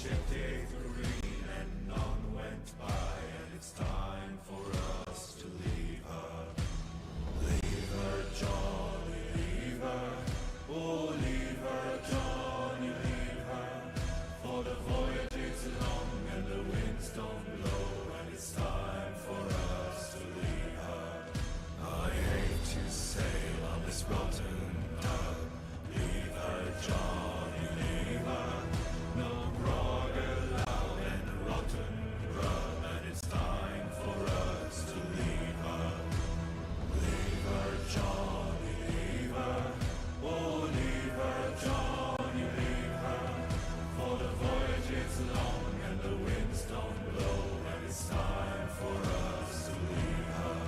shifted green and none went by, and it's time for us to leave her. Leave her, Johnny, leave her. Oh, leave her, Johnny, leave her. For the voyage is long and the winds don't blow, and it's time for us to leave her. I hate to sail on this rotten tub. Leave her, Johnny, leave her. No grog allowed and a rotten grub, and it's time for us to leave her. Leave her, Johnny, leave her. Oh, leave her, Johnny, leave her. For the voyage is long and the winds don't blow, and it's time for us to leave her.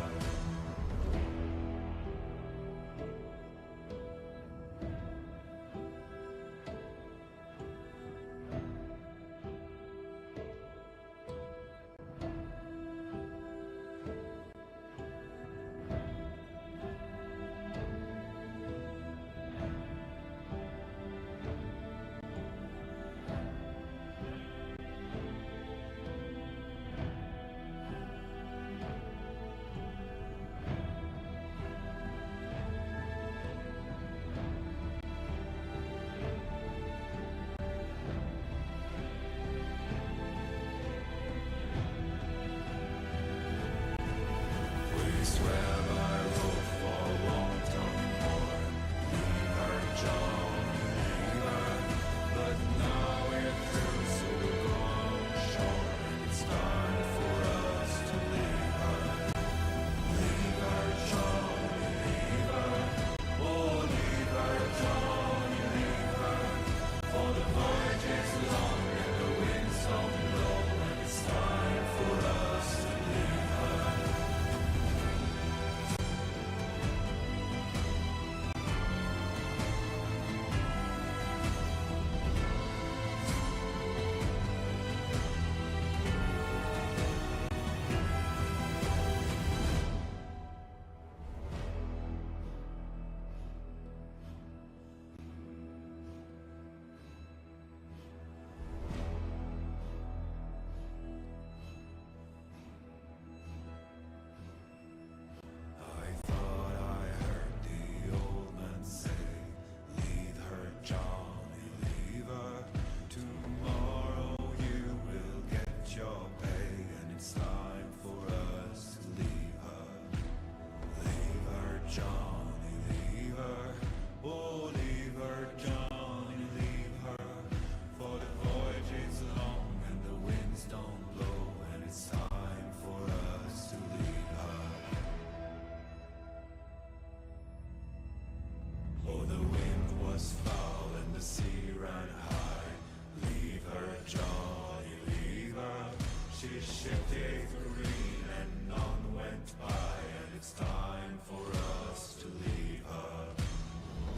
She shifted green and none went by, and it's time for us to leave her.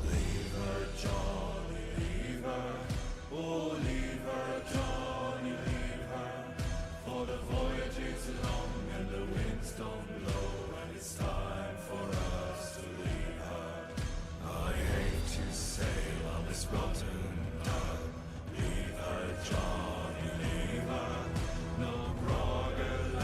Leave her, Johnny, leave her. Oh, leave her, Johnny, leave her. For the voyage is long and the winds don't blow, and it's time for us to leave her. I hate to sail on this rotten tub. Leave her, Johnny, leave her. No grog allowed.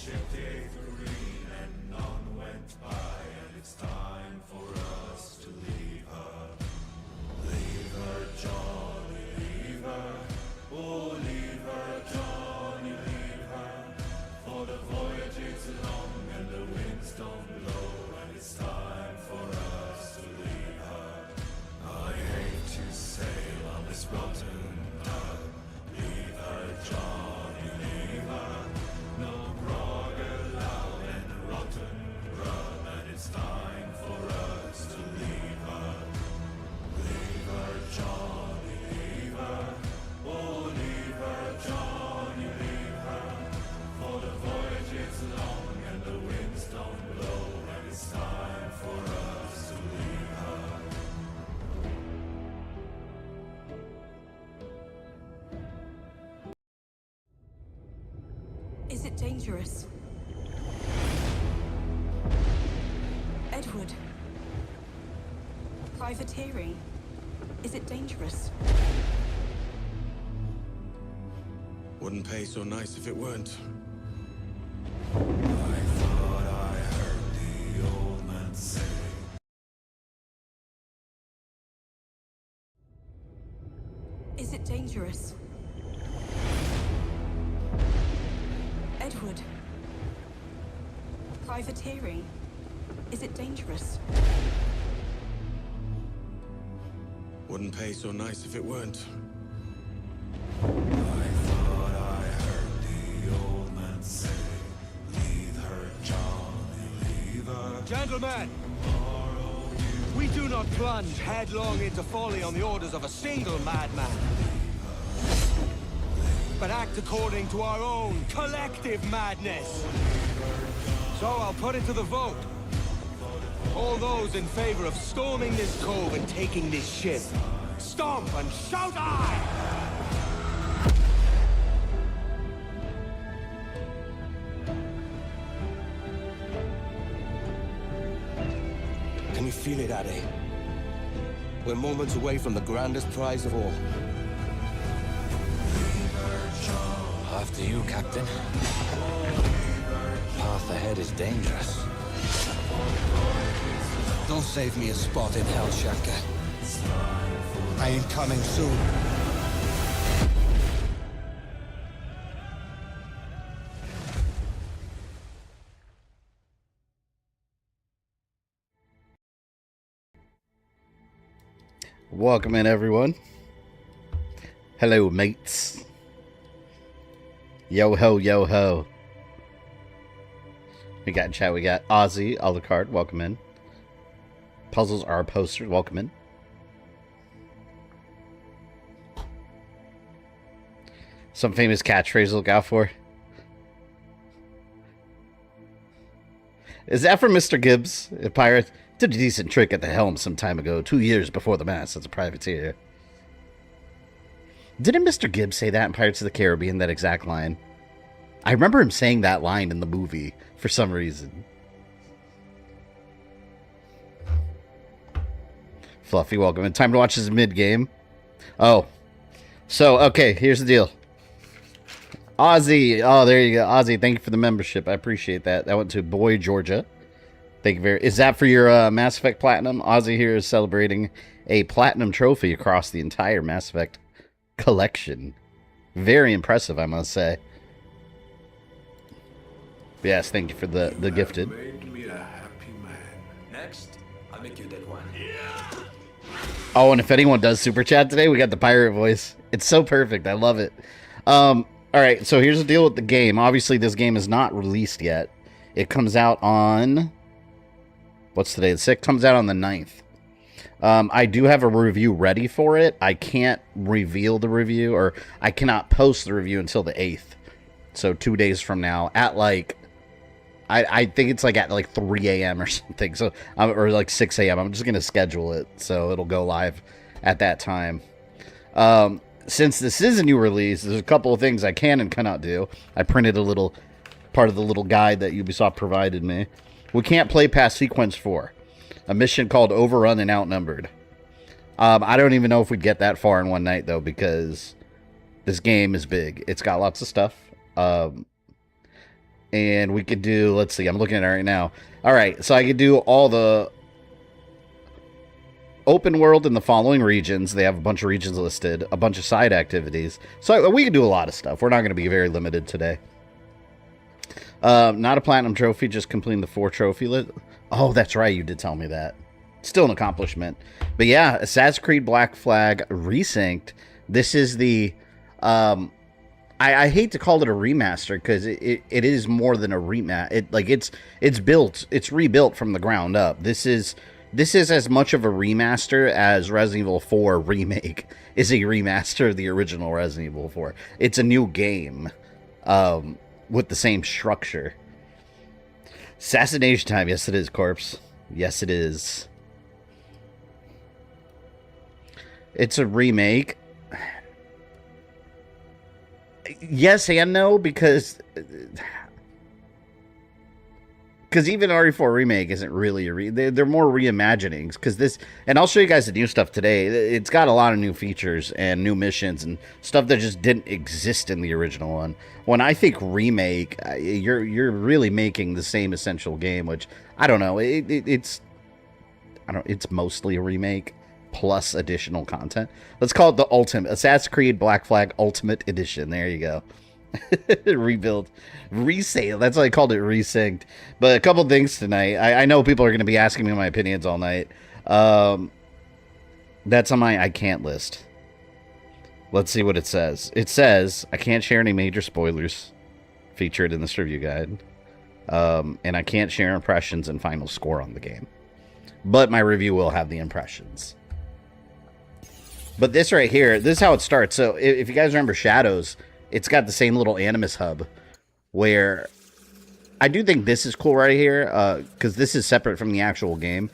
ship day green and none went by, and it's time for us to leave her. Leave her, Johnny, leave her. Oh, leave her, Johnny, leave her. For the voyage is long and the winds don't blow, and it's time for us to leave her. I hate to sail on this rotten tub. Leave her, Johnny, leave her. No grog allowed and rotten grub, and it's time for us to leave her. Leave her, Johnny, leave her. Oh, leave her, Johnny, leave her. For the voyage is long and the winds don't blow, and it's time for us to leave her. Is it dangerous? Edward. Privateering. Is it dangerous? Wouldn't pay so nice if it weren't. I thought I heard the old man say. Is it dangerous? Edward. Privateering. Is it dangerous? Wouldn't pay so nice if it weren't. I thought I heard the old man say, leave her, Johnny, leave her. Gentlemen, we do not plunge headlong into folly on the orders of a single madman, but act according to our own collective madness. So I'll put it to the vote. All those in favor of storming this cove and taking this ship, stomp and shout aye! Can you feel it, Addy? We're moments away from the grandest prize of all. After you, Captain. Path ahead is dangerous. Don't save me a spot in hell, Shaka. I ain't coming soon. Welcome in, everyone. Hello, mates. Yo ho, yo ho. We got in chat, we got Ozzy, Alucard, welcome in. Puzzles are posters, welcome in. Some famous catchphrase to look out for. Is that from Mr. Gibbs? A pirate did a decent trick at the helm some time ago, 2 years before the mast as a privateer. Didn't Mr. Gibbs say that in Pirates of the Caribbean, that exact line? I remember him saying that line in the movie for some reason. Fluffy, welcome in. Time to watch this mid-game. Oh. So, okay, here's the deal. Ozzy. Oh, there you go. Ozzy, thank you for the membership. I appreciate that. That went to Boy, Georgia. Thank you very much. Is that for your Mass Effect Platinum? Ozzy here is celebrating a Platinum trophy across the entire Mass Effect collection. Very impressive, I must say. Yes, thank you for the gifted. Made me a happy man. Next, I'll make you that one. Oh, and if anyone does super chat today, we got the pirate voice. It's so perfect. I love it. All right, so here's the deal with the game. Obviously, this game is not released yet. It comes out on... What's today? The 6th comes out on the 9th. I do have a review ready for it. I can't reveal the review, or I cannot post the review until the 8th. So 2 days from now at like... I think it's like at like 3 a.m. or something. So or like 6 a.m. I'm just going to schedule it so it'll go live at that time. Since this is a new release, there's a couple of things I can and cannot do. I printed a little part of the little guide that Ubisoft provided me. We can't play past Sequence 4. A mission called Overrun and Outnumbered. I don't even know if we'd get that far in one night, though, because this game is big. It's got lots of stuff. And we could do, let's see, I'm looking at it right now. All right, so I could do all the open world in the following regions. They have a bunch of regions listed, a bunch of side activities. So we can do a lot of stuff. We're not going to be very limited today. Not a platinum trophy, just completing the 4 trophy list. Oh, that's right. You did tell me that. Still an accomplishment. But yeah, Assassin's Creed Black Flag Resynced. This is the... I hate to call it a remaster because it is more than a remaster. It's rebuilt from the ground up. This is as much of a remaster as Resident Evil 4 Remake is a remaster of the original Resident Evil 4. It's a new game with the same structure. Assassination time. Yes, it is, Corpse. Yes, it is. It's a remake. Yes and no, because even RE4 Remake isn't really they're more reimaginings, because this, and I'll show you guys the new stuff today. It's got a lot of new features and new missions and stuff that just didn't exist in the original one. When I think remake, you're really making the same essential game, which I don't know. It's mostly a remake plus additional content. Let's call it the Ultimate Assassin's Creed Black Flag Ultimate Edition. There you go. Rebuild, resale. That's why I called it Resynced. But a couple things tonight. I know people are going to be asking me my opinions all night. That's on my I can't list. Let's see what it says. It says I can't share any major spoilers featured in this review guide, and I can't share impressions and final score on the game. But my review will have the impressions. But this right here, this is how it starts. So if you guys remember Shadows, it's got the same little Animus hub, where I do think this is cool right here, because this is separate from the actual game.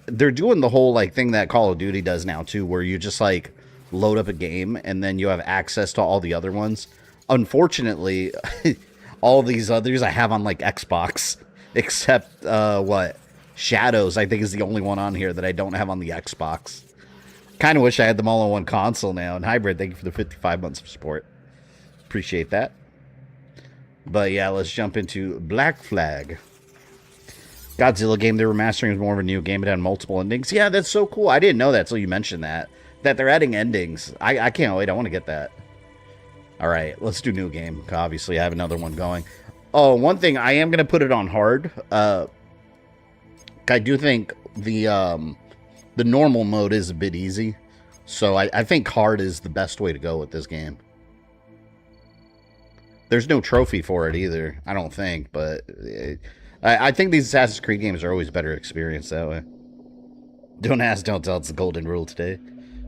They're doing the whole like thing that Call of Duty does now too, where you just like load up a game and then you have access to all the other ones. Unfortunately, all these others I have on like Xbox, except what? Shadows, I think, is the only one on here that I don't have on the Xbox. Kind of wish I had them all on one console now. And Hybrid, thank you for the 55 months of support. Appreciate that. But yeah, let's jump into Black Flag. Godzilla game they're remastering is more of a new game. It had multiple endings. Yeah, that's so cool. I didn't know that until you mentioned that. That they're adding endings. I can't wait. I want to get that. Alright, let's do new game. Obviously, I have another one going. Oh, one thing. I am going to put it on hard. I do think the normal mode is a bit easy. So I think hard is the best way to go with this game. There's no trophy for it either, I don't think. But I think these Assassin's Creed games are always better experienced that way. Don't ask, don't tell. It's the golden rule today.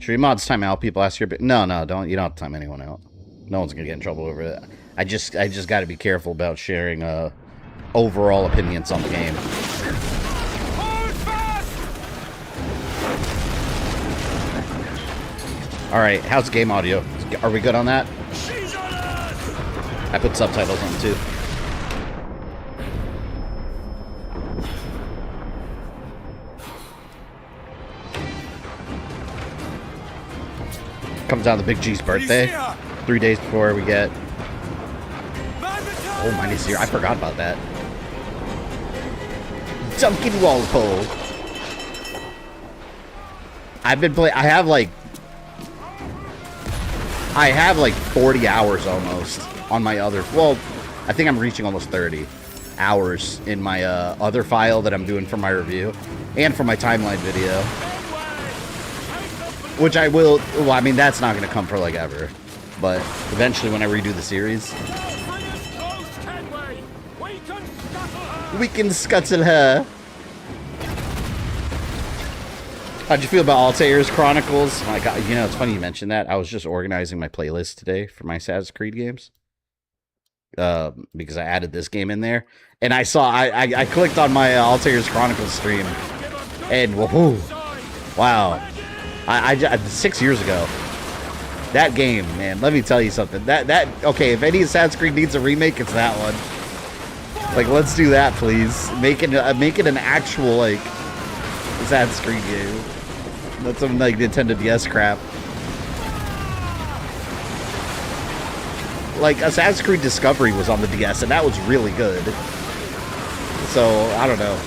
Stream mods time out. People ask your... No, don't. You don't have to time anyone out. No one's going to get in trouble over it. I just got to be careful about sharing overall opinions on the game. Alright, how's game audio? Are we good on that? I put subtitles on too. Comes down to Big G's birthday. 3 days before we get... Oh, mine is here. I forgot about that. Duncan Walpole. I've been playing... I have like 40 hours almost on my other... Well, I think I'm reaching almost 30 hours in my other file that I'm doing for my review and for my timeline video. Which I will... Well, I mean, that's not going to come for like ever. But eventually when I redo the series... We can scuttle her. How'd you feel about Altair's Chronicles? My God, you know, it's funny you mentioned that. I was just organizing my playlist today for my Assassin's Creed games. Because I added this game in there. And I saw, I clicked on my Altair's Chronicles stream. And, whoa, wow. 6 years ago. That game, man, let me tell you something. Okay, if any Assassin's Creed needs a remake, it's that one. Like, let's do that, please. Make it an actual, like, Assassin's Creed game. That's some, like, Nintendo DS crap. Like, Assassin's Creed Discovery was on the DS, and that was really good. So, I don't know.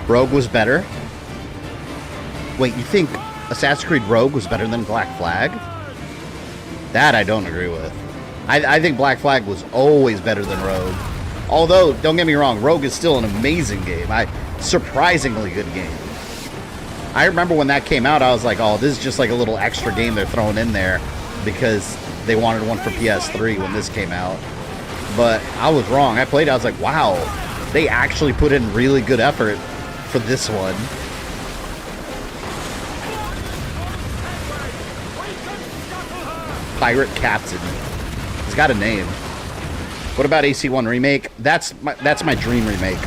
Rogue was better? Wait, you think Assassin's Creed Rogue was better than Black Flag? That I don't agree with. I think Black Flag was always better than Rogue. Although, don't get me wrong, Rogue is still an amazing game. Surprisingly good game. I remember when that came out, I was like, oh, this is just like a little extra game they're throwing in there because they wanted one for PS3 when this came out. But I was wrong. I played it, I was like, wow, they actually put in really good effort for this one. Pirate Captain. He's got a name. What about AC1 Remake? That's my dream remake.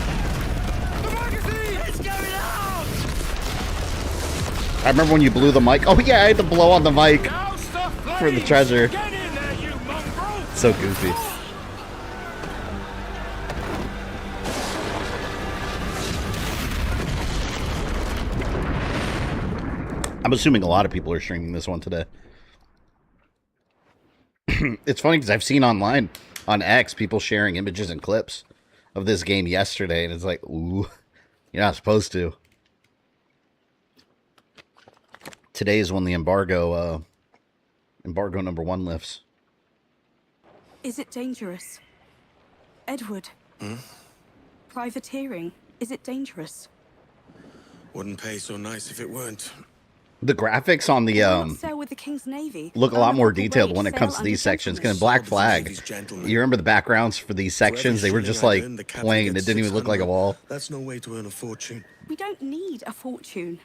I remember when you blew the mic. Oh yeah, I had to blow on the mic for the treasure. So goofy. I'm assuming a lot of people are streaming this one today. It's funny because I've seen online on X people sharing images and clips of this game yesterday, and it's like, ooh, you're not supposed to. Today is when the embargo number 1 lifts. Is it dangerous? Edward? Privateering, is it dangerous? Wouldn't pay so nice if it weren't. The graphics on the Sail with the King's Navy. look a lot more detailed when it comes to these sections. Because in Black Flag, you remember the backgrounds for these sections? They were just like plain. It didn't even look like a wall. That's no way to earn a fortune. We don't need a fortune.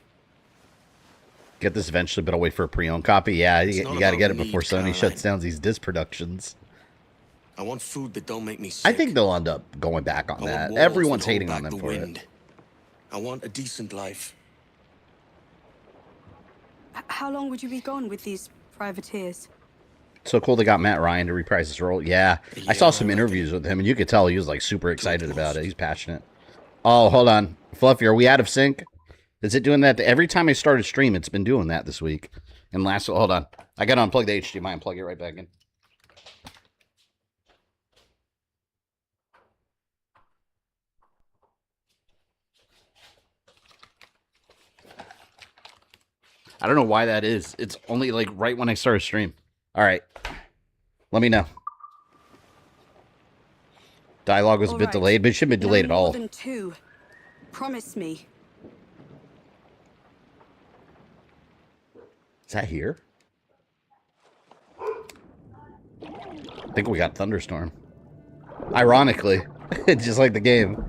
Get this eventually, but I'll wait for a pre-owned copy. Yeah, you got to get it before Sony shuts down these disc productions. I want food that don't make me sick. I think they'll end up going back on that. Everyone's hating on them for it. I want a decent life. How long would you be gone with these privateers? So cool they got Matt Ryan to reprise his role. Yeah, I saw some interviews with him, and you could tell he was like super excited about it. He's passionate. Oh, hold on. Fluffy, are we out of sync? Is it doing that? Every time I start a stream, it's been doing that this week. And last, hold on. I got to unplug the HDMI and plug it right back in. I don't know why that is. It's only like right when I start a stream. All right. Let me know. Dialogue was a bit delayed, but it shouldn't be delayed at all. More than 2. Promise me. Is that here? I think we got Thunderstorm. Ironically. Just like the game.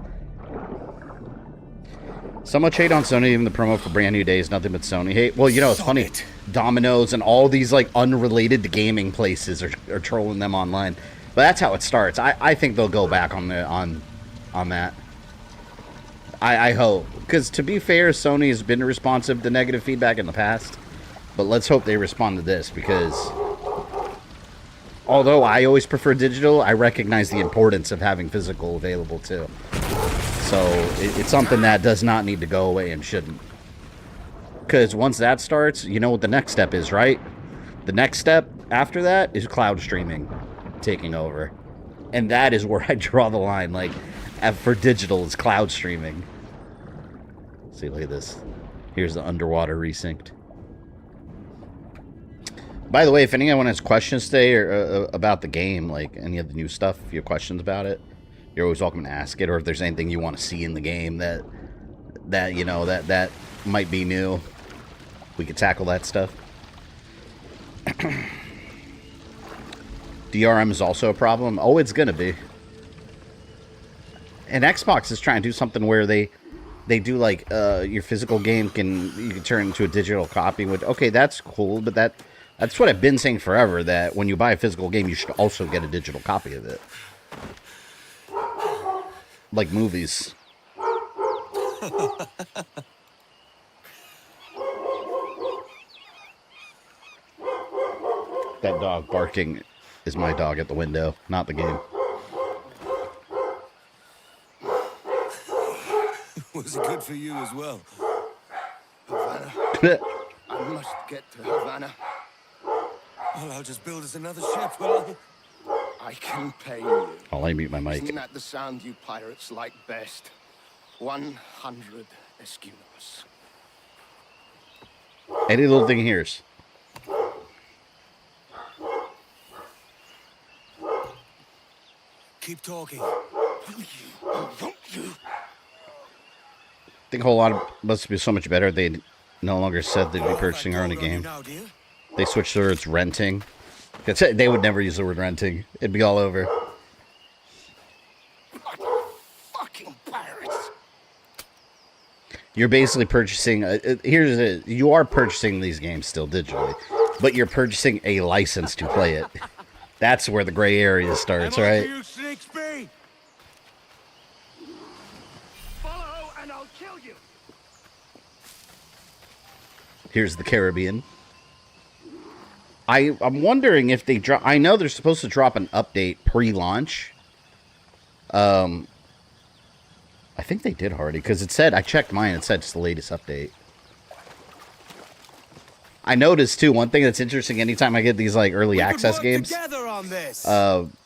So much hate on Sony, even the promo for Brand New Days, nothing but Sony hate. Well, you know, it's funny. Domino's and all these, like, unrelated to gaming places are trolling them online. But that's how it starts. I think they'll go back on that. I hope. Because, to be fair, Sony has been responsive to negative feedback in the past. But let's hope they respond to this, because although I always prefer digital, I recognize the importance of having physical available, too. So, it's something that does not need to go away and shouldn't. Because once that starts, you know what the next step is, right? The next step after that is cloud streaming taking over. And that is where I draw the line. Like, for digital, is cloud streaming. See, look at this. Here's the underwater Resynced. By the way, if anyone has questions today or about the game, like any of the new stuff, if you have questions about it, you're always welcome to ask it. Or if there's anything you want to see in the game that you know that might be new, we could tackle that stuff. DRM is also a problem. Oh, it's gonna be. And Xbox is trying to do something where they do like your physical game you can turn into a digital copy. Which, okay, that's cool, but that's what I've been saying forever, that when you buy a physical game, you should also get a digital copy of it. Like movies. That dog barking is my dog at the window, not the game. Was it good for you as well? must get to Havana. Well, I'll just build us another ship, will I can pay you. Oh, let me mute my mic. Isn't that the sound you pirates like best? 100 escudos. Any little thing hears. Keep talking. Won't you? I think a whole lot of must be so much better. They no longer said they'd be purchasing our own game. They switched to words renting. They would never use the word renting. It'd be all over. Fucking pirates. You're basically purchasing. Here's it. You are purchasing these games still digitally, but you're purchasing a license to play it. That's where the gray area starts, right? Follow and I'll kill you. Here's the Caribbean. I'm wondering if they drop. I know they're supposed to drop an update pre-launch. I think they did already because it said I checked mine. It said it's the latest update. I noticed too. One thing that's interesting. Anytime I get these like early access games,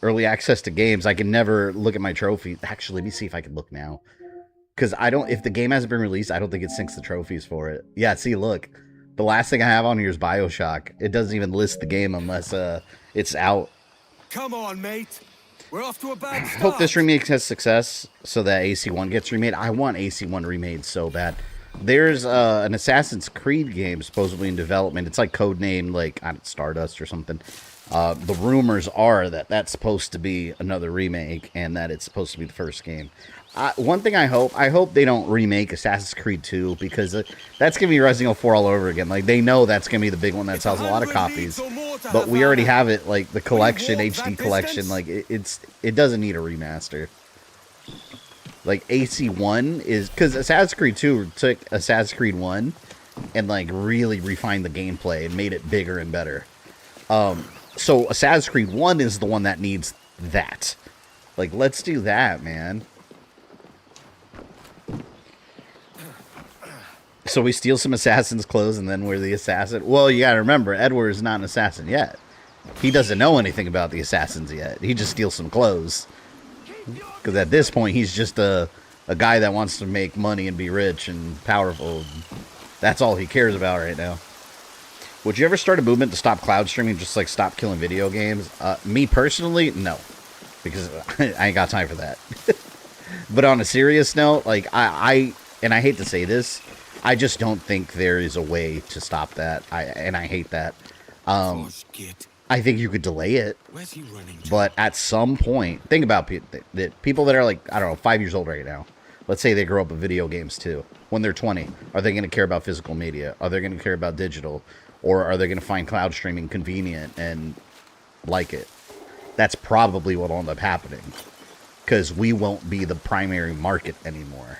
early access to games, I can never look at my trophy. Actually, let me see if I can look now. Because I don't. If the game hasn't been released, I don't think it syncs the trophies for it. Yeah. See, look. The last thing I have on here is BioShock. It doesn't even list the game unless it's out. Come on, mate. We're off to a bad start. I hope this remake has success so that AC1 gets remade. I want AC1 remade so bad. There's an Assassin's Creed game supposedly in development. It's like codenamed like Stardust or something. The rumors are that that's supposed to be another remake and that it's supposed to be the first game. One thing I hope they don't remake Assassin's Creed 2 because that's going to be Resident Evil 4 all over again. Like, they know that's going to be the big one that sells a lot of copies. But we already have it, like, the collection, HD collection. Like, it doesn't need a remaster. Like, AC1 is... Because Assassin's Creed 2 took Assassin's Creed 1 and, like, really refined the gameplay and made it bigger and better. So Assassin's Creed 1 is the one that needs that. Like, let's do that, man. So we steal some assassin's clothes and then we're the assassin. Well, you gotta remember, Edward is not an assassin yet. He doesn't know anything about the assassins yet. He just steals some clothes. Because at this point, he's just a guy that wants to make money and be rich and powerful. That's all he cares about right now. Would you ever start a movement to stop cloud streaming, just like stop killing video games? Me personally, no. Because I ain't got time for that. But on a serious note, like, I hate to say this, I just don't think there is a way to stop that. I hate that. I think you could delay it. But at some point, think about people that are like, I don't know, 5 years old right now. Let's say they grow up with video games too. When they're 20, are they going to care about physical media? Are they going to care about digital? Or are they going to find cloud streaming convenient and like it? That's probably what will end up happening. Because we won't be the primary market anymore.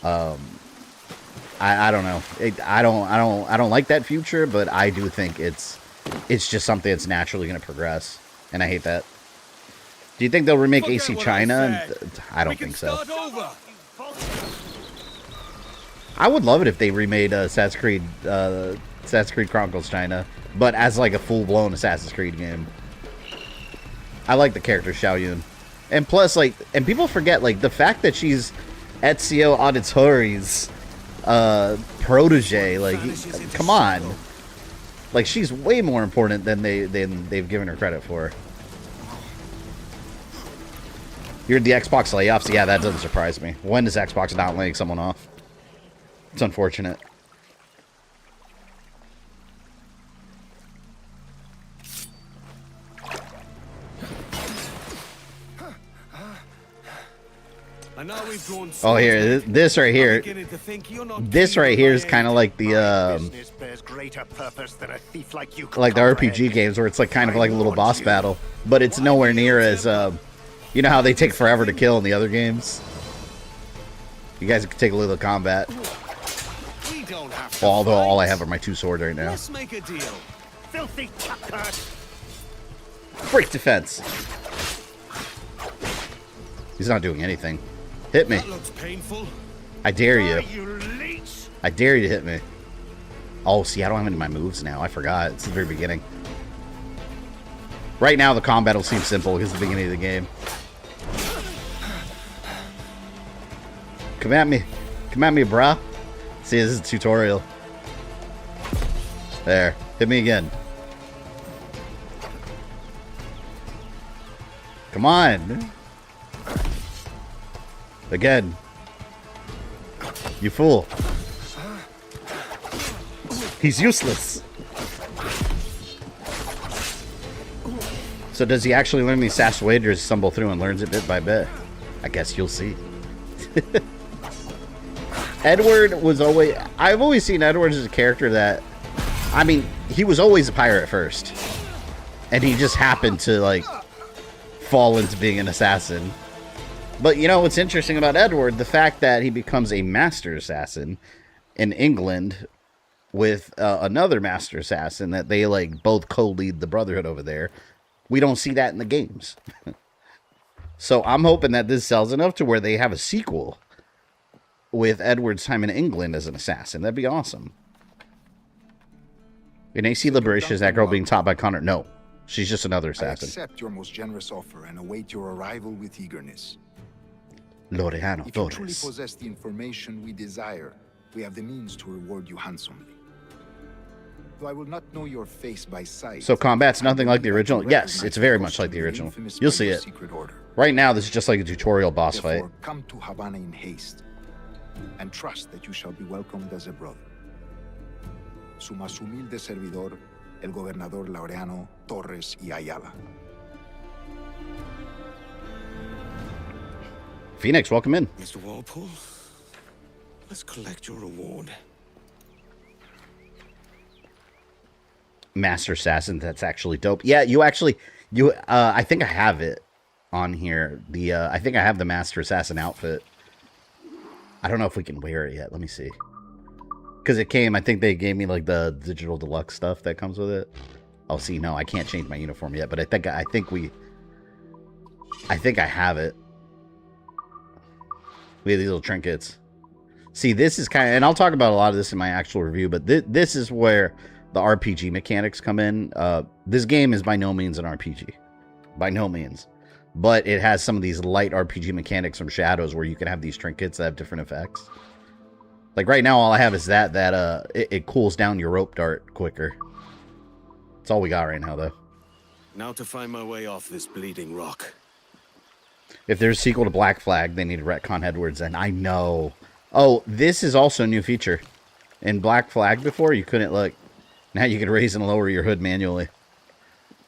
I don't know. I don't like that future, but I do think it's just something that's naturally going to progress, and I hate that. Do you think they'll remake AC China? I don't think so. I would love it if they remade Assassin's Creed Chronicles China, but as like a full-blown Assassin's Creed game. I like the character Xiao Yun, and plus, like, and people forget, like, the fact that she's Ezio Auditore's protege, like, come on, like, she's way more important than they've given her credit for. You're the Xbox layoffs. Yeah, that doesn't surprise me. When does Xbox not laying someone off? It's unfortunate. Oh, here, this right here. This right here is kind of like the RPG games where it's like kind of like a little boss battle, but it's nowhere near as you know how they take forever to kill in the other games. You guys can take a look at the combat. Although all I have are my two swords right now. Let's make a deal. Filthy chuckers. Break defense. He's not doing anything. Hit me. That looks painful. I dare you. You leech. I dare you to hit me. Oh, see, I don't have any of my moves now. I forgot. It's the very beginning. Right now, the combat will seem simple because it's the beginning of the game. Come at me. Come at me, brah. See, this is a tutorial. There. Hit me again. Come on. Again. You fool. He's useless. So does he actually learn these sass wagers, stumble through and learns it bit by bit? I guess you'll see. Edward was always... I've always seen Edward as a character that... I mean, he was always a pirate first. And he just happened to, like, fall into being an assassin. But, you know, what's interesting about Edward? The fact that he becomes a master assassin in England with another master assassin that they, like, both co-lead the Brotherhood over there. We don't see that in the games. So I'm hoping that this sells enough to where they have a sequel with Edward's time in England as an assassin. That'd be awesome. In AC Liberation, is that girl being taught by Connor? No. She's just another assassin. I accept your most generous offer and await your arrival with eagerness. Laureano If you truly Torres. possess the information we desire, we have the means to reward you handsomely. Though I will not know your face by sight. So combat's nothing like the original? Yes, it's very much like the original. You'll see it. Right now, this is just like a tutorial boss fight. Therefore, come to Havana in haste, and trust that you shall be welcomed as a brother. Su más humilde servidor, el gobernador Laureano Torres y Ayala. Phoenix, welcome in. Mr. Walpole, let's collect your reward. Master Assassin, that's actually dope. Yeah, I think I have it on here. I think I have the Master Assassin outfit. I don't know if we can wear it yet. Let me see. Because it came, I think they gave me like the digital deluxe stuff that comes with it. Oh, see, no, I can't change my uniform yet, but I think I have it. We have these little trinkets. See, this is kind of, and I'll talk about a lot of this in my actual review, but this is where the RPG mechanics come in. This game is by no means an RPG. By no means. But it has some of these light RPG mechanics from Shadows where you can have these trinkets that have different effects. Like right now, all I have is that it cools down your rope dart quicker. That's all we got right now, though. Now to find my way off this bleeding rock. If there's a sequel to Black Flag, they need to retcon Edwards, and I know. Oh, this is also a new feature. In Black Flag before, you couldn't look. Now you can raise and lower your hood manually.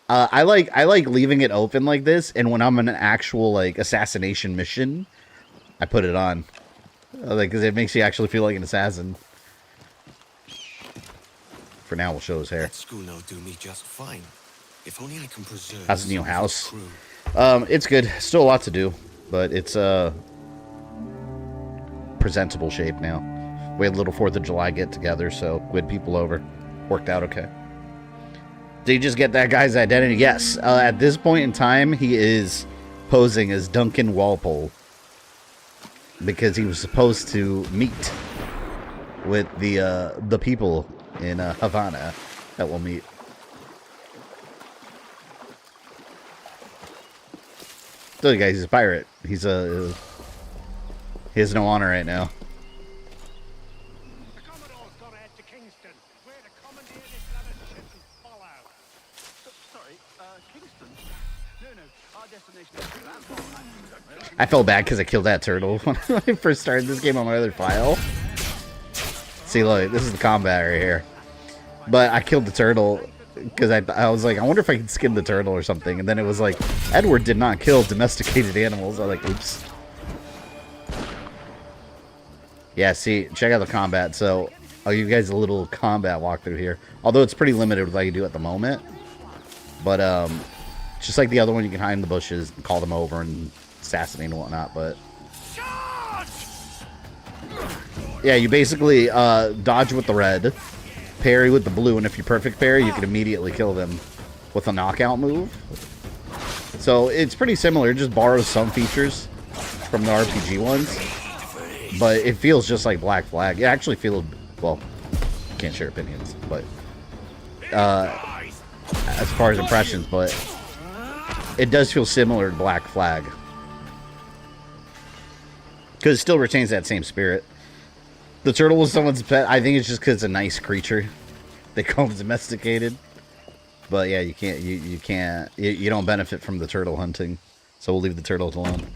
I like leaving it open like this, and when I'm in an actual like assassination mission, I put it on, like because it makes you actually feel like an assassin. For now, we'll show his hair. That schooner will do me just fine. If only I can preserve. How's the new some of house? crew. It's good. Still a lot to do, but it's presentable shape now. We had a little 4th of July get together, so we had people over. Worked out okay. Did you just get that guy's identity? Yes. At this point in time, he is posing as Duncan Walpole because he was supposed to meet with the people in Havana that will meet. So, guys, he's a pirate. He has no honor right now. I felt bad because I killed that turtle when I first started this game on my other file. See, look, this is the combat right here. But I killed the turtle because I was like, I wonder if I can skin the turtle or something. And then it was like, Edward did not kill domesticated animals. I was like, oops. Yeah, see, check out the combat. So, I'll give you guys a little combat walkthrough here. Although it's pretty limited with what you do at the moment. But, just like the other one, you can hide in the bushes and call them over and assassinate and whatnot, but yeah, you basically dodge with the red, parry with the blue, and if you perfect parry, you can immediately kill them with a knockout move. So it's pretty similar. It just borrows some features from the RPG ones, but it feels just like Black Flag. It actually feels, well, can't share opinions, but as far as impressions, but it does feel similar to Black Flag because it still retains that same spirit. The turtle was someone's pet. I think it's just because it's a nice creature. They call them domesticated, but yeah, you don't benefit from the turtle hunting, so we'll leave the turtles alone.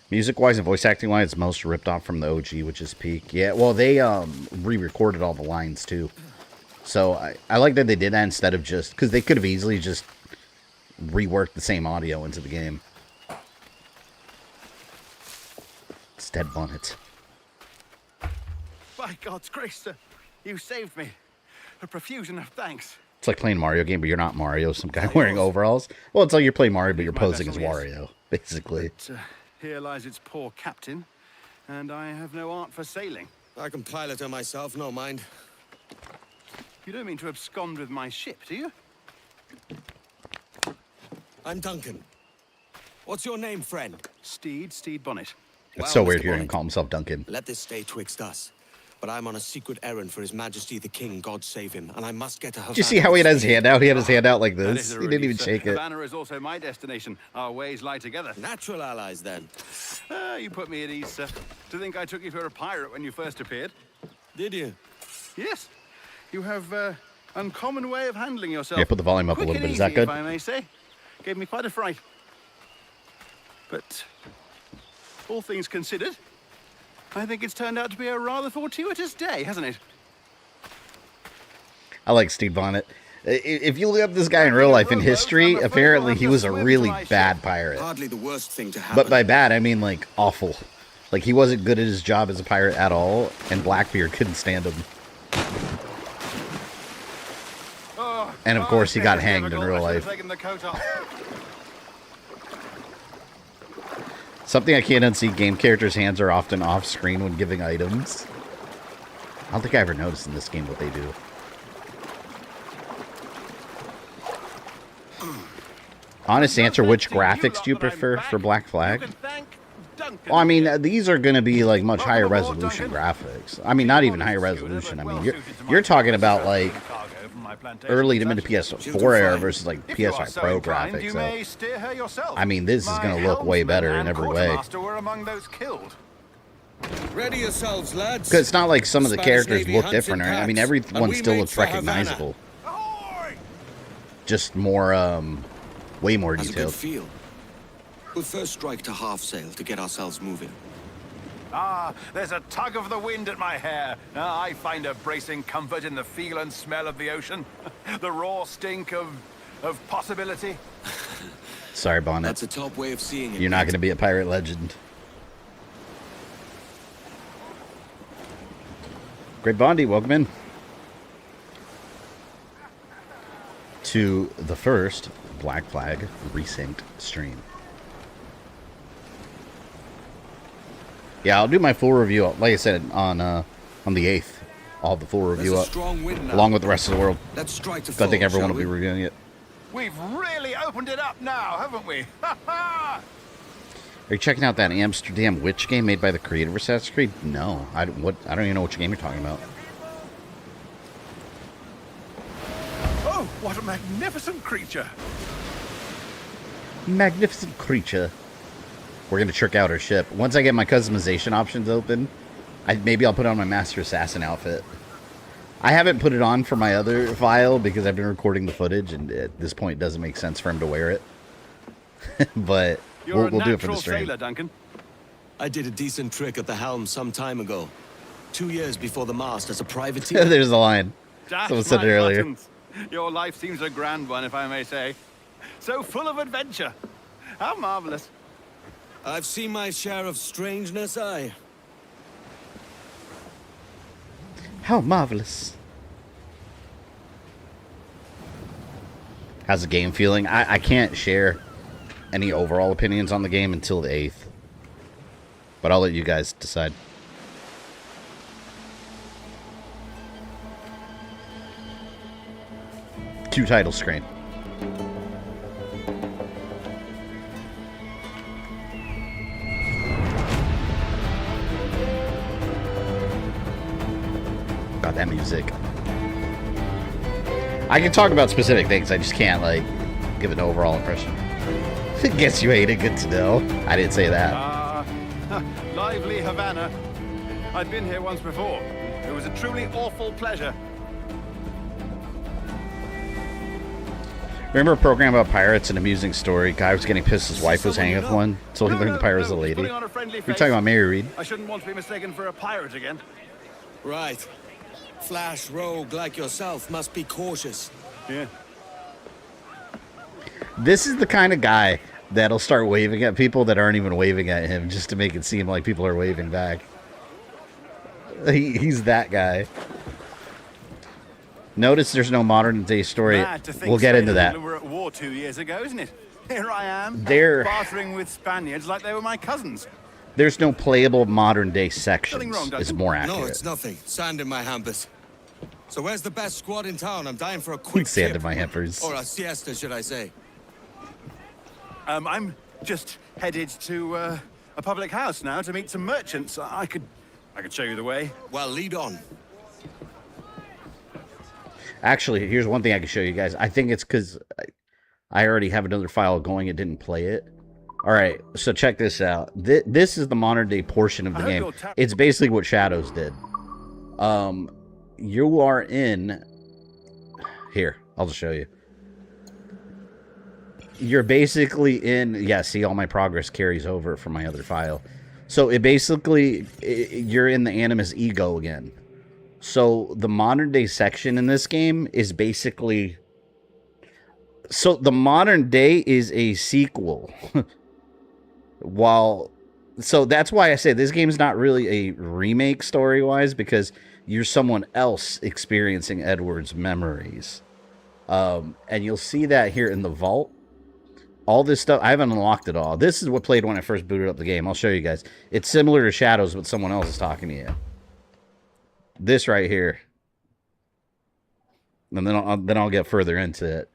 Music-wise and voice acting-wise, it's most ripped off from the OG, which is peak. Yeah, well, they re-recorded all the lines, too. So I like that they did that instead of just... Because they could have easily just reworked the same audio into the game. It's Dead Bonnet. By God's grace, sir, you saved me. A profusion of thanks. It's like playing a Mario game, but you're not Mario. Some guy wearing overalls. Well, it's like you're playing Mario, but you're posing as Wario, basically. But, here lies its poor captain, and I have no art for sailing. I can pilot her myself, no mind. You don't mean to abscond with my ship, do you? I'm Duncan. What's your name, friend? Steed Bonnet. It's so Well, weird Mr. hearing him Bonnet, call himself Duncan. Let this stay twixt us. But I'm on a secret errand for His Majesty the King, God save him, and I must get to her. Did you see how he had his hand out? He had his hand out like That this. is a He didn't even relief, sir. shake it. Havana is also my destination. Our ways lie together. Natural allies, then. You put me at ease, sir. To think I took you for a pirate when you first appeared. Did you? Yes. You have uncommon way of handling yourself. Yeah, put the volume up a Quick little and bit. Is that easy, good? If I may say. Gave me quite a fright. But all things considered, I think it's turned out to be a rather fortuitous day, hasn't it? I like Steve Bonnet. If you look up this guy in real life in history, apparently he was a really bad pirate. Hardly the worst thing to happen. But by bad, I mean like awful. Like he wasn't good at his job as a pirate at all, and Blackbeard couldn't stand him. And of course, he got hanged in real life. Something I can't unsee, game characters' hands are often off screen when giving items. I don't think I ever noticed in this game what they do. Honest answer, which graphics do you prefer for Black Flag? Well, I mean, these are going to be like much higher resolution graphics. I mean, not even higher resolution. I mean, you're talking about like early to mid PS4 era versus like PS5 Pro graphics. So, I mean, this is going to look way better in every way. Ready yourselves, lads. Because it's not like some of the Spanish characters Navy look hunts different. and I mean, packs, everyone and we still make looks for Havana. recognizable. Just more, way more How's a good detailed. feel? We'll first strike to half sail to get ourselves moving. Ah, there's a tug of the wind at my hair. I find a bracing comfort in the feel and smell of the ocean. The raw stink of possibility. Sorry, Bonnet. That's a top way of seeing it. You're not going to be a pirate legend. Great Bondi, welcome in to the first Black Flag Resynced stream. Yeah, I'll do my full review, like I said, on the 8th. I'll have the full review There's a up, strong wind now. along with the rest of the world. Let's strike to So I think fall, everyone shall will be we? reviewing it. We've really opened it up now, haven't we? Ha ha! Are you checking out that Amsterdam Witch game made by the creator of Assassin's Creed? No, I don't even know which game you're talking about. Oh, what a magnificent creature! Magnificent creature. We're gonna trick out our ship. Once I get my customization options open, maybe I'll put on my Master Assassin outfit. I haven't put it on for my other file because I've been recording the footage, and at this point, it doesn't make sense for him to wear it. But we'll do it for the stream. Sailor, Duncan. I did a decent trick at the helm some time ago. 2 years before the mast as a privateer. There's the line. Dash Someone said my it earlier. buttons. Your life seems a grand one, if I may say. So full of adventure. How marvelous. I've seen my share of strangeness, aye. How marvelous. How's the game feeling? I can't share any overall opinions on the game until the 8th. But I'll let you guys decide. Cue title screen. music. I can talk about specific things, I just can't, like, give an overall impression. Guess you hate it, good to know. I didn't say that. Lively Havana. I'd been here once before. It was a truly awful pleasure. Remember a program about pirates, an amusing story? Guy was getting pissed his wife was hanging with one, so he learned the pirate was a lady. You're talking about Mary Reed. I shouldn't want to be mistaken for a pirate again. Right. Flash rogue like yourself must be cautious. Yeah. This is the kind of guy that'll start waving at people that aren't even waving at him just to make it seem like people are waving back. He's that guy. Notice there's no modern day story. We'll get into that. We were at war 2 years ago, isn't it? Here I am, There- bartering with Spaniards like they were my cousins. There's no playable modern day sections. Nothing wrong, It's Dutton? more accurate. No, it's nothing. Sand in my hampers. So where's the best squad in town? I'm dying for a quick Sand sip. in my hampers. Or a siesta, should I say. I'm just headed to a public house now to meet some merchants. I could show you the way. Well, lead on. Actually, here's one thing I can show you guys. I think it's because I already have another file going. It didn't play it. All right, so check this out. This is the modern day portion of the game. It's basically what Shadows did. You are in... Here, I'll just show you. You're basically in... Yeah, see, all my progress carries over from my other file. So it basically... You're in the Animus ego again. So the modern day section in this game is basically... So the modern day is a sequel. So that's why I say this game's not really a remake story-wise, because you're someone else experiencing Edward's memories. And you'll see that here in the vault. All this stuff, I haven't unlocked it all. This is what played when I first booted up the game. I'll show you guys. It's similar to Shadows, but someone else is talking to you. This right here. And then I'll get further into it.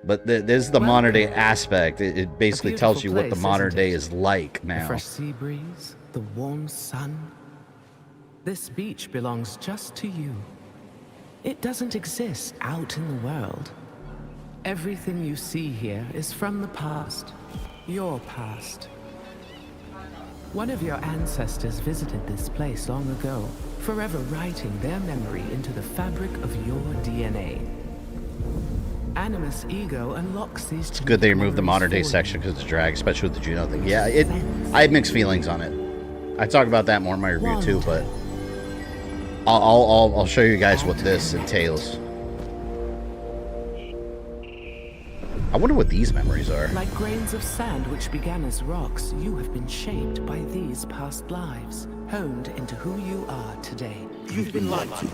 But this is the modern day aspect. It basically tells you what the modern day is like now. The fresh sea breeze, the warm sun. This beach belongs just to you. It doesn't exist out in the world. Everything you see here is from the past. Your past. One of your ancestors visited this place long ago, forever writing their memory into the fabric of your DNA. Animus ego unlocks these. It's good they removed the modern day section because it's drag, especially with the Juno thing. Yeah, I had mixed feelings on it. I talk about that more in my review too, but I'll show you guys what this entails. I wonder what these memories are. Like grains of sand which began as rocks, you have been shaped by these past lives, honed into who you are today. You've been lied to.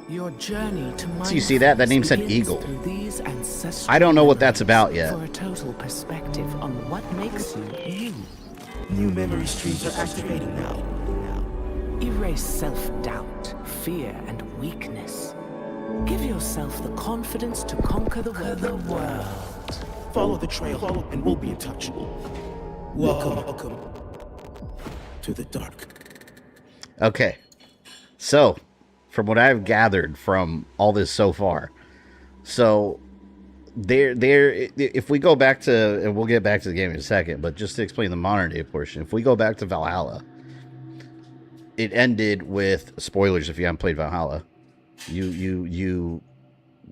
Your journey to So you see that? That name said Eagle. These I don't know what that's about yet. For a total perspective on what makes you you. New memory streams are activated now. Erase self-doubt, fear, and weakness. Give yourself the confidence to conquer the world. Follow the trail and we'll be in touch. Welcome to the dark. Okay. So, from what I've gathered from all this so far, so if we go back to, and we'll get back to the game in a second, but just to explain the modern day portion, if we go back to Valhalla, it ended with, spoilers if you haven't played Valhalla, you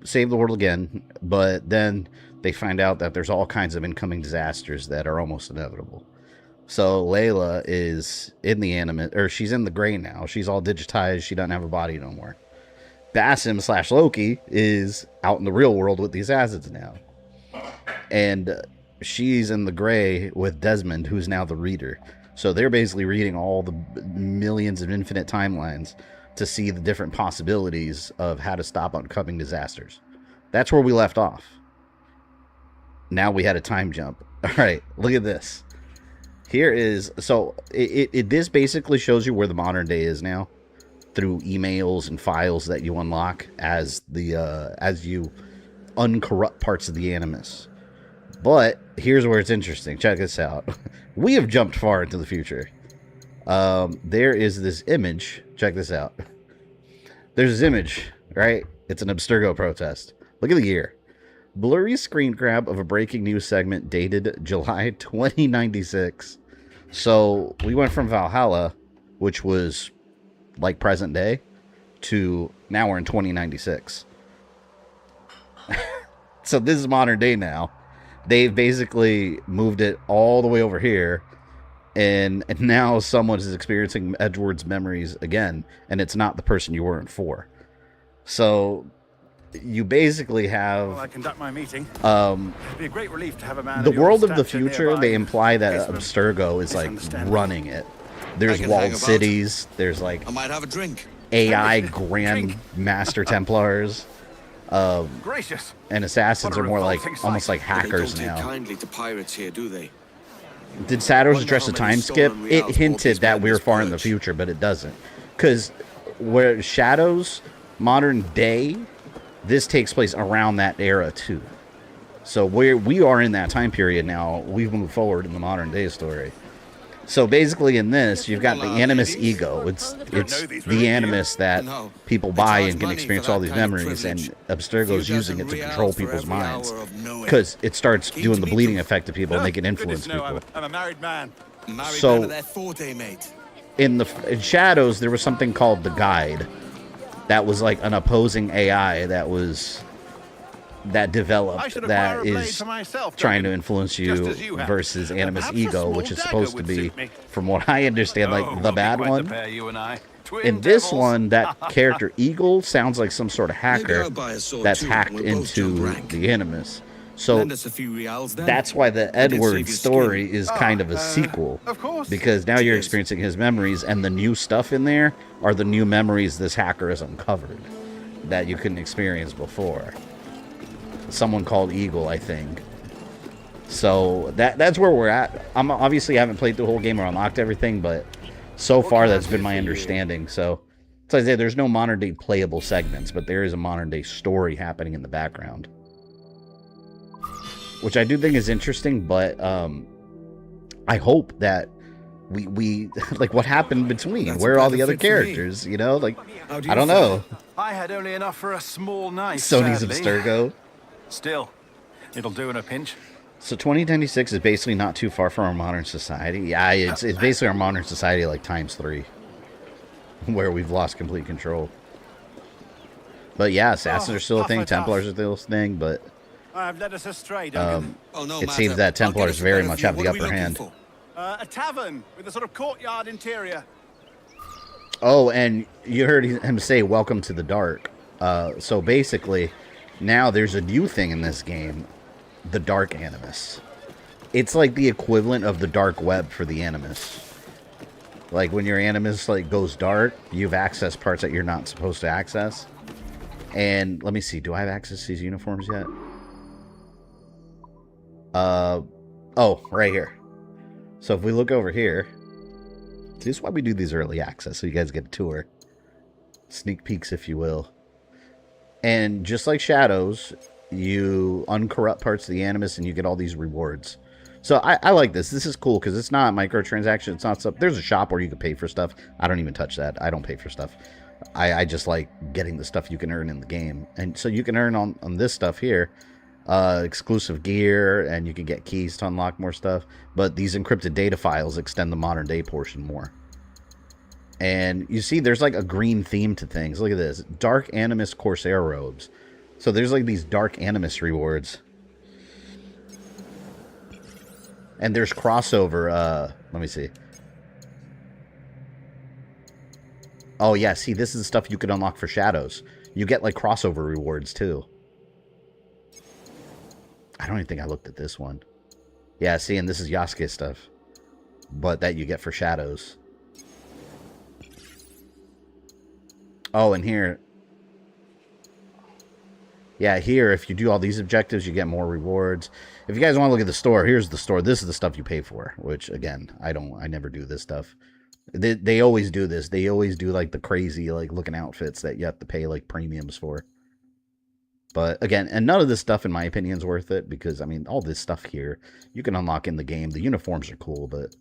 save the world again, but then they find out that there's all kinds of incoming disasters that are almost inevitable. So Layla is in the animate, or she's in the gray now. She's all digitized. She doesn't have a body no more. Basim / Loki is out in the real world with these assets now. And she's in the gray with Desmond, who's now the reader. So they're basically reading all the millions of infinite timelines to see the different possibilities of how to stop oncoming disasters. That's where we left off. Now we had a time jump. All right, look at this. Here is, so this basically shows you where the modern day is now through emails and files that you unlock as you uncorrupt parts of the Animus. But here's where it's interesting. Check this out. We have jumped far into the future. There is this image. Check this out. there's this image, right? It's an Abstergo protest. Look at the year. Blurry screen grab of a breaking news segment dated July 2096. So we went from Valhalla, which was like present day, to now we're in 2096. So this is modern day now. They've basically moved it all the way over here, and now someone is experiencing Edward's memories again, and it's not the person you were in for. So you basically have While I conduct my meeting. It'd be a great relief to have a man the of your world of the stature future. nearby. They imply that Basement. Abstergo is like Misunderstanding. running it. There's I can walled hang about. cities. There's like I might have a drink. AI Grand Master Templars. Gracious. And assassins What a are more like revolting sight. almost like They hackers don't take now. kindly to pirates here, do they? Did Satos Wonder address how a many time skip? stolen It reals hinted Morpheus that we were Madness far in the purged. future, but it doesn't. Because where Shadows, modern day, this takes place around that era too. So we are in that time period now. We've moved forward in the modern day story. So basically in this, you've got the Animus Ego. It's the Animus that people buy and can experience all these memories, and Abstergo's using it to control people's minds. Because it starts doing the bleeding effect to people, and they can influence people. I'm a married man. So- Man of that forte, mate. In Shadows, there was something called the Guide. That was like an opposing AI that I developed should acquire that a blade is for myself, trying to Duncan, influence just you as you have. versus Animus Perhaps a Ego, small which is dagger supposed to would be, suit me. from what I understand, like Oh, the we'll be bad quite one. the pair, you and I. Twin In this devils. one, that character Eagle sounds like some sort of hacker I'll buy a sword that's too, hacked we'll both jump into rank. the Animus. So Lend us a few reals then. that's why the I did save Edward your story skin. is kind of a sequel. Of course. Because now you're Cheers. experiencing his memories, and the new stuff in there are the new memories this hacker has uncovered that you couldn't experience before. Someone called Eagle, I think. So that's where we're at. I'm obviously haven't played the whole game or unlocked everything, but so far that's been my understanding. So I say there's no modern day playable segments, but there is a modern day story happening in the background, which I do think is interesting. But I hope that we like what happened between. That's Where are all the better other fit for me. characters? You know, like How do you I don't feel? know. I had only enough for a small knife. Sony's sadly. Abstergo. Still, it'll do in a pinch. So 2096 is basically not too far from our modern society. Yeah, it's basically our modern society like ×3, where we've lost complete control. But yeah, assassins are still a thing, Hufflepuff. Templars are still a thing, but I've led us astray, Duncan. Oh, no it matter. seems that I'll get Templars us a very better much view. have the What are we upper looking hand. for? A tavern with a sort of courtyard interior. Oh, and you heard him say, "Welcome to the dark." So basically, now there's a new thing in this game, the Dark Animus. It's like the equivalent of the dark web for the Animus. Like when your Animus like goes dark, you've accessed parts that you're not supposed to access. And let me see, do I have access to these uniforms yet? Oh, right here. So if we look over here, this is why we do these early access, so you guys get a tour. Sneak peeks, if you will. And just like Shadows, you uncorrupt parts of the Animus and you get all these rewards. So I like this. This is cool because it's not microtransaction. It's not stuff. There's a shop where you can pay for stuff. I don't even touch that. I don't pay for stuff. I just like getting the stuff you can earn in the game. And so you can earn on this stuff here. Exclusive gear, and you can get keys to unlock more stuff. But these encrypted data files extend the modern day portion more. And you see there's like a green theme to things. Look at this. Dark Animus Corsair robes. So there's like these Dark Animus rewards. And there's crossover, let me see. Oh yeah, see, this is the stuff you can unlock for Shadows. You get like crossover rewards too. I don't even think I looked at this one. Yeah, see, and this is Yasuke stuff. But that you get for Shadows. Oh, and here. Yeah, here, if you do all these objectives, you get more rewards. If you guys want to look at the store, here's the store. This is the stuff you pay for, which, again, I never do this stuff. They always do this. They always do, like, the crazy, like, looking outfits that you have to pay, like, premiums for. But, again, and none of this stuff, in my opinion, is worth it, because, I mean, all this stuff here, you can unlock in the game. The uniforms are cool, but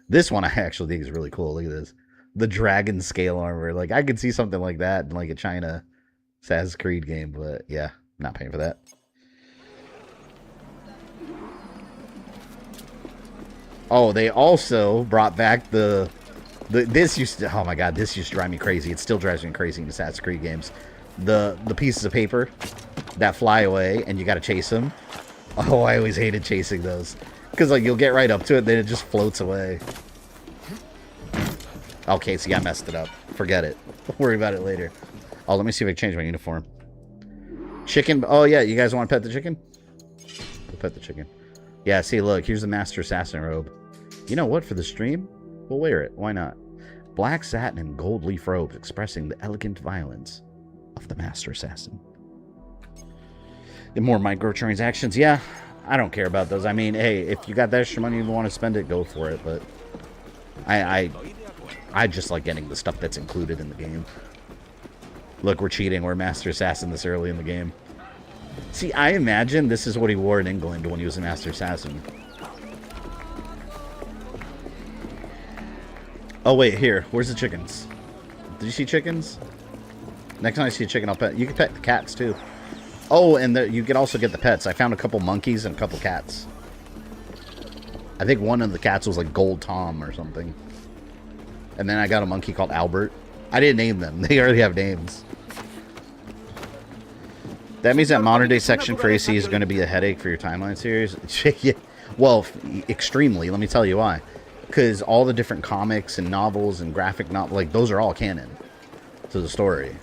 this one I actually think is really cool. Look at this. the dragon scale armor. Like, I could see something like that in like a China Assassin's Creed game, but yeah, not paying for that. Oh, they also brought back this used to, oh my god, this used to drive me crazy. It still drives me crazy in Assassin's Creed games. The pieces of paper that fly away and you gotta chase them. Oh, I always hated chasing those. Because like you'll get right up to it, then it just floats away. Okay, see, I messed it up. Forget it. Don't worry about it later. Oh, let me see if I can change my uniform. Chicken. Oh yeah, you guys want to pet the chicken? We'll pet the chicken. Yeah, see, look, here's the Master Assassin robe. You know what, for the stream? We'll wear it. Why not? Black satin and gold leaf robes expressing the elegant violence of the Master Assassin. And more microtransactions. Yeah, I don't care about those. I mean, hey, if you got that extra money and you want to spend it, go for it. But I just like getting the stuff that's included in the game. Look, we're cheating. We're Master Assassin this early in the game. See, I imagine this is what he wore in England when he was a Master Assassin. Oh, wait, here. Where's the chickens? Did you see chickens? Next time I see a chicken, I'll pet. You can pet the cats, too. Oh, and you can also get the pets. I found a couple monkeys and a couple cats. I think one of the cats was like Gold Tom or something. And then I got a monkey called Albert. I didn't name them. They already have names. That means that modern day section for AC is going to be a headache for your timeline series. Yeah. Well, extremely. Let me tell you why. Because all the different comics and novels and graphic novels, like those are all canon to the story.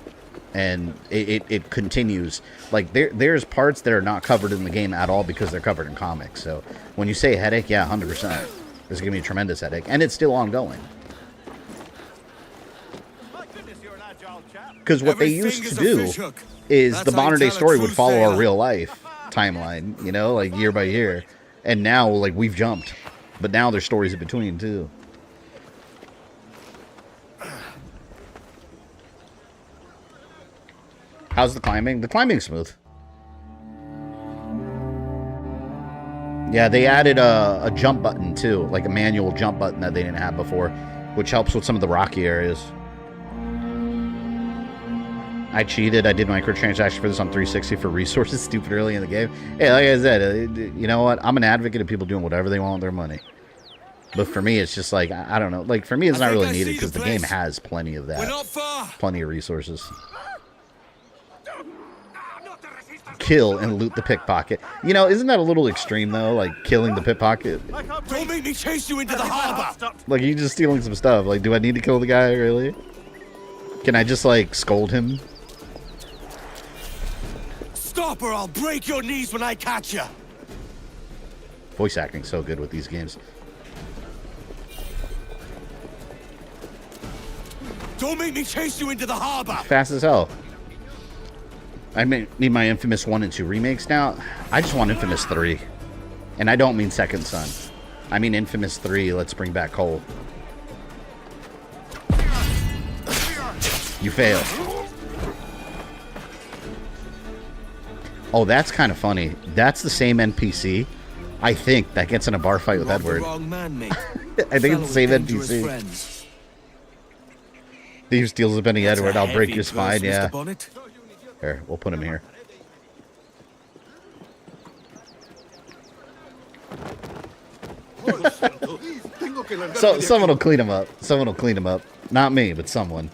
And it continues. Like there's parts that are not covered in the game at all because they're covered in comics. So when you say headache, yeah, 100%. There's going to be a tremendous headache. And it's still ongoing. Because what they used to do is the modern day story would follow our real life timeline, you know, like year by year. And now, like, we've jumped. But now there's stories in between, too. How's the climbing? The climbing's smooth. Yeah, they added a jump button, too. Like a manual jump button that they didn't have before. Which helps with some of the rocky areas. I cheated. I did microtransaction for this on 360 for resources stupid early in the game. Hey, like I said, you know what? I'm an advocate of people doing whatever they want with their money. But for me, it's just like, I don't know. Like, for me, it's not really needed because the game has plenty of that. Plenty of resources. Kill and loot the pickpocket. You know, isn't that a little extreme, though? Like, killing the pickpocket. Don't make me chase you into the harbor! Like, you're just stealing some stuff. Like, do I need to kill the guy, really? Can I just, like, scold him? Stop or I'll break your knees when I catch you. Voice acting's so good with these games. Don't make me chase you into the harbor. Fast as hell. I need my Infamous 1 and 2 remakes now. I just want Infamous 3. And I don't mean Second Son. I mean Infamous 3, let's bring back Cole. You failed. Oh, that's kind of funny. That's the same NPC, I think, that gets in a bar fight with Edward. I think it's the same NPC. Thieves steals a penny, Edward. I'll break your spine, yeah. Here, we'll put him here. So someone will clean him up. Someone will clean him up. Not me, but someone.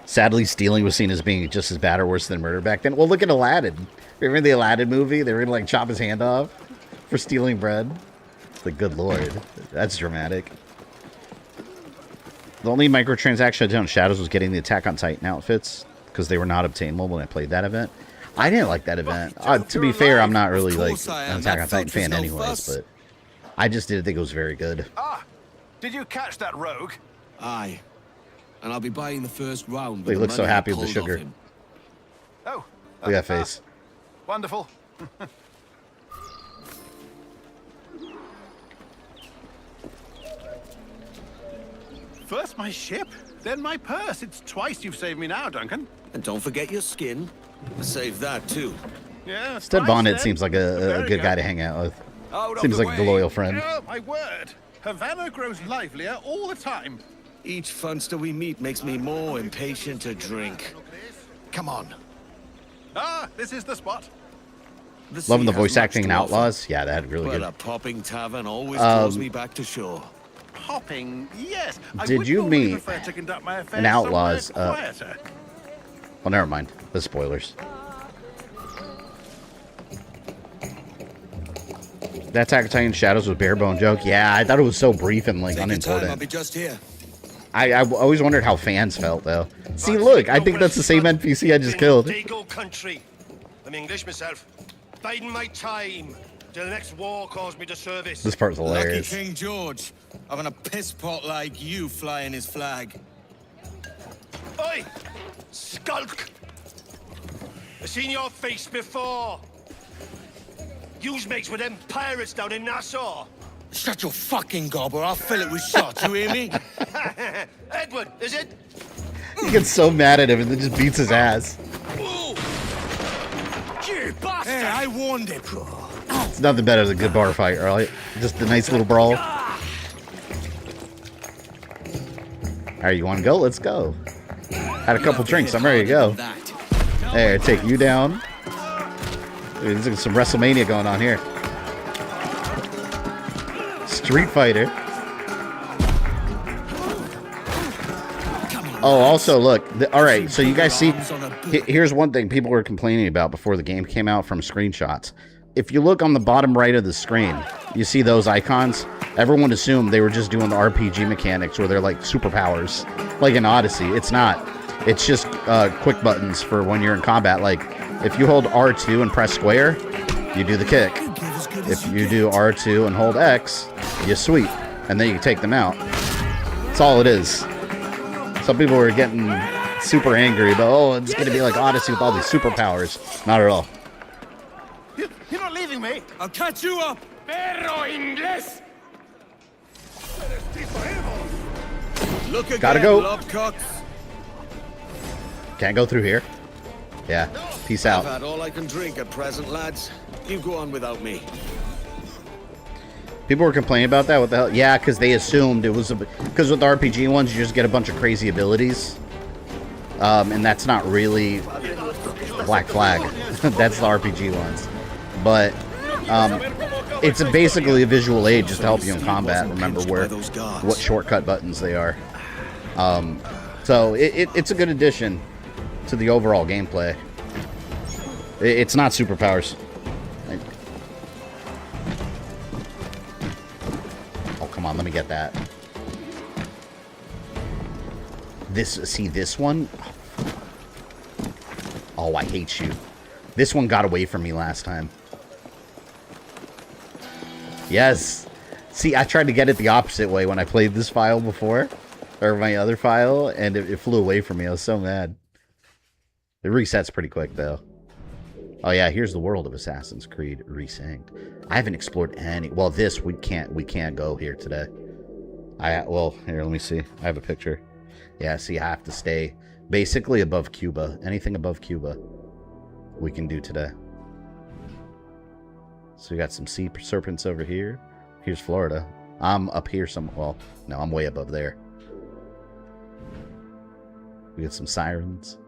Sadly, stealing was seen as being just as bad or worse than murder back then. Well, look at Aladdin. Remember the Aladdin movie? They were gonna like chop his hand off for stealing bread. It's like, good lord, that's dramatic. The only microtransaction I did on Shadows was getting the Attack on Titan outfits because they were not obtainable when I played that event. I didn't like that event. To be fair, I'm not really like an Attack on Titan fan anyways, but I just didn't think it was very good. Ah, did you catch that rogue? Aye. And I'll be buying the first round. They look so happy with the sugar. Oh. Look at that face. Wonderful. First my ship, then my purse. It's twice you've saved me now, Duncan. And don't forget your skin. Save that too. Yeah. Stud Bonnet seems like a good guy to hang out with. Seems like a loyal friend. Oh, my word. Havana grows livelier all the time. Each funster we meet makes me more impatient to drink. Come on. Ah, this is the spot. Loving the voice acting in Outlaws. Yeah, that had really But good. a popping tavern always draws me back to shore. Popping, yes. Did you meet in Outlaws? Quieter. Well, never mind. The spoilers. That Attack on Titan Shadows was bare bone joke. Yeah, I thought it was so brief and like unimportant. I'll be just here. I always wondered how fans felt though. See, look, I think that's the same NPC I just killed. Country. I'm English myself. Biding my time till the next war calls me to service. This part's hilarious. Lucky King George, having a piss pot like you flying his flag. Oi! Skulk! I've seen your face before. Yous mates with them pirates down in Nassau. Shut your fucking gob or I'll fill it with shots, you hear me? Edward, is it? He gets so mad at him and then just beats his ass. Ooh. You bastard! Hey, I warned him. It's nothing better than a good bar fight, right? Just a nice little brawl. Alright, you want to go? Let's go. Had a couple drinks. I'm ready to go. There, take you down. Dude, there's some WrestleMania going on here. Street Fighter. Oh, also, look. Alright, so you guys see... Here's one thing people were complaining about before the game came out from screenshots. If you look on the bottom right of the screen, you see those icons? Everyone assumed they were just doing the RPG mechanics where they're like superpowers. Like in Odyssey. It's not. It's just quick buttons for when you're in combat. Like, if you hold R2 and press square, you do the kick. If you do R2 and hold X, you sweep. And then you take them out. That's all it is. Some people were getting super angry about, oh, it's going to be like Odyssey with all these superpowers. Not at all. You're not leaving me. I'll catch you up. Perro inglés! Look again, Gotta go. lobcocks. Can't go through here. Yeah. Peace out. I've had all I can drink at present, lads. You go on without me. People were complaining about that. What the hell? Yeah, because they assumed it was because with the RPG ones, you just get a bunch of crazy abilities, and that's not really Black Flag. That's the RPG ones, but it's basically a visual aid just to help you in combat. Remember what shortcut buttons they are. So it's a good addition to the overall gameplay. It's not superpowers. Come on, let me get that. This one? Oh, I hate you. This one got away from me last time. Yes. See, I tried to get it the opposite way when I played this file before. Or my other file, and it flew away from me. I was so mad. It resets pretty quick, though. Oh yeah, here's the world of Assassin's Creed Resynced. I haven't explored any. Well, this we can't go here today. Well, here, let me see. I have a picture. Yeah, see, I have to stay basically above Cuba. Anything above Cuba we can do today. So we got some sea serpents over here. Here's Florida. I'm up here well, no, I'm way above there. We got some sirens.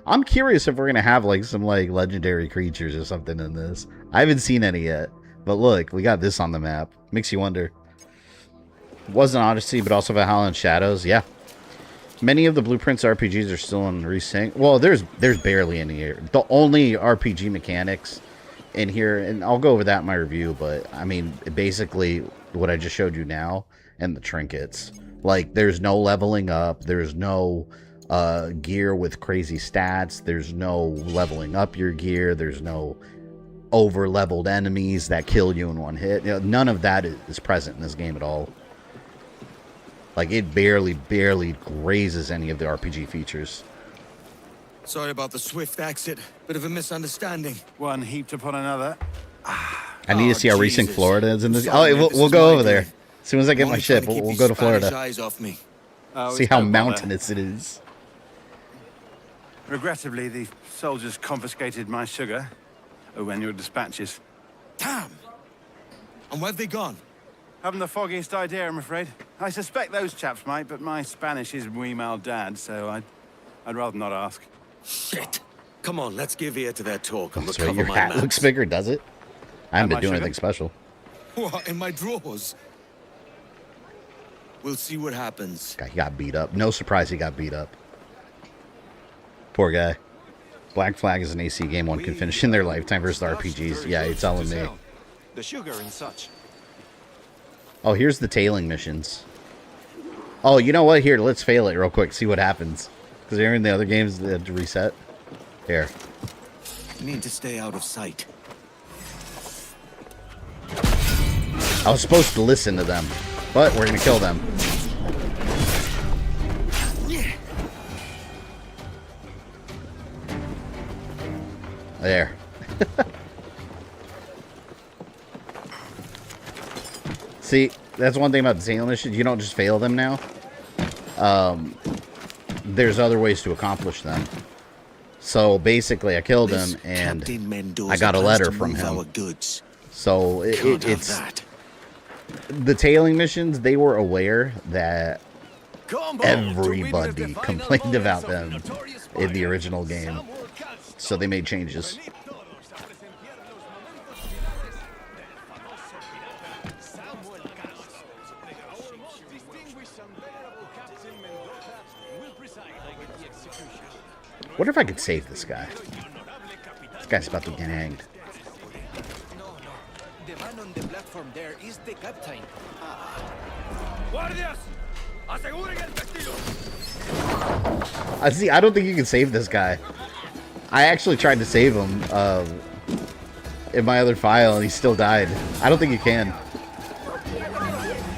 I'm curious if we're gonna have like some like legendary creatures or something in this. I haven't seen any yet, but look, we got this on the map. Makes you wonder. It wasn't Odyssey, but also Valhalla and Shadows. Yeah, many of the Blueprints RPGs are still in Resynced. Well, there's barely any here. The only RPG mechanics in here, and I'll go over that in my review. But I mean, basically what I just showed you now and the trinkets. Like, there's no leveling up. There's no gear with crazy stats. There's no leveling up your gear. There's no over leveled enemies that kill you in one hit. You know, none of that is present in this game at all. Like, it barely grazes any of the RPG features. Sorry about the swift exit. Bit of a misunderstanding. One heaped upon another. I need to see how Resynced Florida is in this. Oh, we'll go over there. As soon as I get my ship, we'll go to Florida. Eyes off me. See how mountainous it is. Regrettably, the soldiers confiscated my sugar when your dispatches. Damn! And where have they gone? Haven't the foggiest idea, I'm afraid. I suspect those chaps might, but my Spanish is muy mal dad, so I'd rather not ask. Shit! Come on, let's give ear to their talk and So recover your my hat maps. looks bigger, does it? I haven't been much doing sugar? anything special. What, in my drawers? We'll see what happens. Guy got beat up. No surprise he got beat up. Poor guy. Black Flag is an AC game one can finish in their lifetime versus the RPGs. Yeah, you're telling me. The sugar and such. Oh, here's the tailing missions. Oh, you know what? Here, let's fail it real quick. See what happens. Because they're in the other games they have to reset. Here. Need to stay out of sight. I was supposed to listen to them, but we're going to kill them. There. See, that's one thing about the tailing missions. You don't just fail them now. There's other ways to accomplish them. So basically, I killed him, and I got a letter from him. So it's the tailing missions. They were aware that everybody complained about them in the original game, so they made changes. Wonder if I could save this guy. This guy's about to get hanged. The man on the platform there is the captain. Guardias! Aseguren el castillo! I don't think you can save this guy. I actually tried to save him in my other file, and he still died. I don't think you can.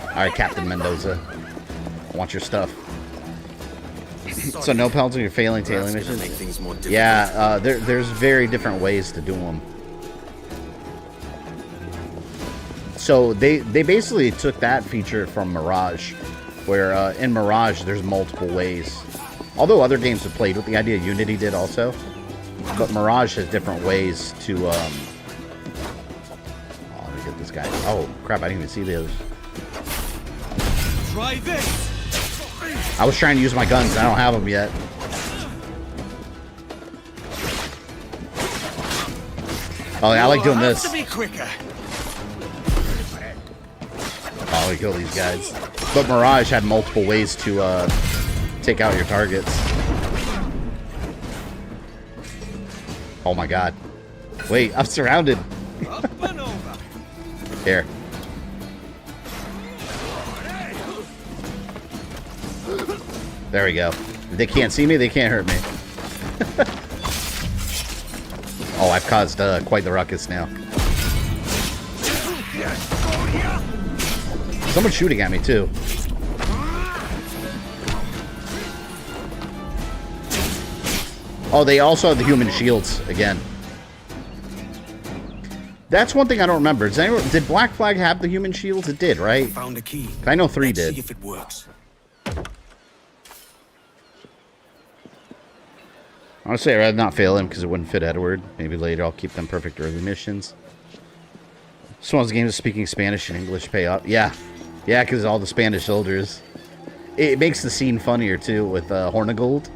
Alright, Captain Mendoza. I want your stuff. So no penalty you're failing tailing missions? Yeah, there's very different ways to do them. So they basically took that feature from Mirage, where in Mirage there's multiple ways. Although other games have played with the idea, Unity did also. But Mirage has different ways to... Oh, let me get this guy. Oh, crap, I didn't even see the others. Try this! I was trying to use my guns, I don't have them yet. Oh, yeah, I like doing this. Be quicker. Oh, we kill these guys. But Mirage had multiple ways to take out your targets. Oh my god. Wait, I'm surrounded. Here. There we go. If they can't see me, they can't hurt me. Oh, I've caused quite the ruckus now. Someone's shooting at me, too. Oh, they also have the human shields again. That's one thing I don't remember. Did Black Flag have the human shields? It did, right? Found a key. I know 3 Let's did. see if it works. Honestly, I'd rather not fail him because it wouldn't fit Edward. Maybe later I'll keep them perfect early missions. This one's game is speaking Spanish and English pay off. Yeah. Yeah, because all the Spanish soldiers. It makes the scene funnier, too, with Hornigold.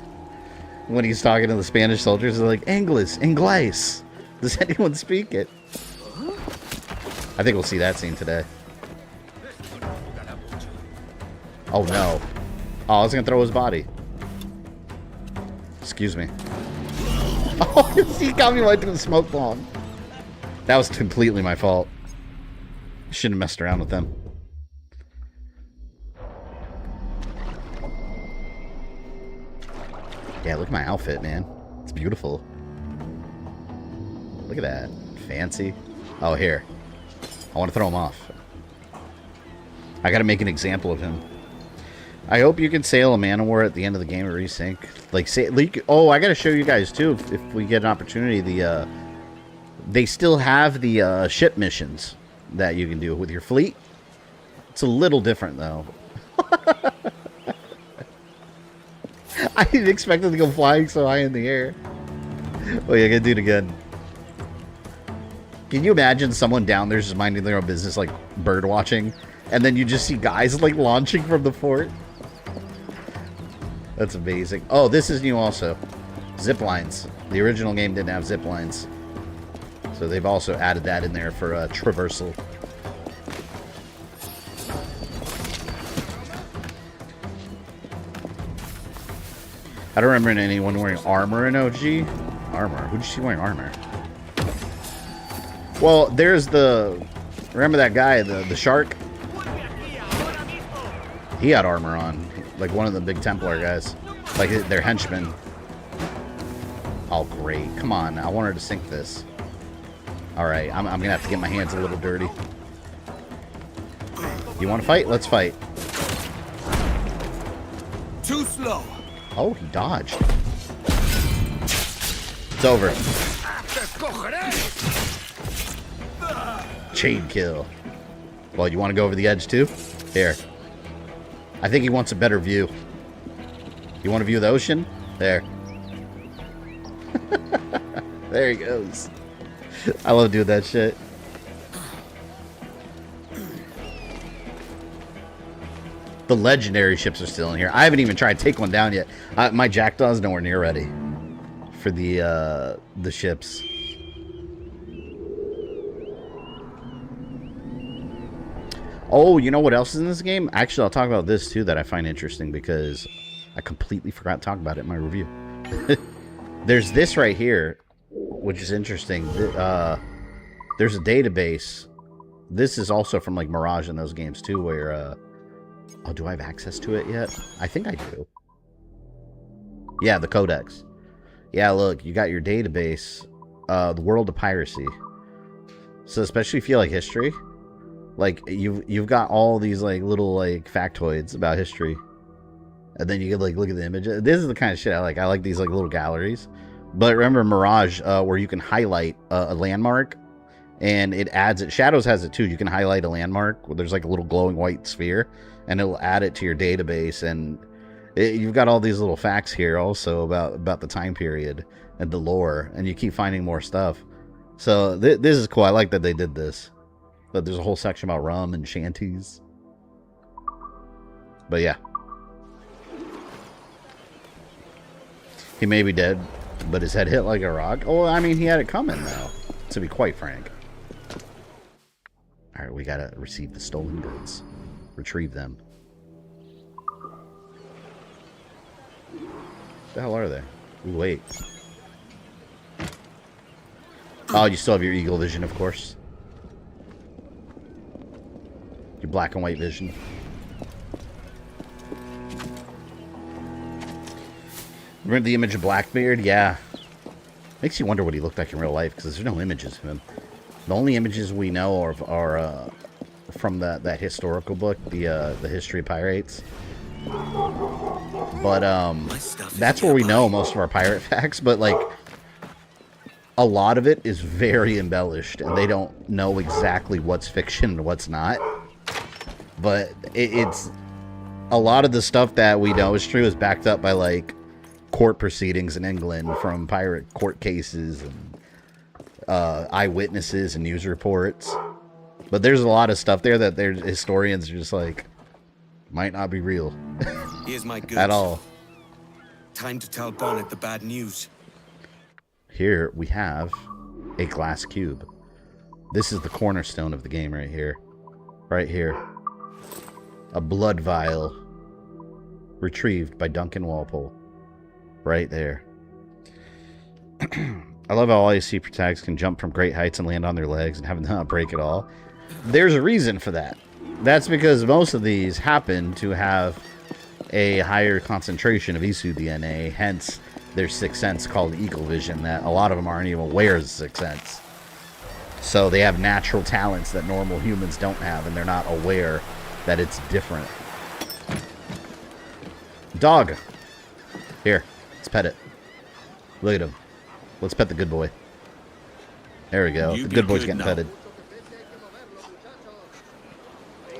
When he's talking to the Spanish soldiers, they're like, Inglés. Does anyone speak it? I think we'll see that scene today. Oh, no. Oh, I was going to throw his body. Excuse me. Oh, he got me right to the smoke bomb. That was completely my fault. Shouldn't have messed around with them. Yeah, look at my outfit, man. It's beautiful. Look at that. Fancy. Oh, here. I want to throw him off. I got to make an example of him. I hope you can sail a man of war at the end of the game at Resync. Oh, I got to show you guys, too, if we get an opportunity. They still have the ship missions that you can do with your fleet. It's a little different, though. I didn't expect it to go flying so high in the air. Oh, yeah, I gotta do it again. Can you imagine someone down there just minding their own business, like bird watching, And then you just see guys, like, launching from the fort. That's amazing. Oh, this is new also. Zip lines. The original game didn't have zip lines. So they've also added that in there for traversal. I don't remember anyone wearing armor in OG. Armor? Who'd you see wearing armor? Well, there's the... Remember that guy, the shark? He had armor on. Like one of the big Templar guys. Like their henchmen. Oh, great. Come on. I want her to sink this. Alright, I'm going to have to get my hands a little dirty. You want to fight? Let's fight. Too slow. Oh, he dodged. It's over. Chain kill. Well, you want to go over the edge too? Here. I think he wants a better view. You want to view the ocean? There. There he goes. I love doing that shit. The legendary ships are still in here. I haven't even tried to take one down yet. My Jackdaw's nowhere near ready for the ships. Oh, you know what else is in this game? Actually, I'll talk about this too that I find interesting because I completely forgot to talk about it in my review. There's this right here, which is interesting. There's a database. This is also from like Mirage and those games too, where oh, do I have access to it yet? I think I do. Yeah, the codex. Yeah, look, you got your database, the world of piracy. So especially if you like history, like you've got all these like little like factoids about history, and then you can like look at the images. This is the kind of shit I like. I like these like little galleries. But remember Mirage, where you can highlight a landmark, and it adds it. Shadows has it too. You can highlight a landmark where there's like a little glowing white sphere, and it'll add it to your database. And you've got all these little facts here also about the time period and the lore, and you keep finding more stuff. So this is cool. I like that they did this. But there's a whole section about rum and shanties. But yeah. He may be dead, but his head hit like a rock. Oh, I mean, he had it coming, though, to be quite frank. Alright, we gotta receive the stolen goods. Retrieve them. What the hell are they? Ooh, wait. Oh, you still have your eagle vision, of course. Your black and white vision. Remember the image of Blackbeard? Yeah. Makes you wonder what he looked like in real life, because there's no images of him. The only images we know are from that historical book, the History of Pirates. But that's where we know most of our pirate facts, but like a lot of it is very embellished, and they don't know exactly what's fiction and what's not. But it's a lot of the stuff that we know is true is backed up by like court proceedings in England from pirate court cases and eyewitnesses and news reports. But there's a lot of stuff there that their historians are just like might not be real. Here's my goods. At all. Time to tell Bonnet the bad news. Here we have a glass cube. This is the cornerstone of the game right here. Right here. A blood vial. Retrieved by Duncan Walpole. Right there. I love how all these sea protagonists can jump from great heights and land on their legs and have them not break at all. There's a reason for that. That's because most of these happen to have a higher concentration of Isu DNA, hence their sixth sense called Eagle Vision, that a lot of them aren't even aware of the sixth sense. So they have natural talents that normal humans don't have, and they're not aware that it's different. Dog! Here, let's pet it. Look at him. Let's pet the good boy. There we go. The good boy's getting petted.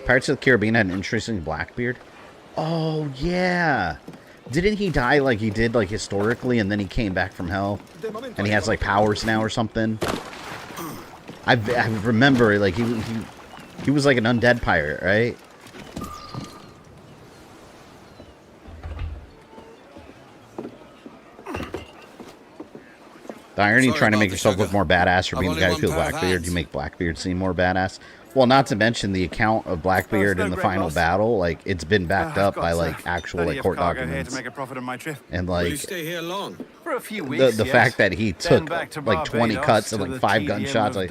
Pirates of the Caribbean had an interesting Blackbeard. Oh, yeah. Didn't he die like he did, like, historically, and then he came back from hell? And he has, like, powers now or something? I remember, like, He was like an undead pirate, right? The irony trying to make yourself look more badass or being the guy who kills Blackbeard, you make Blackbeard seem more badass. Well, not to mention the account of Blackbeard in the final battle, like it's been backed up by like actual like court documents. To make a profit on my trip. And like stay here long? For a few weeks, the fact that he took like 20 cuts and like 5 gunshots, like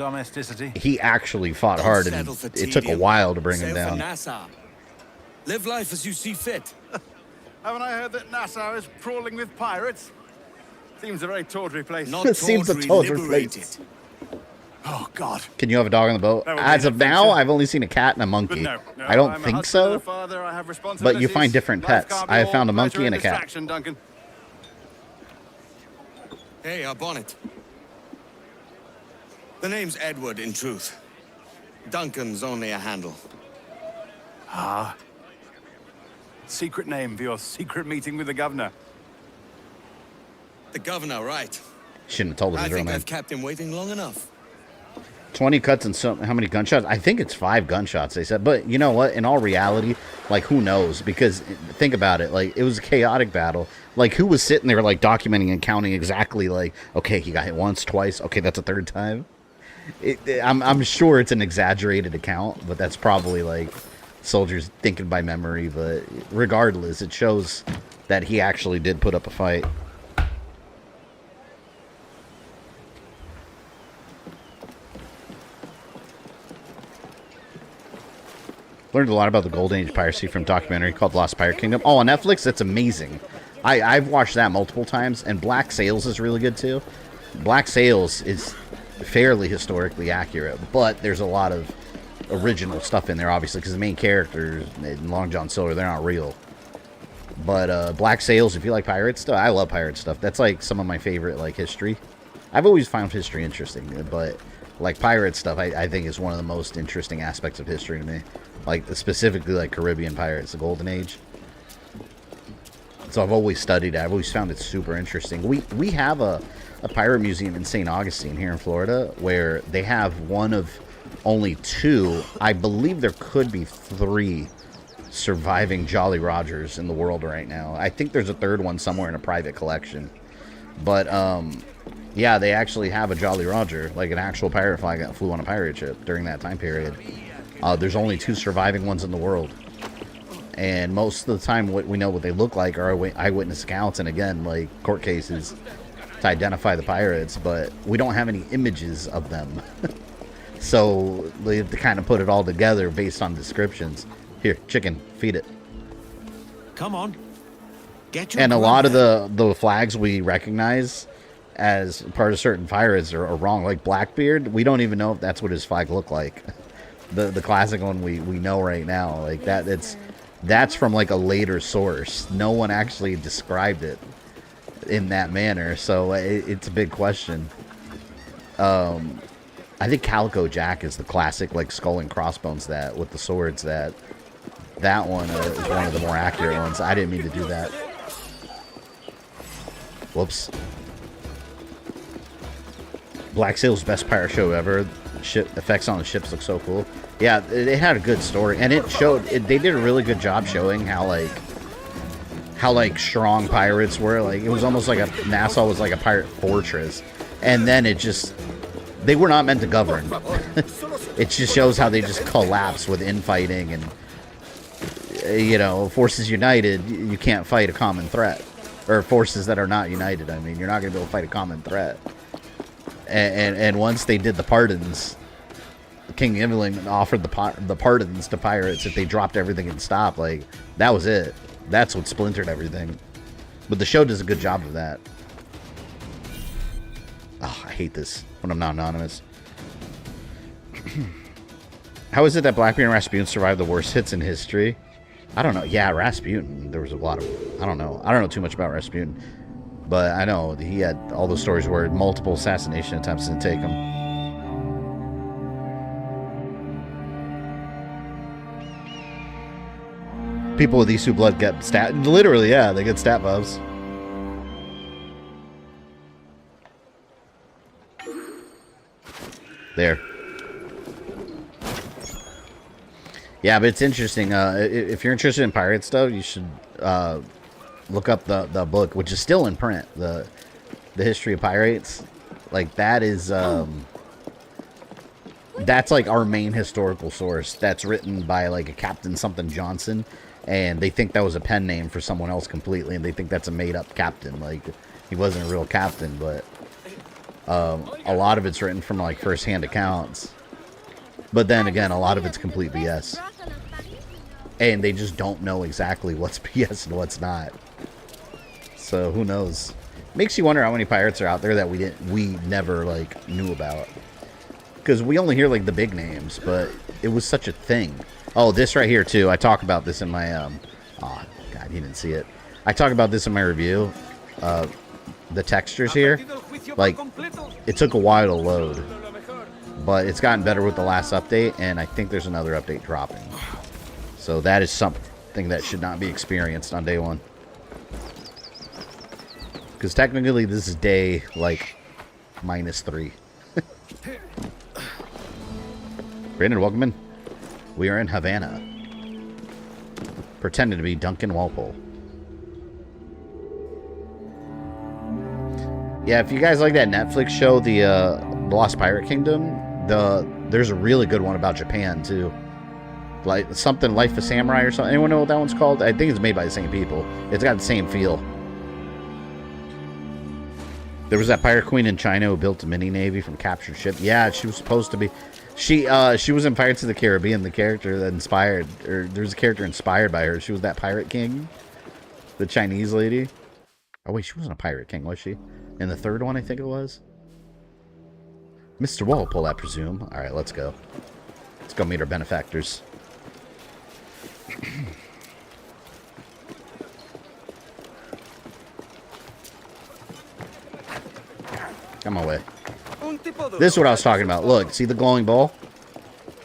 he actually fought hard, and it took a while to bring him down. Live life as you see fit. Haven't I heard that Nassau is crawling with pirates? Seems a very tawdry place. It seems a tawdry place. Oh, God. Can you have a dog on the boat? As of now, I've only seen a cat and a monkey. No, I don't I'm a think husband so. and a father, I have But you find different responsibilities. pets. Life can't be I have all found a monkey pleasure and a cat. distraction, Duncan. Hey, our bonnet. The name's Edward, in truth. Duncan's only a handle. Ah. Secret name for your secret meeting with the governor. The governor, right. Shouldn't have told us I his real think name. I've kept him waiting long enough. 20 cuts and so how many gunshots? I think it's 5 gunshots, they said. But you know what? In all reality, like, who knows? Because think about it. Like, it was a chaotic battle. Like, who was sitting there, like, documenting and counting exactly, like, okay, he got hit once, twice. Okay, that's a 3rd time. I'm sure it's an exaggerated account, but that's probably, like, soldiers thinking by memory. But regardless, it shows that he actually did put up a fight. Learned a lot about the Golden Age piracy from a documentary called Lost Pirate Kingdom. Oh, on Netflix? That's amazing. I've watched that multiple times, and Black Sails is really good, too. Black Sails is fairly historically accurate, but there's a lot of original stuff in there, obviously, because the main characters in Long John Silver, they're not real. But Black Sails, if you like pirate stuff, I love pirate stuff. That's, like, some of my favorite, like, history. I've always found history interesting, but, like, pirate stuff, I think is one of the most interesting aspects of history to me. Like, specifically, like, Caribbean pirates, the Golden Age. So I've always studied it. I've always found it super interesting. We have a pirate museum in St. Augustine here in Florida where they have one of only 2. I believe there could be 3 surviving Jolly Rogers in the world right now. I think there's a 3rd one somewhere in a private collection. But, yeah, they actually have a Jolly Roger, like an actual pirate flag that flew on a pirate ship during that time period. There's only 2 surviving ones in the world. And most of the time, what we know what they look like are eyewitness accounts, and again, like, court cases to identify the pirates, but we don't have any images of them. So they have to kind of put it all together based on descriptions. Here, chicken, feed it. Come on. Get your And a lot of the flags we recognize as part of certain pirates are wrong. Like Blackbeard, we don't even know if that's what his flag looked like. The classic one we know right now, like that's from like a later source. No one actually described it in that manner, so it's a big question. I think Calico Jack is the classic, like, skull and crossbones that with the swords. That one is one of the more accurate ones. I didn't mean to do that. Whoops. Black Sail's best pirate show ever. Ship effects on the ships look so cool. Yeah, it had a good story, and it showed. They did a really good job showing how strong pirates were. Like, it was almost like Nassau was like a pirate fortress, and then they were not meant to govern. It just shows how they just collapse with infighting, and you know, forces united, you can't fight a common threat, or forces that are not united. I mean, you're not going to be able to fight a common threat. And once they did the pardons, King Evelyn offered the pardons to pirates if they dropped everything and stopped. Like, that was it. That's what splintered everything. But the show does a good job of that. Oh, I hate this when I'm not anonymous. How is it that Blackbeard and Rasputin survived the worst hits in history? I don't know. Yeah, Rasputin. There was a lot of... I don't know. I don't know too much about Rasputin. But I know he had all those stories where multiple assassination attempts didn't take him. People with Isu blood get stat. Literally, yeah, they get stat buffs. There. Yeah, but it's interesting. If you're interested in pirate stuff, you should look up the book, which is still in print. The history of pirates, like that is that's like our main historical source. That's written by like a Captain something Johnson, and they think that was a pen name for someone else completely, and they think that's a made up captain. Like he wasn't a real captain, but a lot of it's written from like first-hand accounts. But then again, a lot of it's complete BS. And they just don't know exactly what's BS and what's not. So who knows? Makes you wonder how many pirates are out there that we never like knew about. Because we only hear like the big names, but it was such a thing. Oh, this right here too. I talk about this in my oh god, he didn't see it. I talk about this in my review. The textures here, like it took a while to load, but it's gotten better with the last update, and I think there's another update dropping. So that is something that should not be experienced on day one. Because technically this is day, like, -3. Brandon, welcome in. We are in Havana. Pretending to be Duncan Walpole. Yeah, if you guys like that Netflix show, the Lost Pirate Kingdom, there's a really good one about Japan, too. Like, something Life of Samurai or something. Anyone know what that one's called? I think it's made by the same people. It's got the same feel. There was that pirate queen in China who built a mini navy from captured ship. Yeah, she was supposed to be. She was in Pirates of the Caribbean. The character that inspired, or there's a character inspired by her. She was that pirate king, the Chinese lady. Oh wait, she wasn't a pirate king, was she? In the third one, I think it was. Mr. Walpole, I presume. All right, let's go. Let's go meet our benefactors. Come away. This is what I was talking about. Look, see the glowing ball?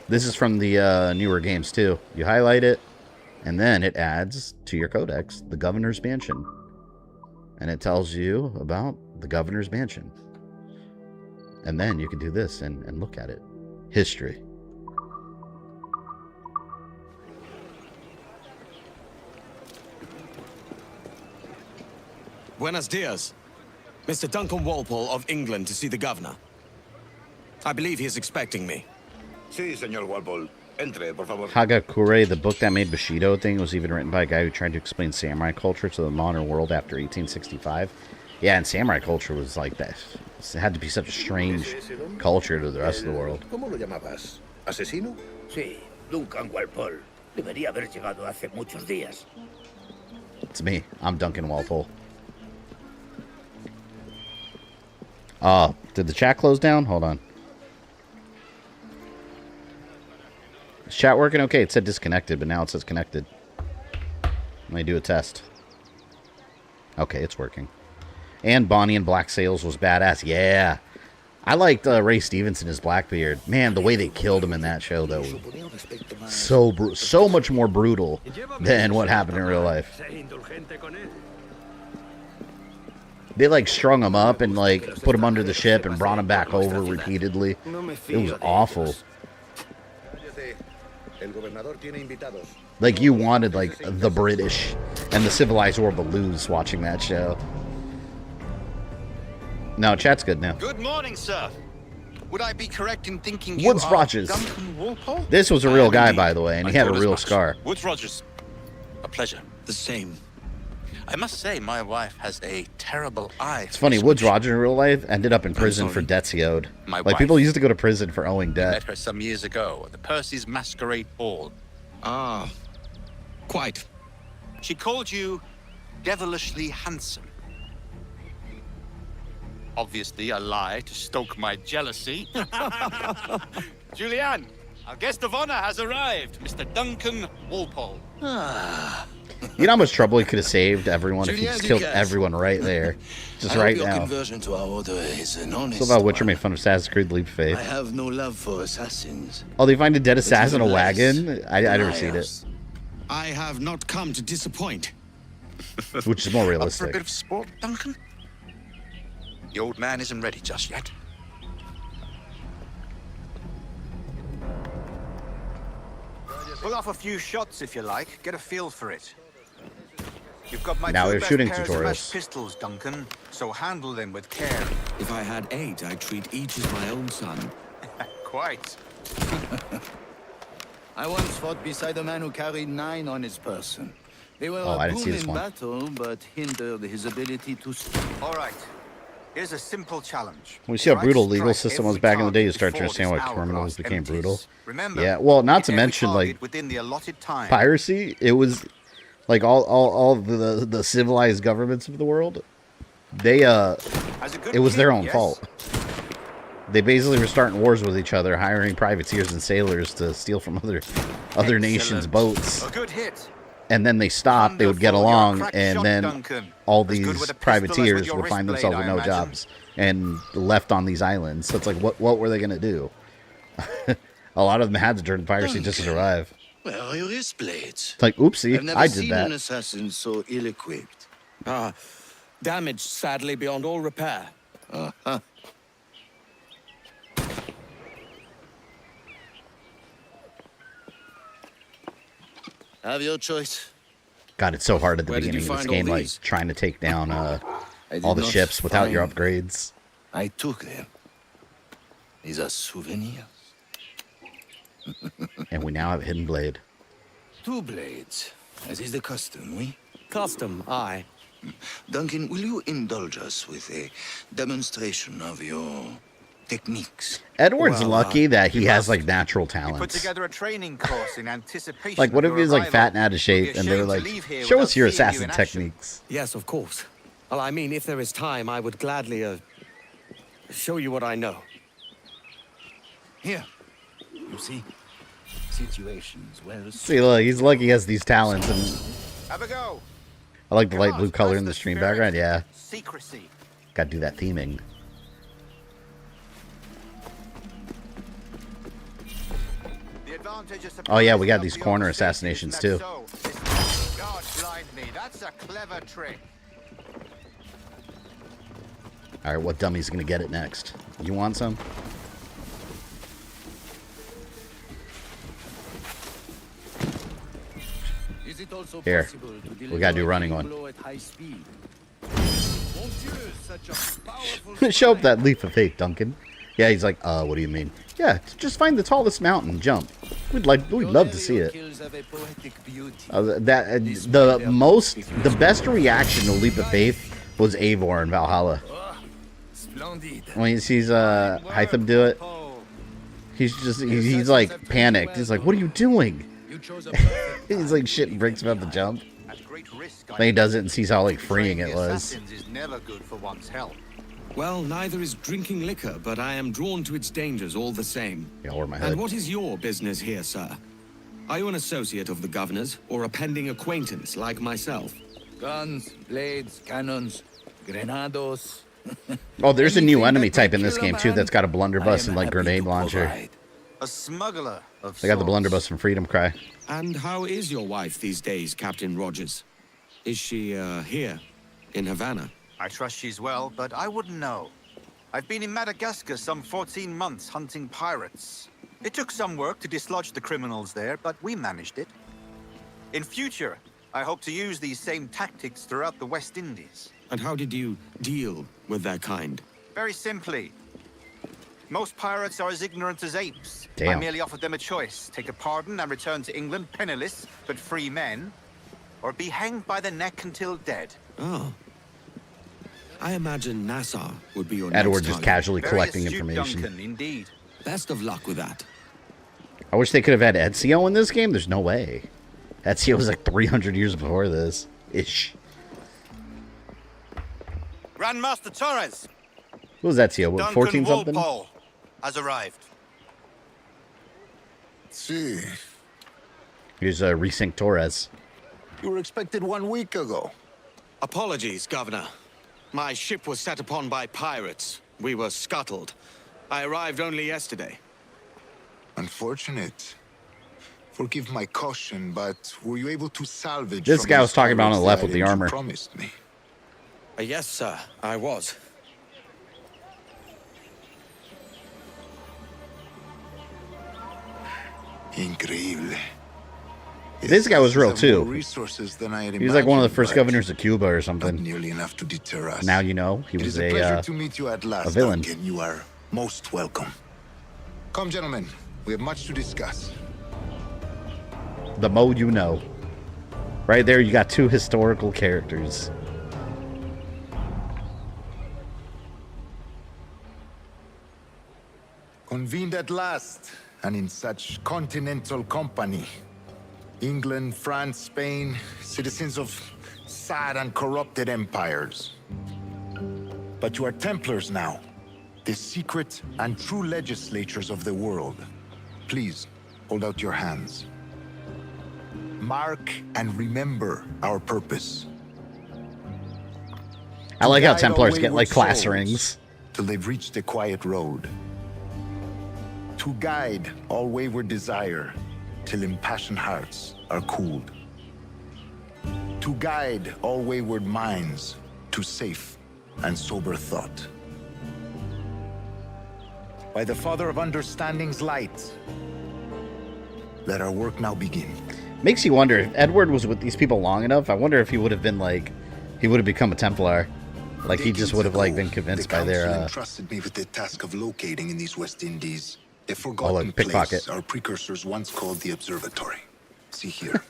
This is from the newer games, too. You highlight it, and then it adds to your codex the Governor's Mansion. And it tells you about the Governor's Mansion. And then you can do this and look at it. History. Buenos dias. Mr. Duncan Walpole of England to see the governor. I believe he is expecting me. Sí, señor Walpole. Entre, por favor. Hagakure, the book that made Bushido thing, was even written by a guy who tried to explain samurai culture to the modern world after 1865. Yeah, and samurai culture was like that. It had to be such a strange culture to the rest of the world. ¿Cómo lo llamabas? ¿Asesino? Sí, Duncan Walpole. Debería haber llegado hace muchos días. It's me. I'm Duncan Walpole. Did the chat close down? Hold on. Is chat working? Okay, it said disconnected, but now it says connected. Let me do a test. Okay, it's working. And Bonnie and Black Sails was badass. Yeah. I liked Ray Stevenson as Blackbeard. Man, the way they killed him in that show, though, was so much more brutal than what happened in real life. They, like, strung him up and, like, put him under the ship and brought him back over repeatedly. It was awful. Like, you wanted, like, the British and the civilized world to lose watching that show. No, chat's good now. Good morning, sir. Would I be correct in thinking Woods Rogers. Duncan Walpole? This was a real guy, by the way, and he had a real scar. Woods Rogers. A pleasure. The same. I must say, my wife has a terrible eye. It's funny, Woods Rogers in real life ended up in prison for debts he owed. Like, people used to go to prison for owing debt. I met her some years ago at the Percy's Masquerade Ball. Ah, quite. She called you devilishly handsome. Obviously a lie to stoke my jealousy. Julianne, our guest of honor has arrived, Mr. Duncan Walpole. You know how much trouble he could have saved everyone if he just killed everyone right there. Just right now. Conversion to our order is an honest So about Witcher made fun of Assassin's Creed Leap of Faith. I have no love for assassins. Oh, they find a dead assassin in a wagon? I never seen it. I have not come to disappoint. Which is more Up for a realistic. bit of sport, Duncan? The old man isn't ready just yet. Pull off a few shots if you like. Get a feel for it. You've got my Now two we're best shooting pairs of tutorials. mesh pistols, Duncan. So handle them with care. If I had 8, I'd treat each as my own son. Quite. I once fought beside a man who carried 9 on his person. They were Oh, I a didn't see boon this in one. battle, but hindered his ability to... All right. Here's a simple challenge. When you see how Try brutal to the legal strike system was every back in the day, you target start to before understand why this criminals hourglass became empties. brutal. Remember, Yeah, well, not hit to every mention, target like, within the allotted time. piracy, it was like all the civilized governments of the world, they it was their own fault. They basically were starting wars with each other, hiring privateers and sailors to steal from other nations' boats. A good hit. And then they stopped, they would get along, crack and shot, then Duncan. all As good these with a pistol as privateers with your would find wrist themselves blade, with no I imagine. jobs and left on these islands. So it's like, what were they going to do? A lot of them had to turn to piracy just to survive. Where are your wrist blades? It's like, oopsie, I've never I did seen that. an assassin so ill-equipped. Damaged, sadly, beyond all repair. Have your choice. God, it's so hard at the Where did beginning you of this find all game, like these? trying to take down did all the not ships without your find- upgrades. I took them. These are souvenirs. And we now have a hidden blade. 2 blades, as is the custom, we? Custom, aye. Duncan, will you indulge us with a demonstration of your techniques? Edward's lucky that he has like natural Put talents. together a training course in anticipation. Like, what of if your he's like arrival. fat and out of shape, We'd be and they're ashamed to like, leave here "Show without us your seeing you in assassin action." techniques." Yes, of course. Well, I mean, if there is time, I would gladly show you what I know. Here, you see, situations where... See, look, he's lucky he has these talents, and Have a go. I like the light blue color in the stream background. Yeah, Secrecy. gotta do that theming. The advantage of Oh yeah, we got surprise these of the corner opposite, assassinations isn't too. that so? God blind me. That's a clever trick. All right, what dummy's gonna get it next? You want some? Is it also Here, possible to we deliver gotta do a running one. blow at high speed? Show up that leap of faith, Duncan. Yeah, he's like, what do you mean? Yeah, just find the tallest mountain, jump. We'd love to see it. The best reaction to leap of faith was Eivor in Valhalla. When he sees Hytham do it, he's like panicked. He's like, what are you doing? He's like, shit breaks about the jump. Then he does it and sees how like freeing it was. Is never good for one's health. Well, neither is drinking liquor, but I am drawn to its dangers all the same. Yeah, or my head. And what is your business here, sir? Are you an associate of the governor's, or a pending acquaintance like myself? Guns, blades, cannons, grenados. Oh, there's a new Anything enemy that type might in this kill a game too man, that's got a blunderbuss I am and like happy grenade to launcher. provide. A smuggler of They got the sorts. blunderbuss from Freedom Cry. And how is your wife these days, Captain Rogers? Is she, here, in Havana? I trust she's well, but I wouldn't know. I've been in Madagascar some 14 months hunting pirates. It took some work to dislodge the criminals there, but we managed it. In future, I hope to use these same tactics throughout the West Indies. And how did you deal with their kind? Very simply. Most pirates are as ignorant as apes. I Damn. merely offered them a choice. Take a pardon and return to England penniless, but free men. Or be hanged by the neck until dead. Oh. I imagine Nassau would be your Edward next just target. casually Very collecting astute, information. Duncan, indeed. Best of luck with that. I wish they could have had Ezio in this game. There's no way. Ezio was like 300 years before this. Ish. Grandmaster Torres, What was Ezio? What, Duncan 14 something? Walpole has arrived. See, Here's Resynced Torres. you were expected 1 week ago. Apologies, Governor. My ship was set upon by pirates. We were scuttled. I arrived only yesterday. Unfortunate. Forgive my caution, but were you able to salvage? This from guy these was talking about on the pirates left the with the items you armor. Promised me. Yes, sir, I was. Increíble. This guy was real too. Resources than I had He was like one of the imagined, first but governors of Cuba or something. not nearly enough to deter us. Now you know he It was is a pleasure to a meet you at last, villain. Duncan. You are most welcome. Come, gentlemen. We have much to discuss. The mo you know. Right there, you got two historical characters. Convened at last, and in such continental company. England, France, Spain, citizens of sad and corrupted empires. But you are Templars now, the secret and true legislatures of the world. Please, hold out your hands. Mark and remember our purpose. I like how Guide Templars our get like wayward class souls rings. till they've reached the quiet road. To guide all wayward desire till impassioned hearts are cooled. To guide all wayward minds to safe and sober thought. By the Father of Understanding's light, let our work now begin. Makes you wonder if Edward was with these people long enough. I wonder if he would have been like, he would have become a Templar. Like he just would have like been convinced by their. Entrusted me with the task of locating in these West Indies a forgotten pickpocket. place our precursors once called the Observatory. See here.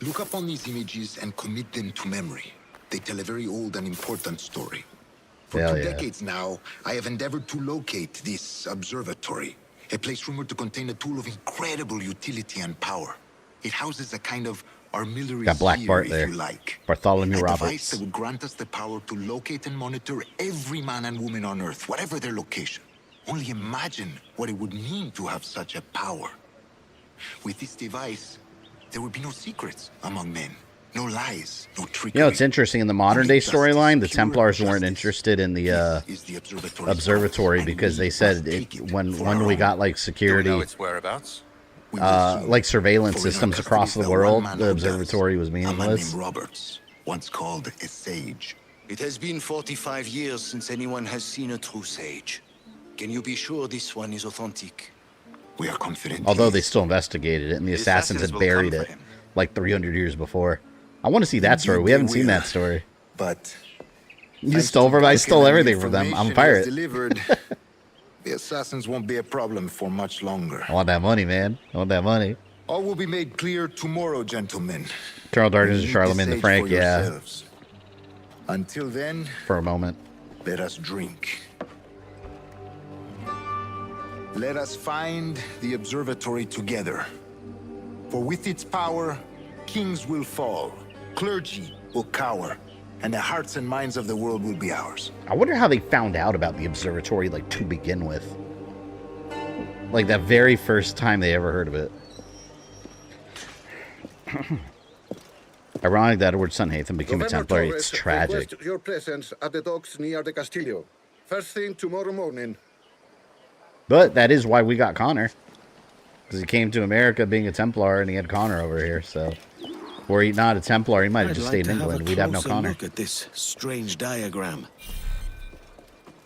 Look up on these images and commit them to memory. They tell a very old and important story. For Hell 2 yeah. decades now, I have endeavored to locate this observatory, a place rumored to contain a tool of incredible utility and power. It houses a kind of armillary Got Black sphere, Bart if there. you like. Bartholomew A device Roberts. that would grant us the power to locate and monitor every man and woman on Earth, whatever their location. Only imagine what it would mean to have such a power. With this device, there would be no secrets among men, no lies, no trickery. You know, it's interesting in the modern day storyline, the Templars weren't interested in the observatory because they said it, when we got like security, its whereabouts? like surveillance systems across the world, the observatory was A man named meaningless. Roberts, once called a sage. It has been 45 years since anyone has seen a true sage. Can you be sure this one is authentic? We are confident. Although they still investigated it, and the assassins had buried it like 300 years before. I want to see that story. We haven't seen that story. But You stole from. I stole everything from them. I'm a pirate. Delivered, the assassins won't be a problem for much longer. I want that money, man. I want that money. All will be made clear tomorrow, gentlemen. Colonel Darkness and Read Charlemagne the sage Frank, for yeah. yourselves. Until then, For a moment. let us drink. Let us find the observatory together. For with its power, kings will fall, clergy will cower, and the hearts and minds of the world will be ours. I wonder how they found out about the observatory, like, to begin with. Like, that very first time they ever heard of it. Ironic that Edward's son Hathan became a Templar. It's tragic. Request your presence at the docks near the Castillo. First thing tomorrow morning. But that is why we got Connor. Because he came to America being a Templar, and he had Connor over here, so... Were he not a Templar, he might have just stayed in England. We'd have no Connor. Look at this strange diagram.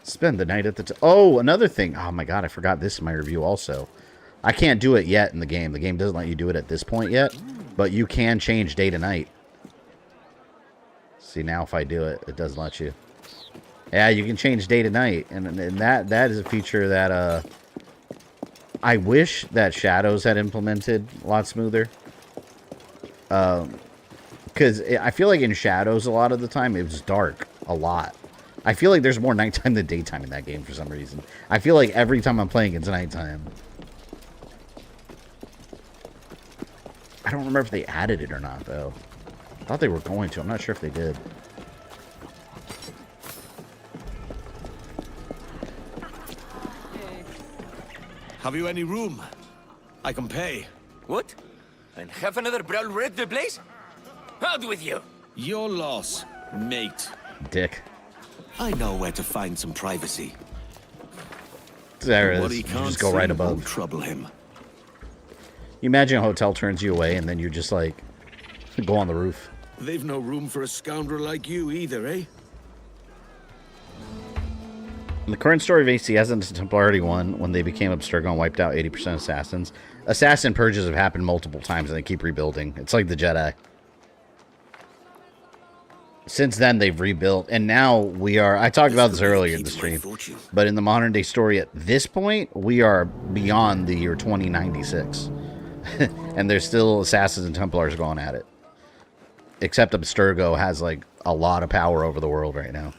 Spend the night at the... Oh, another thing. Oh my god, I forgot this in my review also. I can't do it yet in the game. The game doesn't let you do it at this point yet. But you can change day to night. See, now if I do it, it doesn't let you. Yeah, you can change day to night. And that is a feature that... I wish that Shadows had implemented a lot smoother. Because I feel like in Shadows a lot of the time it was dark a lot. I feel like there's more nighttime than daytime in that game for some reason. I feel like every time I'm playing it's nighttime. I don't remember if they added it or not though. I thought they were going to. I'm not sure if they did. Have you any room? I can pay. What? And have another brawl wreck the place? Out with you! Your loss, mate. Dick. I know where to find some privacy. There it What is. he You can't just go see right won't above. trouble him. You imagine a hotel turns you away and then you just like go on the roof. They've no room for a scoundrel like you either, eh? In the current story of assassins, Templar already won when they became Abstergo and wiped out 80% of assassins. Assassin purges have happened multiple times and they keep rebuilding. It's like the Jedi. Since then, they've rebuilt, and now we are... I talked about this earlier in the stream, but in the modern-day story, at this point, we are beyond the year 2096. And there's still assassins and Templars going at it. Except Abstergo has, like, a lot of power over the world right now.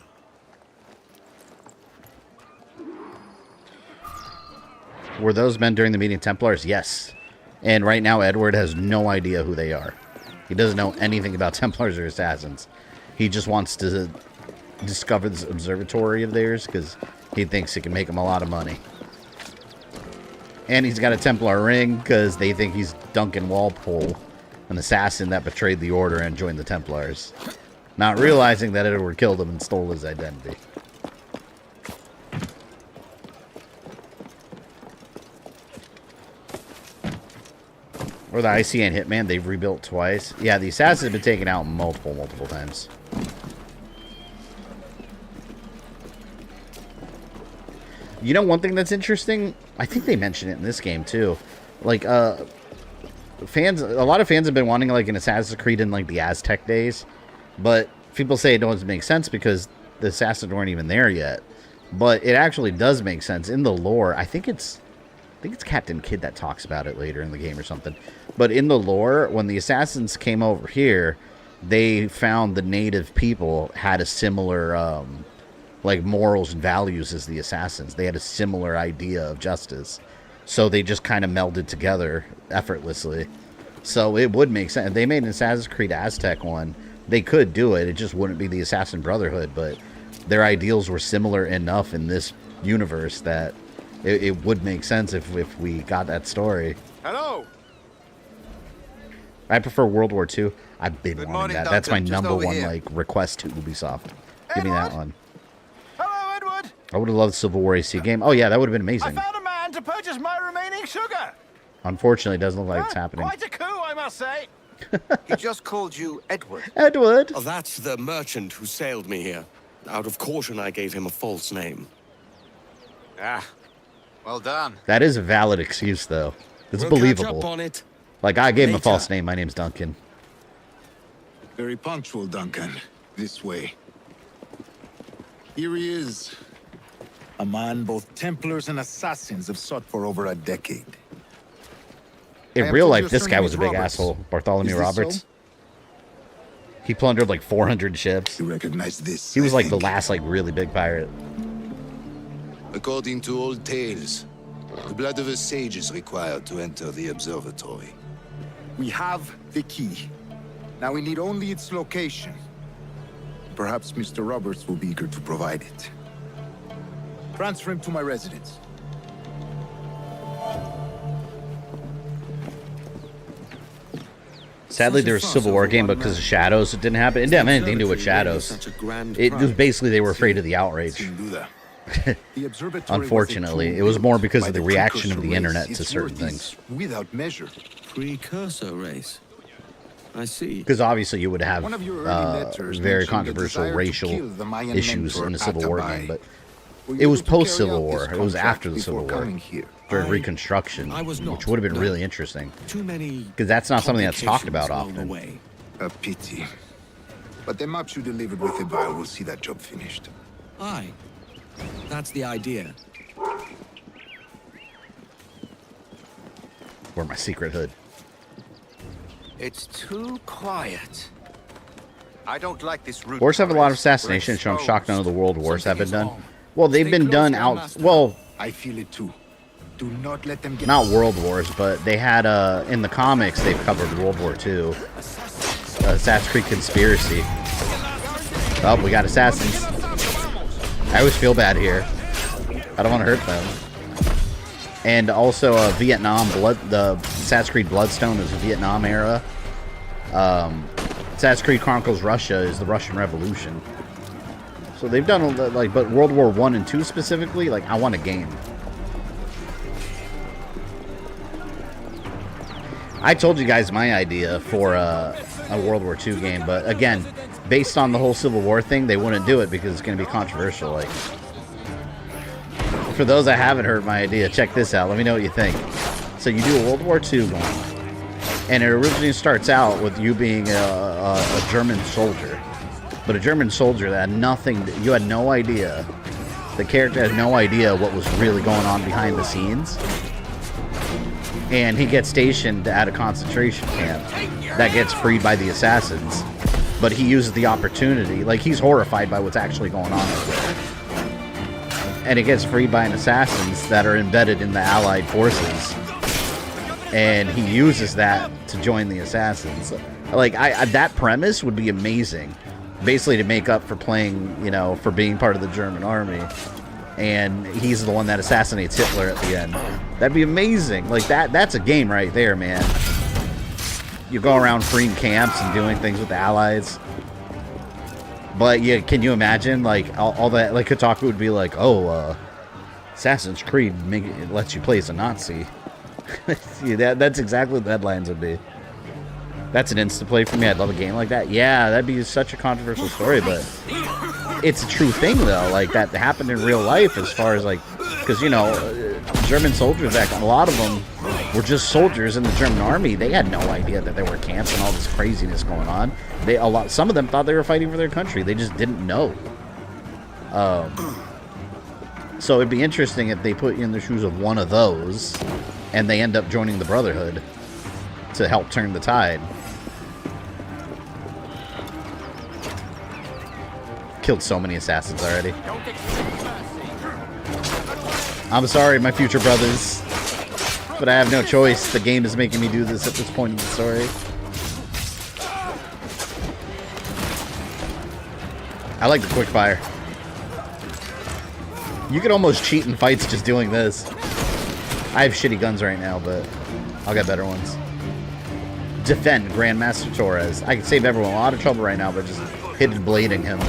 Were those men during the meeting Templars? Yes. And right now, Edward has no idea who they are. He doesn't know anything about Templars or assassins. He just wants to discover this observatory of theirs because he thinks it can make him a lot of money. And he's got a Templar ring because they think he's Duncan Walpole, an assassin that betrayed the Order and joined the Templars. Not realizing that Edward killed him and stole his identity. Or the ICN Hitman, they've rebuilt twice. Yeah, the assassins have been taken out multiple times. You know one thing that's interesting? I think they mentioned it in this game too. Like, fans, a lot of fans have been wanting like an Assassin's Creed in like the Aztec days, but people say it doesn't make sense because the assassins weren't even there yet. But it actually does make sense in the lore. I think it's Captain Kidd that talks about it later in the game or something. But in the lore, when the assassins came over here, they found the native people had a similar like morals and values as the assassins. They had a similar idea of justice. So they just kind of melded together effortlessly. So it would make sense. If they made an Assassin's Creed Aztec one, they could do it. It just wouldn't be the Assassin Brotherhood, but their ideals were similar enough in this universe that it would make sense if we got that story. Hello. I prefer World War II. I've been wanting morning, that. Duncan. That's my Just number over one here. like request to Ubisoft. Give me that one. Hello, Edward. I would have loved the Civil War AC game. Oh yeah, that would have been I amazing. found a man to purchase my remaining sugar. Unfortunately, it doesn't look like it's happening. Quite a coup, I must say. He just called you Edward. Edward. Oh, that's the merchant who sailed me here. Out of caution, I gave him a false name. Ah, well done. That is a valid excuse, though. It's We'll catch believable. up on it. Like, I gave him a Later. false name. My name's Duncan. Very punctual, Duncan. This way. Here he is. A man both Templars and Assassins have sought for over a decade. I In have real told life, your this guy surname was is a big Roberts. asshole. Bartholomew Is this Roberts. so? He plundered like 400 ships. You recognize this? He was I like the think. last like really big pirate. According to old tales, the blood of a sage is required to enter the observatory. We have the key. Now we need only its location. Perhaps Mr. Roberts will be eager to provide it. Transfer him to my residence. Sadly, there was a Civil War game, but because of Shadows, it didn't happen. It didn't have anything to do with Shadows. It was basically they were afraid of the outrage. Unfortunately, it was more because of the reaction of the internet to certain things. Without measure. Precursor race. I see. Because obviously you would have One of your early letters very mentioned the controversial desire to racial kill the Mayan issues mentor in the Civil War Atabai. game, but Were you it was able to carry post-Civil out War. this It was contract after the before Civil War. coming here? During Reconstruction, I was not, which would have been no. really interesting. Too many. Because that's not something that's talked about complications along the often. way. A pity. But the maps you delivered with the vial will see that job finished. Aye. That's the idea. Or my secret hood. It's too quiet. I don't like this route. Wars have a lot of We're assassinations, so I'm shocked none of the world wars have been is done. wrong. Well, they've Stay been close done to your out. master. Well, I feel it too. Do not let them get not world wars, but they had in the comics they've covered World War II. Assassin's Creed Conspiracy. Oh, we got assassins. I always feel bad here. I don't want to hurt them. And also Vietnam the Assassin's Creed Bloodstone is a Vietnam era. Assassin's Creed Chronicles Russia is the Russian Revolution. So they've done like, but World War I and II specifically, like I want a game. I told you guys my idea for a World War II game, but again, based on the whole Civil War thing, they wouldn't do it because it's going to be controversial. Like, For those that haven't heard my idea, check this out. Let me know what you think. So you do a World War II going, and it originally starts out with you being a German soldier, but a German soldier that had nothing. You had no idea. The character had no idea what was really going on behind the scenes, and he gets stationed at a concentration camp that gets freed by the assassins. But he uses the opportunity, like he's horrified by what's actually going on over there. And it gets freed by an assassins that are embedded in the Allied forces. And he uses that to join the assassins. Like, that premise would be amazing. Basically to make up for playing, you know, for being part of the German army. And he's the one that assassinates Hitler at the end. That'd be amazing. Like, that's a game right there, man. You go around freeing camps and doing things with the Allies. But yeah, can you imagine, like, all that, like, Kotaku would be like, oh, Assassin's Creed lets you play as a Nazi. Yeah, that's exactly what the headlines would be. That's an insta-play for me. I'd love a game like that. Yeah, that'd be such a controversial story, but it's a true thing, though. Like, that happened in real life as far as, like, because, you know, German soldiers, a lot of them were just soldiers in the German army. They had no idea that there were camps and all this craziness going on. Some of them thought they were fighting for their country. They just didn't know. So it'd be interesting if they put you in the shoes of one of those and they end up joining the Brotherhood to help turn the tide. Killed so many assassins already. I'm sorry, my future brothers, but I have no choice. The game is making me do this at this point in the story. I like the quick fire. You could almost cheat in fights just doing this. I have shitty guns right now, but I'll get better ones. Defend Grandmaster Torres. I can save everyone a lot of trouble right now, but just hidden blading him.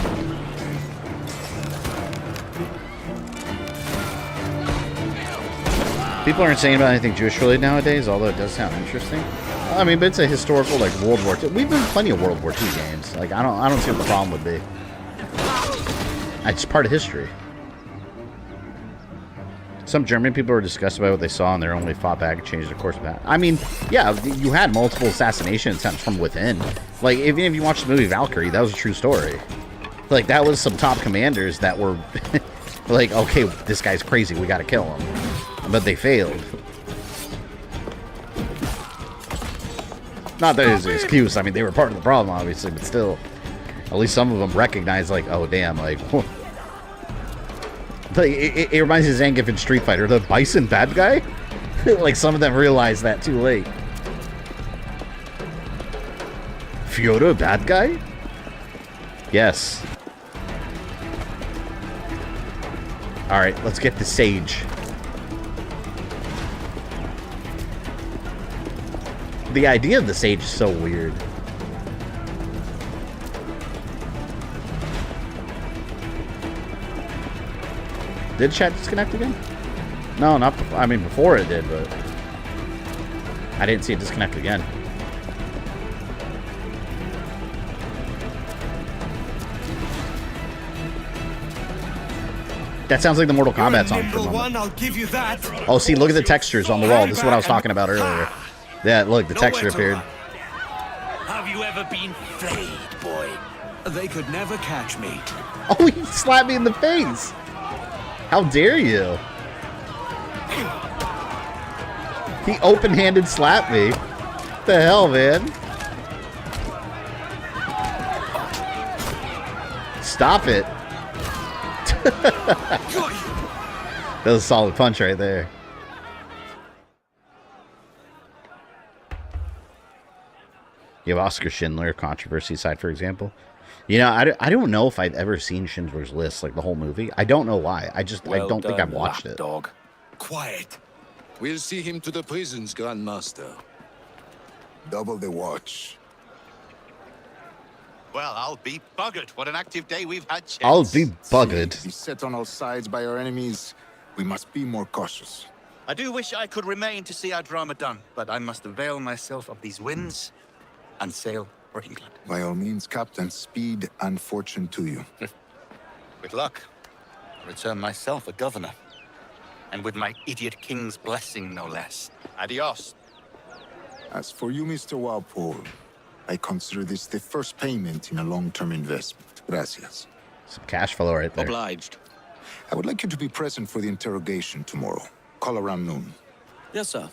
People aren't saying about anything Jewish related nowadays, although it does sound interesting. I mean, but it's a historical, like, World War II. We've done plenty of World War II games. Like, I don't see what the problem would be. It's part of history. Some German people were disgusted by what they saw, and they only fought back and changed the course of battle. I mean, yeah, you had multiple assassination attempts from within. Like, even if you watch the movie Valkyrie, that was a true story. Like, that was some top commanders that were like, okay, this guy's crazy, we gotta kill him. But they failed. Not that it was an excuse. I mean, they were part of the problem, obviously, but still. At least some of them recognized, like, oh, damn, like... it reminds me of Zangief in Street Fighter. The Bison bad guy? Like, some of them realized that too late. Fyodor bad guy? Yes. Alright, let's get the Sage. The idea of the Sage is so weird. Did chat disconnect again? No, not before. I mean, before it did, but I didn't see it disconnect again. That sounds like the Mortal Kombat song for a moment. I'll give you that. Oh, see, look at the textures on the wall. This is what I was talking about earlier. Yeah, look, the texture appeared. Have you ever been flayed, boy? They could never catch me. Oh, he slapped me in the face. How dare you? He open-handed slapped me. What the hell, man? Stop it. That was a solid punch right there. You have Oscar Schindler, controversy side, for example. You know, I don't know if I've ever seen Schindler's List, like the whole movie. I don't know why. I don't think I've watched it. Dog. Quiet. We'll see him to the prisons, Grandmaster. Double the watch. Well, I'll be buggered. What an active day we've had, Chase. I'll be buggered. Beset on all sides by our enemies, we must be more cautious. I do wish I could remain to see our drama done, but I must avail myself of these winds and sail for England. By all means, Captain, speed and fortune to you. With luck, I'll return myself a governor. And with my idiot king's blessing, no less. Adios. As for you, Mr. Walpole, I consider this the first payment in a long-term investment. Gracias. Some cash flow right there. Obliged. I would like you to be present for the interrogation tomorrow. Call around noon. Yes, sir.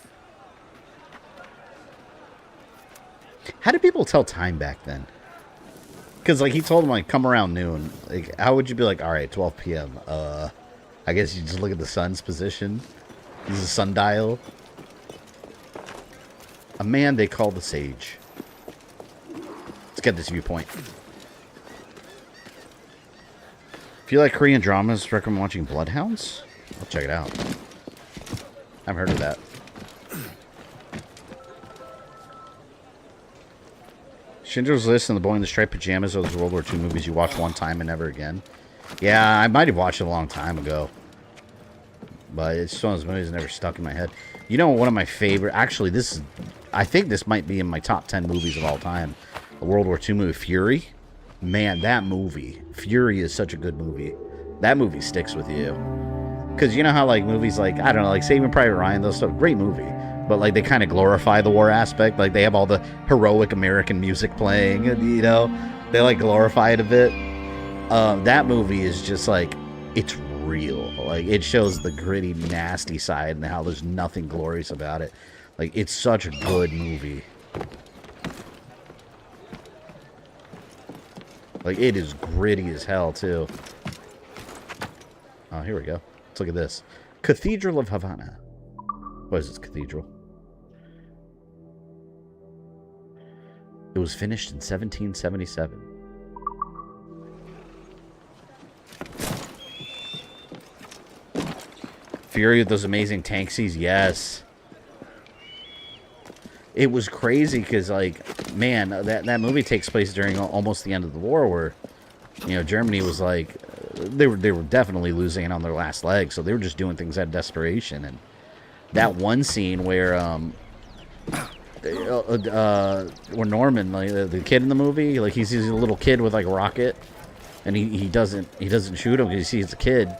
How did people tell time back then? Because, like, he told him, like, come around noon. Like, how would you be like, all right, 12 p.m.? I guess you just look at the sun's position. Use a sundial. A man they call the sage. Let's get this viewpoint. If you like Korean dramas, recommend watching Bloodhounds? I'll check it out. I've heard of that. Schindler's List and The Boy in the Striped Pajamas are those World War II movies you watch one time and never again. Yeah, I might have watched it a long time ago. But it's just one of those movies that never stuck in my head. You know, one of my favorite... Actually, this is... I think this might be in my top 10 movies of all time. The World War II movie, Fury. Man, that movie. Fury is such a good movie. That movie sticks with you. Because you know how, like, movies like... I don't know, like Saving Private Ryan, those stuff. Great movie. But, like, they kind of glorify the war aspect. Like, they have all the heroic American music playing. And, you know, they, like, glorify it a bit. That movie is just, like, it's real. Like, it shows the gritty, nasty side and how there's nothing glorious about it. Like, it's such a good movie. Like, it is gritty as hell, too. Oh, here we go. Let's look at this. Cathedral of Havana. What is this cathedral? It was finished in 1777. Fury with those amazing tank scenes, yes. It was crazy because, like, man, that movie takes place during almost the end of the war, where, you know, Germany was like, they were definitely losing on their last leg, so they were just doing things out of desperation. And that one scene where Norman, like the kid in the movie, like he sees a little kid with like a rocket, and he doesn't shoot him because he sees it's a kid.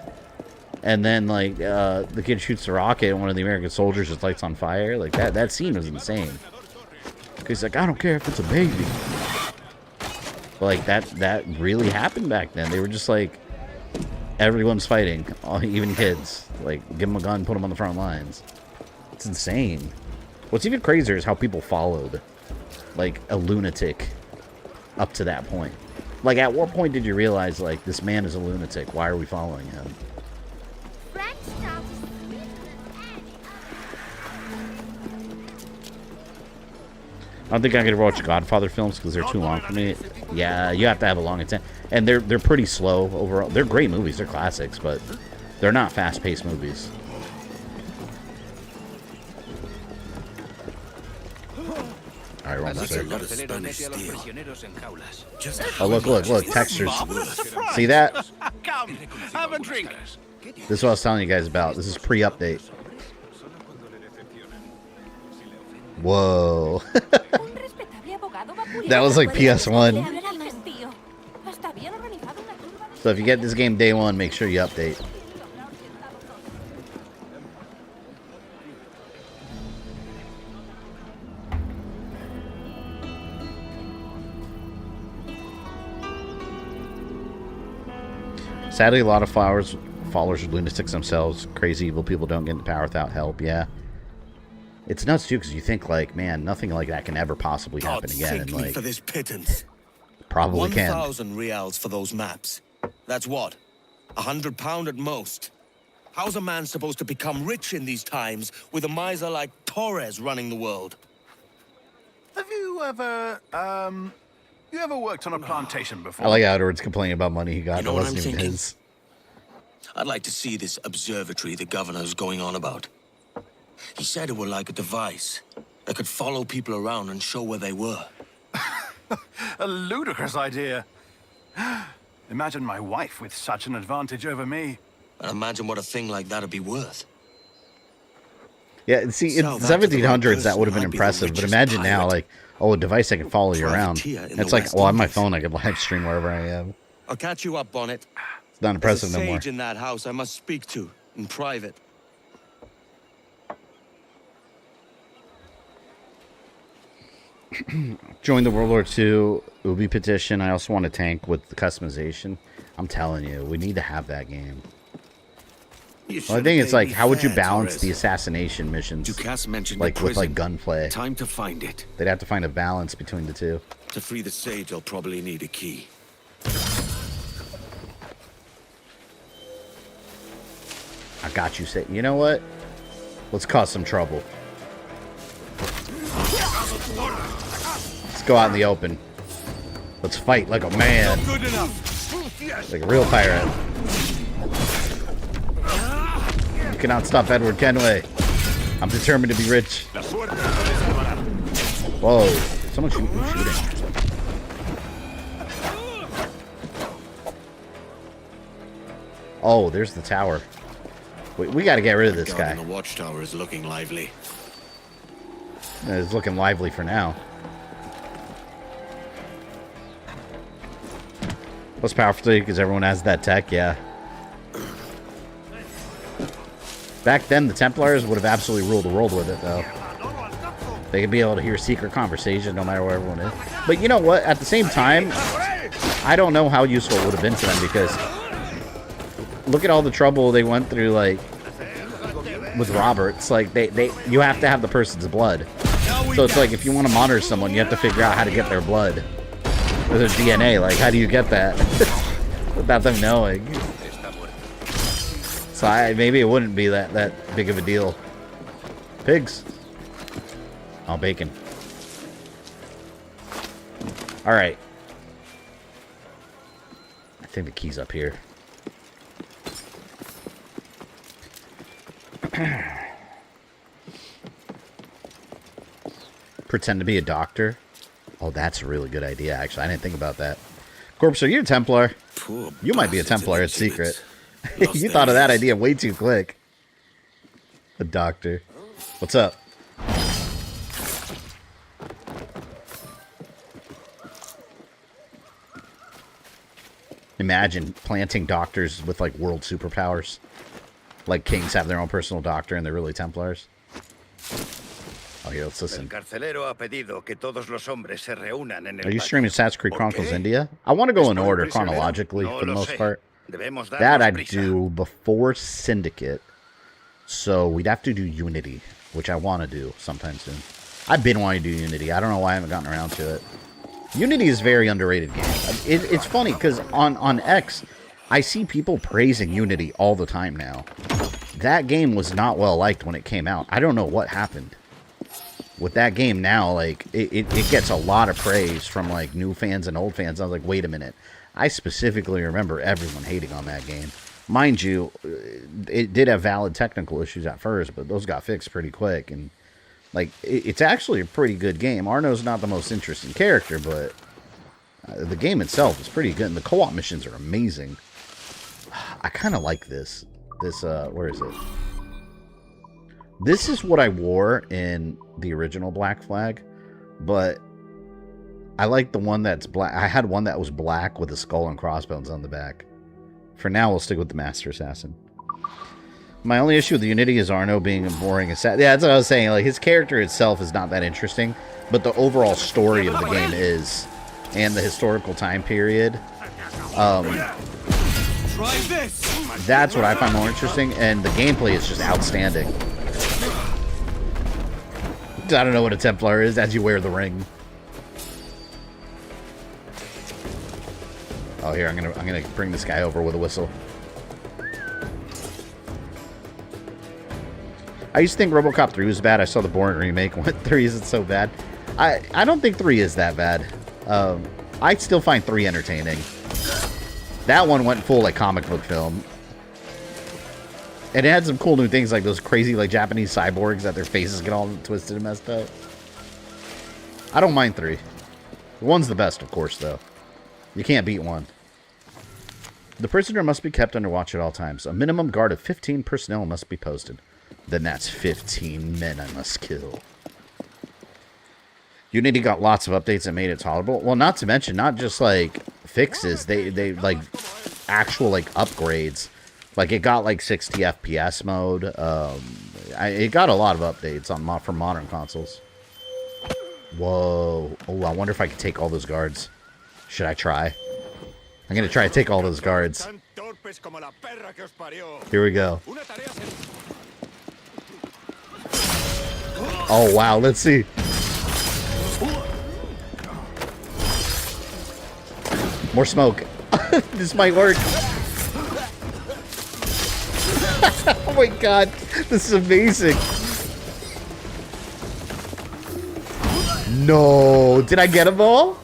And then, like, the kid shoots the rocket, and one of the American soldiers just lights on fire. Like, that scene was insane. He's like, I don't care if it's a baby. But, like, that really happened back then. They were just, like, everyone's fighting. Even kids. Like, give them a gun, put them on the front lines. It's insane. What's even crazier is how people followed, like, a lunatic up to that point. Like, at what point did you realize, like, this man is a lunatic? Why are we following him? I don't think I could watch Godfather films because they're too long for me. Yeah, you have to have a long attention. And they're pretty slow overall. They're great movies. They're classics, but they're not fast-paced movies. Alright, we're almost there. Oh, look. Textures. See that? Come, have a drink. This is what I was telling you guys about. This is pre-update. Whoa. That was like PS1. So if you get this game day one, make sure you update. Sadly, a lot of followers are lunatics themselves. Crazy evil people don't get into power without help. Yeah. It's nuts too, because you think, like, man, nothing like that can ever possibly happen again. And, like, for this pittance. Probably can. 1,000 reals for those maps. That's what? £100 at most. How's a man supposed to become rich in these times with a miser like Torres running the world? Have you ever, worked on a plantation before? I like how Edward's complaining about money he got. You know It what wasn't I'm even thinking? his. I'd like to see this observatory the governor's going on about. He said it were like a device that could follow people around and show where they were. A ludicrous idea. Imagine my wife with such an advantage over me. And imagine what a thing like that'd be worth. Yeah, see, in the 1700s, that would have been impressive. But imagine now, like, oh, a device that can follow you around. It's like, well, on my phone, I can live stream wherever I am. I'll catch you up, Bonnet. It's not impressive There's a no more. sage in that house I must speak to, in private. Join the World War II Ubi petition. I also want a tank with the customization. I'm telling you, we need to have that game. Well, I think it's like, how would you balance the assassination missions? Like with like gunplay. Time to find it. They'd have to find a balance between the two. To free the sage, I'll probably need a key. I got you. Say, you know what? Let's cause some trouble. Let's go out in the open. Let's fight like a man. Good enough. Like a real pirate. You cannot stop Edward Kenway. I'm determined to be rich. Whoa. Someone shooting. Oh, there's the tower. We got to get rid of this guy. The watchtower is looking lively. It's looking lively for now. Plus powerful because everyone has that tech, yeah. Back then, the Templars would have absolutely ruled the world with it, though. They could be able to hear secret conversation no matter where everyone is. But you know what? At the same time, I don't know how useful it would have been to them because look at all the trouble they went through, like, with Roberts. Like, you have to have the person's blood. So it's like, if you want to monitor someone, you have to figure out how to get their blood. Or their DNA. Like, how do you get that? Without them knowing. So maybe it wouldn't be that big of a deal. Pigs. Oh, bacon. Alright. I think the key's up here. Pretend to be a doctor. Oh, that's a really good idea, actually. I didn't think about that. Corpse, are you a Templar? You might be a Templar. It's secret. You thought of that idea way too quick. A doctor. What's up? Imagine planting doctors with, like, world superpowers. Like kings have their own personal doctor and they're really Templars. Oh, here, let's listen. Are you streaming Assassin's Creed Chronicles India? I want to go in order chronologically for the most part. That I'd do before Syndicate. So we'd have to do Unity, which I want to do sometime soon. I've been wanting to do Unity. I don't know why I haven't gotten around to it. Unity is a very underrated game. It's funny because on X, I see people praising Unity all the time now. That game was not well liked when it came out. I don't know what happened. With that game now, like, it gets a lot of praise from, like, new fans and old fans. I was like, wait a minute. I specifically remember everyone hating on that game. Mind you, it did have valid technical issues at first, but those got fixed pretty quick. And, like, it's actually a pretty good game. Arno's not the most interesting character, but the game itself is pretty good. And the co-op missions are amazing. I kind of like this. Where is it? This is what I wore in the original Black Flag, but I like the one that's black. I had one that was black with a skull and crossbones on the back. For now, we'll stick with the Master Assassin. My only issue with Unity is Arno being a boring assassin. Yeah, that's what I was saying. Like, his character itself is not that interesting, but the overall story of the game is, and the historical time period. That's what I find more interesting, and the gameplay is just outstanding. I don't know what a Templar is as you wear the ring. Oh, here, I'm gonna bring this guy over with a whistle. I used to think RoboCop 3 was bad. I saw the Bourne remake. What 3 isn't so bad? I don't think 3 is that bad. I still find 3 entertaining. That one went full like comic book film. And it had some cool new things like those crazy like Japanese cyborgs that their faces get all twisted and messed up. I don't mind 3. 1's the best, of course, though. You can't beat 1. The prisoner must be kept under watch at all times. A minimum guard of 15 personnel must be posted. Then that's 15 men I must kill. Unity got lots of updates that made it tolerable. Well, not to mention, not just like fixes, they like actual like upgrades. Like it got like 60 FPS mode. It got a lot of updates on for modern consoles. Whoa. Oh, I wonder if I can take all those guards. Should I try? I'm gonna try to take all those guards. Here we go. Oh, wow. Let's see. More smoke. This might work. Oh my god. This is amazing. No. Did I get them all?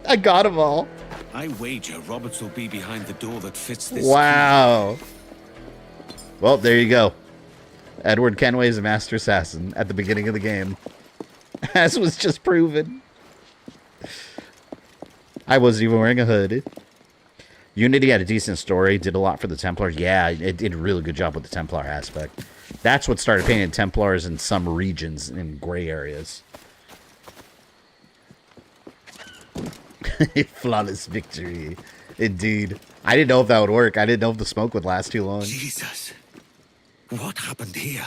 I got them all. I wager Roberts will be behind the door that fits this. Wow. Well, there you go. Edward Kenway is a master assassin at the beginning of the game. As was just proven. I wasn't even wearing a hood. Unity had a decent story, did a lot for the Templars. Yeah, it did a really good job with the Templar aspect. That's what started painting Templars in some regions, in gray areas. Flawless victory. Indeed. I didn't know if that would work. I didn't know if the smoke would last too long. Jesus. What happened here?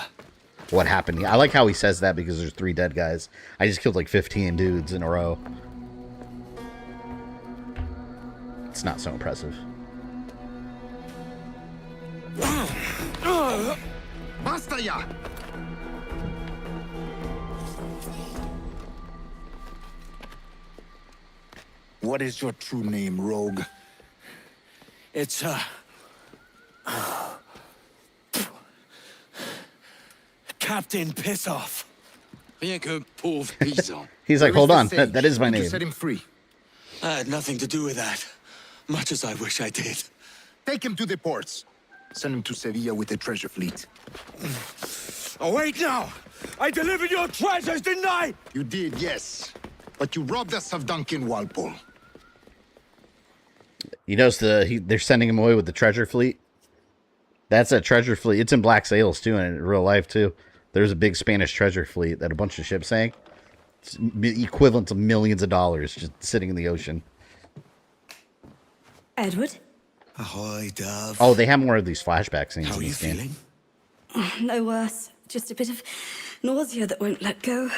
What happened here? I like how he says that because there's 3 dead guys. I just killed like 15 dudes in a row. It's not so impressive. Basta ya! What is your true name, rogue? It's, Captain Pissoff. Rien qu'un pauvre paysan. He's like, hold on, that is my name. Set him free. I had nothing to do with that. Much as I wish I did. Take him to the ports. Send him to Sevilla with the treasure fleet. Oh, wait now! I delivered your treasures, didn't I? You did, yes. But you robbed us of Duncan Walpole. You notice they're sending him away with the treasure fleet? That's a treasure fleet. It's in Black Sails, too, and in real life, too. There's a big Spanish treasure fleet that a bunch of ships sank. It's equivalent to millions of dollars just sitting in the ocean. Edward? Ahoy, Dove. Oh, they have more of these flashback scenes How in are you this game. feeling? Oh, no worse. Just a bit of nausea that won't let go.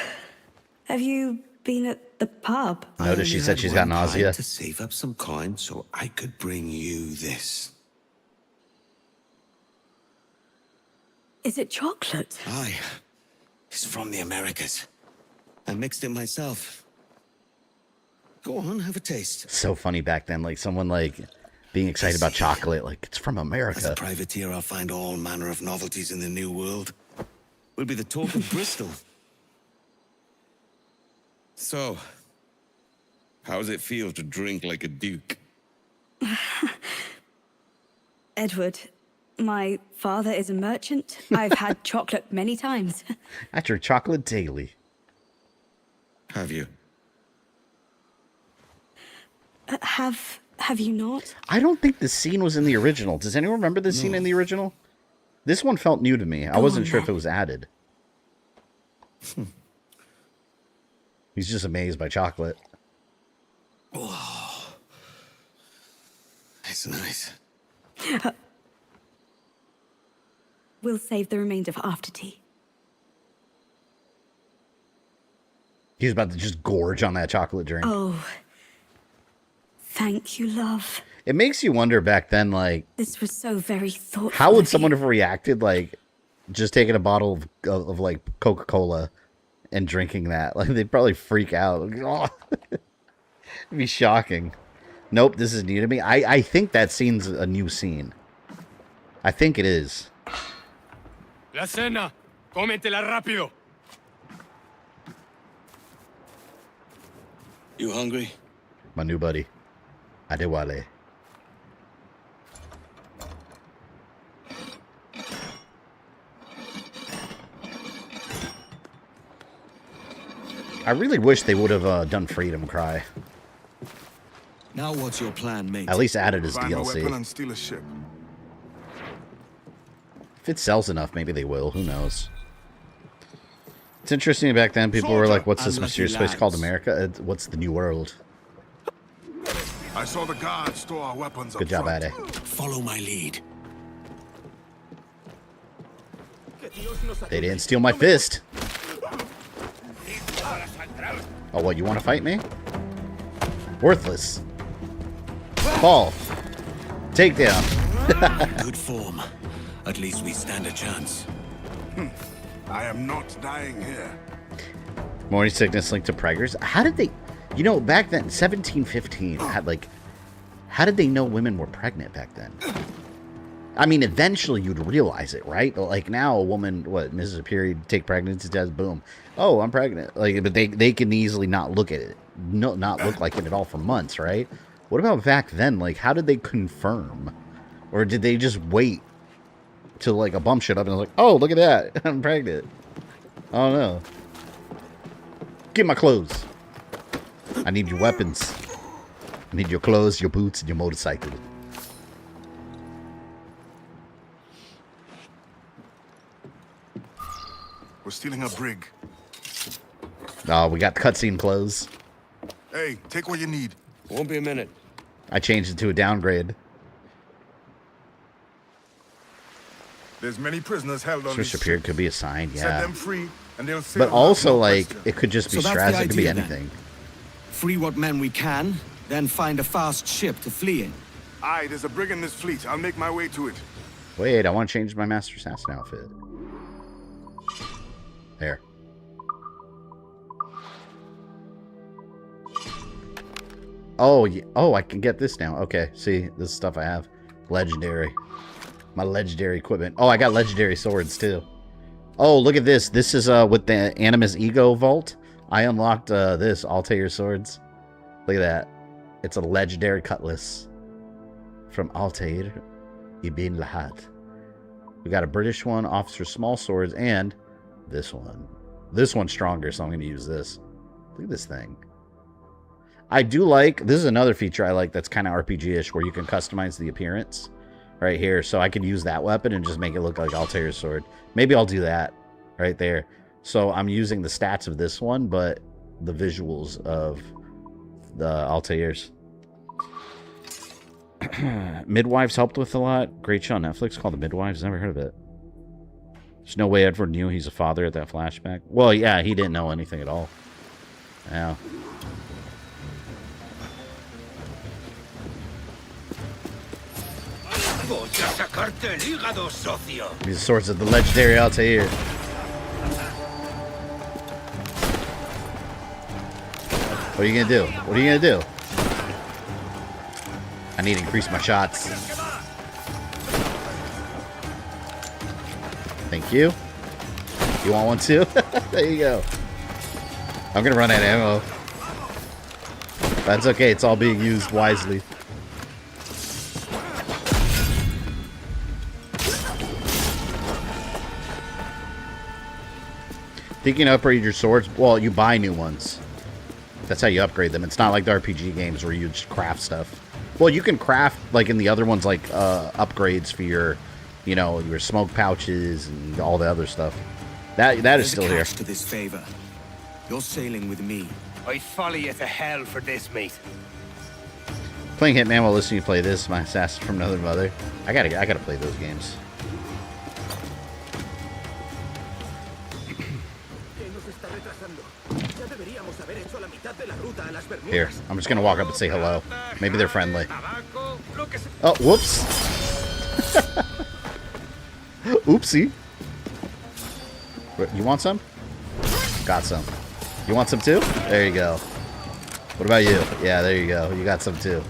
Have you been at the pub? Notice she said she's got nausea. To save up some coin so I could bring you this. Is it chocolate? Aye. It's from the Americas. I mixed it myself. Go on, have a taste. So funny back then, like someone like being excited about chocolate, like it's from America. As a privateer, I'll find all manner of novelties in the New World. We'll be the talk of Bristol. So, how does it feel to drink like a duke? Edward, my father is a merchant. I've had chocolate many times. I drink chocolate daily. Have you? Have you not? I don't think the scene was in the original. Does anyone remember this scene in the original? This one felt new to me. I wasn't sure if it was added. He's just amazed by chocolate. Oh, it's nice. We'll save the remainder for after tea. He's about to just gorge on that chocolate drink. Oh, thank you, love. It makes you wonder back then, like, This was so very thoughtful. how would of someone you. have reacted, like, just taking a bottle of like, Coca-Cola and drinking that? Like, they'd probably freak out. Like, it'd be shocking. Nope, this is new to me. I think that scene's a new scene. I think it is. La cena. Cómetela rápido. You hungry? My new buddy. Adewale. I really wish they would have done Freedom Cry. Now what's your plan, mate? At least added as Find a weapon DLC. and steal a ship. If it sells enough, maybe they will. Who knows? It's interesting back then. People were like, what's this Unlucky mysterious place called lads. America? What's the new world? I saw the guards store our weapons Good up job, front. Ade. Follow my lead. They didn't steal my fist. Oh, what, you want to fight me? Worthless. Fall. Takedown. Good form. At least we stand a chance. I am not dying here. Morning sickness linked to preggers. How did they... You know, back then, 1715, how did they know women were pregnant back then? I mean, eventually you'd realize it, right? Like now, a woman, misses a period, take pregnancy test, boom. Oh, I'm pregnant. Like, but they can easily not look at it, not look like it at all for months, right? What about back then? Like, how did they confirm? Or did they just wait till, like, a bump shit up and was like, oh, look at that, I'm pregnant. I don't know. Get my clothes. I need your weapons. I need your clothes, your boots, and your motorcycle. We're stealing a brig. Oh, we got cutscene clothes. Hey, take what you need. Won't be a minute. I changed it to a downgrade. There's many prisoners held on Switch this appeared could be assigned, Set yeah. them free, and they'll sail But also, no like, question. it could just be So that's stress. the It could be idea, then. anything. Free what men we can, then find a fast ship to flee in. Aye, there's a brig in this fleet. I'll make my way to it. Wait, I want to change my Master Assassin outfit. There. Oh, yeah. Oh, I can get this now. Okay, see, this is stuff I have. Legendary. My legendary equipment. Oh, I got legendary swords, too. Oh, look at this. This is with the Animus Ego Vault. I unlocked this, Altair Swords. Look at that. It's a legendary cutlass from Altair Ibn Lahat. We got a British one, Officer Small Swords, and this one. This one's stronger, so I'm going to use this. Look at this thing. I do like, this is another feature I like that's kind of RPG-ish, where you can customize the appearance right here. So I could use that weapon and just make it look like Altair's sword. Maybe I'll do that right there. So I'm using the stats of this one, but the visuals of the Altair's. Midwives helped with a lot. Great show on Netflix called The Midwives. Never heard of it. There's no way Edward knew he's a father at that flashback. Well, yeah, he didn't know anything at all. Yeah. These swords of the legendary Altair. What are you gonna do? What are you gonna do? I need to increase my shots. Thank you. You want one too? There you go. I'm gonna run out of ammo. That's okay, it's all being used wisely. Thinking to upgrade your swords? Well, you buy new ones. That's how you upgrade them. It's not like the RPG games where you just craft stuff. Well, you can craft, like in the other ones, like upgrades for your, you know, your smoke pouches and all the other stuff. That is still here. To this favor. You're sailing with me. I'd follow you to hell for this, mate. Playing Hitman while listening to play this, my assassin from another mother. I gotta play those games. Here, I'm just gonna walk up and say hello. Maybe they're friendly. Oh, whoops. Oopsie. You want some? Got some. You want some too? There you go. What about you? Yeah, there you go. You got some too.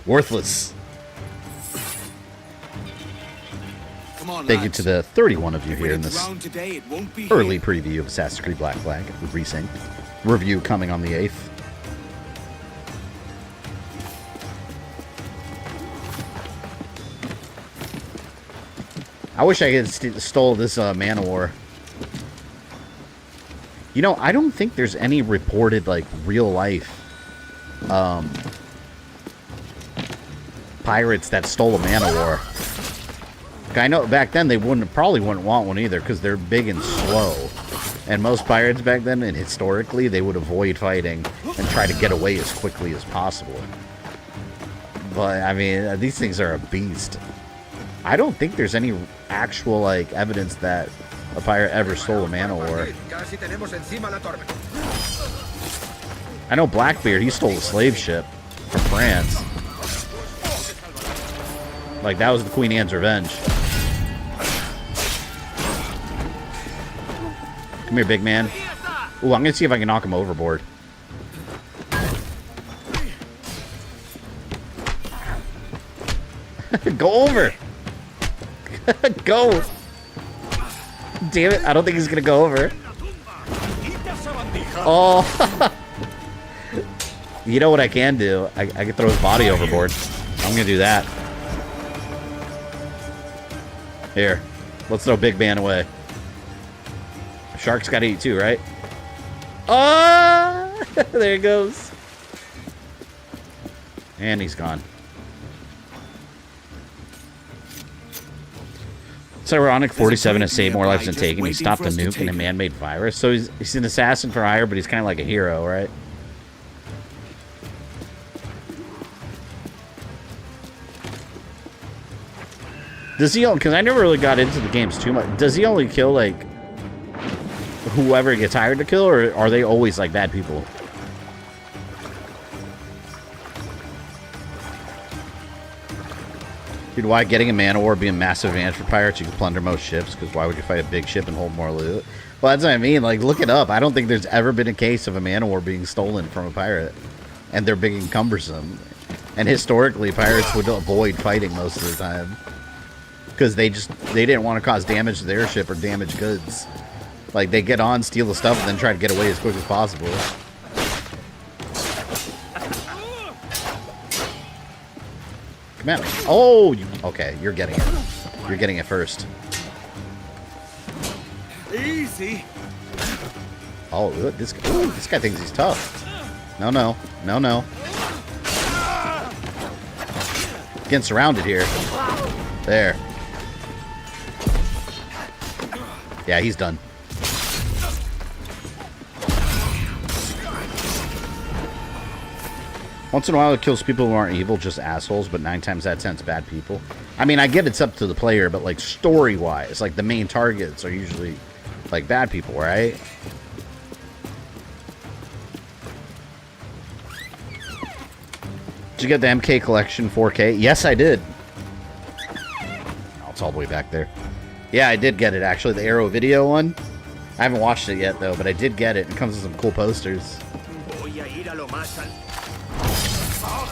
Worthless. Thank you to the 31 of you here in this early preview of Assassin's Creed Black Flag with Resynced. Review coming on the 8th. I wish I had stole this Man of War. You know, I don't think there's any reported, like, real life pirates that stole a Man of War. I know back then they probably wouldn't want one either because they're big and slow. And most pirates back then, and historically, they would avoid fighting and try to get away as quickly as possible. But, I mean, these things are a beast. I don't think there's any actual, like, evidence that a pirate ever stole a man of war. I know Blackbeard, he stole a slave ship from France. Like, that was the Queen Anne's revenge. Come here, big man. Ooh, I'm gonna see if I can knock him overboard. Go over! Go! Damn it, I don't think he's gonna go over. Oh! You know what I can do? I can throw his body overboard. I'm gonna do that. Here. Let's throw Big Man away. Shark's gotta eat too, right? Oh! There it goes. And he's gone. It's ironic 47 has saved more lives than taken. He stopped a nuke and a man-made virus. So he's an assassin for hire, but he's kind of like a hero, right? Does he, because I never really got into the games too much. Does he only kill, like, whoever gets hired to kill, or are they always, like, bad people? Dude, why getting a man of war be a massive advantage for pirates? You can plunder most ships, because why would you fight a big ship and hold more loot? Well, that's what I mean. Like, look it up. I don't think there's ever been a case of a man of war being stolen from a pirate. And they're big and cumbersome. And historically, pirates would avoid fighting most of the time. Because they didn't want to cause damage to their ship or damage goods. Like, they get on, steal the stuff, and then try to get away as quick as possible. Come at me. Oh, okay, you're getting it. You're getting it first. Easy. Oh, look, this guy thinks he's tough. No, no. No, no. Getting surrounded here. There. Yeah, he's done. Once in a while it kills people who aren't evil, just assholes, but 9 times out of 10 it's bad people. I mean, I get it's up to the player, but like story-wise, like the main targets are usually like bad people, right? Did you get the MK collection 4K? Yes, I did. Oh, it's all the way back there. Yeah, I did get it, actually. The Arrow video one. I haven't watched it yet, though, but I did get it. It comes with some cool posters.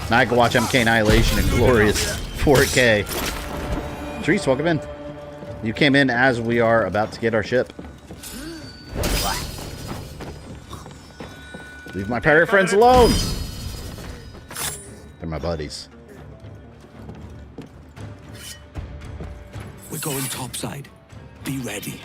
Now I can watch MK Annihilation in glorious 4K. Therese, welcome in. You came in as we are about to get our ship. Leave my pirate friends alone! They're my buddies. We're going topside. Be ready.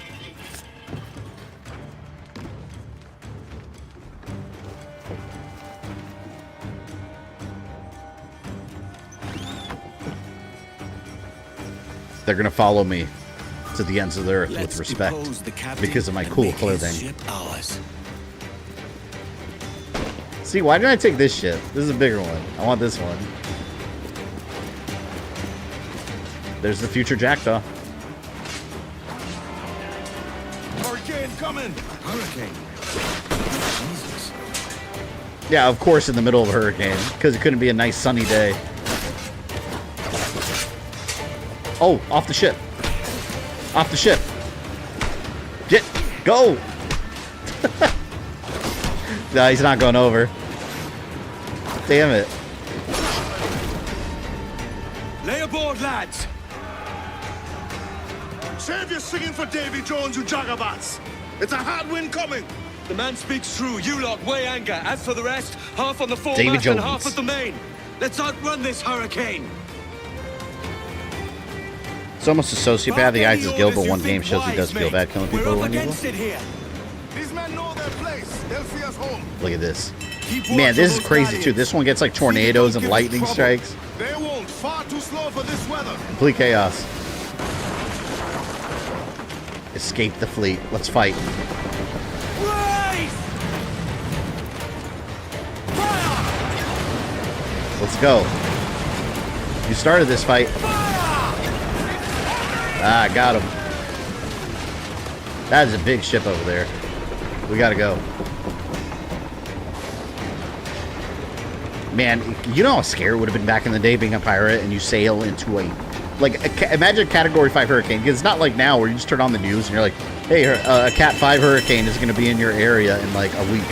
They're gonna follow me to the ends of the earth with respect because of my cool clothing. See, why didn't I take this ship? This is a bigger one. I want this one. There's the future Jackdaw. Hurricane coming! Hurricane. Jesus. Yeah, of course in the middle of a hurricane, because it couldn't be a nice sunny day. Oh, off the ship. Off the ship. Get, go! No, he's not going over. Damn it. Lay aboard, lads! Save your singing for Davy Jones, you jagabats! It's a hard wind coming! The man speaks true. You lot weigh anchor. As for the rest, half on the Davy foremast and Jones. half at the main. Let's outrun this hurricane! It's almost a sociopath. The eyes is guild, but one game shows he does feel bad killing people when evil. These men know their place. They'll see us home. Look at this. Man, this is crazy too. This one gets like tornadoes and lightning strikes. They won't. Far too slow for this weather. Complete chaos. Escape the fleet. Let's fight. Let's go. You started this fight. Ah, got him. That is a big ship over there. We gotta go. Man, you know how scary it would have been back in the day being a pirate and you sail into a... Like, imagine a Category 5 hurricane. Because it's not like now where you just turn on the news and you're like, hey, a Cat 5 hurricane is going to be in your area in like a week.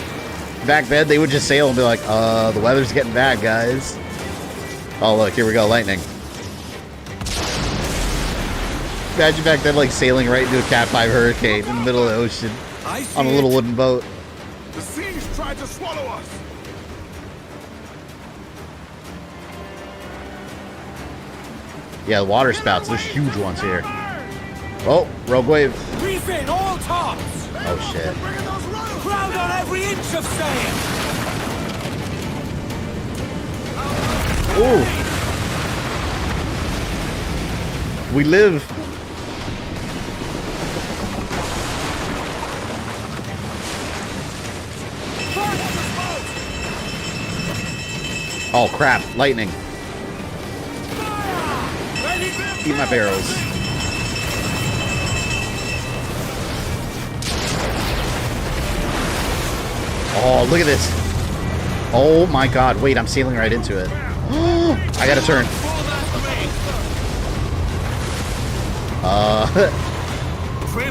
Back then, they would just sail and be like, the weather's getting bad, guys. Oh, look, here we go, lightning. Imagine back then, like, sailing right into a Cat 5 hurricane in the middle of the ocean on a little wooden boat. The seas tried to swallow us. Yeah, the water spouts. There's huge ones here. Oh, rogue wave. Reef in all tops. Oh, shit. Crowd on every inch of sail. Ooh. We live. Oh, crap. Lightning. Eat my barrels. Oh, look at this. Oh my god. Wait, I'm sailing right into it. I gotta turn.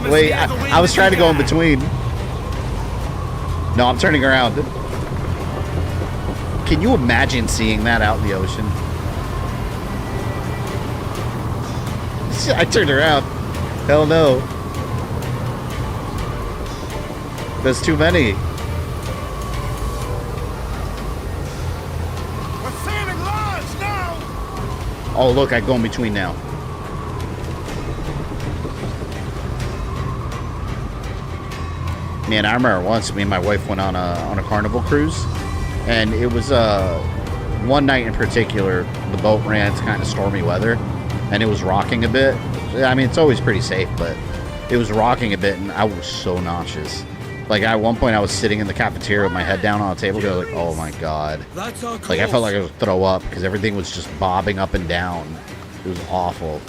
Wait, I was trying to go in between. No, I'm turning around. Can you imagine seeing that out in the ocean? I turned around. Hell no. There's too many. We're sailing large now. Oh, look, I go in between now. Man, I remember once me and my wife went on a Carnival cruise, and it was one night in particular. The boat ran into kind of stormy weather, and it was rocking a bit. I mean, it's always pretty safe, but it was rocking a bit, and I was so nauseous. Like, at one point, I was sitting in the cafeteria with my head down on a table, going like, oh my god. Like, I felt like I was throw up, because everything was just bobbing up and down. It was awful.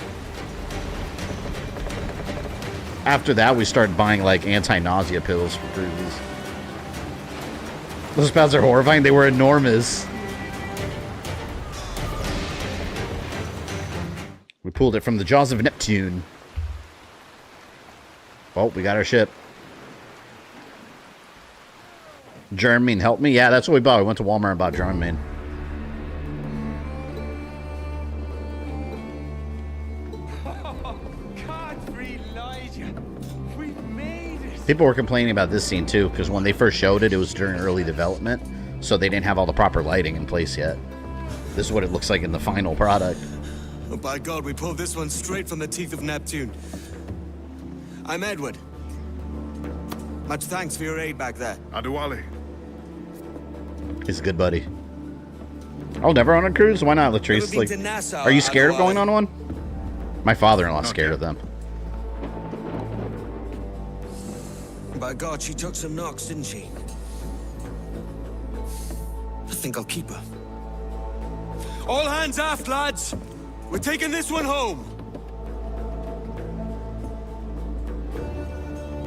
After that, we started buying, like, anti-nausea pills for cruises. Those spouts are horrifying. They were enormous. We pulled it from the jaws of Neptune. Oh, we got our ship. German, help me. Yeah, that's what we bought. We went to Walmart and bought German. People were complaining about this scene too, because when they first showed it, it was during early development, so they didn't have all the proper lighting in place yet. This is what it looks like in the final product. Oh, by God, we pulled this one straight from the teeth of Neptune. I'm Edward. Much thanks for your aid back there. Adewale. He's a good buddy. I'll never on a cruise. Why not, Latrice? Like, Nassau, are you scared of Adewale. going on one? My father-in-law's scared of them. By God, she took some knocks, didn't she? I think I'll keep her. All hands aft, lads! We're taking this one home!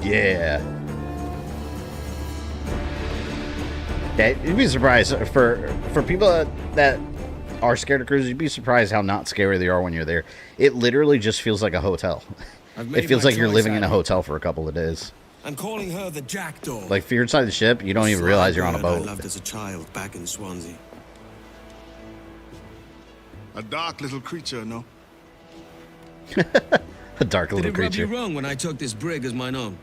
Yeah. Yeah, you'd be surprised for people that are scared of cruises. You'd be surprised how not scary they are when you're there. It literally just feels like a hotel. It feels like you're living in a hotel for a couple of days. I'm calling her the Jackdaw. Like, if you're inside the ship, you don't even realize you're on a boat. I loved as a child back in Swansea. A dark little creature, no? A dark little creature. Did it rub you wrong when I took this brig as mine own?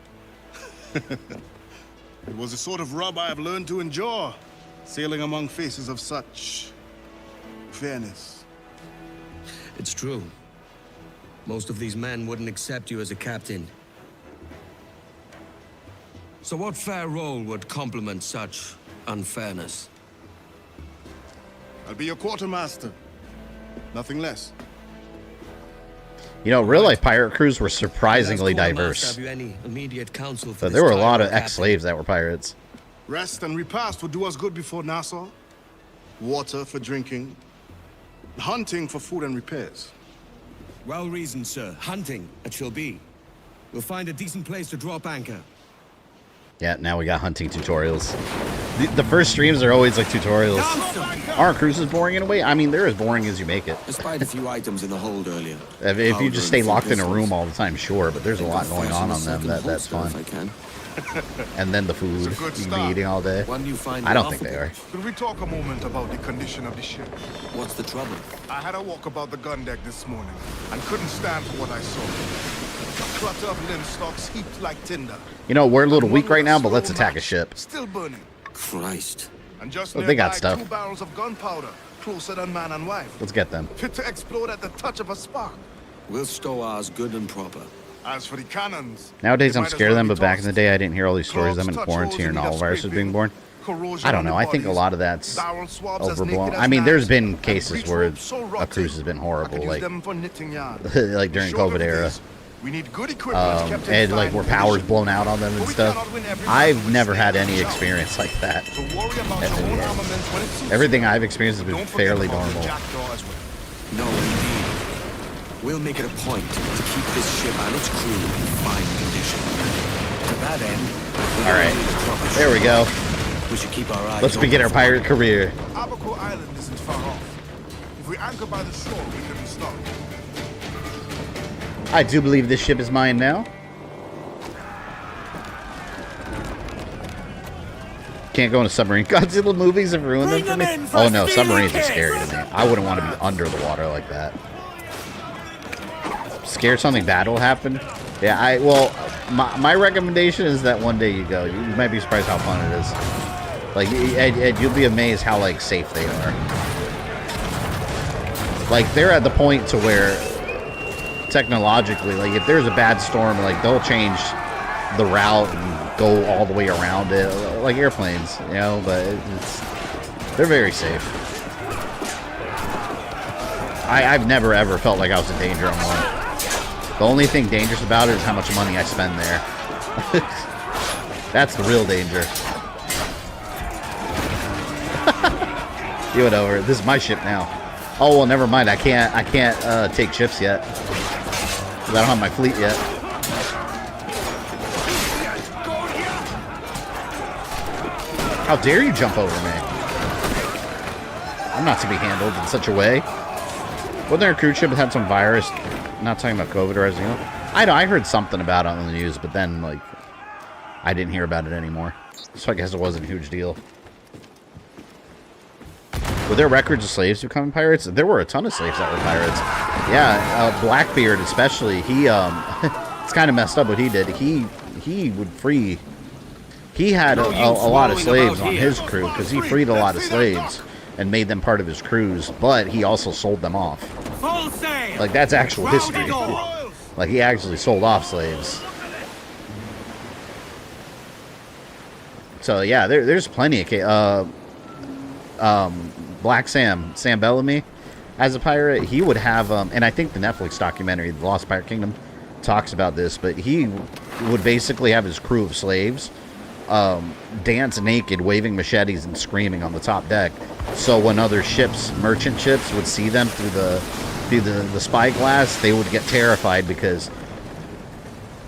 It was a sort of rub I have learned to endure, sailing among faces of such fairness. It's true. Most of these men wouldn't accept you as a captain. So what fair role would complement such unfairness? I'll be your quartermaster. Nothing less. You know, real-life pirate crews were surprisingly diverse. Have you any immediate counsel for But this there were a lot type of ex-slaves that were pirates. Rest and repast would do us good before Nassau. Water for drinking. Hunting for food and repairs. Well reasoned, sir. Hunting, it shall be. We'll find a decent place to drop anchor. Yeah, now we got hunting tutorials. The first streams are always like tutorials. Aren't cruises boring in a way? I mean, they're as boring as you make it. I spied a few items in the hold earlier. If you just stay locked in a room all the time, sure, but there's a lot going on them that's fun. And then the food you can be eating all day. I don't think they are. Could we talk a moment about the condition of the ship? What's the trouble? I had a walk about the gun deck this morning and couldn't stand for what I saw. A clutter of limb stalks heaped like tinder. You know, we're a little weak right now, but let's attack a ship. Still burning. Christ. And just they got nearby, stuff. 2 barrels of gunpowder, closer than man and wife. Let's get them. Fit to explode at the touch of a spark. We'll stow ours good and proper. As for the cannons, Nowadays I'm scared of them, but back in the day I didn't hear all these stories of them in quarantine and all viruses being born. I don't know. I think a lot of that's overblown. I mean, there's been cases where a cruise has been horrible, like like during COVID era. And like where power's blown out on them and stuff. I've never had any experience like that. Everything I've experienced has been fairly normal. No, indeed. We'll make it a point to keep this ship and its crew in fine condition. To that end, alright, there we go. We should keep our eyes Let's begin our pirate career. Abaco Island isn't far off. If we anchor by the shore, we can be stopped. I do believe this ship is mine now. Can't go in a submarine. Godzilla movies have ruined them for me. Oh no, submarines are scary to me. I wouldn't want to be under the water like that. Scared something bad will happen? Yeah, well, my recommendation is that one day you go. You might be surprised how fun it is. Like, and you'll be amazed how, like, safe they are. Like, they're at the point to where, technologically, like, if there's a bad storm, like, they'll change the route and go all the way around it. Like airplanes, you know, but they're very safe. I've never, ever felt like I was in danger on one. The only thing dangerous about it is how much money I spend there. That's the real danger. Give it over. This is my ship now. Oh well, never mind. I can't take ships yet. 'Cause I don't have my fleet yet. How dare you jump over me? I'm not to be handled in such a way. Wasn't there a cruise ship that had some virus? Not talking about COVID or anything. I heard something about it on the news, but then, like, I didn't hear about it anymore. So I guess it wasn't a huge deal. Were there records of slaves becoming pirates? There were a ton of slaves that were pirates. Yeah, Blackbeard especially. He, it's kind of messed up what he did. He would free. He had a lot of slaves on his crew because he freed a lot of slaves and made them part of his crews, but he also sold them off. Like, that's actual history. Like, he actually sold off slaves. So, yeah, there's plenty of Black Sam Bellamy, as a pirate, he would have, and I think the Netflix documentary, The Lost Pirate Kingdom, talks about this, but he would basically have his crew of slaves dance naked, waving machetes and screaming on the top deck. So when other ships, merchant ships, would see them through the spyglass, they would get terrified, because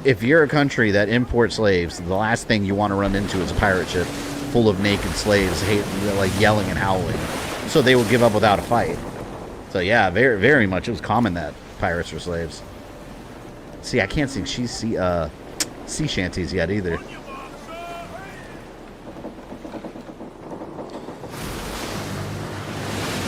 if you're a country that imports slaves, the last thing you want to run into is a pirate ship full of naked slaves, like yelling and howling. So they would give up without a fight. So yeah, very, very much it was common that pirates were slaves. See, I can't see sea shanties yet either.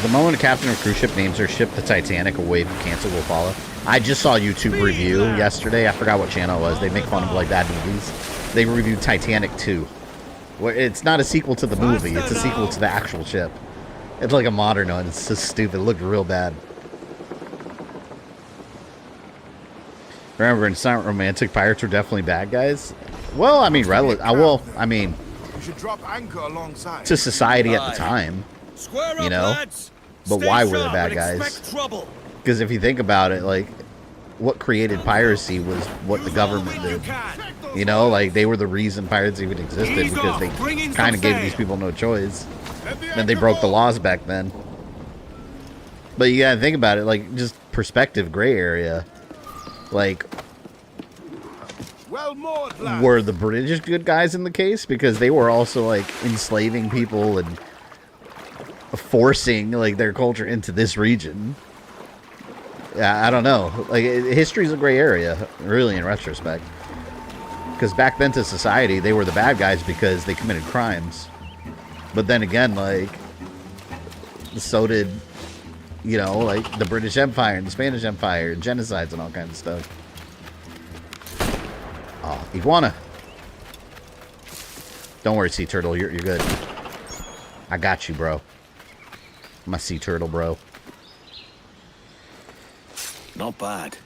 The moment a captain of a cruise ship names her ship the Titanic, a wave of cancer will follow. I just saw a YouTube review yesterday. I forgot what channel it was. They make fun of like bad movies. They reviewed Titanic 2. Where it's not a sequel to the movie. It's a sequel to the actual ship. It's like a modern one. It's so stupid. It looked real bad. Remember, in Silent Romantic, pirates were definitely bad guys. Well, I mean, We should drop anchor alongside. to society at the time, you know. But why were they bad guys? Because if you think about it, like, what created piracy was what the government did. You know, like, they were the reason pirates even existed, because they kind of gave these people no choice. Then they broke the laws back then. But you gotta think about it, like, just perspective, gray area. Like, were the British good guys in the case, because they were also like enslaving people and forcing like their culture into this region. Yeah, I don't know. Like, history's a gray area, really, in retrospect. Because back then to society, they were the bad guys because they committed crimes. But then again, like, so did, you know, like the British Empire and the Spanish Empire and genocides and all kinds of stuff. Oh, iguana. Don't worry, sea turtle. You're good. I got you, bro. I'm a sea turtle, bro. Not bad.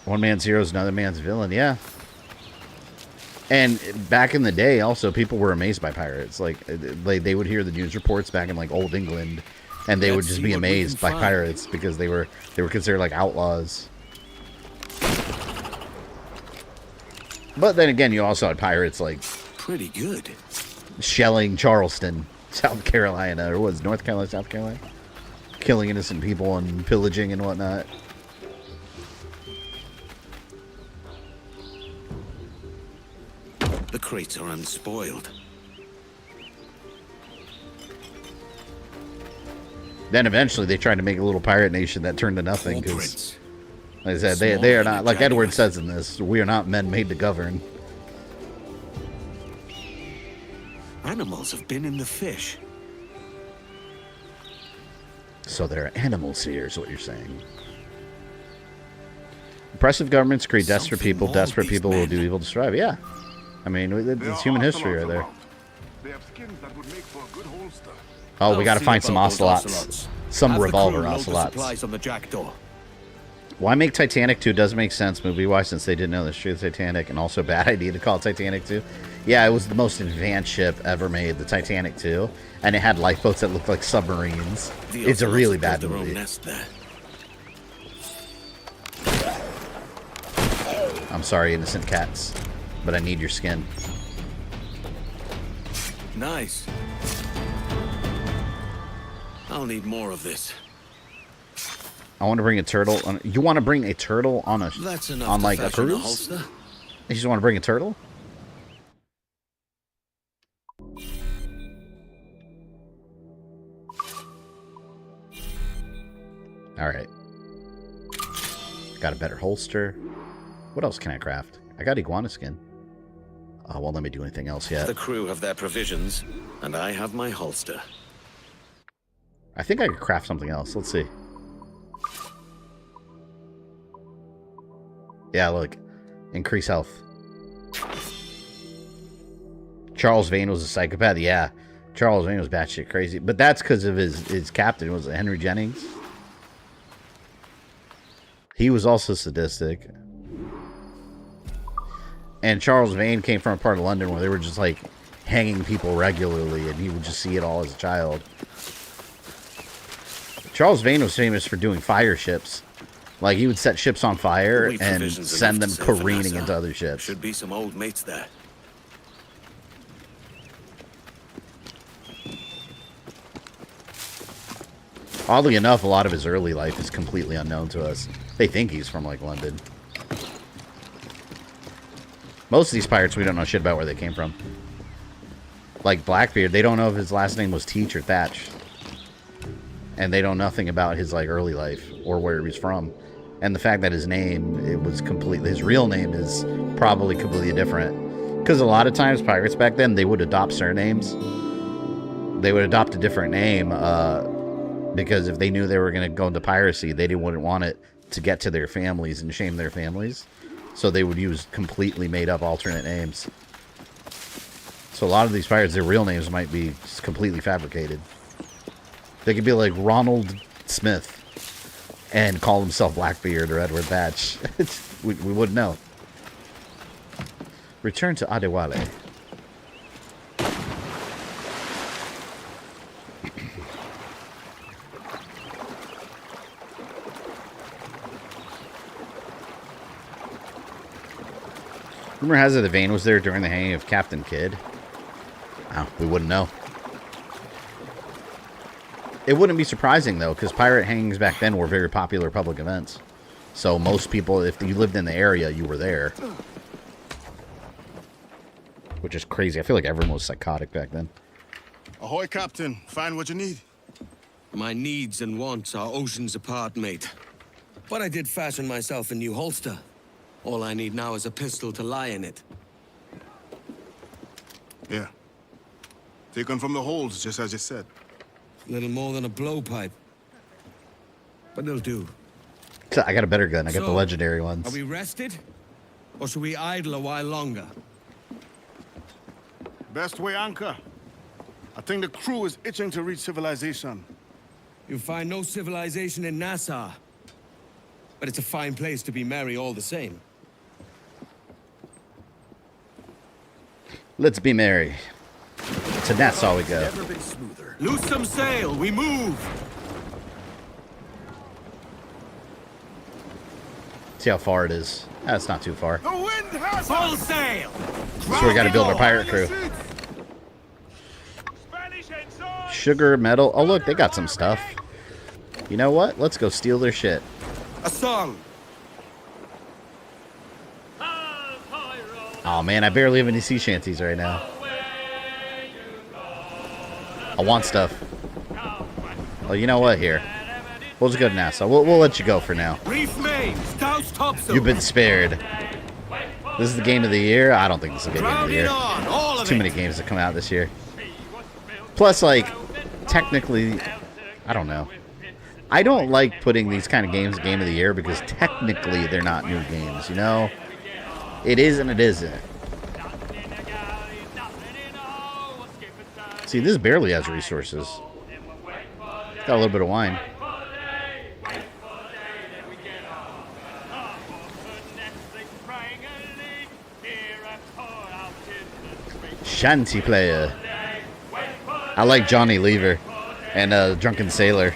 One man's hero is another man's villain. Yeah. And back in the day, also, people were amazed by pirates. Like they would hear the news reports back in like old England, and they would just be amazed by pirates because they were considered like outlaws. But then again, you also had pirates like pretty good shelling Charleston, South Carolina, or was North Carolina, South Carolina, killing innocent people and pillaging and whatnot. The crates are unspoiled. Then eventually they tried to make a little pirate nation that turned to nothing because, like I said, they are not, like Edward says in this, we are not men made to govern. Animals have been in the fish. So there are animals here, is what you're saying. Oppressive governments create desperate people. Desperate people will do evil to strive. Yeah. I mean, it's human history right there. They have skins that would make for a good holster. Oh, we gotta find some ocelots. Some revolver ocelots. On the jackdaw. Why make Titanic 2? Does make sense movie-wise since they didn't know the history of Titanic, and also bad idea to call it Titanic 2. Yeah, it was the most advanced ship ever made, the Titanic 2, and it had lifeboats that looked like submarines. It's a really bad movie. I'm sorry, innocent cats, but I need your skin. Nice. I'll need more of this. I want to bring a turtle. You want to bring a turtle on a like a cruise? You just want to bring a turtle? All right. Got a better holster. What else can I craft? I got iguana skin. Oh, won't let me do anything else yet. The crew have their provisions, and I have my holster. I think I could craft something else. Let's see. Yeah, look. Increase health. Charles Vane was a psychopath. Yeah. Charles Vane was batshit crazy. But that's because of his captain. Was it Henry Jennings? He was also sadistic. And Charles Vane came from a part of London where they were just like hanging people regularly, and he would just see it all as a child. Charles Vane was famous for doing fire ships. Like, he would set ships on fire and send them careening into other ships. Should be some old mates there. Oddly enough, a lot of his early life is completely unknown to us. They think he's from, like, London. Most of these pirates, we don't know shit about where they came from. Like Blackbeard, they don't know if his last name was Teach or Thatch. And they know nothing about his, like, early life or where he was from. And the fact that his name, his real name is probably completely different. Because a lot of times, pirates back then, they would adopt surnames. They would adopt a different name, because if they knew they were going to go into piracy, they wouldn't want it to get to their families and shame their families. So they would use completely made-up alternate names. So a lot of these pirates, their real names might be just completely fabricated. They could be like Ronald Smith and call himself Blackbeard or Edward Thatch. we wouldn't know. Return to Adewale. Rumor has it the Vane was there during the hanging of Captain Kidd. Oh, we wouldn't know. It wouldn't be surprising, though, because pirate hangings back then were very popular public events. So most people, if you lived in the area, you were there. which is crazy. I feel like everyone was psychotic back then. Ahoy, Captain. Find what you need. My needs and wants are oceans apart, mate. But I did fashion myself a new holster. All I need now is a pistol to lie in it. Yeah. Taken from the holds, just as you said. Little more than a blowpipe. But it'll do. I got a better gun. I got the legendary ones. Are we rested? Or should we idle a while longer? Best way anchor. I think the crew is itching to reach civilization. You'll find no civilization in Nassau. But it's a fine place to be merry all the same. Let's be merry. To Nassau we go. Never been smoother. Loose some sail, we move! See how far it is. That's not too far. The wind has full sail! So we gotta build our pirate crew. Sugar, metal. Oh look, they got some stuff. You know what? Let's go steal their shit. A song! Oh man, I barely have any sea shanties right now. I want stuff. Well, you know what? Here. We'll just go to Nassau. We'll let you go for now. Reef main, douse topsail. You've been spared. This is the game of the year? I don't think this is the game of the year. There's too many games that come out this year. Plus, like, technically, I don't know. I don't like putting these kind of games game of the year because technically they're not new games, you know? It is and it isn't. See, this barely has resources. Got a little bit of wine. Shanty player. I like Johnny Lever and Drunken Sailor.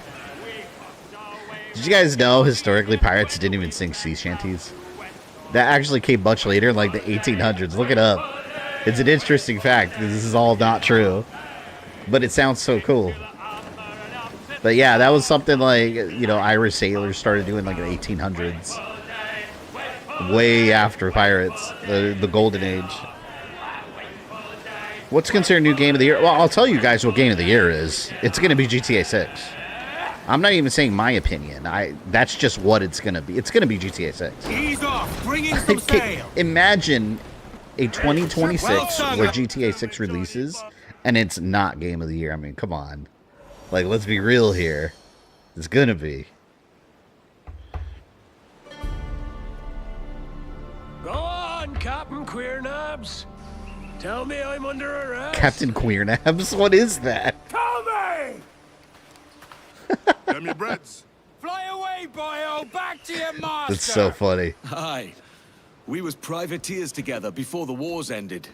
Did you guys know historically pirates didn't even sing sea shanties? That actually came much later, in like the 1800s. Look it up. It's an interesting fact. This is all not true, but it sounds so cool. But yeah, that was something like, you know, Irish sailors started doing like in the 1800s, way after pirates, the golden age. What's considered new game of the year? Well, I'll tell you guys what game of the year is. It's going to be GTA 6. I'm not even saying my opinion. That's just what it's going to be. It's going to be GTA 6. Ease off, bringing some sail. Imagine a 2026 where GTA 6 releases and it's not game of the year. I mean, come on. Like, let's be real here. It's going to be. Go on, Captain Queernabs. Tell me I'm under arrest. Captain Queernabs? What is that? Tell me! Damn your breads. Fly away, boyo! Back to your master! That's so funny. Hi. We was privateers together before the wars ended.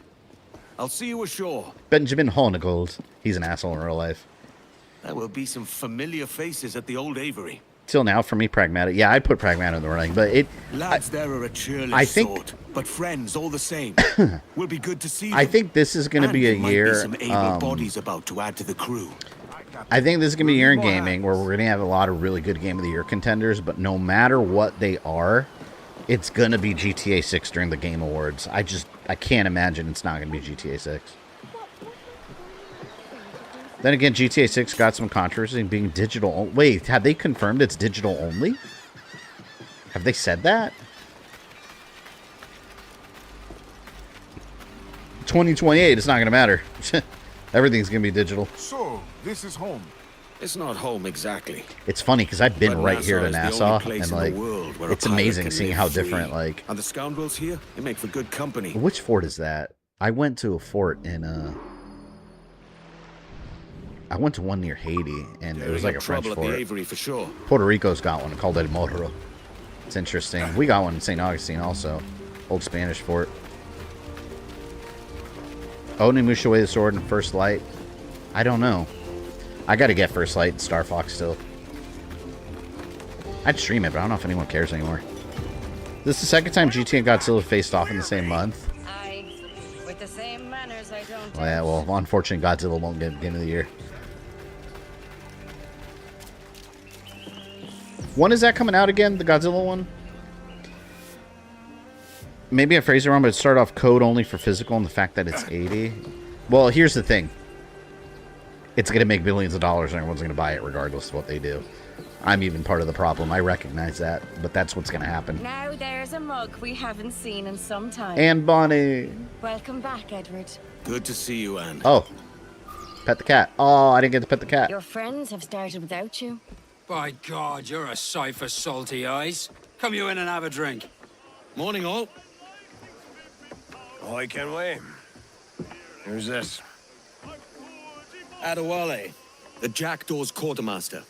I'll see you ashore. Benjamin Hornigold. He's an asshole in real life. There will be some familiar faces at the old Avery. Till now, for me, Pragmatic. Yeah, I'd put Pragmatic in the running, but it... Lads, there are a cheerless sort, but friends all the same. Will be good to see them. I think this is going to be a year... Some able bodies about to add to the crew. I think this is going to be a year in gaming where we're going to have a lot of really good Game of the Year contenders, but no matter what they are, it's going to be GTA 6 during the Game Awards. I can't imagine it's not going to be GTA 6. Then again, GTA 6 got some controversy being digital. Wait, have they confirmed it's digital only? Have they said that? 2028, it's not going to matter. Everything's going to be digital. So, this is home. It's not home exactly. It's funny because I've been right here to Nassau, and in like, the world where it's a pirate amazing can seeing live how free. different, like... And the scoundrels here, they make for good company. Which fort is that? I went to a fort in, I went to one near Haiti, and it was like a French trouble at the fort. Avery for sure. Puerto Rico's got one called El Morro. It's interesting. We got one in St. Augustine also. Old Spanish fort. Odin mushed away the sword in First Light. I don't know. I gotta get First Light and Star Fox still. I'd stream it, but I don't know if anyone cares anymore. This is the second time GT and Godzilla faced off in the same month. With the same manners, I don't. Well, yeah, well, unfortunately, Godzilla won't get Game of the Year. When is that coming out again? The Godzilla one? maybe I phrased it wrong, but it started off code only for physical and the fact that it's 80. Well, here's the thing. It's going to make billions of dollars and everyone's going to buy it regardless of what they do. I'm even part of the problem. I recognize that, but that's what's going to happen. Now there's a mug we haven't seen in some time. And Bonnie. Welcome back, Edward. Good to see you, Anne. Oh. Pet the cat. Oh, I didn't get to pet the cat. Your friends have started without you. By God, you're a sight for salty eyes. Come you in and have a drink. Morning, all. Ahoy, Kenway. Who's this? Adewale, the Jackdaw's quartermaster.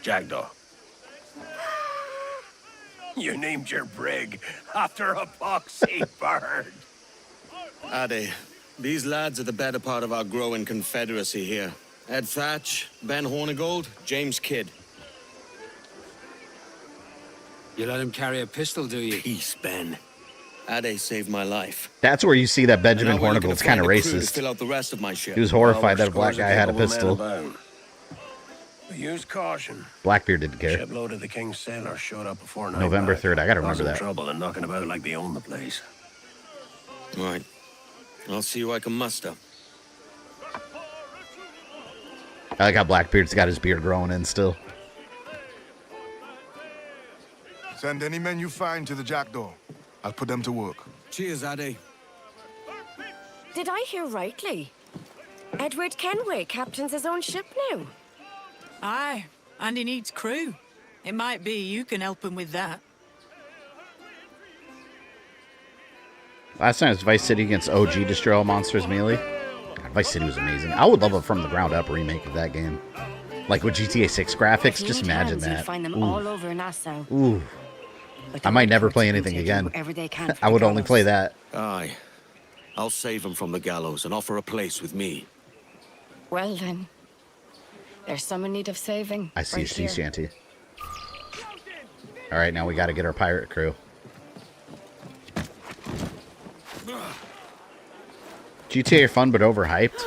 Jackdaw. You named your brig after a poxy bird. Ade, these lads are the better part of our growing confederacy here. Ed Thatch, Ben Hornigold, James Kidd. You let him carry a pistol, do you? Peace, Ben. Ade saved my life. That's where you see that Benjamin Hornigold's kind of racist. Fill out the rest of my ship. He was horrified that a black guy had a pistol. Use caution. Blackbeard didn't care. Shipload of the King's sailors showed up before night. November 3rd. I gotta remember that. Trouble and knocking about like they own the place. Right. I'll see who I can muster. I like how Blackbeard's got his beard growing in still. Send any men you find to the Jackdaw. I'll put them to work. Cheers, Ade. Did I hear rightly? Edward Kenway captains his own ship now. Aye, and he needs crew. It might be you can help him with that. Last time it was Vice City against OG Destroy All Monsters Melee. God, Vice City was amazing. I would love a from the ground up remake of that game. Like with GTA 6 graphics, just imagine that. Find them all over Nassau. Ooh. I might never play anything again. I would only play that. Aye. I'll save him from the gallows and offer a place with me. Well then, there's some in need of saving. I see a right sea here. shanty. All right, now we got to get our pirate crew. GTA are fun but overhyped.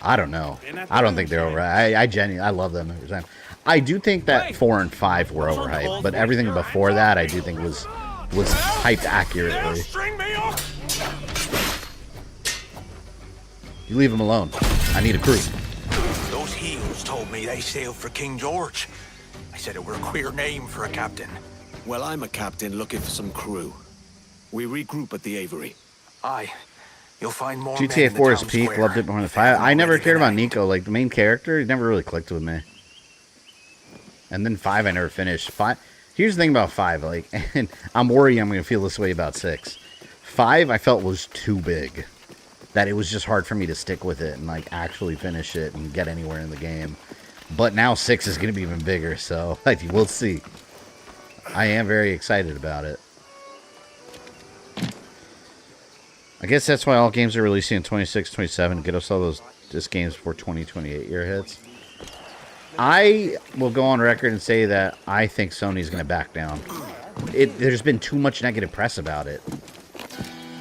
I don't know. I don't think they're over. I genuinely, I love them every time. I do think that 4 and 5 were overhyped, but everything before that, I do think was hyped accurately. You leave them alone. I need a crew. Those heels told me they sailed for King George. I said it were a queer name for a captain. Well, I'm a captain looking for some crew. We regroup at the Aviary. Aye. You'll find more GTA 4 is peak. Loved it more than 5. I never cared about Nico. Like, the main character, he never really clicked with me. And then 5, I never finished. 5. Here's the thing about 5. Like, and I'm worried I'm going to feel this way about 6. 5, I felt was too big. That it was just hard for me to stick with it and, like, actually finish it and get anywhere in the game. But now 6 is going to be even bigger, so we'll see. I am very excited about it. I guess that's why all games are releasing in 26, 27. Get us all those games before 2028 year hits. I will go on record and say that I think Sony's going to back down. There's been too much negative press about it.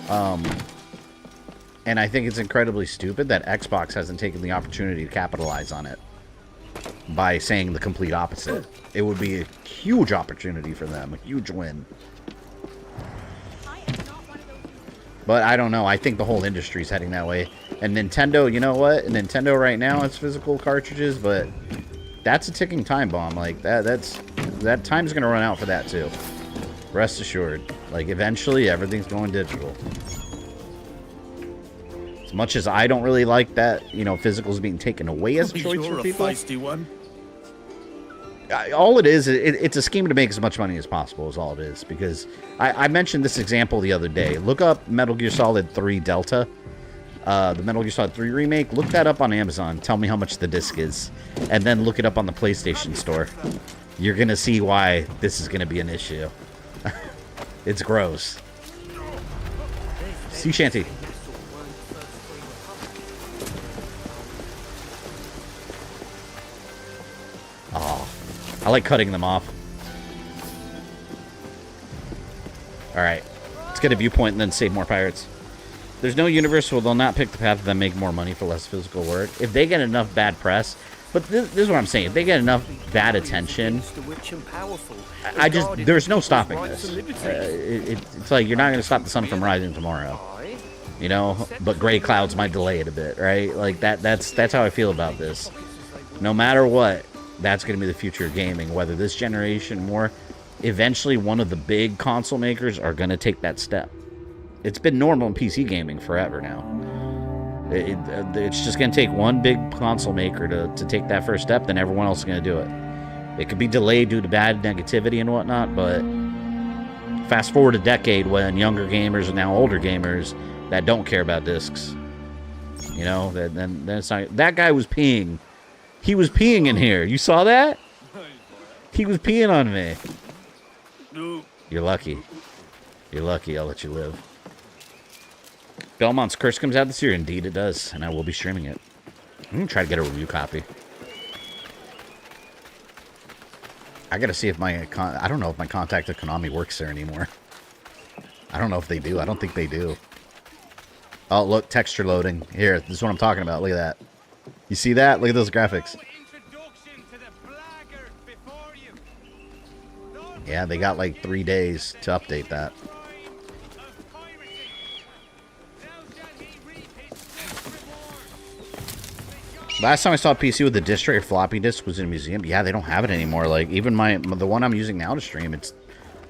And I think it's incredibly stupid that Xbox hasn't taken the opportunity to capitalize on it by saying the complete opposite. It would be a huge opportunity for them, a huge win. But I don't know. I think the whole industry's heading that way. And Nintendo, you know what? Nintendo right now has physical cartridges, but that's a ticking time bomb. Like that time's gonna run out for that too. Rest assured. Like eventually everything's going digital. As much as I don't really like that, you know, physical's being taken away as a choice for people. Feisty one. All it is, it's a scheme to make as much money as possible is all it is. Because I mentioned this example the other day. Look up Metal Gear Solid 3 Delta. The Metal Gear Solid 3 remake. Look that up on Amazon. Tell me how much the disc is. And then look it up on the PlayStation Store. You're going to see why this is going to be an issue. It's gross. Sea shanty. Oh. I like cutting them off. Alright. Let's get a viewpoint and then save more pirates. There's no universe where they'll not pick the path of them make more money for less physical work. If they get enough bad press, But this is what I'm saying. If they get enough bad attention, The rich and powerful. there's no stopping this. It's like you're not going to stop the sun from rising tomorrow, you know. But gray clouds might delay it a bit, right? Like that's how I feel about this. No matter what, that's going to be the future of gaming. Whether this generation more, eventually one of the big console makers are going to take that step. It's been normal in PC gaming forever now. It's just going to take one big console maker to take that first step, then everyone else is going to do it. It could be delayed due to bad negativity and whatnot, but fast forward a decade when younger gamers and now older gamers that don't care about discs, you know, then it's not. That guy was peeing. He was peeing in here. You saw that? He was peeing on me. You're lucky. You're lucky. I'll let you live. Belmont's Curse comes out this year. Indeed it does, and I will be streaming it. I'm going to try to get a review copy. I got to see if my... I don't know if my contact at Konami works there anymore. I don't know if they do. I don't think they do. Oh, look, texture loading. Here, this is what I'm talking about. Look at that. You see that? Look at those graphics. Yeah, they got like 3 days to update that. Last time I saw a PC with a disk tray or floppy disk was in a museum. Yeah, they don't have it anymore. Like, even the one I'm using now to stream, it's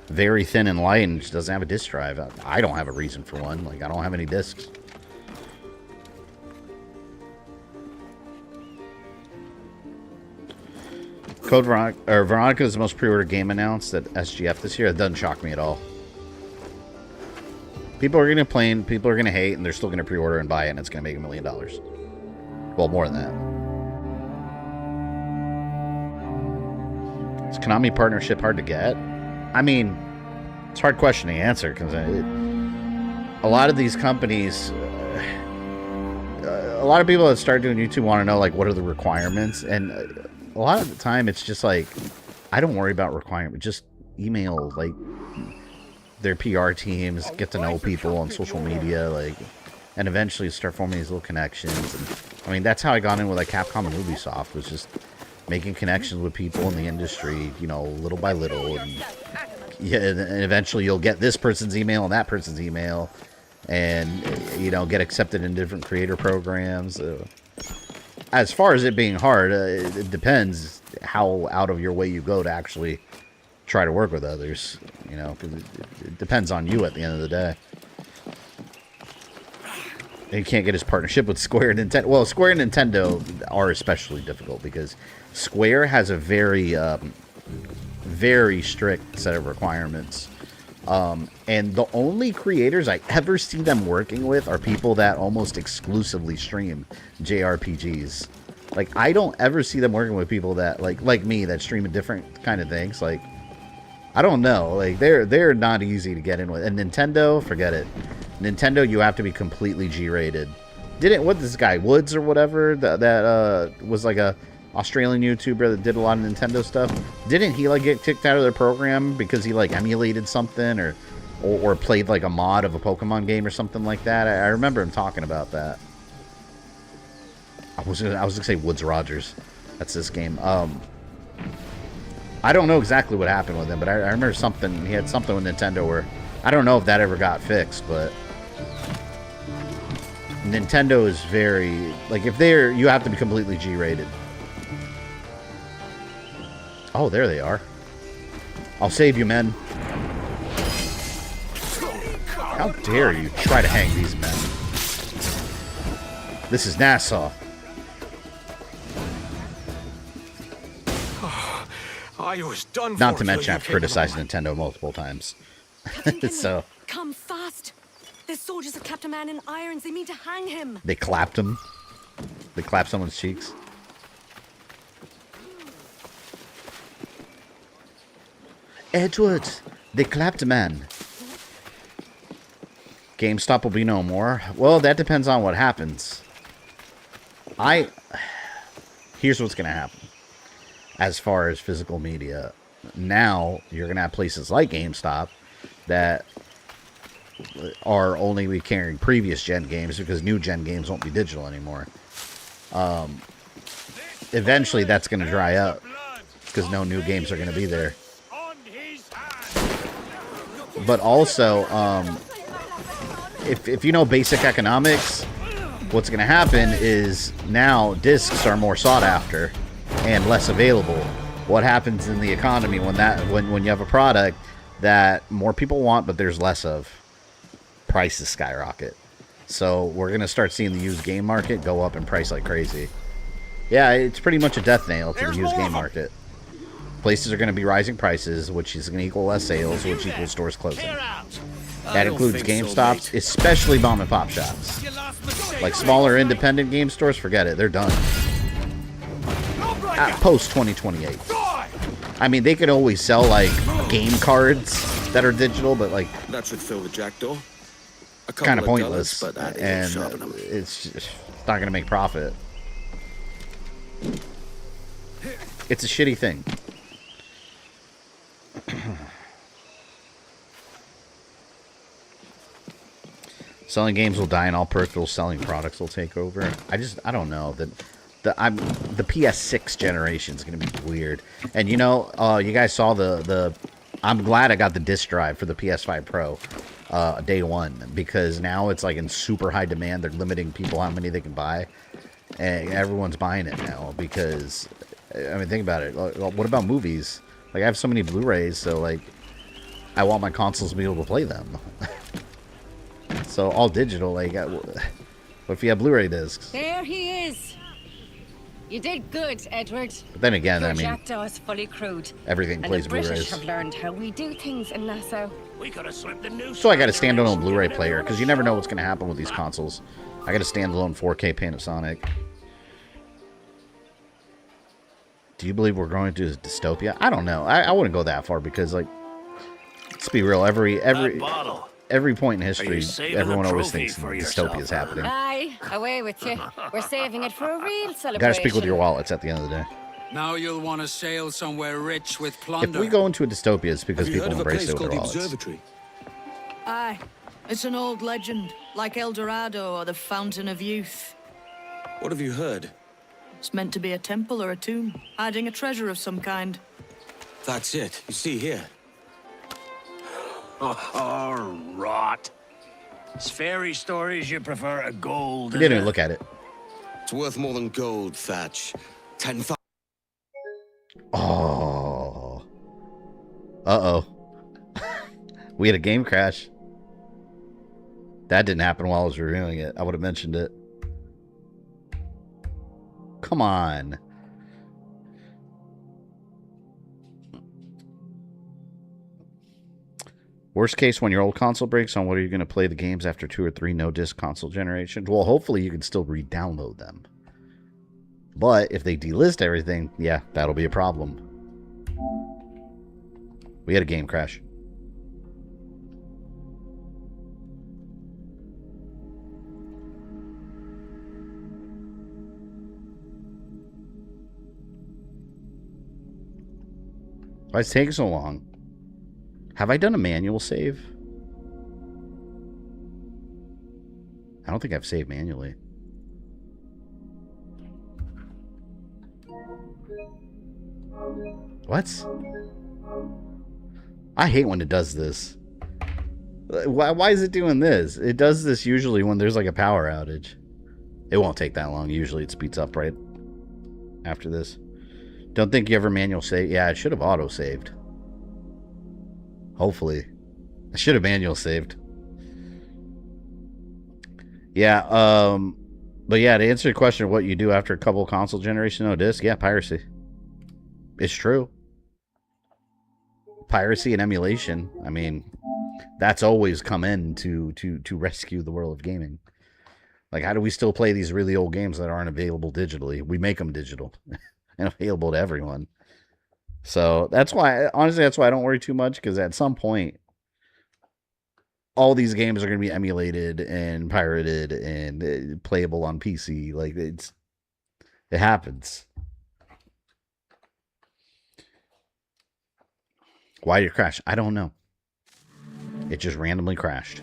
very thin and light and just doesn't have a disk drive. I don't have a reason for one. Like, I don't have any disks. Code Veronica is the most pre-ordered game announced at SGF this year. It doesn't shock me at all. People are going to complain, people are going to hate, and they're still going to pre-order and buy it, and it's going to make $1 million. Well, more than that. Is Konami partnership hard to get? I mean, it's a hard question to answer because a lot of these companies, a lot of people that start doing YouTube want to know, like, what are the requirements? And a lot of the time, it's just like, I don't worry about requirements. Just email, like, their PR teams, get to know people on social media, like, and eventually start forming these little connections. And I mean, that's how I got in with like Capcom and Ubisoft, was just making connections with people in the industry, you know, little by little. And yeah, and eventually you'll get this person's email and that person's email, and you know, get accepted in different creator programs. As far as it being hard, it depends how out of your way you go to actually try to work with others, you know, because it depends on you at the end of the day. You can't get his partnership with Square and Nintendo. Well, Square and Nintendo are especially difficult because Square has a very, very strict set of requirements. And the only creators I ever see them working with are people that almost exclusively stream JRPGs. Like, I don't ever see them working with people that, like me, that stream different kind of things. Like, I don't know. Like, they're not easy to get in with. And Nintendo, forget it. Nintendo, you have to be completely G-rated. What this guy, Woods or whatever, that was like a Australian YouTuber that did a lot of Nintendo stuff. Didn't he like get kicked out of their program because he like emulated something or played like a mod of a Pokemon game or something like that? I remember him talking about that. I was gonna say Woods Rogers. That's this game. I don't know exactly what happened with him, but I remember something. He had something with Nintendo where I don't know if that ever got fixed, but Nintendo is very, like, if you have to be completely G-rated. Oh, there they are. I'll save you, men. How dare you try to hang these men? This is Nassau. I was done Not to mention I've criticized Nintendo multiple times. So Come fast! The soldiers have clapped a man in irons. They mean to hang him. they clapped him. They clapped someone's cheeks. Edward, they clapped a man. GameStop will be no more. Well, that depends on what happens. Here's what's going to happen. As far as physical media, now you're going to have places like GameStop that are only carrying previous gen games because new gen games won't be digital anymore. eventually that's going to dry up because no new games are going to be there. But also, if you know basic economics, what's going to happen is now discs are more sought after and less available. What happens in the economy when you have a product that more people want but there's less of? Prices skyrocket. So we're going to start seeing the used game market go up in price like crazy. Yeah, it's pretty much a death nail to the used game market. Places are going to be rising prices, which is going to equal less sales, which equals stores closing. That includes GameStops, especially mom and pop shops. Like smaller independent game stores, forget it, they're done. At post 2028. I mean, they could always sell like game cards that are digital, but like that should fill the jackdaw. Kind of pointless, and it's just not going to make profit. It's a shitty thing. Selling games will die, and all peripheral selling products will take over. I don't know that the PS6 generation is going to be weird. And you know, you guys saw the. I'm glad I got the disc drive for the PS5 Pro. Day one, because now it's like in super high demand. They're limiting people how many they can buy, and everyone's buying it now because, I mean, think about it. What about movies? Like, I have so many Blu-rays, so like I want my consoles to be able to play them. So all digital. Like, what if you have Blu-ray discs? There he is. You did good, Edward. But then again, Your I mean, jackdaw is fully crewed. Everything plays and the British Blu-rays. have learned how we do things in Nassau. We could have slipped the news. So I got a standalone Blu-ray player because you never know what's going to happen with these consoles. I got a standalone 4K Panasonic. Do you believe we're going to dystopia? I don't know. I wouldn't go that far because, like, let's be real. Every point in history, everyone always thinks dystopia is happening. Aye, away with you. We're saving it for a real celebration. Gotta speak with your wallets at the end of the day. Now you'll want to sail somewhere rich with plunder. If we go into a dystopia, it's because people embrace it with their wallets. Aye, it's an old legend, like El Dorado or the Fountain of Youth. What have you heard? It's meant to be a temple or a tomb, hiding a treasure of some kind. That's it. You see here. Oh, rot. It's fairy stories you prefer to gold. We didn't even look at it. It's worth more than gold, Thatch. 10,000. Oh. Uh-oh. We had a game crash. That didn't happen while I was reviewing it. I would have mentioned it. Come on. Worst case, when your old console breaks, on what are you going to play the games after 2 or 3 no-disc console generations? Well, hopefully you can still re-download them. But if they delist everything, yeah, that'll be a problem. We had a game crash. Why is it taking so long? Have I done a manual save? I don't think I've saved manually. What? I hate when it does this. Why is it doing this? It does this usually when there's like a power outage. It won't take that long. Usually it speeds up right after this. Don't think you ever manual save. Yeah, I should have auto saved. Hopefully. I should have manual saved. Yeah, but yeah, to answer your question of what you do after a couple console generation no disc, yeah, piracy. It's true. Piracy and emulation. I mean, that's always come in to rescue the world of gaming. Like, how do we still play these really old games that aren't available digitally? We make them digital and available to everyone. So that's why, honestly, that's why I don't worry too much, because at some point, all these games are going to be emulated and pirated and playable on PC. Like, it happens. Why did it crash? I don't know. It just randomly crashed.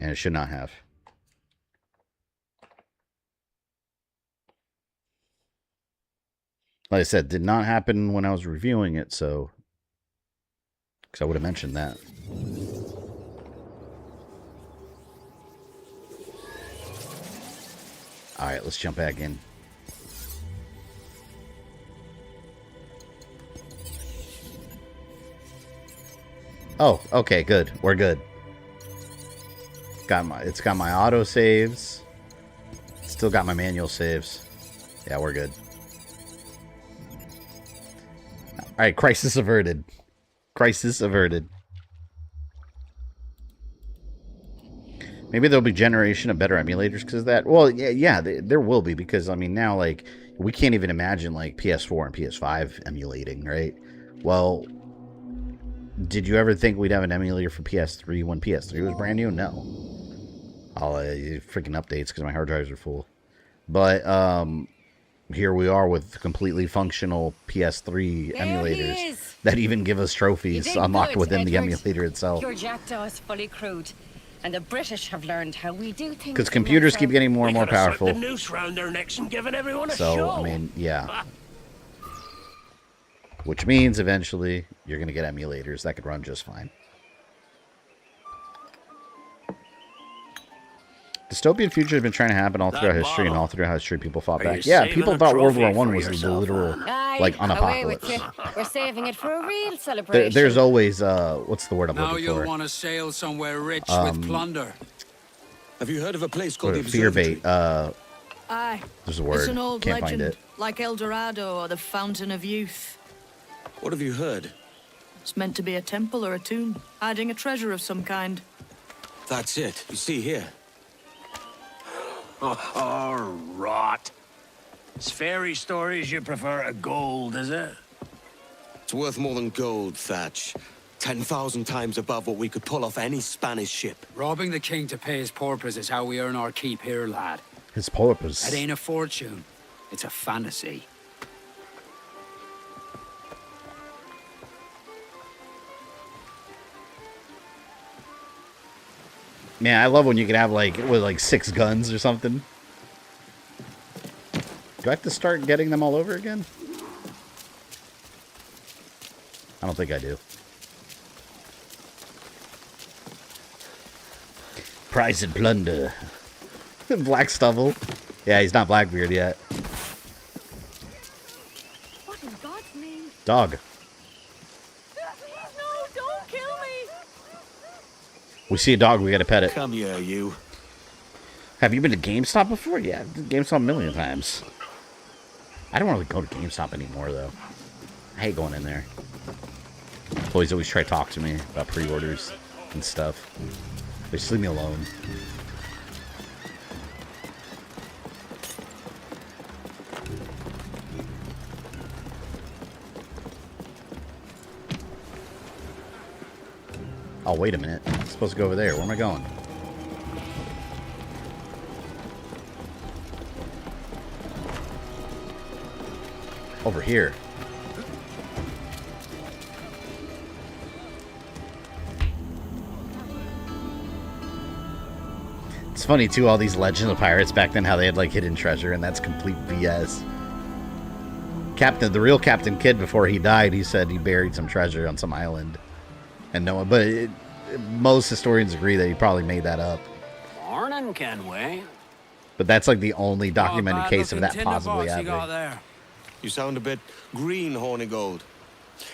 And it should not have. Like I said, did not happen when I was reviewing it, so... Because I would have mentioned that. Alright, let's jump back in. Oh, okay, good. We're good. It's got my auto saves. Still got my manual saves. Yeah, we're good. Alright, crisis averted. Crisis averted. Maybe there'll be generation of better emulators because of that. Well, yeah, there will be, because I mean now, like, we can't even imagine like PS4 and PS5 emulating, right? Well, did you ever think we'd have an emulator for PS3 when PS3 was brand new? No. All freaking updates because my hard drives are full. But here we are with completely functional PS3 emulators that even give us trophies unlocked within the emulator itself. Your jackdaw is fully crewed, and the British have learned how we do things. Because computers keep getting more and more powerful. The noose round their necks and giving everyone a so, show. I mean, yeah. Which means eventually you're going to get emulators that could run just fine. Dystopian future has been trying to happen all throughout history, and all throughout history people fought back. Yeah, people thought World War I was the literal, like, unapocalypse. We're saving it for a real celebration. There's always, what's the word I'm looking for? Now you'll want to sail somewhere rich with plunder. Have you heard of a place called the fear bait. Aye. There's a word. It's an old Can't legend, find it. like El Dorado or the Fountain of Youth. What have you heard? It's meant to be a temple or a tomb, hiding a treasure of some kind. That's it. You see here. Oh, rot. It's fairy stories you prefer to gold, is it? It's worth more than gold, Thatch. 10,000 times above what we could pull off any Spanish ship. Robbing the king to pay his porpoise is how we earn our keep here, lad. His porpoise? It ain't a fortune. It's a fantasy. Man, I love when you can have, like, with, like, 6 guns or something. Do I have to start getting them all over again? I don't think I do. Prize and plunder. Black stubble. Yeah, he's not Blackbeard yet. What in God's name? Dog. No, don't kill me! We see a dog, we gotta pet it. Come here, you. Have you been to GameStop before? Yeah, I've been to GameStop a million times. I don't really go to GameStop anymore, though. I hate going in there. Employees always try to talk to me about pre-orders and stuff. They just leave me alone. Oh, wait a minute. I'm supposed to go over there. Where am I going? Over here. It's funny, too, all these Legend of Pirates back then, how they had, like, hidden treasure, and that's complete BS. The real Captain Kidd, before he died, he said he buried some treasure on some island. And no one, but most historians agree that he probably made that up. Morning, Kenway. But that's like the only documented case of that possibly happening. You sound a bit green, Hornigold.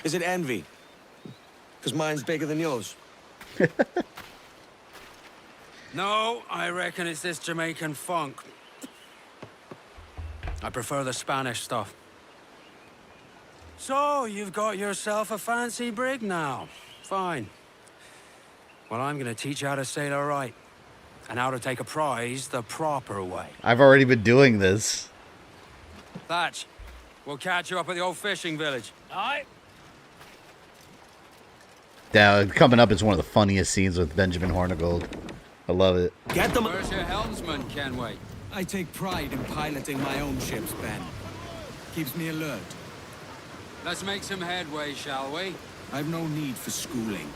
Is it envy? Because mine's bigger than yours. No, I reckon it's this Jamaican funk. I prefer the Spanish stuff. So, you've got yourself a fancy brig now. Fine. Well, I'm gonna teach you how to sail her right. And how to take a prize the proper way. I've already been doing this. Thatch, we'll catch you up at the old fishing village. Aye. Now, coming up is one of the funniest scenes with Benjamin Hornigold. I love it. Get them. Where's your helmsman, Kenway? I take pride in piloting my own ships, Ben. Keeps me alert. Let's make some headway, shall we? I've no need for schooling.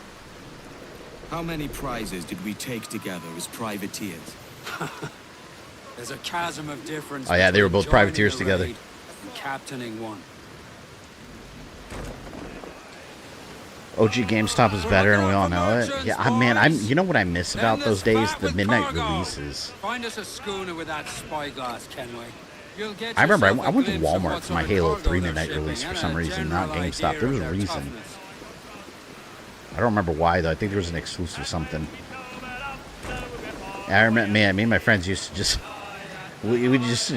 How many prizes did we take together as privateers? There's a chasm of difference. Oh yeah, they were both between privateers joining the together. raid and captaining one. OG GameStop is better, and we all know it. Yeah, man, you know what I miss about those days? The midnight releases. Find us a schooner with that spyglass, Kenway. I remember I went to Walmart for my Halo 3 midnight release for some reason, not GameStop. There was a reason. I don't remember why though. I think there was an exclusive something. I remember, man, me and my friends used to just we would just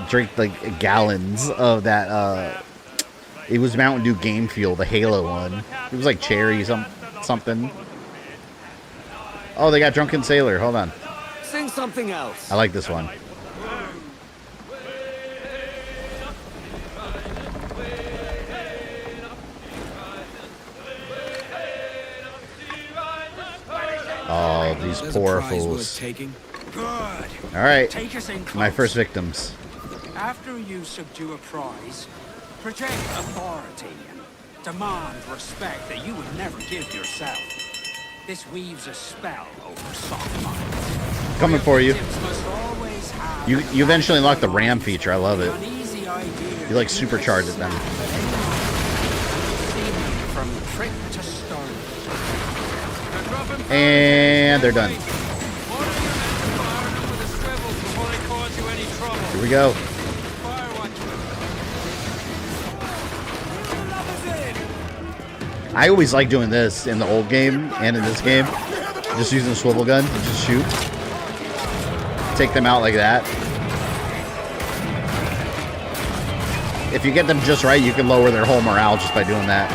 drink like gallons of that. It was Mountain Dew Game Fuel, the Halo one. It was like cherry something. Oh, they got Drunken Sailor. Hold on. Sing something else. I like this one. Oh, these poor fools. Good. All right, Take us in my close. first victims. After you subdue a prize, project authority and demand respect that you would never give yourself. This weaves a spell over soft minds. Coming for you. Must always have You eventually unlock the ram feature. I love it. an easy idea. You like supercharge it then. From trick to stone. And they're done. Here we go. I always like doing this in the old game and in this game. Just using the swivel gun to just shoot. Take them out like that. If you get them just right, you can lower their whole morale just by doing that.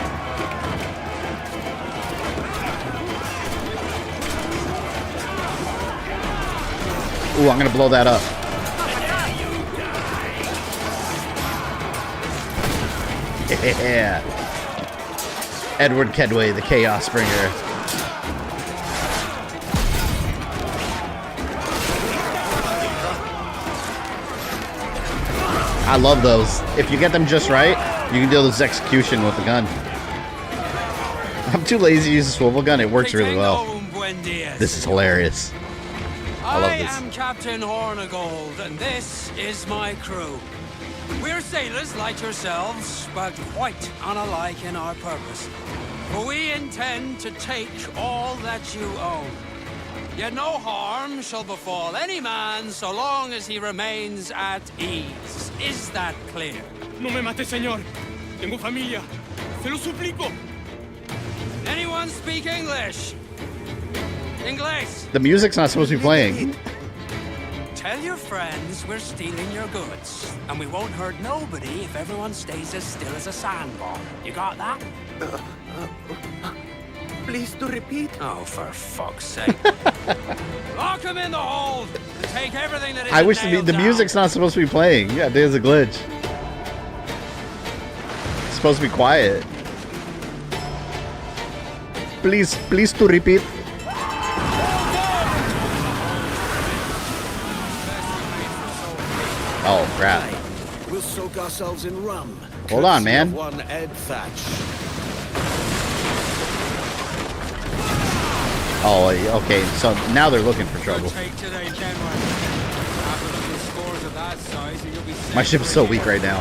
Ooh, I'm gonna blow that up. Yeah. Edward Kenway, the Chaos Bringer. I love those. If you get them just right, you can do this execution with the gun. I'm too lazy to use a swivel gun. It works really well. This is hilarious. I love this. I am Captain Hornigold, and this is my crew. We're sailors like yourselves, but quite unalike in our purpose. For we intend to take all that you own. Yet no harm shall befall any man so long as he remains at ease. Is that clear? No me mate, señor. Tengo familia. Se lo suplico. Anyone speak English? English! The music's not supposed to be playing. Tell your friends we're stealing your goods, and we won't hurt nobody if everyone stays as still as a sandbar. You got that? Please to repeat. Oh, for fuck's sake. Lock him in the hold and take everything that is I wish the music's not supposed to be playing. Yeah, there's a glitch. It's supposed to be quiet. Please to repeat. Oh crap. We'll soak ourselves in rum. Hold on, man. One Ed Thatch. Oh, okay. So now they're looking for trouble. My ship's so weak right now.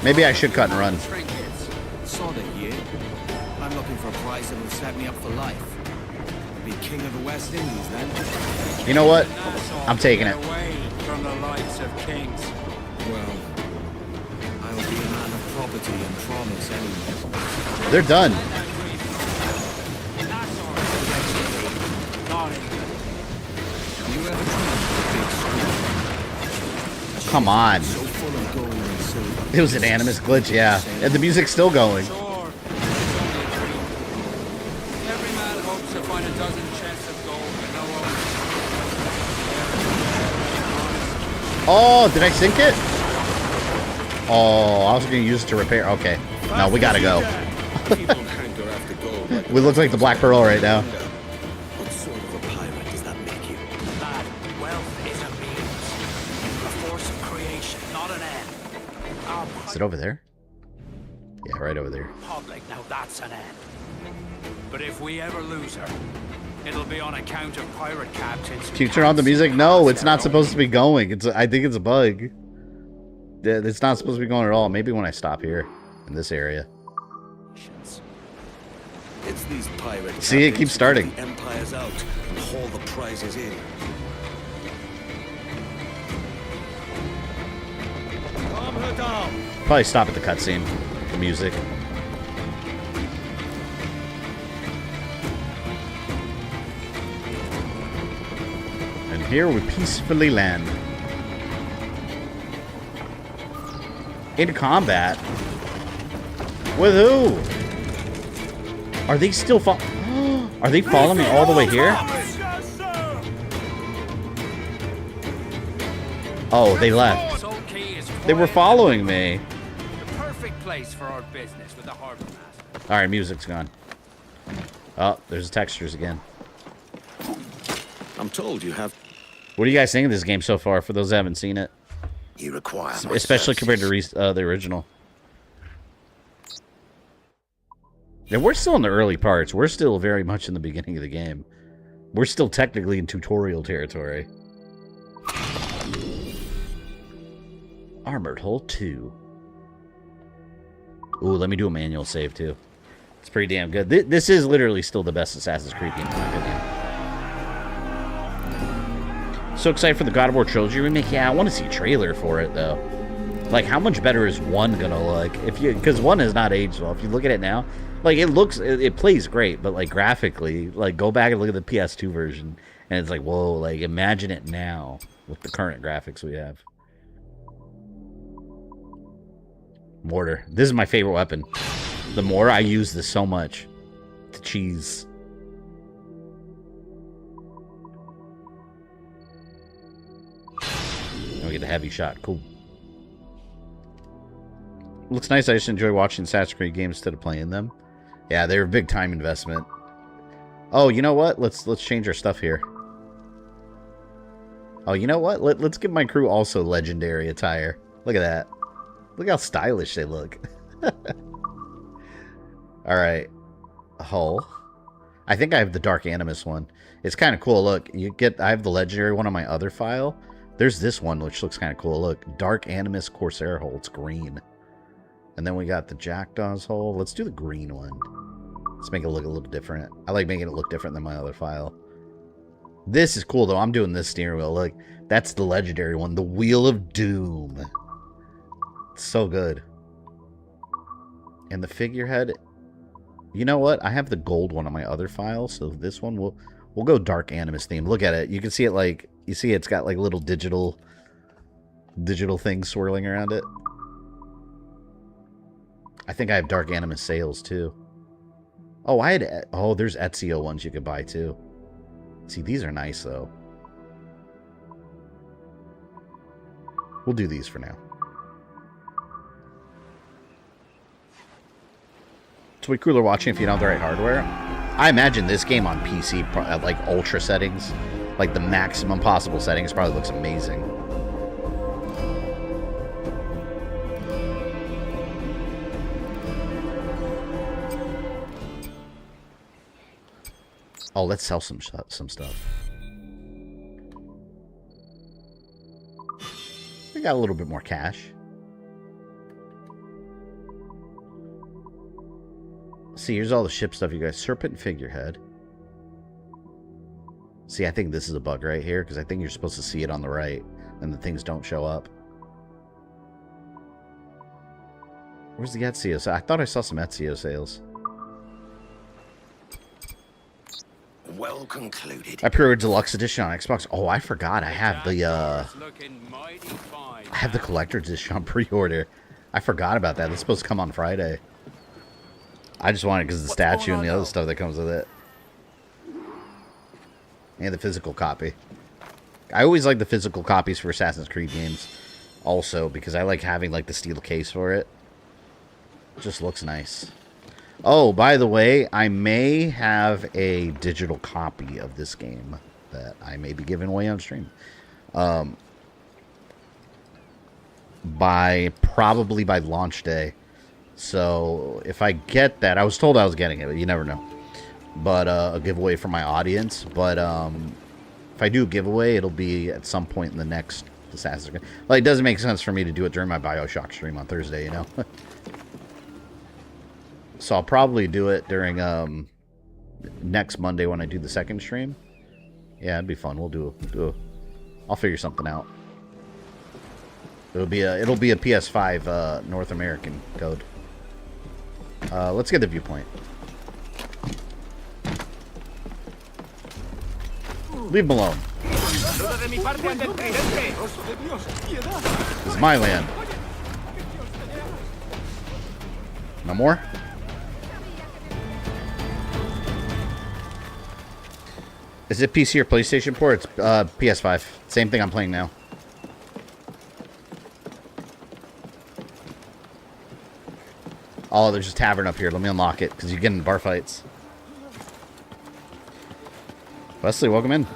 Maybe I should cut and run. Sod it, you. I'm looking for a prize that will set me up for life. Be king of the West Indies, then. You know what? I'm taking it. From the likes of kings. Well, I'll be a man of property and promise anyway. They're done. You ever tried big school? Come on. So full of gold and silver. It was an animus glitch, yeah. And the music's still going. Every man hopes to find a dozen chests of gold, but no one. Oh, did I sink it? Oh, I was going to use it to repair. Okay. No, we got to go. We look like the Black Pearl right now. What sort of a pirate does that make you? Lad, wealth is a means. A force of creation, not an end. Our Is it over there? Yeah, right over there. public, now that's an end. But if we ever lose her, it'll be on account of pirate captains. Can you turn on the music? No, it's not supposed to be going. I think it's a bug. It's not supposed to be going at all. Maybe when I stop here. in this area. It's these pirates. See, it keeps starting. The Empire's out and haul the prizes in. Calm her down. Probably stop at the cutscene. The music. And here we peacefully land. Into combat. With who? Are they still Are they following me all the way here? Oh, they left. They were following me. The perfect place for our business with the harbor master. All right, music's gone. Oh, there's the textures again. I'm told you have. What do you guys think of this game so far? For those that haven't seen it, You require my especially compared to the original. And we're still in the early parts. We're still very much in the beginning of the game. We're still technically in tutorial territory. Armored Hull 2. Ooh, let me do a manual save, too. It's pretty damn good. This is literally still the best Assassin's Creed game, in my opinion. So excited for the God of War Trilogy remake. Yeah, I want to see a trailer for it, though. Like, how much better is 1 gonna look? Because 1 has not aged well. If you look at it now, like, it plays great, but, like, graphically, like, go back and look at the PS2 version, and it's like, whoa, like, imagine it now with the current graphics we have. Mortar. This is my favorite weapon. The mortar, I use this so much. To cheese. And we get a heavy shot. Cool. Looks nice. I just enjoy watching Assassin's Creed games instead of playing them. Yeah, they're a big time investment. Oh, you know what? Let's change our stuff here. Oh, you know what? Let's give my crew also legendary attire. Look at that. Look how stylish they look. Alright. Hull. I think I have the Dark Animus one. It's kind of cool. Look, I have the legendary one on my other file. There's this one, which looks kind of cool. Look, Dark Animus Corsair hull. It's green. And then we got the Jackdaw's hull. Let's do the green one. Let's make it look a little different. I like making it look different than my other file. This is cool, though. I'm doing this steering wheel. Look, that's the legendary one. The Wheel of Doom. It's so good. And the figurehead. You know what? I have the gold one on my other file, so this one we'll go Dark Animus theme. Look at it. You can see it like it's got like little digital things swirling around it. I think I have Dark Animus sails too. Oh, there's Ezio ones you could buy too. See, these are nice though. We'll do these for now. It's way cooler watching if you don't have the right hardware. I imagine this game on PC at like ultra settings, like the maximum possible settings, probably looks amazing. Oh, let's sell some stuff. We got a little bit more cash. See, here's all the ship stuff, you guys. Serpent and figurehead. See, I think this is a bug right here, because I think you're supposed to see it on the right, and the things don't show up. Where's the Ezio? I thought I saw some Ezio sales. Well concluded. I pre-ordered Deluxe Edition on Xbox. Oh, I forgot. I have the Collector's Edition on pre-order. I forgot about that. It's supposed to come on Friday. I just want it because of the statue and the other stuff that comes with it. And the physical copy. I always like the physical copies for Assassin's Creed games. Also, because I like having like the steel case for it. It just looks nice. Oh, by the way, I may have a digital copy of this game that I may be giving away on stream. Probably by launch day. So if I get that, I was told I was getting it, but you never know. But a giveaway for my audience. But if I do a giveaway, it'll be at some point in the next Assassin's Creed. Like, it doesn't make sense for me to do it during my BioShock stream on Thursday, you know? So I'll probably do it during next Monday when I do the second stream. Yeah, it'd be fun. I'll figure something out. It'll be a PS5 North American code. Let's get the viewpoint. Leave him alone. It's my land. No more? Is it PC or PlayStation port? It's PS5. Same thing I'm playing now. Oh, there's a tavern up here. Let me unlock it, because you get in bar fights. Wesley, welcome in.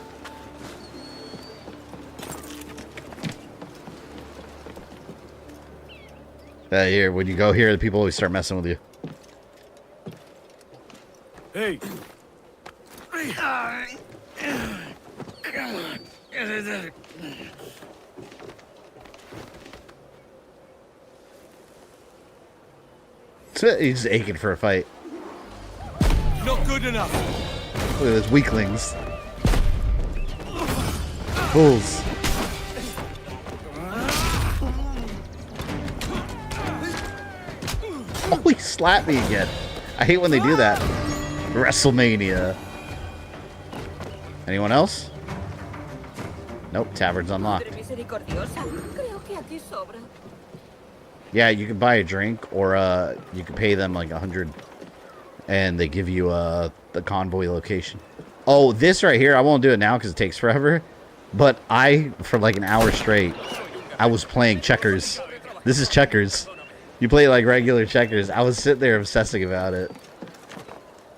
Here, when you go here, the people always start messing with you. Hey. He's aching for a fight. Not good enough. Look at those weaklings. Fools. Oh, he slapped me again. I hate when they do that. WrestleMania. Anyone else? Nope, tavern's unlocked. Yeah, you can buy a drink, or you can pay them like 100, and they give you the convoy location. Oh, this right here, I won't do it now because it takes forever. But for like an hour straight, I was playing checkers. This is checkers. You play like regular checkers. I was sitting there obsessing about it.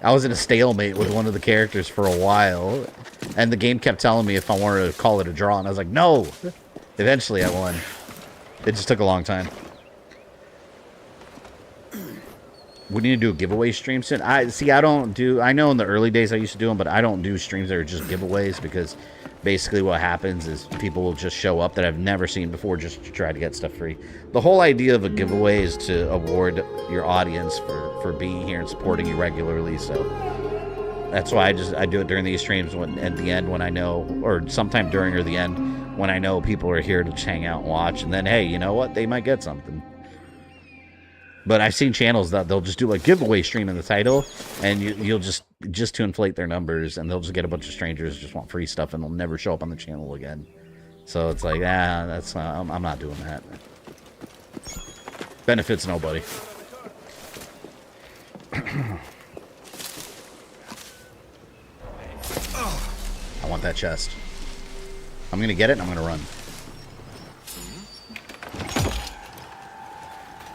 I was in a stalemate with one of the characters for a while, and the game kept telling me if I wanted to call it a draw, and I was like, no! Eventually I won. It just took a long time. We need to do a giveaway stream soon. I know in the early days I used to do them, but I don't do streams that are just giveaways, because basically what happens is people will just show up that I've never seen before just to try to get stuff free. The whole idea of a giveaway is to award your audience for being here and supporting you regularly, so that's why I do it during these streams at the end when I know, or sometime during or the end when I know people are here to just hang out and watch, and then hey, you know what, they might get something. But I've seen channels that they'll just do like giveaway stream in the title, and you'll just to inflate their numbers, and they'll just get a bunch of strangers who just want free stuff, and they'll never show up on the channel again. So it's like, that's not, I'm not doing that. Benefits nobody. I want that chest. I'm gonna get it, and I'm gonna run.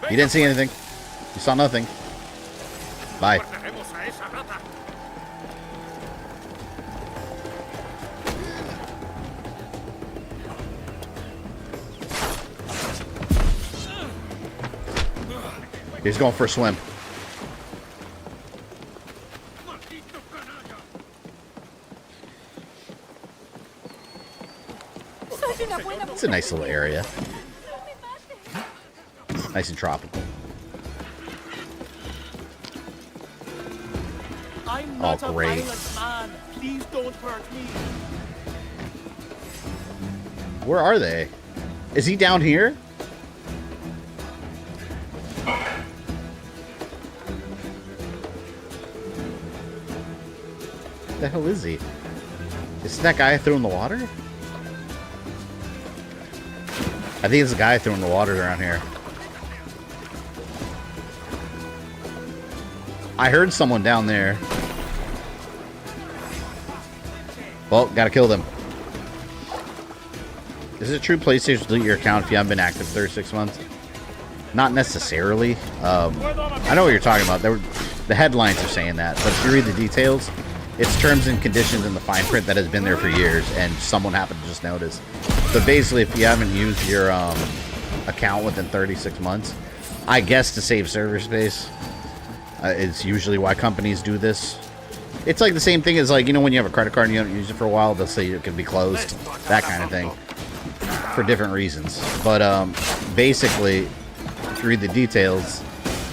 You didn't see anything. You saw nothing. Bye. He's going for a swim. It's a nice little area. Nice and tropical. I'm not oh, great. a violent man. Please don't hurt me. Where are they? Is he down here? What the hell is he? Is that guy I threw in the water? I think it's the guy I threw in the water around here. I heard someone down there. Well, gotta kill them. Is it true PlayStation will delete your account if you haven't been active 36 months? Not necessarily. I know what you're talking about. The headlines are saying that, but if you read the details, it's terms and conditions in the fine print that has been there for years, and someone happened to just notice. But basically, if you haven't used your account within 36 months, I guess to save server space, it's usually why companies do this. It's like the same thing as, like, you know, when you have a credit card and you haven't used it for a while, they'll say it can be closed, that kind of thing, for different reasons. But basically, if you read the details,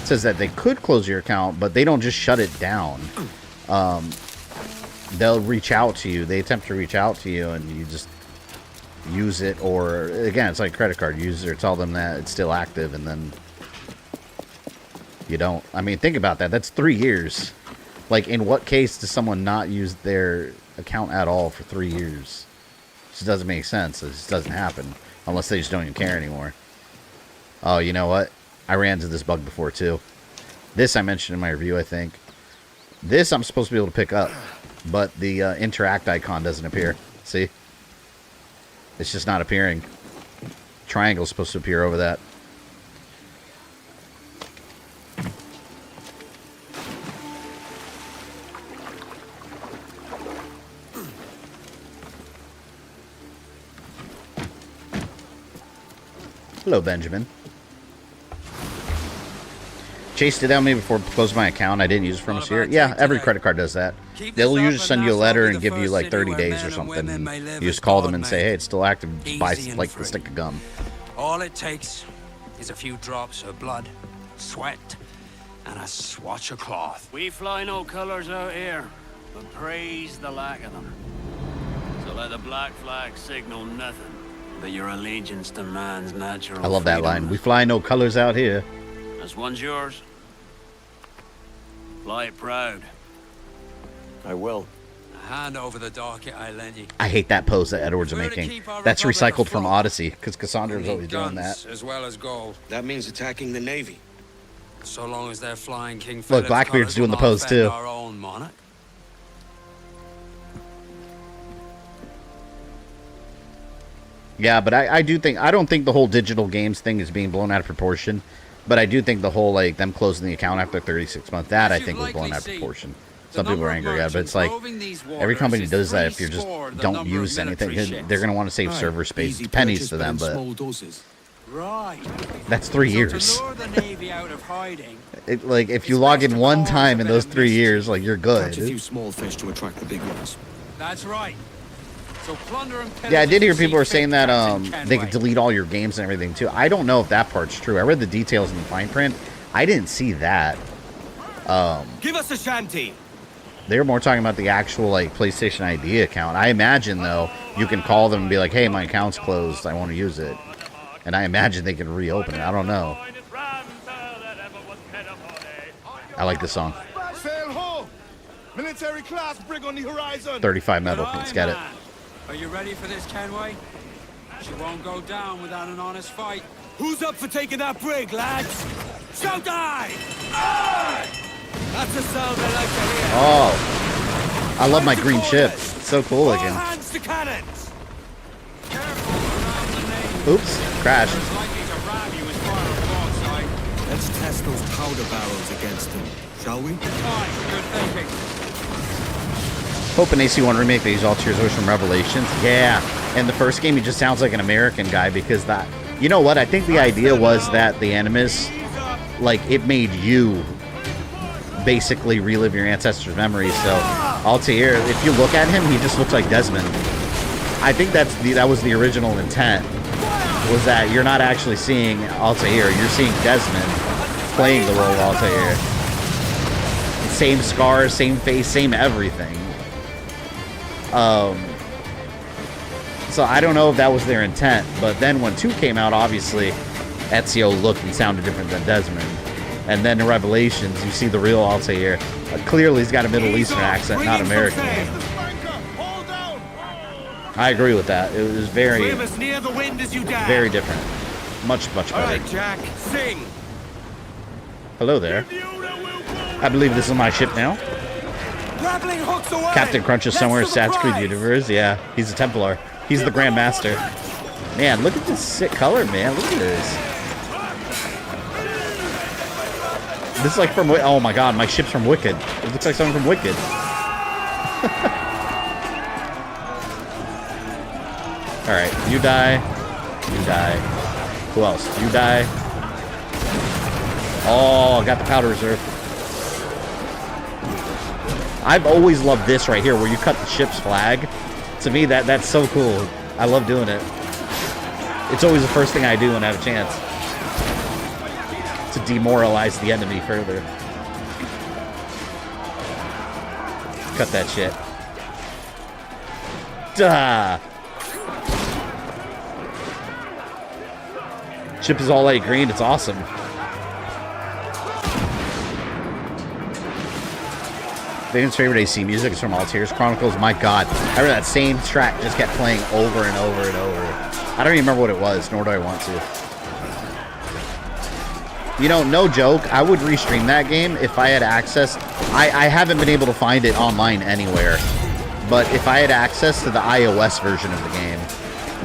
It says that they could close your account, but they don't just shut it down. They'll reach out to you. They attempt to reach out to you, and you just use it. Or, again, it's like a credit card. Use it or tell them that it's still active, and then you don't. I mean, think about that. That's 3 years. Like, in what case does someone not use their account at all for 3 years? It just doesn't make sense. It just doesn't happen. Unless they just don't even care anymore. Oh, you know what? I ran into this bug before, too. This I mentioned in my review, I think. This I'm supposed to be able to pick up. But the interact icon doesn't appear. See? It's just not appearing. Triangle's supposed to appear over that. Hello, Benjamin. Chased it down me before I closed my account. I didn't use it from us here. Yeah, every credit card does that. They'll usually send you a letter and give you like 30 days or something. And you just call them and say, hey, it's still active. Just buy like a stick of gum. All it takes is a few drops of blood, sweat, and a swatch of cloth. We fly no colors out here, but praise the lack of them. So let the black flag signal nothing but your allegiance to man's natural I love that line. We fly no colors out here. This one's yours. Fly it proud. I will. Hand over the docket I lent you. I hate that pose that Edward's making. That's recycled from Odyssey, because Cassandra's always doing that. As well as gold. That means attacking the Navy. So long as they're flying King Philip's Look, Blackbeard's doing the pose too. Our own monarch. Yeah, but I don't think the whole digital games thing is being blown out of proportion. But I do think the whole, like, them closing the account after 36 months, that I think was blown out of proportion. Some people are angry at it, but it's like, every company does that if you just don't use anything. They're going to want to save server space. It's pennies to them, but that's 3 years. Like, if you log in one time in those 3 years, like, you're good. Catch a few small fish to attract the big ones. That's right. So plunder and yeah, I did hear people were saying that they could delete all your games and everything too. I don't know if that part's true. I read the details in the fine print. I didn't see that. Give us a shanty. They were more talking about the actual like PlayStation ID account. I imagine though you can call them and be like, "Hey, my account's closed. I want to use it," and I imagine they can reopen it. I don't know. I like this song. Sail ho! Military class brig on the horizon. 35 metal. Let's get it. Are you ready for this, Kenway? She won't go down without an honest fight. Who's up for taking that brig, lads? Shout aye! Aye! That's a sound I like to hear. Oh, I love my green ship. It's so cool looking. Hands to cannons! Oops, crashed. Let's test those powder barrels against them, shall we? Aye, good thinking. Hope an AC1 remake they use all Tears Wish from Revelations. Yeah, in the first game he just sounds like an American guy because that. You know what? I think the idea was that the Animus, like, it made you basically relive your ancestors' memories. So Altair, if you look at him, he just looks like Desmond. I think that was the original intent. Was that you're not actually seeing Altair, you're seeing Desmond playing the role of Altair. Same scars, same face, same everything. So I don't know if that was their intent, but then when 2 came out, obviously Ezio looked and sounded different than Desmond. And then in Revelations, you see the real Altair. Clearly he's got a Middle Eastern accent, not American. I agree with that. It was very different. Much better. All right, Jack, sing. Hello there. I believe this is my ship now. Grappling hooks away. Captain Crunch is somewhere in Assassin's Creed universe. Yeah, he's a Templar. He's the Grand Master. Man, look at this sick color, man. Look at this. This is like from... Oh my god, my ship's from Wicked. It looks like something from Wicked. Alright, you die. You die. Who else? You die. Oh, got the powder reserve. I've always loved this right here, where you cut the ship's flag. To me, that's so cool. I love doing it. It's always the first thing I do when I have a chance. to demoralize the enemy further. Cut that shit. Duh. Ship is all light green. It's awesome. Damon's favorite AC music is from Altair's Chronicles. My God, I remember that same track just kept playing over and over and over. I don't even remember what it was, nor do I want to. You know, no joke, I would restream that game if I had access. I haven't been able to find it online anywhere, but if I had access to the iOS version of the game,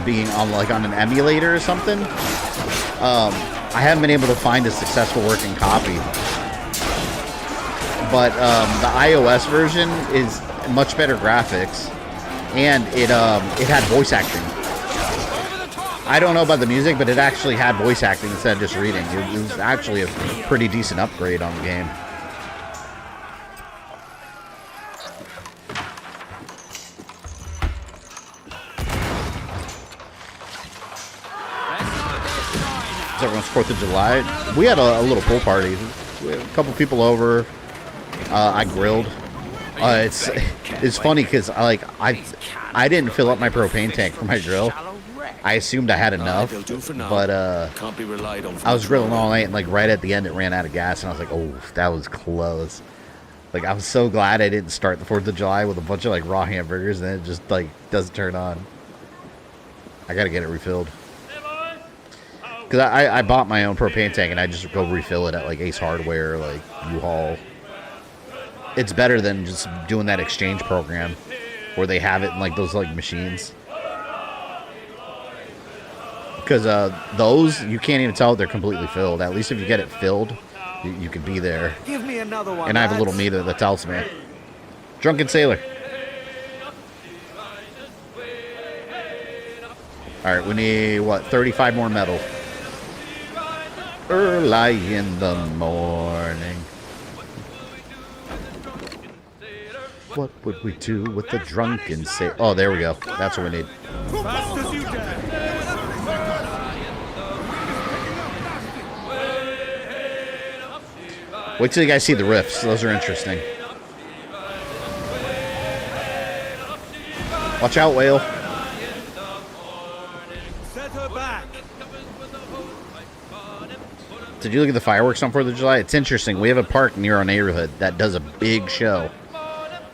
being on like on an emulator or something, I haven't been able to find a successful working copy. But the iOS version is much better graphics, and it had voice acting. I don't know about the music, but it actually had voice acting instead of just reading. It was actually a pretty decent upgrade on the game. It's everyone's 4th of July. We had a little pool party. We had a couple people over. I grilled. It's funny because I didn't fill up my propane tank for my grill. I assumed I had enough, but I was grilling all night, and like right at the end it ran out of gas, and I was like, oh, that was close. Like, I'm so glad I didn't start the 4th of July with a bunch of like raw hamburgers, and then it just like doesn't turn on. I gotta get it refilled. Because I bought my own propane tank, and I just go refill it at like Ace Hardware, like U-Haul. It's better than just doing that exchange program where they have it in like those like machines. Because those, you can't even tell they're completely filled. At least if you get it filled, you can be there. Give me another one. And I have a little meter that tells me. Drunken Sailor. Alright, we need, what, 35 more metal. Early in the morning. What would we do with the drunken sailor? Oh, there we go. That's what we need. Wait till you guys see the riffs. Those are interesting. Watch out, whale. Set her back. Did you look at the fireworks on 4th of July? It's interesting. We have a park near our neighborhood that does a big show.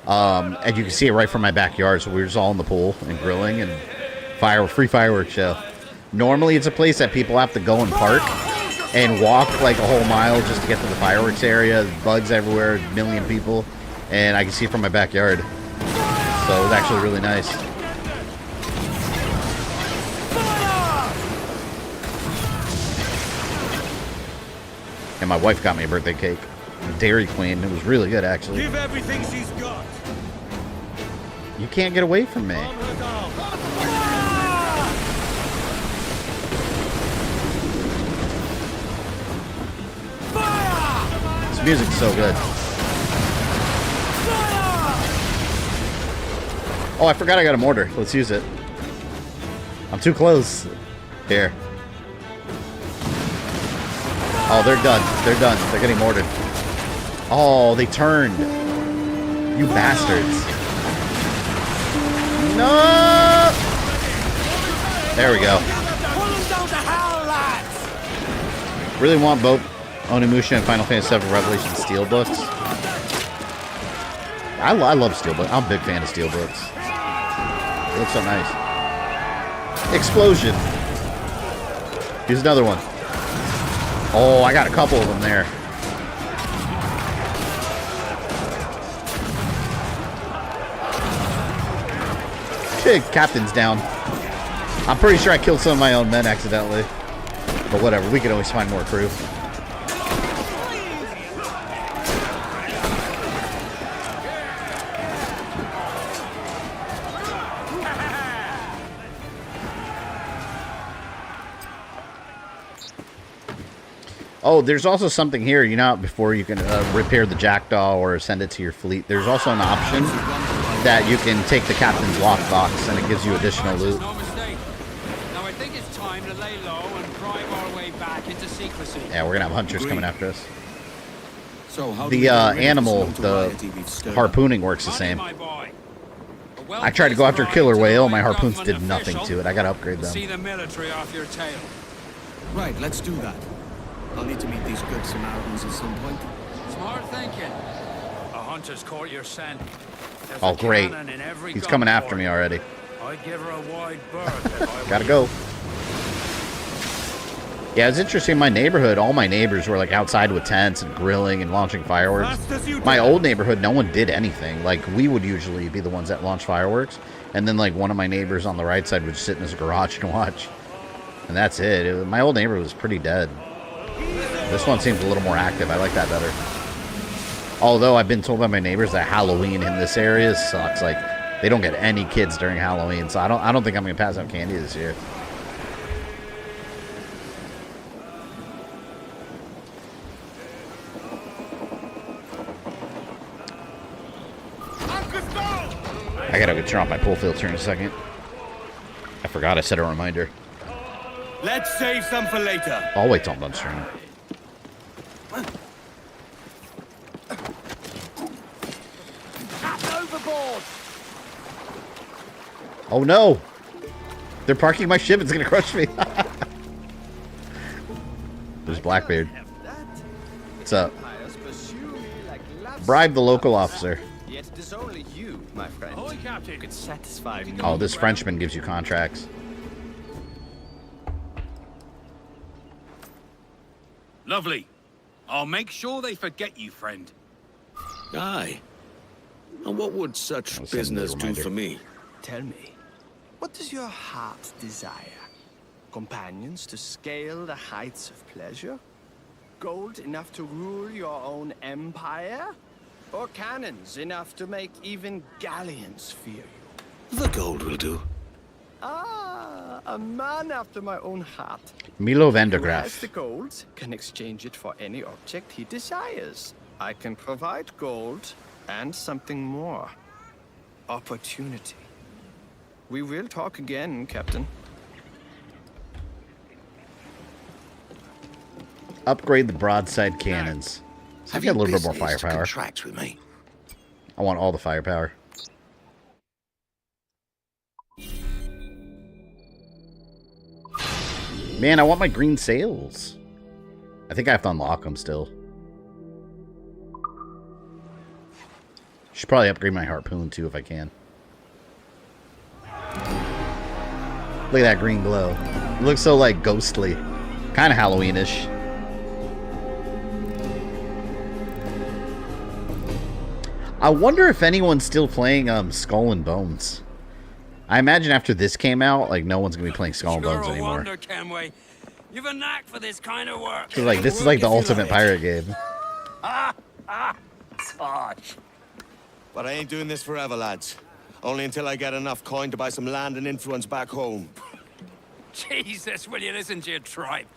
And you can see it right from my backyard. So we were just all in the pool and grilling and free fireworks show. Normally it's a place that people have to go and park and walk like a whole mile just to get to the fireworks area. Bugs everywhere, a million people. And I can see it from my backyard. So it was actually really nice. And my wife got me a birthday cake. Dairy Queen. It was really good, actually. Give everything she's got. You can't get away from me. This music's so good. Oh, I forgot I got a mortar. Let's use it. I'm too close. Here. Oh, they're done. They're done. They're getting mortared. Oh, they turned. You bastards. No! There we go. Really want both Onimusha and Final Fantasy VII Revelation Steelbooks. I love Steelbooks. I'm a big fan of Steelbooks. They look so nice. Explosion. Here's another one. Oh, I got a couple of them there. Captain's down. I'm pretty sure I killed some of my own men accidentally. But whatever, we can always find more crew. Oh, there's also something here, you know, before you can repair the Jackdaw or send it to your fleet. There's also an option that you can take the captain's lockbox, and it gives you additional loot. No mistake. Now I think it's time to lay low and drive our way back into secrecy. sea. Yeah, we're gonna have hunters coming after us. So how do The we get rid of animal, this the notoriety we've stirred up? harpooning works the same. I tried to go after killer whale. My harpoons did nothing to it. I gotta upgrade them. See the military off your tail. Right, let's do that. I'll need to meet these good Samaritans at some point. Smart thinking. A hunter's caught your scent. There's Oh, a great. cannon in every He's gun coming after port. me already. I'd give her a wide berth if I Gotta go. Yeah, it's interesting. My neighborhood, all my neighbors were like outside with tents and grilling and launching fireworks. My old neighborhood, no one did anything. Like, we would usually be the ones that launch fireworks. And then, like, one of my neighbors on the right side would sit in his garage and watch. And that's it. My old neighborhood was pretty dead. This one seems a little more active. I like that better. Although I've been told by my neighbors that Halloween in this area sucks. Like, they don't get any kids during Halloween. So I don't think I'm going to pass out candy this year. I gotta go turn off my pull filter in a second. I forgot I set a reminder. Let's save some for later. I'll wait till I'm done streaming. Overboard. Oh no! They're parking my ship. It's gonna crush me. There's Blackbeard. What's up? Bribe the local officer. Yet it is only you, my friend, who could satisfy me. Oh, this Frenchman gives you contracts. Lovely. I'll make sure they forget you, friend. Aye. And what would such business do for me? Tell me, what does your heart desire? Companions to scale the heights of pleasure? Gold enough to rule your own empire? Or cannons enough to make even galleons fear you? The gold will do. Ah, a man after my own heart. Milo Who has Vandergraaf. the gold can exchange it for any object he desires. I can provide gold and something more. Opportunity. We will talk again, Captain. Upgrade the broadside cannons. So I get a little bit more firepower. With me? I want all the firepower. Man, I want my green sails. I think I have to unlock them still. Should probably upgrade my harpoon too if I can. Look at that green glow. It looks so like ghostly. Kind of Halloweenish. I wonder if anyone's still playing Skull and Bones. I imagine after this came out, like no one's gonna be playing Skull and Bones anymore. Wonder, Kenway. You've a knack for this kind of work. 'Cause, like, this is like the ultimate pirate game. Sarge. But I ain't doing this forever, lads. Only until I get enough coin to buy some land and influence back home. Jesus, will you listen to your tripe?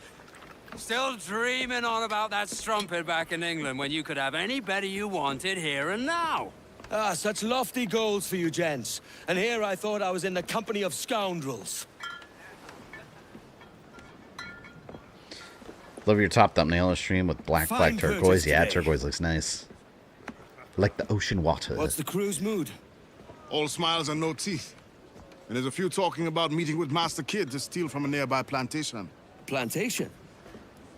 Still dreaming on about that strumpet back in England when you could have anybody you wanted here and now. Ah, such lofty goals for you gents. And here I thought I was in the company of scoundrels. Love your top thumbnail on the stream with black turquoise. Yeah, turquoise looks nice. Like the ocean water. What's the crew's mood? All smiles and no teeth. And there's a few talking about meeting with Master Kid to steal from a nearby plantation. Plantation?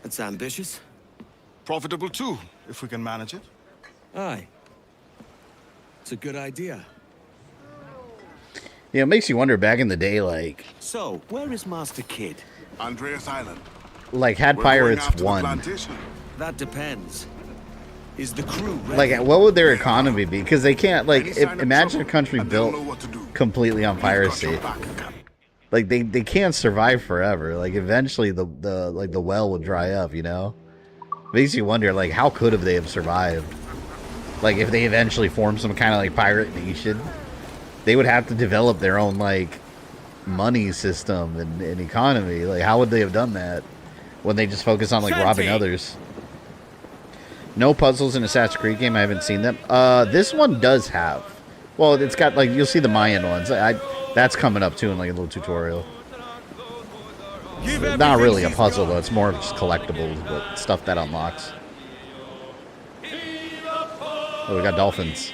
That's ambitious. Profitable too, if we can manage it. Aye. It's a good idea. Yeah, it makes you wonder back in the day, like So, where is Master Kid? Andreas Island. had We're Pirates going after the won. plantation. That depends. Is the crew ready? Like, what would their economy be? Because they can't, like, imagine a country built completely on piracy. Like, they can't survive forever. Like, eventually the well would dry up, you know? Makes you wonder, like, how could have they have survived? Like, if they eventually formed some kind of, like, pirate nation, they would have to develop their own, like, money system and economy. Like, how would they have done that when they just focus on, like, robbing others? No puzzles in Assassin's Creed game. I haven't seen them. This one does have. Well, it's got, like, you'll see the Mayan ones. That's coming up, too, in, like, a little tutorial. Not really a puzzle, though. It's more of just collectibles, but stuff that unlocks. Oh, we got dolphins.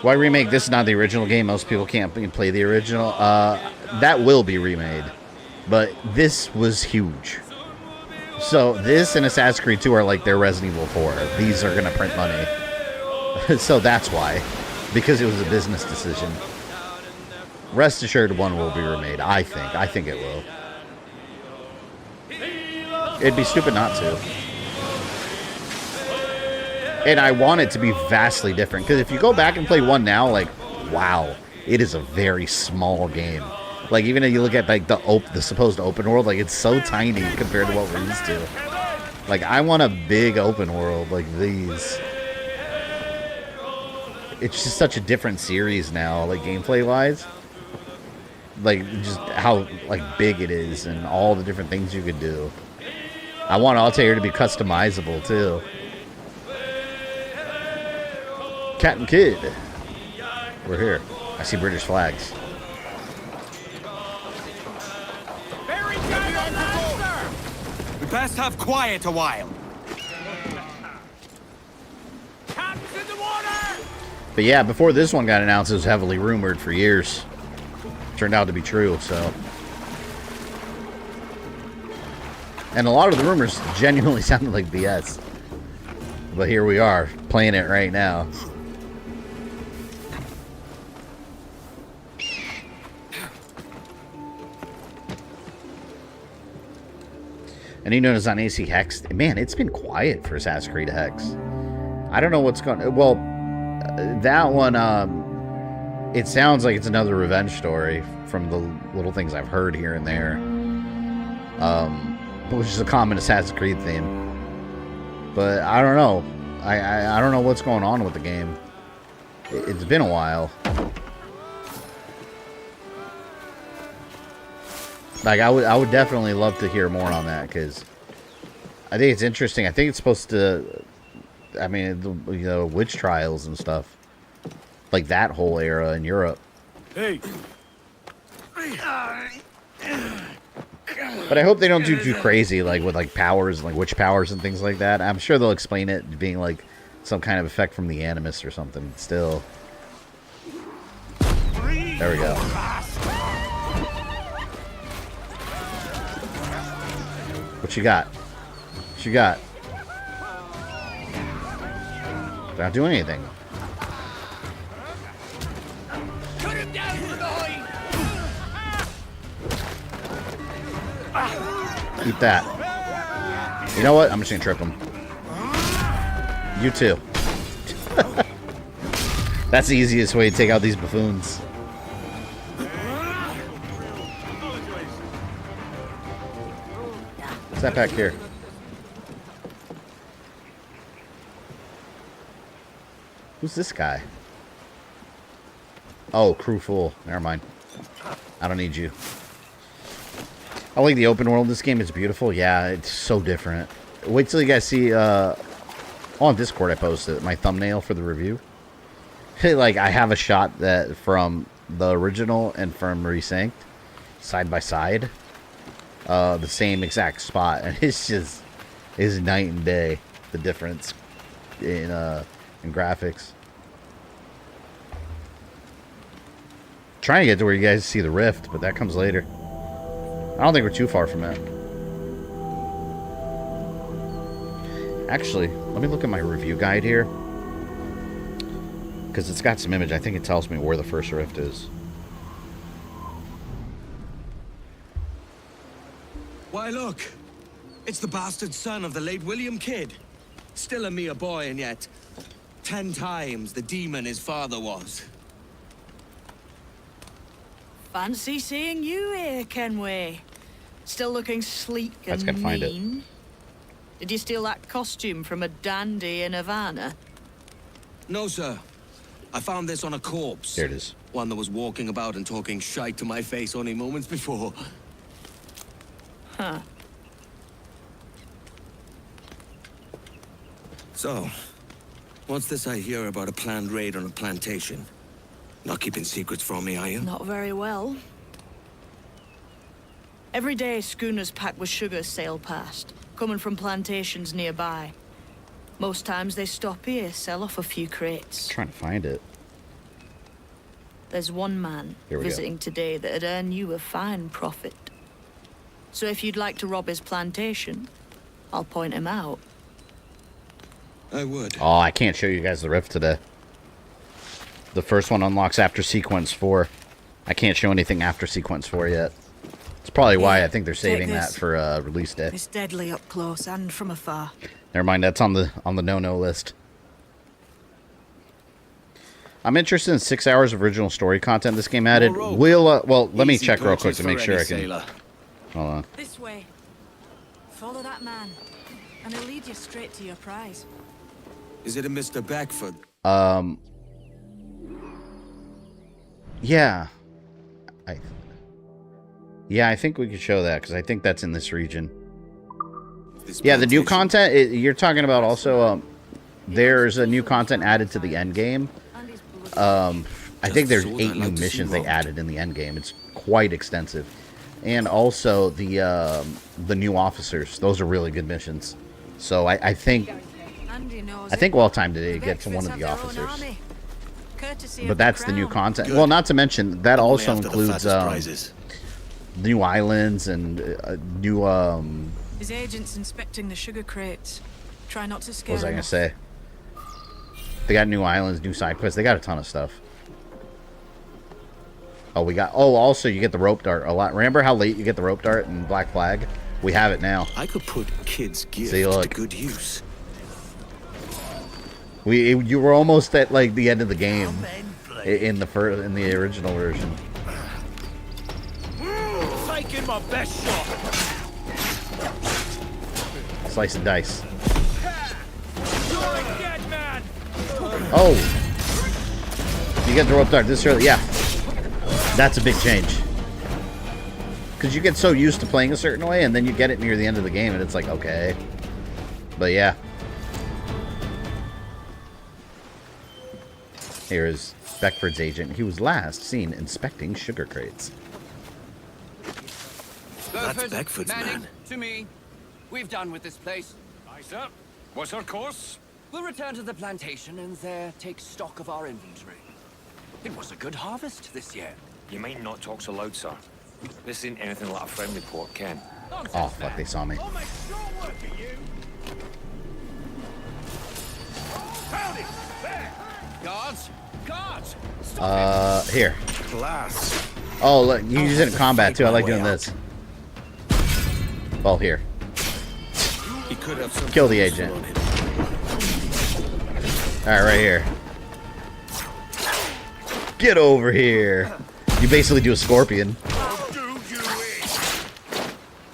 Why remake? This is not the original game. Most people can't play the original. That will be remade. But this was huge. So this and Assassin's Creed 2 are like their Resident Evil 4. These are going to print money. So that's why. Because it was a business decision. Rest assured, 1 will be remade. I think. I think it will. It'd be stupid not to. And I want it to be vastly different. Because if you go back and play 1 now, like, wow. It is a very small game. Like, even if you look at, like, the supposed open world, like, it's so tiny compared to what we're used to. Like, I want a big open world like these. It's just such a different series now, like, gameplay-wise. Like, just how, like, big it is and all the different things you could do. I want Altair to be customizable, too. Cat and Kid. We're here. I see British flags. We best have quiet a while. But yeah, before this one got announced, it was heavily rumored for years. Turned out to be true, so. And a lot of the rumors genuinely sounded like BS. But here we are, playing it right now. And you notice on AC Hex, man, it's been quiet for Assassin's Creed Hex. I don't know what's going on. Well, that one, it sounds like it's another revenge story from the little things I've heard here and there. Which is a common Assassin's Creed theme. But I don't know. I don't know what's going on with the game. It's been a while. Like, I would definitely love to hear more on that, because I think it's interesting. I think it's supposed to, I mean, you know, witch trials and stuff. Like that whole era in Europe. Hey. But I hope they don't do too crazy, like with like powers, like witch powers and things like that. I'm sure they'll explain it being like some kind of effect from the Animus or something. Still. There we go. What you got? What you got? They're not doing anything. Cut him down from behind. Eat that. You know what? I'm just gonna trip him. You too. That's the easiest way to take out these buffoons. What's that back here? Who's this guy? Oh, crew full. Never mind. I don't need you. I like the open world. This game is beautiful. Yeah, it's so different. Wait till you guys see, on Discord I posted my thumbnail for the review. Like, I have a shot that from the original and from Resynced, side by side. The same exact spot, and it's just is night and day, the difference in graphics. Trying to get to where you guys see the rift, but that comes later. I don't think we're too far from it. Actually, let me look at my review guide here, because it's got some image. I think it tells me where the first rift is. Why, look. It's the bastard son of the late William Kidd. Still a mere boy, and yet 10 times the demon his father was. Fancy seeing you here, Kenway. Still looking sleek and Gotta find it. mean. Did you steal that costume from a dandy in Havana? No, sir. I found this on a corpse. Here it is. One that was walking about and talking shite to my face only moments before. Huh. So, what's this I hear about a planned raid on a plantation? Not keeping secrets from me, are you? Not very well. Every day, schooners packed with sugar sail past, coming from plantations nearby. Most times they stop here, sell off a few crates. Trying to find it. There's one man visiting today that'd earn you a fine profit. So if you'd like to rob his plantation, I'll point him out. I would. Oh, I can't show you guys the rift today. The first one unlocks after sequence 4. I can't show anything after sequence 4 yet. It's probably why I think they're saving that for release day. It's deadly up close and from afar. Never mind, that's on the no-no list. I'm interested in 6 hours of original story content this game added. Will well, let me check real quick to make sure I can. Hold on. This way. Follow that man, and he'll lead you straight to your prize. Is it a Mr. Beckford? Yeah. I think we could show that because I think that's in this region. Yeah, the new content you're talking about also. There's a new content added to the end game. I think there's 8 new missions they added in the end game. It's quite extensive, and also the new officers. Those are really good missions. So I think well time today to get to one of the officers. But that's the new content. Well, not to mention that also includes new islands and new His agent's inspecting the sugar crates. Try not to scare what was I gonna say? They got new islands, new side quests. They got a ton of stuff. Oh, also you get the rope dart a lot. Remember how late you get the rope dart in Black Flag? We have it now. I could put kids' gift to good use. You were almost at like the end of the game in the original version. Taking my best shot. Slice and dice. You're a dead man. Oh, you get the rope dart this early. Yeah, that's a big change. Because you get so used to playing a certain way, and then you get it near the end of the game, and it's like, okay. But yeah. Here is Beckford's agent. He was last seen inspecting sugar crates. That's Beckford's man. To me. We've done with this place. Aye, sir. What's our course? We'll return to the plantation and there take stock of our inventory. It was a good harvest this year. You might not talk so loud, sir. This ain't anything like a friendly port, Ken. Oh, fuck, they saw me. I'll make short work of you. Found it! There! Guards! Guards! Here. Glass. Oh, look, you use it in combat too. I like doing this. Well, here. He could have kill the agent. Alright, right here. Get over here. You basically do a scorpion.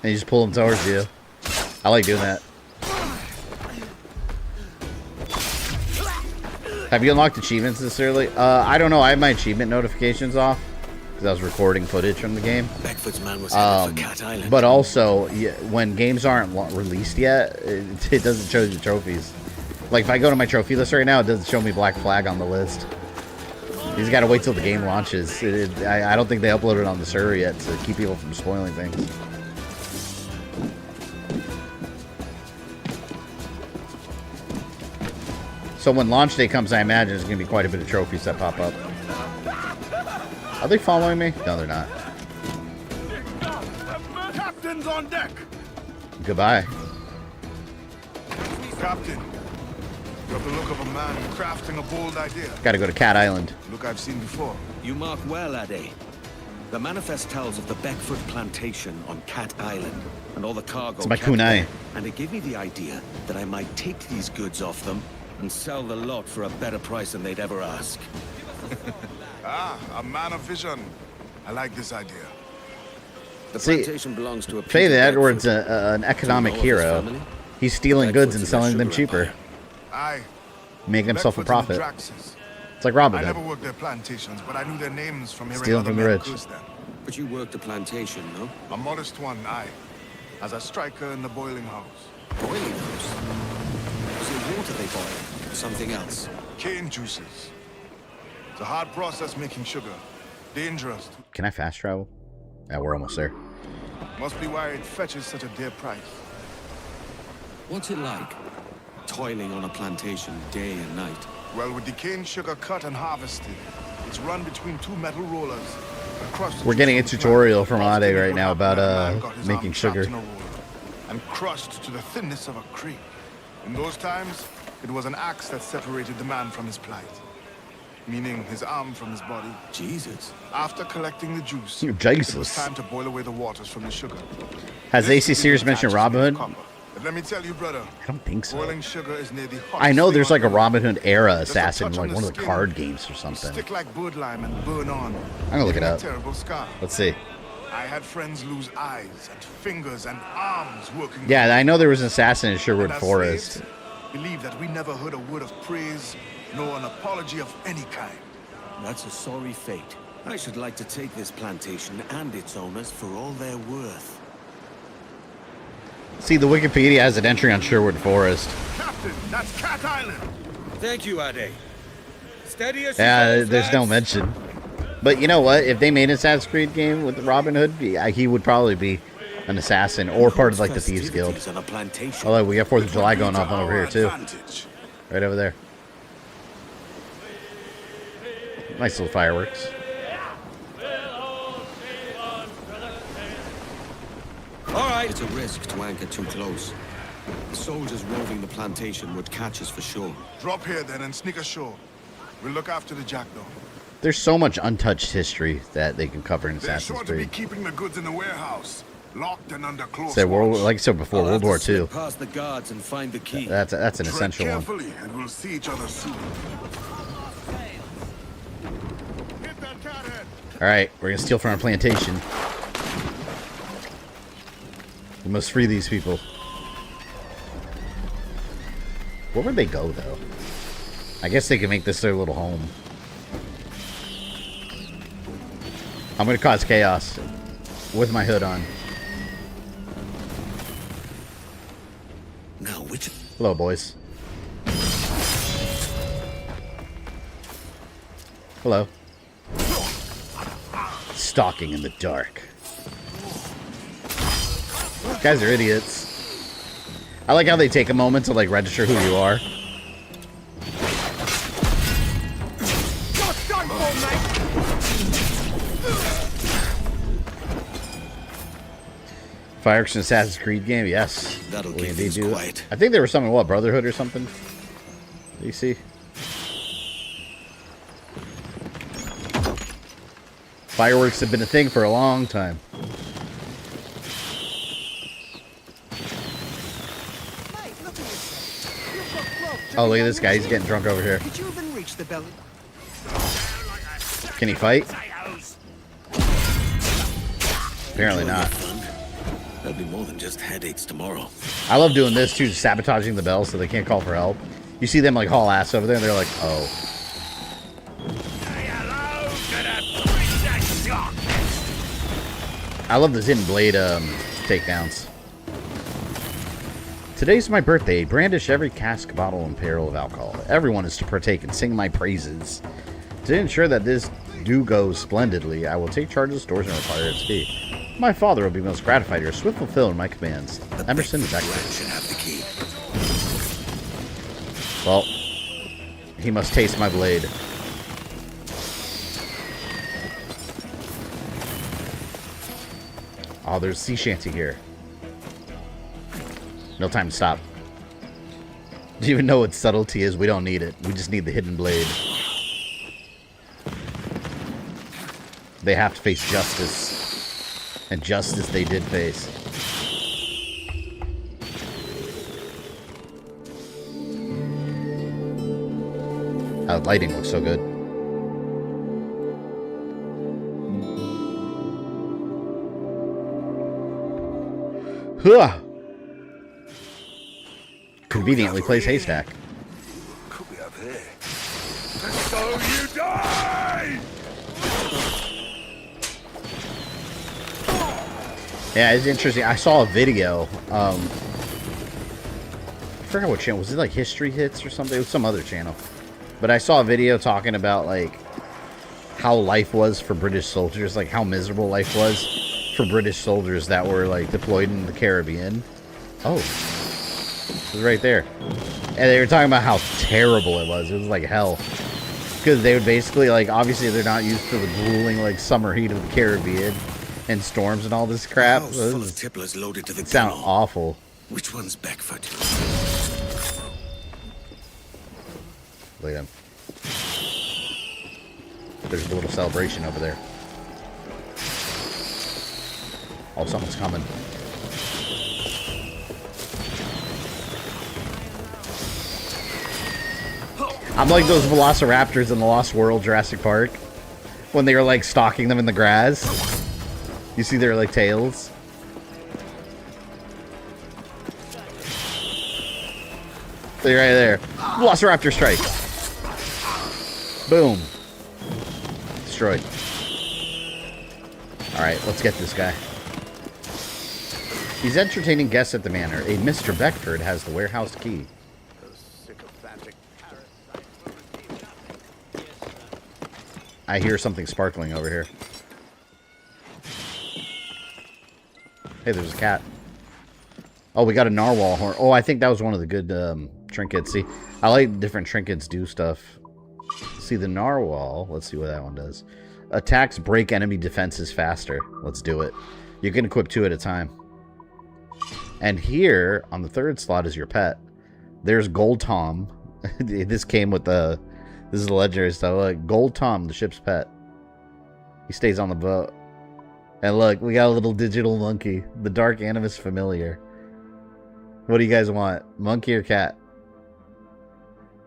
And you just pull them towards you. I like doing that. Have you unlocked achievements this early? I don't know. I have my achievement notifications off because I was recording footage from the game. Beckford's man was headed for Cat Island. But also, when games aren't released yet, it doesn't show you trophies. Like if I go to my trophy list right now, it doesn't show me Black Flag on the list. You just gotta wait till the game launches. I don't think they uploaded it on the server yet to keep people from spoiling things. So when launch day comes, I imagine there's going to be quite a bit of trophies that pop up. Are they following me? No, they're not. Captain's on deck. Goodbye. Captain, you have the look of a man crafting a bold idea. Got to go to Cat Island. Look I've seen before. You mark well, Ade. The manifest tells of the Beckford plantation on Cat Island and all the cargo. It's my kunai. And it gave me the idea that I might take these goods off them and sell the lot for a better price than they'd ever ask. A man of vision. I like this idea. The plantation belongs to a Faye the Edward's an economic hero. He's stealing goods and selling them cheaper. Aye. Making himself a profit. It's like Robin Hood. I never worked their plantations, but I knew their names from hearing Stealing other from the men rich. curse them. But you worked a plantation, no? A modest one, aye. As a striker in the boiling house. Boiling house? Was it water they boiled? Or something else? Cane juices. It's a hard process making sugar. Dangerous. Can I fast travel? Yeah, we're almost there. Must be why it fetches such a dear price. What's it like, toiling on a plantation day and night? Well, with the cane sugar cut and harvested, it's run between two metal rollers. We're getting a tutorial from Ade right now about making sugar. And crushed to the thinness of a creek. In those times, it was an axe that separated the man from his plight. Meaning his arm from his body. Jesus. After collecting the juice, Jesus. It was time to boil away the waters from the sugar. Has AC Series mentioned Robin Hood? But let me tell you, brother. I don't think so. Boiling sugar is near the I know there's like a hottest Robin Hood era Just a assassin, touch like on one the of the skin. card games or something. Stick like bird lime and burn on. I'm gonna look it Leaving a up. Terrible scar. Let's see. I had friends lose eyes and fingers and arms working. Yeah, I know there was an assassin in Sherwood And as Forest. slaves, believe that we never heard a word of praise nor an apology of any kind. That's a sorry fate. I should like to take this plantation and its owners for all they're worth. See, the Wikipedia has an entry on Sherwood Forest. Captain, that's Cat Island. Thank you, Ade. Steady as Yeah, you go, there's no lads. mention. But you know what? If they made an Assassin's Creed game with Robin Hood, yeah, he would probably be an assassin or part of like the Thieves Guild. Festivities on a plantation. Although we got 4th of July going off over here too. Right over there. Nice little fireworks. All right. It's a risk to anchor too close. The soldiers roving the plantation would catch us for sure. Drop here then and sneak ashore. We'll look after the jackdaw. There's so much untouched history that they can cover in They're Assassin's sure to be Creed. keeping the goods in the warehouse, locked and under close So watch. like I said before, I'll World have to War slip II. past the guards and find the key. That's an Tread essential one. carefully, and we'll see each other soon. Hit that cathead. All right, we're gonna steal from our plantation. We must free these people. Where would they go, though? I guess they can make this their little home. I'm gonna cause chaos with my hood on. Now, which? Hello, boys. Hello. Stalking in the dark. These guys are idiots. I like how they take a moment to like register who you are. Fireworks in Assassin's Creed game, yes. That'll We keep indeed things do. quiet. I think there was something, what, Brotherhood or something? You see? Fireworks have been a thing for a long time. Oh, look at this guy. He's getting drunk over here. Could you even reach the belly? Can he fight? Apparently not. There'll be more than just headaches tomorrow. I love doing this too, sabotaging the bell so they can't call for help. You see them like haul ass over there and they're like, oh. I love the Hidden Blade takedowns. Today's my birthday. Brandish every cask, bottle, and barrel of alcohol. Everyone is to partake and sing my praises. To ensure that this do go splendidly, I will take charge of the stores and require its fee. My father will be most gratified to swift fulfilling my commands. Emerson Vector. Should have the key. Well, he must taste my blade. Oh, there's a sea shanty here. No time to stop. Do you even know what subtlety is? We don't need it. We just need the hidden blade. They have to face justice. And justice they did face. Oh, the lighting looks so good. Huh. Conveniently placed haystack. Could be up here. So you die! Yeah, it's interesting. I saw a video. I forgot what channel. Was it like History Hits or something? It was some other channel. But I saw a video talking about like how life was for British soldiers, like how miserable life was for British soldiers that were like deployed in the Caribbean. Oh, it was right there. And they were talking about how terrible it was. It was like hell. Because they would basically, like, obviously they're not used to the grueling, like, summer heat of the Caribbean and storms and all this crap. House full of tipplers loaded to the sound gunwale. awful. Which one's Beckford? Look at him. There's a little celebration over there. Oh, someone's coming. I'm like those velociraptors in the Lost World Jurassic Park when they were like stalking them in the grass. You see their like tails. They're right there. Velociraptor strike. Boom. Destroyed. Alright, let's get this guy. He's entertaining guests at the manor. A Mr. Beckford has the warehouse key. I hear something sparkling over here. Hey, there's a cat. Oh, we got a narwhal horn. Oh, I think that was one of the good trinkets. See, I like different trinkets do stuff. See, the narwhal. Let's see what that one does. Attacks break enemy defenses faster. Let's do it. You can equip 2 at a time. And here, on the 3rd slot, is your pet. There's Gold Tom. This came with the... This is the legendary stuff. Look, Gold Tom, the ship's pet. He stays on the boat. And look, we got a little digital monkey. The Dark Animus Familiar. What do you guys want? Monkey or cat?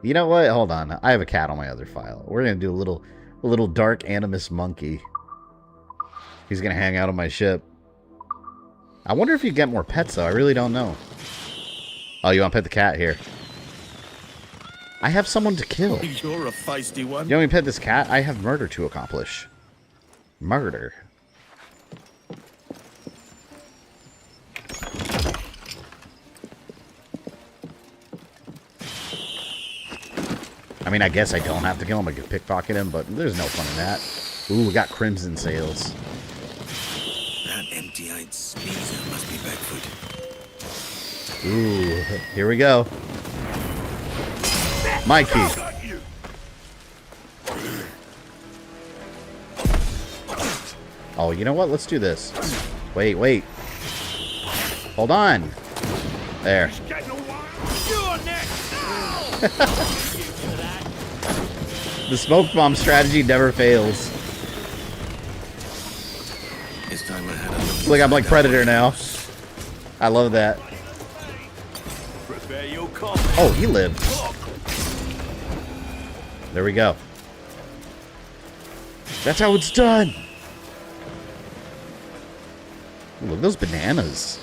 You know what? Hold on. I have a cat on my other file. We're going to do a little Dark Animus monkey. He's going to hang out on my ship. I wonder if you get more pets, though. I really don't know. Oh, you want to pet the cat? Here. I have someone to kill. You're a feisty one. You want me to pet this cat? I have murder to accomplish. Murder. I mean, I guess I don't have to kill him. I could pickpocket him, but there's no fun in that. Ooh, we got crimson sails. That empty-eyed sneezer must be Beckford. Ooh, here we go. My key. Oh, you know what? Let's do this. Wait, wait. Hold on. There. The smoke bomb strategy never fails. This time I had a Look, I'm like Predator now. I love that. Oh, he lived. There we go. That's how it's done. Ooh, look at those bananas.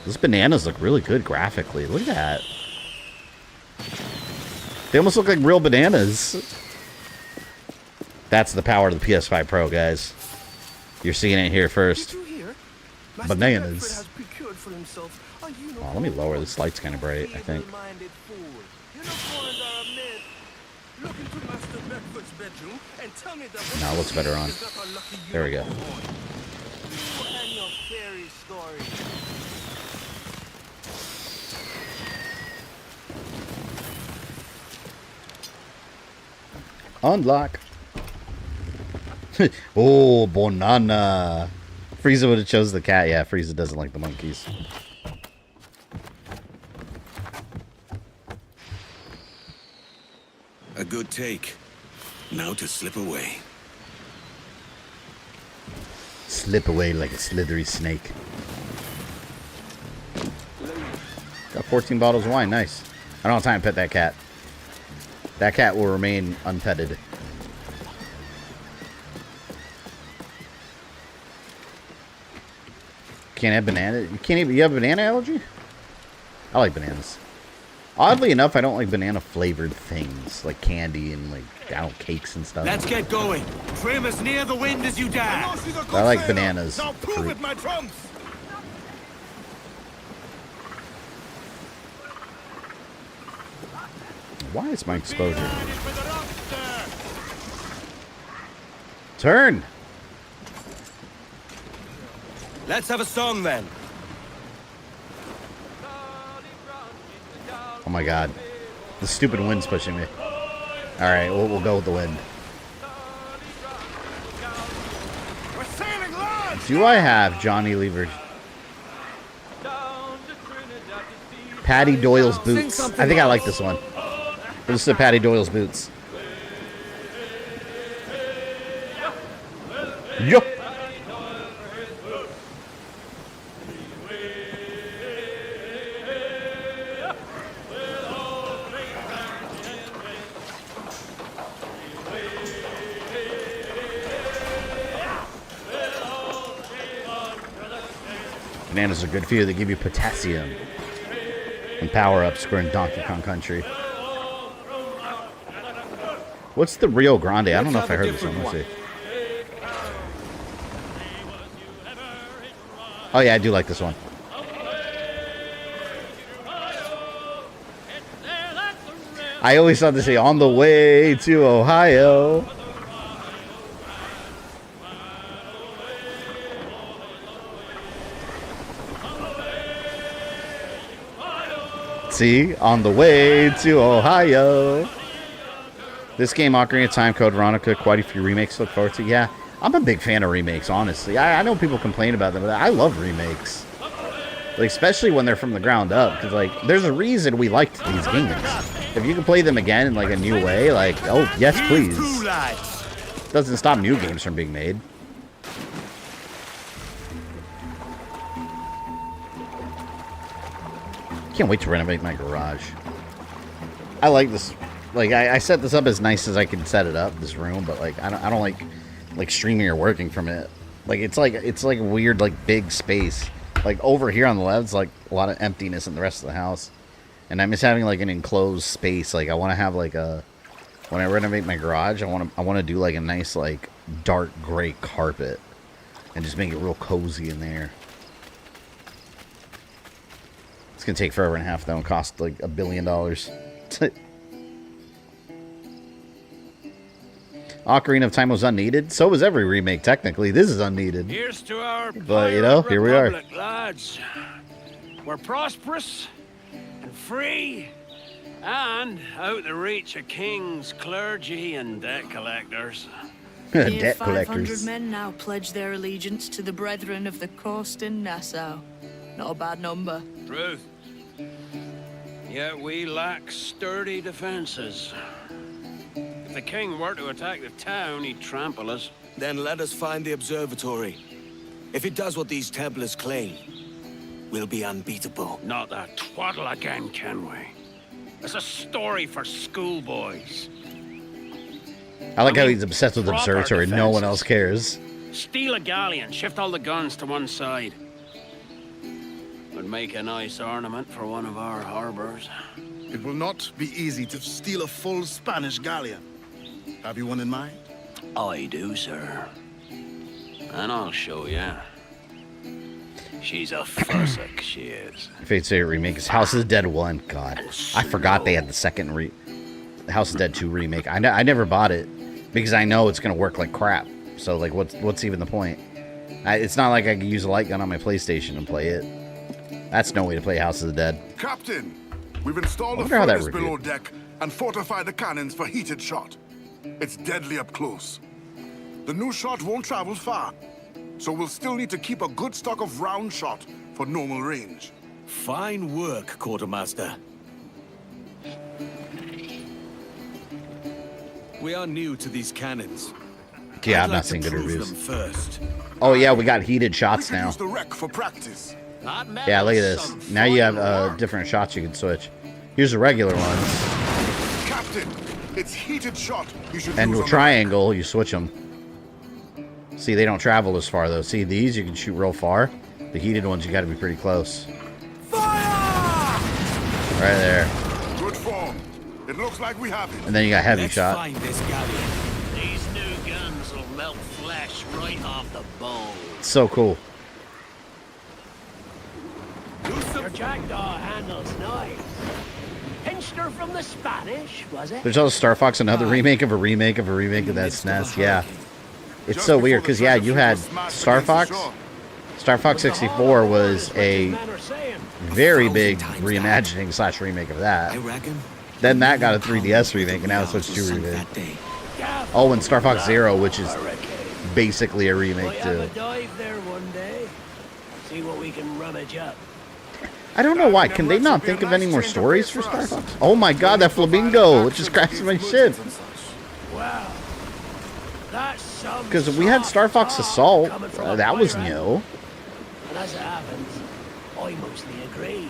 Those bananas look really good graphically. Look at that. They almost look like real bananas. That's the power of the PS5 Pro, guys. You're seeing it here first. Bananas. Oh, let me lower. This light's kind of bright, I think. No, it looks better on. There we go. Unlock. Oh, banana. Frieza would have chose the cat. Yeah, Frieza doesn't like the monkeys. A good take. Now to slip away. Slip away like a slithery snake. Got 14 bottles of wine. Nice. I don't have time to pet that cat. That cat will remain unpetted. Can't have banana. You can't even. You have a banana allergy? I like bananas. Oddly enough, I don't like banana flavored things like candy and like cakes and stuff. Let's get going. Trim as near the wind as you dare. I like bananas. Now prove it, my trumps. Why is my exposure? Turn. Let's have a song then. Oh my god. The stupid wind's pushing me. Alright, we'll go with the wind. Do I have Johnny Lever? Patty Doyle's boots. I think I like this one. This is the Patty Doyle's boots. Yo. Bananas are good for you. They give you potassium and power-ups. We're in Donkey Kong Country. What's the Rio Grande? I don't know if I heard this one. Let's see. Oh yeah, I do like this one. I always thought to say on the way to Ohio. See, on the way to Ohio. This game, Ocarina of Time, Code Veronica, quite a few remakes to look forward to. Yeah, I'm a big fan of remakes, honestly. I know people complain about them, but I love remakes. Like, especially when they're from the ground up, because, like, there's a reason we liked these games. If you can play them again in, like, a new way, like, oh, yes, please. Doesn't stop new games from being made. Can't wait to renovate my garage. I like this. Like, I set this up as nice as I can set it up, this room, but, like, I don't like streaming or working from it. Like, it's like a weird, like, big space. Like, over here on the left, it's like a lot of emptiness in the rest of the house. And I miss having, like, an enclosed space. Like, I want to have, like, a... When I renovate my garage, I want to do, like, a nice, like, dark gray carpet. And just make it real cozy in there. It's going to take forever and a half, though, and cost, like, $1 billion. Ocarina of Time was unneeded. So was every remake, technically. This is unneeded. Here's to our but, you know, here we are. Lads. We're prosperous and free and out the reach of kings, clergy, and debt collectors. Near 500 men now pledge their allegiance to the Brethren of the Coast in Nassau. Not a bad number. Truth. Yet we lack sturdy defenses. If the king were to attack the town, he'd trample us. Then let us find the observatory. If it does what these Templars claim, we'll be unbeatable. Not that twaddle again, Kenway. It's a story for schoolboys. I like how he's obsessed with the observatory and no one else cares. Steal a galleon, shift all the guns to one side. Would make a nice ornament for one of our harbors. It will not be easy to steal a full Spanish galleon. Have you one in mind? I do, sir. And I'll show you. She's a fussock, she is. Fate's favorite remake is House of the Dead 1. God, I forgot they had the second House of the Dead 2 remake. I never bought it because I know it's gonna work like crap. So like, what's even the point? It's not like I can use a light gun on my PlayStation and play it. That's no way to play House of the Dead. Captain, we've installed a furnace below deck and fortified the cannons for heated shot. It's deadly up close. The new shot won't travel far, so we'll still need to keep a good stock of round shot for normal range. Fine work, Quartermaster. We are new to these cannons. Yeah, I'm not seeing good reviews. Oh yeah, we got heated shots now. Use the wreck for practice. Yeah, look at this. Now you have different shots you can switch. Here's the regular ones. Captain, it's heated shot. You should And use with triangle, you switch them. See, they don't travel as far though. See, these you can shoot real far. The heated ones, you got to be pretty close. Fire! Right there. Good form. It looks like we have it. And then you got heavy shot. Find this galleon. These new guns will melt flesh right off the bone. So cool. Your jackdaw handles nice. Pinched her from the Spanish, was it? There's also Star Fox, another remake of a remake of a remake of that SNES. Yeah. It's so weird because yeah, you had Star Fox. Star Fox 64 was a very big reimagining / remake of that. I reckon. Then that got a 3DS remake, and now it's Switch 2 remake. Oh, and Star Fox Zero, which is basically a remake too. Dive there one day. See what we can rummage up. I don't know why. Can they not think of any more stories for Star Fox? Oh my god, that flamingo! It just crashed my ship. Wow. That's some Because we had Star Fox Assault. That was new. And as it happens, I mostly agree.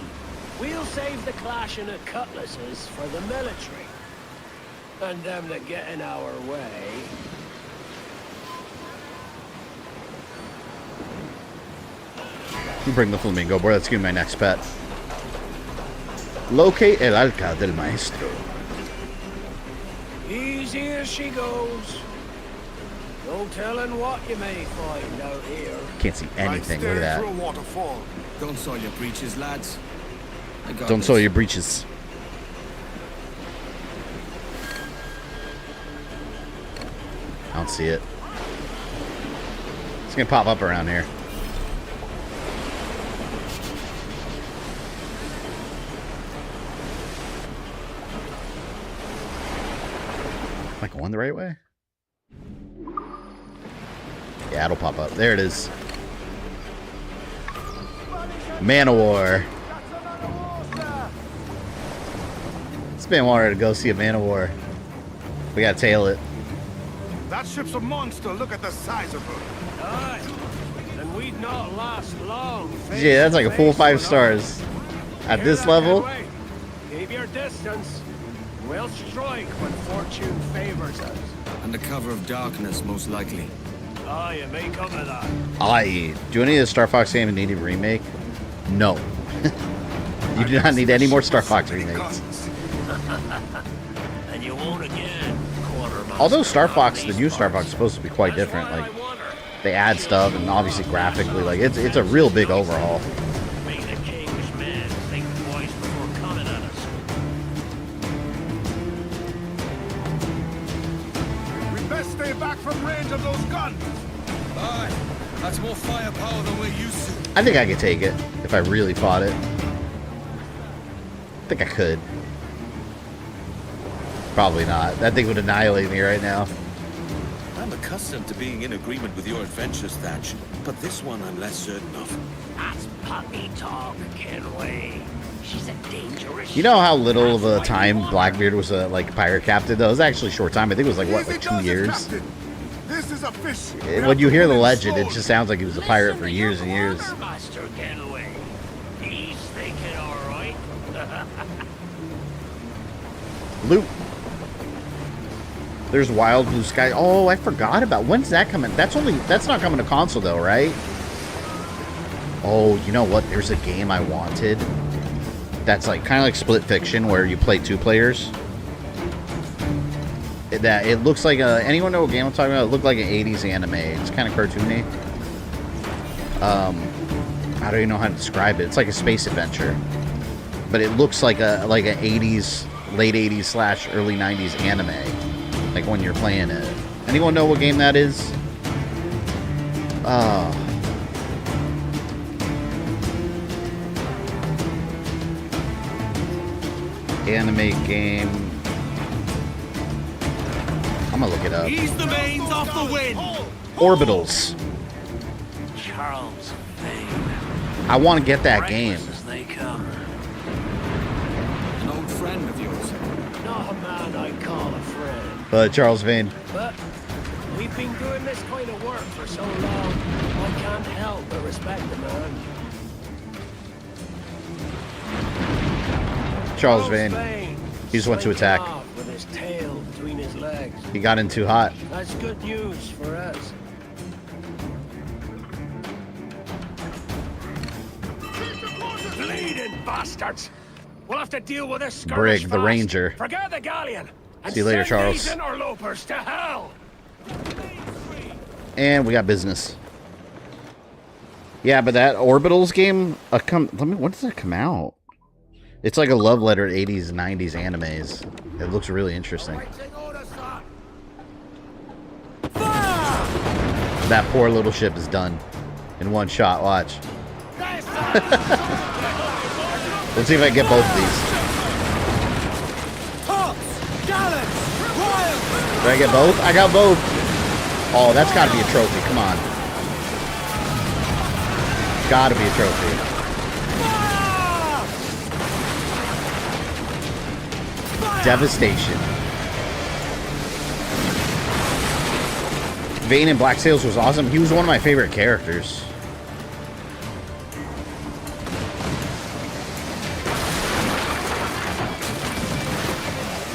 We'll save the clashing of cutlasses for the military. And them that get in our way. Bring the flamingo board. That's gonna be my next pet. Locate el arca del maestro. Easy as she goes. No telling what you may find out here. Can't see anything. Look at that. Don't soil your breeches, lads. Don't soil your breeches. I don't see it. It's gonna pop up around here. Am I going the right way? Yeah, it'll pop up. There it is. Man of War. This man wanted to go see a Man of War. We gotta tail it. That ship's a monster. Look at the size of her. Aye. And we'd not last long. Yeah, that's like a full 5 stars. At this level. Keep your distance. We'll strike when fortune favors us. Under cover of darkness, most likely. Aye, it may come to that. Aye. Do any of the Star Fox games need a remake? No. You do not need any more Star Fox remakes. And you won't again, Quartermaster. Although Star Fox, the new Star Fox, is supposed to be quite different. Like, they add stuff, and obviously graphically, like it's a real big overhaul. Make the king's men think twice before coming at us. We best stay back from range of those guns. Aye, that's more firepower than we're used to. I think I could take it if I really fought it. I think I could. Probably not. That thing would annihilate me right now. I'm accustomed to being in agreement with your adventures, Thatch, but this one I'm less certain of. That's puppy talk, Kenway. She's a dangerous. You know how little of a time Blackbeard was a pirate captain? Though it was actually a short time. I think it was like 2 years. This is a fish. When you hear the legend, it just sounds like he was a pirate for years and years. Master Kenway. He's thinking all right. Loot. There's Wild Blue Sky. Oh, I forgot about. When's that coming? That's not coming to console though, right? Oh, you know what? There's a game I wanted. That's like kind of like Split Fiction, where you play 2 players. It looks like a. Anyone know what game I'm talking about? It looked like an 80s anime. It's kind of cartoony. I don't even know how to describe it. It's like a space adventure, but it looks like a 80s, late 80s / early 90s anime. Like when you're playing it. Anyone know what game that is? Anime game. I'm gonna look it up. Ease the mains off the wind. Orbitals. Charles Vane. I want to get that game. As they come. An old friend of yours. Not a man I call a friend. Charles Vane. But we've been doing this kind of work for so long, I can't help but respect the man. Charles Vane. He just went to attack. With his tail between his legs. He got in too hot. That's good news for us. Bleeding bastards! We'll have to deal with this Brig, the Ranger. Forget the galleon. See you later, Charles. These interlopers to hell. And we got business. Yeah, but that Orbitals game, when does that come out? It's like a love letter to 80s and 90s animes. It looks really interesting. That poor little ship is done in one shot. Watch. Let's see if I can get both of these. Did I get both? I got both. Oh, that's got to be a trophy. Come on. Got to be a trophy. Devastation. Vane in Black Sails was awesome. He was one of my favorite characters.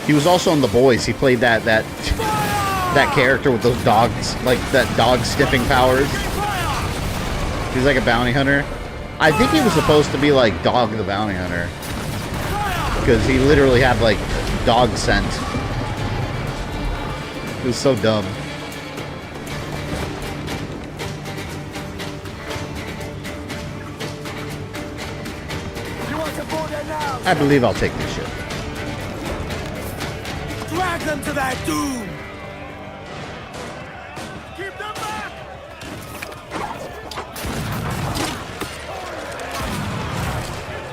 He was also in The Boys. He played that character with those dogs, like that dog sniffing powers. He's like a bounty hunter. I think he was supposed to be like Dog the Bounty Hunter, because he literally had like dog scent. It was so dumb. I believe I'll take this ship. Drag them to their doom! Keep them back!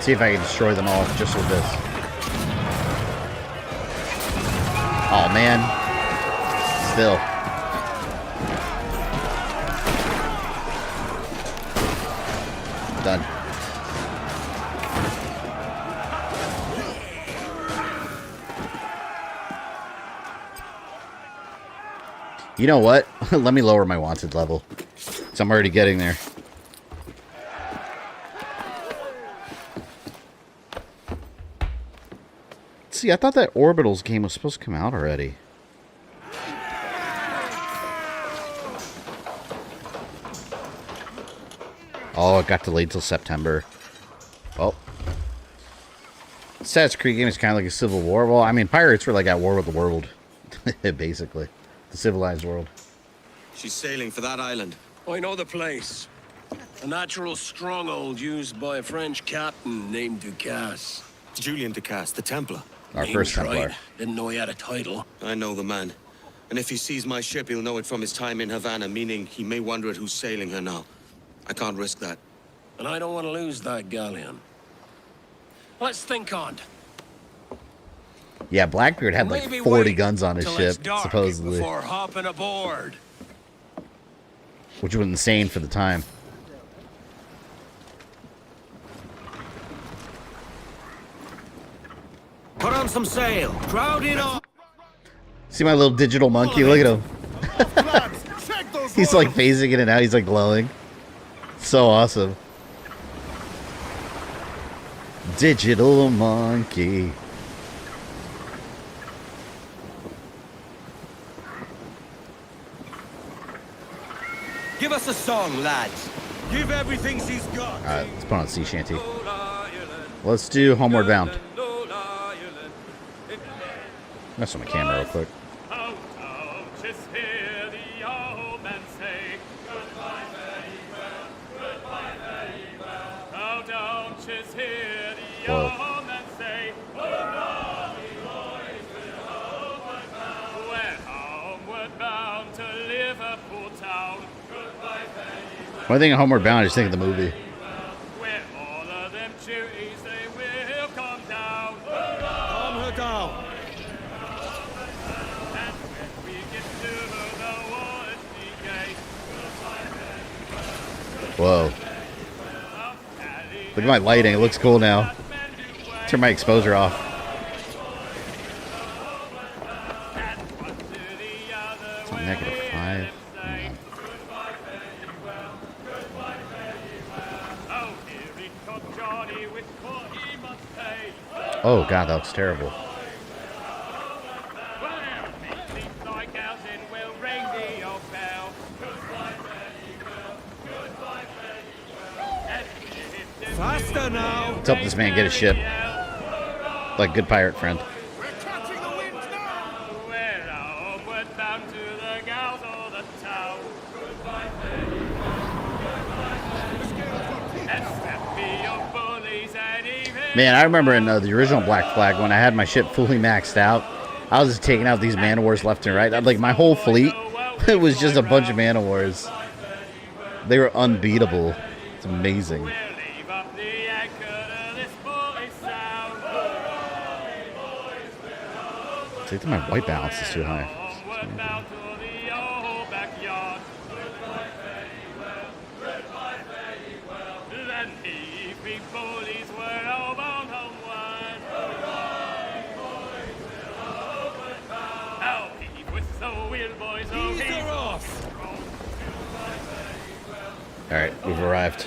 See if I can destroy them all just with this. Oh man. Still. Done. You know what? Let me lower my wanted level, because I'm already getting there. See, I thought that Orbitals game was supposed to come out already. Oh, it got delayed till September. Well, Assassin's Creed game is kind of like a civil war. Well, I mean, pirates were like at war with the world, basically. The civilized world. She's sailing for that island. I know the place. A natural stronghold used by a French captain named Ducasse. Julian Ducasse, the Templar. Our first Templar. Right. Didn't know he had a title. I know the man. And if he sees my ship, he'll know it from his time in Havana, meaning he may wonder at who's sailing her now. I can't risk that. And I don't want to lose that galleon. Let's think on it. Yeah, Blackbeard had like 40 guns on his ship, supposedly. Before hopping aboard. Which was insane for the time. Put on some sail. Crowd it up. See my little digital monkey? Look at him. He's like phasing in and out. He's like glowing. So awesome. Digital monkey. Give us a song, lads. Give everything she's got. Alright, let's put on Sea Shanty. Let's do Homeward Bound. Mess with my camera real quick. Whoa. When I think of Homeward Bound, I just think of the movie. Calm her down. Whoa. Look at my lighting. It looks cool now. Turn my exposure off. It's on -5. Oh god, that looks terrible. Faster now. Let's help this man get a ship. Like good pirate friend. Man, I remember in the original Black Flag when I had my ship fully maxed out, I was just taking out these man-o-wars left and right. Like my whole fleet, it was just a bunch of man-o-wars. They were unbeatable. It's amazing. I think my white balance is too high. All right, we've arrived.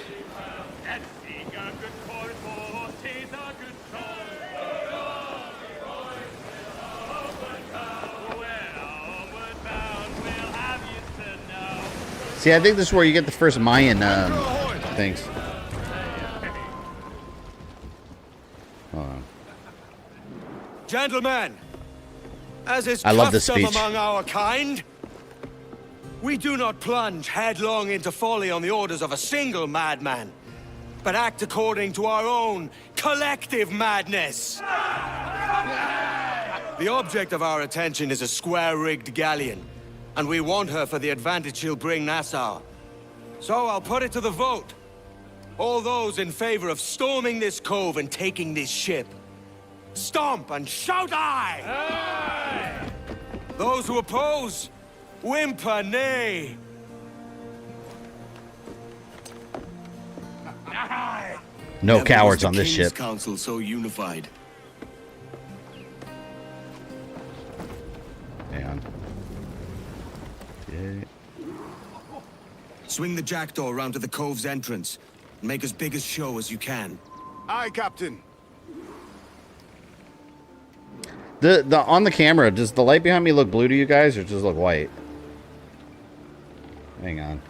See, I think this is where you get the first Mayan things. Hold on. Gentlemen, as is I love this custom speech. among our kind, we do not plunge headlong into folly on the orders of a single madman, but act according to our own collective madness. The object of our attention is a square-rigged galleon, and we want her for the advantage she'll bring Nassau. So I'll put it to the vote. All those in favor of storming this cove and taking this ship, stomp and shout aye! Aye! Those who oppose, whimper nay. No Never cowards was the on this King's ship. Council so unified. Hang on. Okay. Swing the jackdaw around to the cove's entrance. Make as big a show as you can. Aye, Captain. The on the camera, does the light behind me look blue to you guys, or does it look white? Hang on.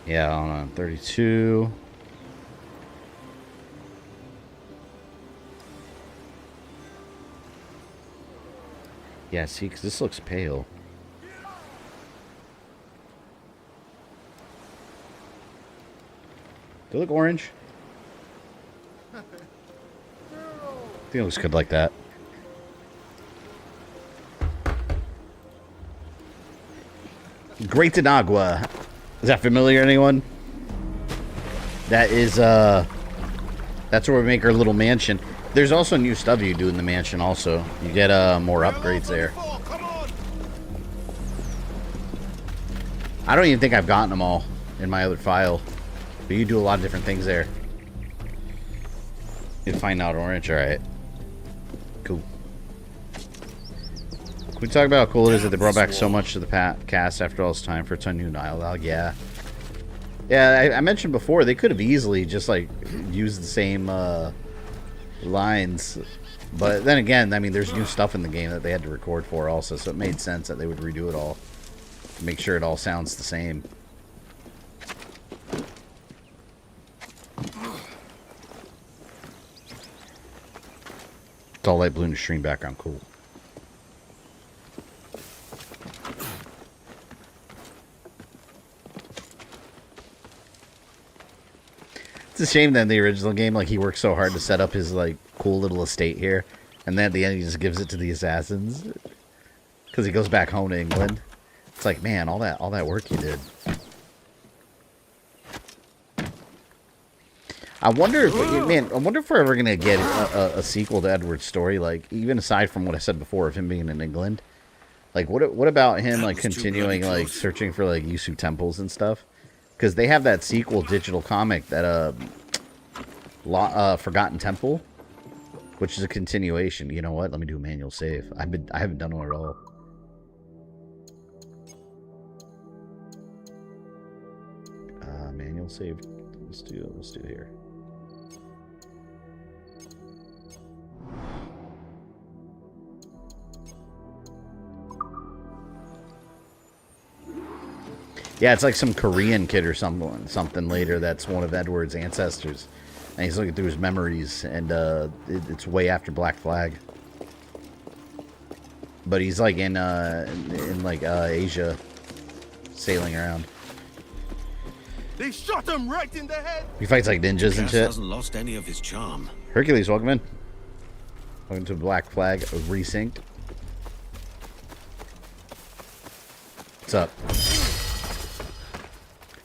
Yeah, hold on. 32. Yeah, see, because this looks pale. Do it look orange? I think it looks good like that. Great Denagua. Is that familiar to anyone? That is, that's where we make our little mansion. There's also new stuff you do in the mansion also. You get, more upgrades there. I don't even think I've gotten them all in my other file. But you do a lot of different things there. You find out orange, alright. Cool. Can we talk about how cool it is that they brought back so much to the cast after all this time for a ton of new dialogue? Yeah. Yeah, I mentioned before, they could have easily just, like, used the same, lines. But then again, I mean, there's new stuff in the game that they had to record for also, so it made sense that they would redo it all. To make sure it all sounds the same. It's all light blue in the stream background. Cool. It's a shame that in the original game, like, he worked so hard to set up his, like, cool little estate here. And then at the end, he just gives it to the assassins. Because he goes back home to England. It's like, man, all that work you did. I wonder if, man, I wonder if we're ever gonna get a sequel to Edward's story. Like, even aside from what I said before of him being in England, like, what about him like continuing like searching for like Yusu temples and stuff? Because they have that sequel digital comic that Forgotten Temple, which is a continuation. You know what? Let me do a manual save. I haven't done one at all. Manual save. Let's do here. Yeah, it's like some Korean kid or something later that's one of Edward's ancestors. And he's looking through his memories, and it's way after Black Flag. But he's like in like Asia, sailing around. They shot him right in the head. He fights like ninjas and shit. Hasn't lost any of his charm. Hercules, welcome in. Welcome to Black Flag Resynced. What's up?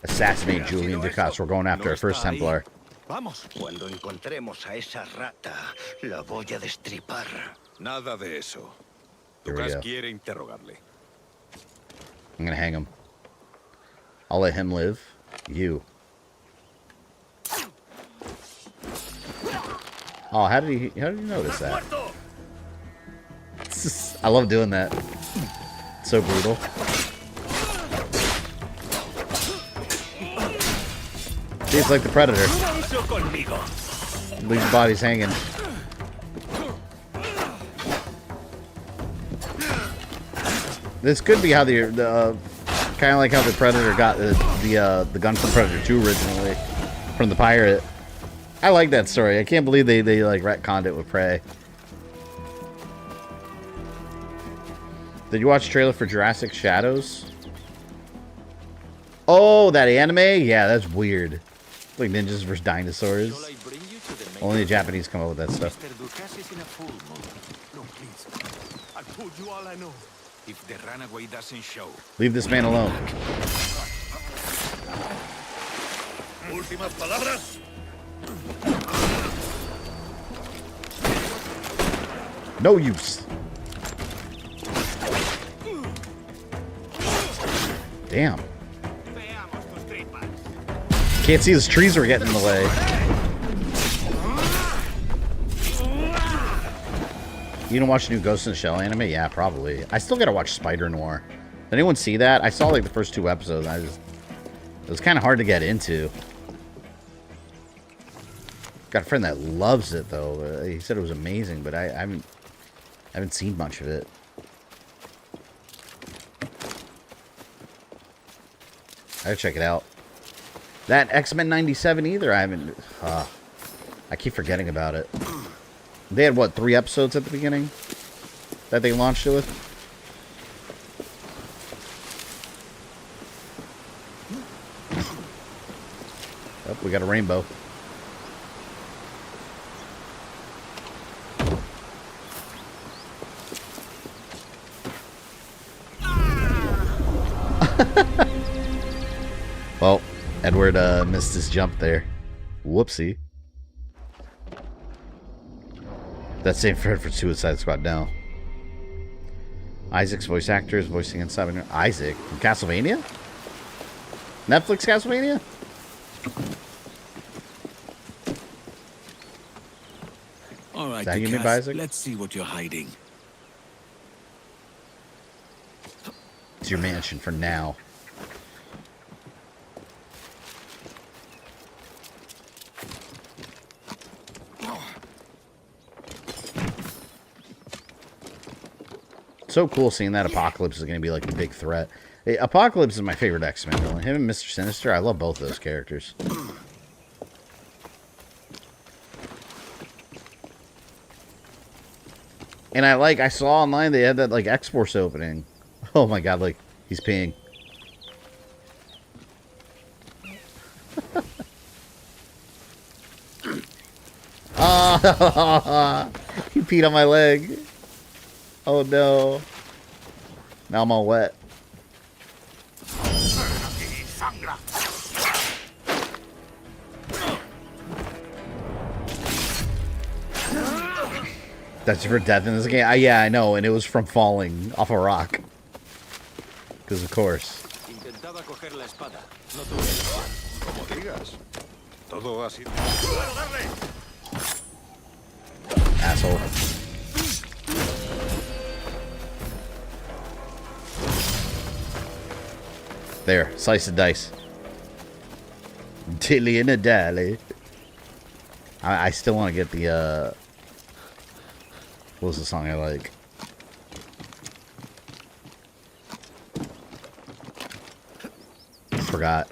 Assassinate Julian Ducasse. We're going after our first Templar. Vamos. Cuando encontremos a esa rata, la voy a destripar. Nada de eso. Here we Ducasse go. quiere interrogarle. I'm gonna hang him. I'll let him live. You. Oh, how did you notice that? I love doing that. It's so brutal. He's like the Predator. Leaves the bodies hanging. This could be how the kind of like how the Predator got the gun from Predator 2 originally from the pirate. I like that story. I can't believe they like retconned it with Prey. Did you watch the trailer for Jurassic Shadows? Oh, that anime? Yeah, that's weird. Like ninjas versus dinosaurs. Only the Japanese come up with that stuff. Mr. Ducasse is in a full mood. No, please. I told you all I know. If the runaway doesn't show. Leave this man alone. Últimas palabras. No use. Damn. Can't see those trees were getting in the way. You don't watch the new Ghost in the Shell anime? Yeah, probably. I still gotta watch Spider Noir. Did anyone see that? I saw like the first 2 episodes. It was kind of hard to get into. Got a friend that loves it though. He said it was amazing, but I haven't seen much of it. I gotta check it out. That X-Men 97 either. I haven't. I keep forgetting about it. They had what, 3 episodes at the beginning that they launched it with. Oh, we got a rainbow. Well, Edward missed his jump there. Whoopsie. That's same for Suicide Squad now. Isaac's voice actor is voicing inside Isaac from Castlevania? Netflix Castlevania? All right, That you mean by Isaac? let's see what you're hiding. It's your mansion for now. So cool seeing that Apocalypse is going to be like a big threat. Hey, Apocalypse is my favorite X-Men villain. Him and Mr. Sinister, I love both those characters. And I saw online they had that like X-Force opening. Oh my god, like he's peeing. Ah, he peed on my leg. Oh no. Now I'm all wet. That's for death in this game? Yeah, I know, and it was from falling off a rock. Because of course. Intentaba coger la espada. No tuve. Como digas. Todo ha sido. Asshole. There, slice and dice. Dilly and a dally. I still want to get the, what was the song I like? Forgot.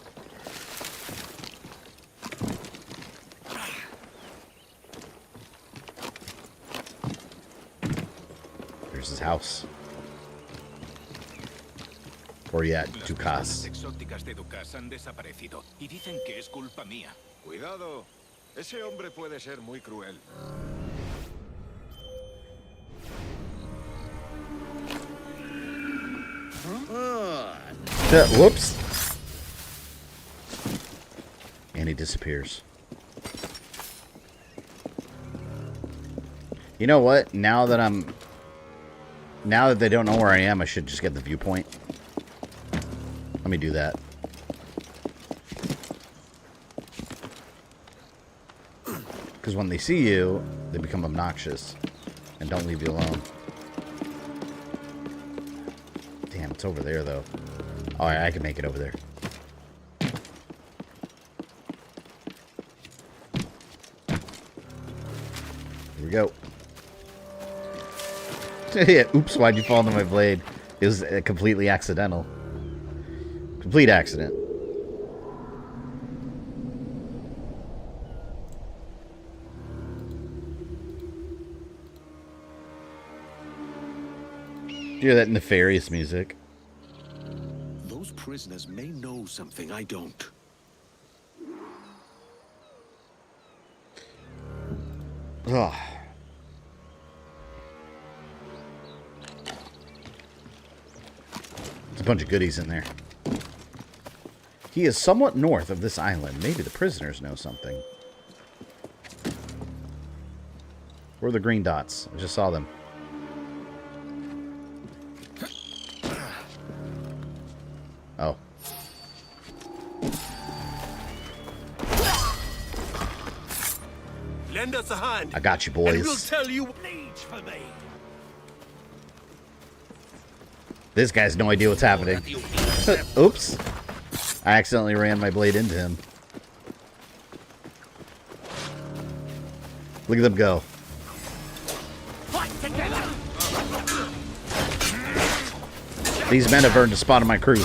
There's his house. Or yeah, Ducasse. Exóticas de Ducasse han desaparecido y dicen que es culpa mía. Cuidado. Ese hombre puede ser muy cruel. Whoops. And he disappears. You know what? Now that they don't know where I am, I should just get the viewpoint. Let me do that. Because when they see you, they become obnoxious and don't leave you alone. Damn, it's over there, though. Oh, I can make it over there. Here we go. Yeah, oops, why'd you fall into my blade? It was completely accidental. Complete accident. Hear that nefarious music. Those prisoners may know something I don't. Ugh. There's a bunch of goodies in there. He is somewhat north of this island. Maybe the prisoners know something. Where are the green dots? I just saw them. Oh. Lend us a hand. I got you, And we'll boys. tell you needs for me. This guy's has no idea what's happening. Oops. I accidentally ran my blade into him. Look at them go. These men have earned a spot on my crew.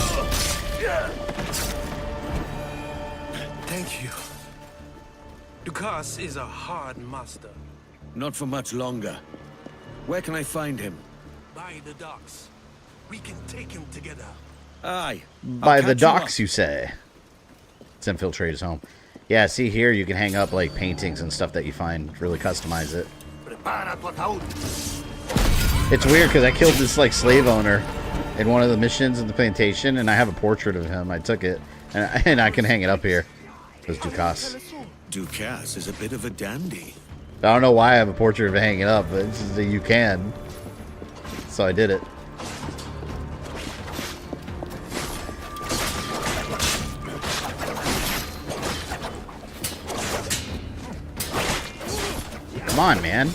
Thank you. Dukas is a hard master. Not for much longer. Where can I find him? By the docks. We can take him together. Aye. By the docks, you say? Let's infiltrate his home. Yeah, see here, you can hang up like paintings and stuff that you find. Really customize it. It's weird because I killed this like slave owner in one of the missions in the plantation, and I have a portrait of him. I took it, and I can hang it up here. It was Dukas. Dukas is a bit of a dandy. I don't know why I have a portrait of it hanging up, but it's just that you can. So I did it. Come on, man.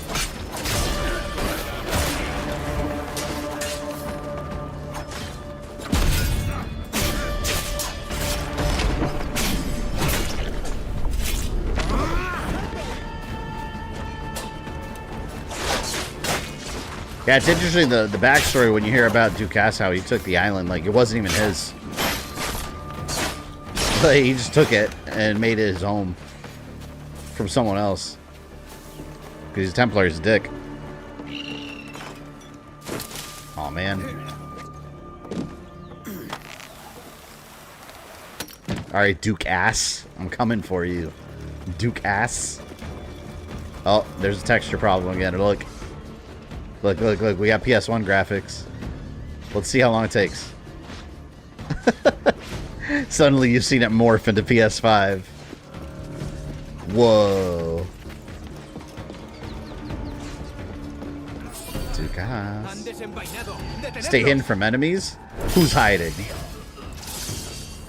Yeah, it's interesting, the backstory when you hear about Dukas, how he took the island, like, it wasn't even his. Like, he just took it and made it his home from someone else. Because he's a Templar, he's a dick. Aw, man. Alright, Dukas. I'm coming for you. Dukas. Oh, there's a texture problem again. Look. Look, look, look. We got PS1 graphics. Let's see how long it takes. Suddenly you've seen it morph into PS5. Whoa. Dukas. Stay hidden from enemies? Who's hiding?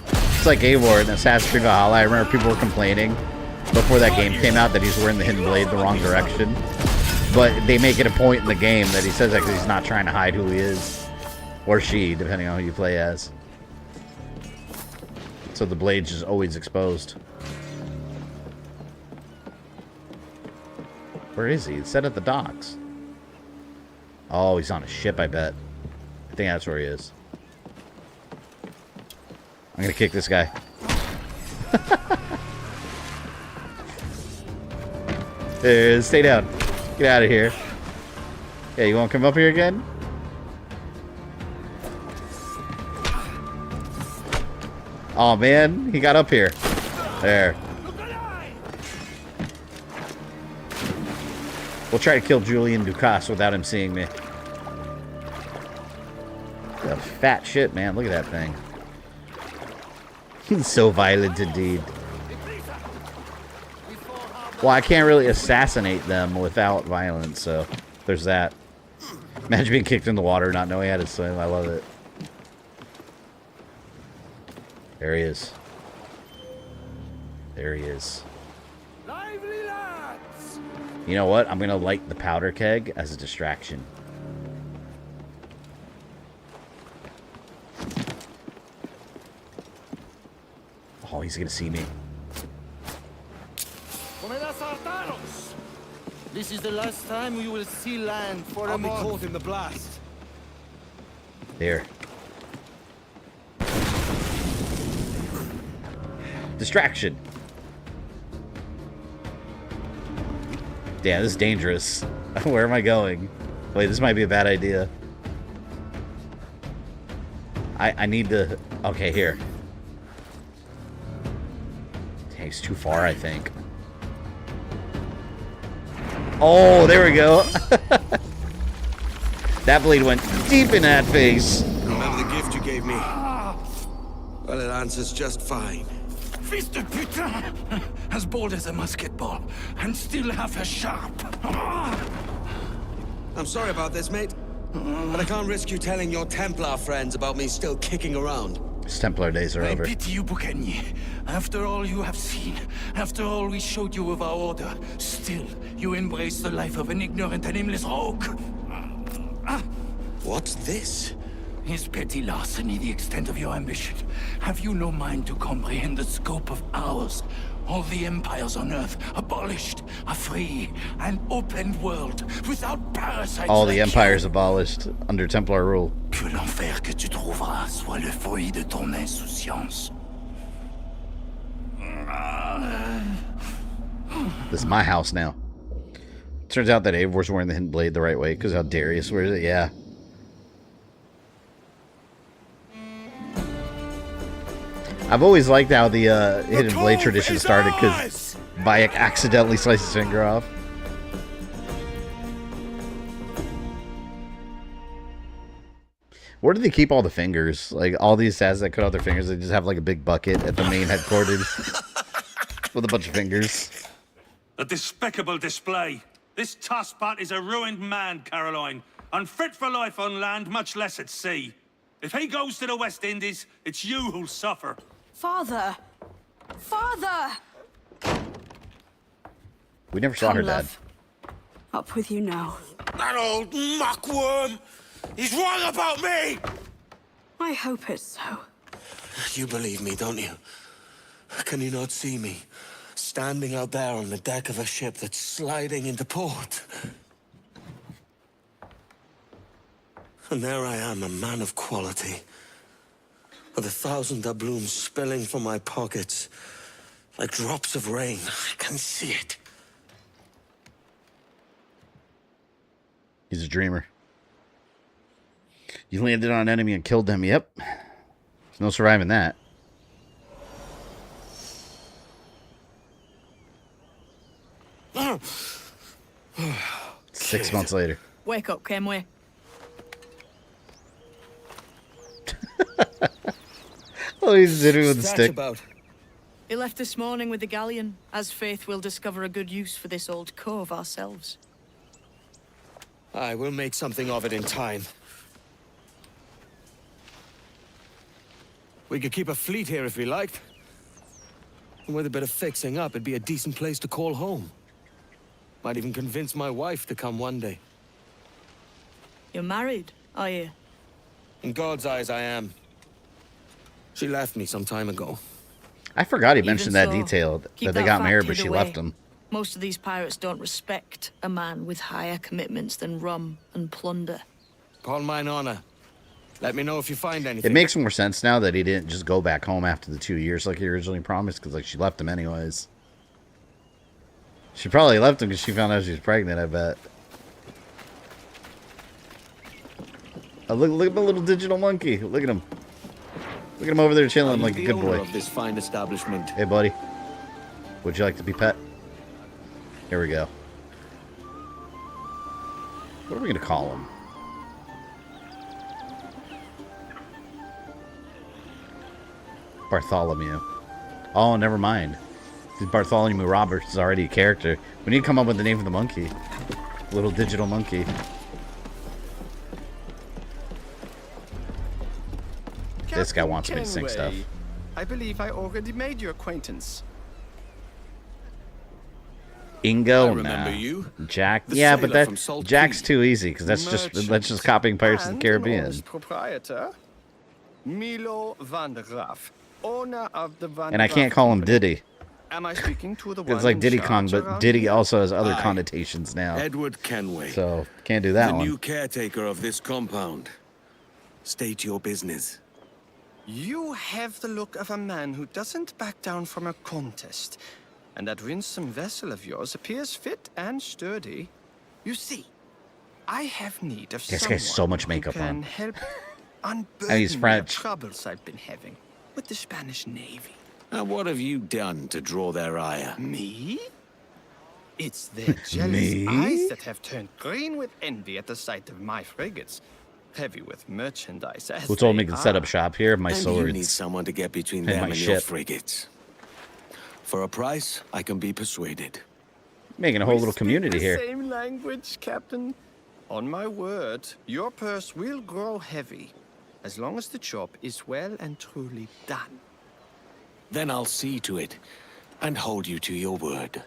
It's like Eivor in Assassin's Creed Valhalla. I remember people were complaining before that game came out that he's wearing the hidden blade the wrong direction. But they make it a point in the game that he says that because he's not trying to hide who he is. Or she, depending on who you play as. So the blade's just always exposed. Where is he? It's set at the docks. Oh, he's on a ship, I bet. I think that's where he is. I'm gonna kick this guy. Stay down. Get out of here. Hey, you want to come up here again? Oh man, he got up here. There. We'll try to kill Julian Dukas without him seeing me. The a fat ship, man. Look at that thing. So violent indeed. Well, I can't really assassinate them without violence, so there's that. Imagine being kicked in the water, not knowing how to swim. I love it. There he is. There he is. Lively lads! You know what? I'm going to light the powder keg as a distraction. Oh, he's going to see me. This is the last time we will see land for a month. I'll be caught in the blast. There. Distraction. Damn, this is dangerous. Where am I going? Wait, this might be a bad idea. I need to... Okay, here. Dang, it's too far, I think. Oh, there we go. That blade went deep in that face. Remember the gift you gave me? Well, it answers just fine. Fils de putain! As bold as a musket ball, and still half as sharp. I'm sorry about this, mate. But I can't risk you telling your Templar friends about me still kicking around. His Templar days are over. I pity you, Boucanier. After all you have seen, after all we showed you of our order, still you embrace the life of an ignorant and aimless rogue. What's this? Is petty larceny the extent of your ambition? Have you no mind to comprehend the scope of ours? All the empires on Earth abolished, a free and open world without parasites. All the empires abolished under Templar rule. Que l'enfer que tu trouveras soit le fruit de ton insouciance. This is my house now. Turns out that Eivor's wearing the hidden blade the right way because how Darius wears it. Yeah. I've always liked how the hidden blade tradition started because Bayek accidentally sliced his finger off. Where do they keep all the fingers? Like all these assassins that cut off their fingers, they just have like a big bucket at the main headquarters with a bunch of fingers. A despicable display. This tosspot is a ruined man, Caroline. Unfit for life on land, much less at sea. If he goes to the West Indies, it's you who'll suffer. Father! Father! We never saw her dead. Love. Up with you now. That old muckworm! He's wrong about me! I hope it's so. You believe me, don't you? Can you not see me? Standing out there on the deck of a ship that's sliding into port. And there I am, a man of quality. With 1,000 doubloons spilling from my pockets. Like drops of rain. I can see it. He's a dreamer. You landed on an enemy and killed them. Yep. There's no surviving that. Six months later. Wake up, Kenway. Oh, he's hitting with the stick. About? He left this morning with the galleon. As faith, we'll discover a good use for this old cove ourselves. I will make something of it in time. We could keep a fleet here if we liked. And with a bit of fixing up, it'd be a decent place to call home. Might even convince my wife to come one day. You're married, are you? In God's eyes, I am. She left me some time ago. I forgot he mentioned that detail, that they got married, but she left him. Most of these pirates don't respect a man with higher commitments than rum and plunder. Call mine honor. Let me know if you find anything. It makes more sense now that he didn't just go back home after the 2 years like he originally promised, because like she left him anyways. She probably left him because she found out she was pregnant, I bet. Oh, look at my little digital monkey. Look at him. Look at him over there chilling like a good boy. Of this fine establishment. Hey, buddy. Would you like to be pet? Here we go. What are we going to call him? Bartholomew. Oh, never mind. Bartholomew Roberts is already a character. We need to come up with the name for the monkey. Little digital monkey. This guy wants me to sing stuff. I believe I already made your acquaintance. Ingo, remember nah. you. Jack, The yeah, but sailor that from Salt Jack's Creek. too easy because that's just copying Pirates of the And Caribbean. an honest proprietor, Milo van der Graaf, owner of the Van And I der can't Graaf call him Company. Diddy. Am I speaking to the one It's like in Diddy charge Kong, but around Diddy here? also has other Aye. connotations now. Edward Kenway. So can't do that the one. new caretaker of this compound. State your business. You have the look of a man who doesn't back down from a contest. And that winsome vessel of yours appears fit and sturdy. You see, I have need of This someone guy's so much who makeup can on. help And unburden he's me of French. troubles I've been having with the Spanish Navy. And what have you done to draw their ire? Me? It's their jealous Me? eyes that have turned green with envy at the sight of my frigates. Heavy with merchandise as Who told me they to set are. up shop here? My And swords. you need someone to get between and them my and your ship. frigates. For a price, I can be persuaded. Making a whole We little speak community the here. Same language, Captain. On my word, your purse will grow heavy as long as the job is well and truly done. Then I'll see to it and hold you to your word.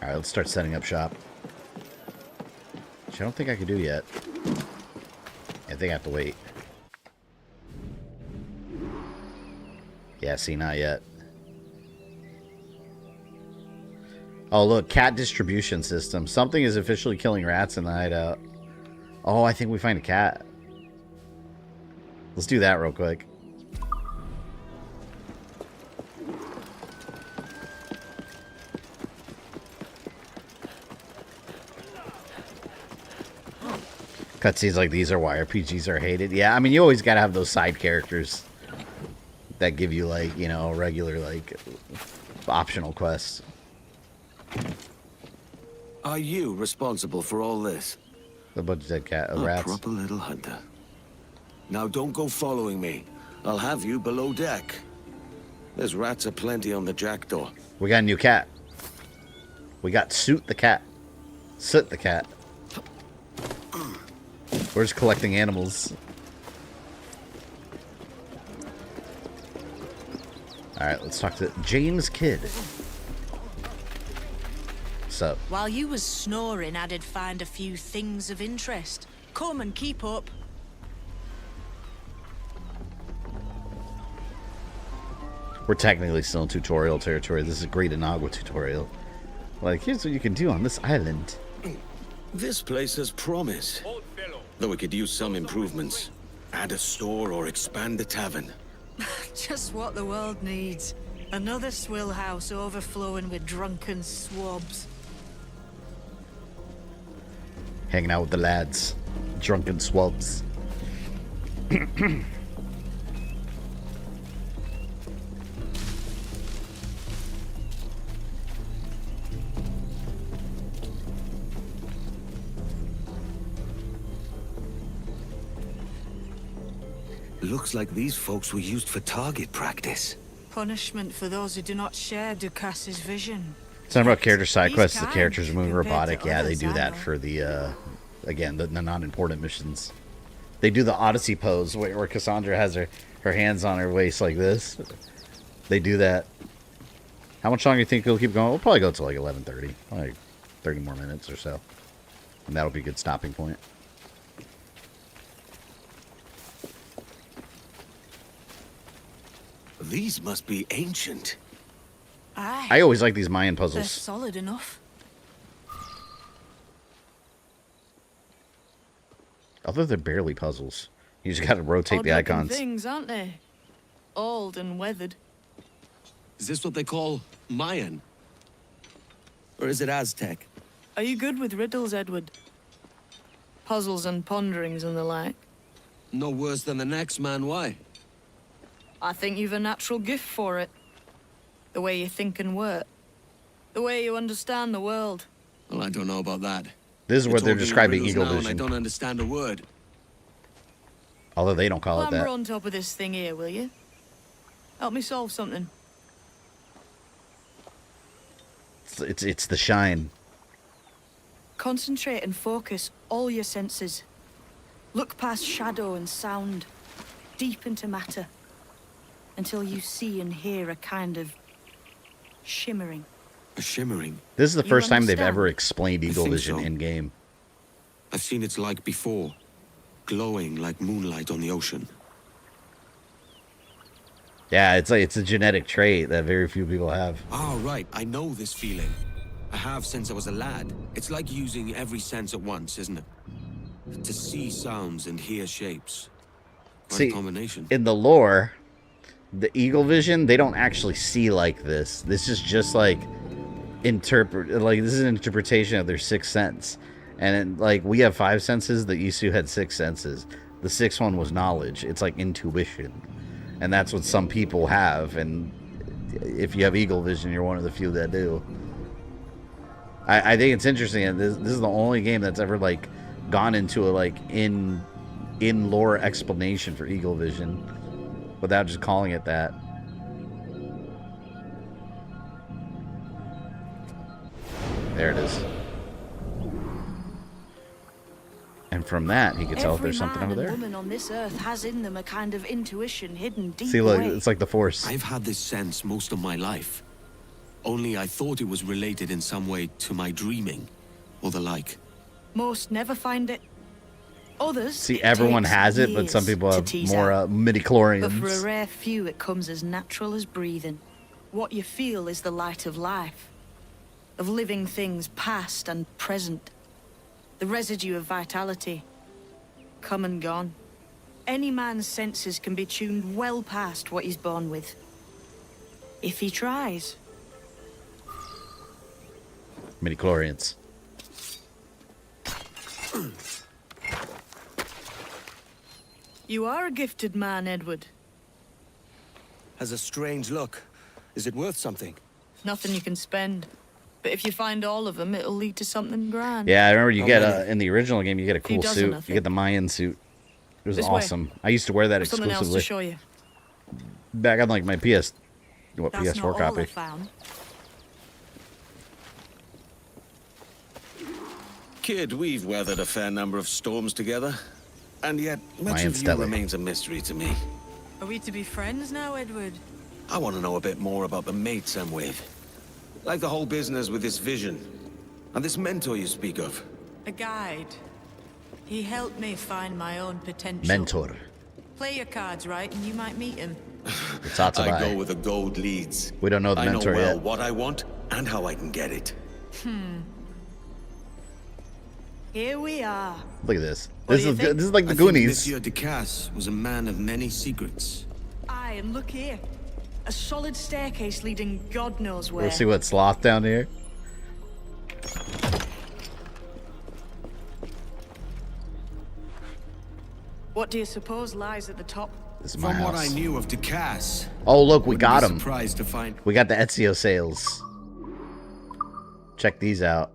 All right, let's start setting up shop. Which I don't think I can do yet. I think I have to wait. Yeah, see, not yet. Oh, look, cat distribution system. Something is officially killing rats in the hideout. Oh, I think we find a cat. Let's do that real quick. Cutscenes like these are why RPGs are hated. Yeah, I mean, you always gotta have those side characters that give you, like, you know, regular, like, optional quests. Are you responsible for all this? A bunch of dead cat A rats. proper little hunter. Now don't go following me. I'll have you below deck. There's rats aplenty on the jackdaw. We got a new cat. We got Soot the cat. Soot the cat. We're just collecting animals. Alright, let's talk to James Kidd. What's up? While you was snoring, I did find a few things of interest. Come and keep up. We're technically still in tutorial territory. This is a Great Inagua tutorial. Like, here's what you can do on this island. This place has promise. Though we could use some improvements. Add a store or expand the tavern. Just what the world needs. Another swill house overflowing with drunken swabs. Hanging out with the lads. Drunken swabs. Looks like these folks were used for target practice. Punishment for those who do not share Ducas's vision. Something about character side quests. The kind characters are moving compared to robotic. Yeah, they others do I that know. for the, again, the non-important missions. They do the Odyssey pose where Cassandra has her hands on her waist like this. They do that. How much longer do you think it'll keep going? We'll probably go to like 11:30. Like 30 more minutes or so. And that'll be a good stopping point. These must be ancient. Aye. I always like these Mayan They're puzzles. solid enough. Although they're barely puzzles. You just gotta rotate the Odd-looking icons. things, aren't they? Old and weathered. Is this what they call Mayan? Or is it Aztec? Are you good with riddles, Edward? Puzzles and ponderings and the like. No worse than the next man, why? I think you've a natural gift for it. The way you think and work. The way you understand the world. Well, I don't know about that. This is what they're describing Eagle I Vision. don't understand a word. Although they don't call it Clamber that. on top of this thing here, will you? Help me solve something. It's the shine. Concentrate and focus all your senses. Look past shadow and sound, deep into matter, until you see and hear a kind of shimmering. A shimmering? This is the You first time they've understand? ever explained I Eagle think Vision so. in game. I've seen its like before, glowing like moonlight on the ocean. Yeah, it's a genetic trait that very few people have. Oh, right. I know this feeling. I have since I was a lad. It's like using every sense at once, isn't it? To see sounds and hear shapes. Quite See, a combination. in the lore, the Eagle Vision, they don't actually see like this. This is just like this is an interpretation of their sixth sense. And like we have 5 senses, the Isu had 6 senses. The 6th one was knowledge. It's like intuition. And that's what some people have, and if you have Eagle Vision, you're one of the few that do. I think it's interesting, and this is the only game that's ever like gone into a like in lore explanation for Eagle Vision without just calling it that. There it is. And from that, he can tell if there's something over there. Every man and woman on this earth has in them a kind of intuition hidden deep See, look, away. it's like the Force. I've had this sense most of my life. Only I thought it was related in some way to my dreaming, or the like. Most never find it. Others, See, it everyone takes has it, but some years people to have tease more out. But for a midi-chlorians. rare few, it comes as natural as breathing. What you feel is the light of life, of living things past and present, the residue of vitality, come and gone. Any man's senses can be tuned well past what he's born with, if he tries. Midi-chlorians. You are a gifted man, Edward. Has a strange look. Is it worth something? Nothing you can spend. But if you find all of them, it'll lead to something grand. Yeah, I remember you How get many? in the original game, you get a Few cool dozen, suit. I You think. get the Mayan suit. It was This way. awesome. I used to wear that Something else to exclusively show you. back on like my That's PS4 not all I copy. found. Kid, we've weathered a fair number of storms together. And yet, much Mayan of you Stele. remains a mystery to me. Are we to be friends now, Edward? I want to know a bit more about the mates I'm with. Like the whole business with this vision. And this mentor you speak of. A guide. He helped me find my own potential. Mentor. Play your cards right and you might meet him. It's hard to I buy. go with the gold leads. We don't know the I mentor know well yet. what I want and how I can get it. Here we are. Look at this. What This do you is think? this is like the I think Goonies. Monsieur Ducasse was a man of many secrets. Aye, and look here. A solid staircase leading God knows where. We'll see what sloth down here. What do you suppose lies at the top? This is my From what I house. knew of Ducasse, Oh, look, we wouldn't got be him. surprised to find We got the Ezio sales. Check these out.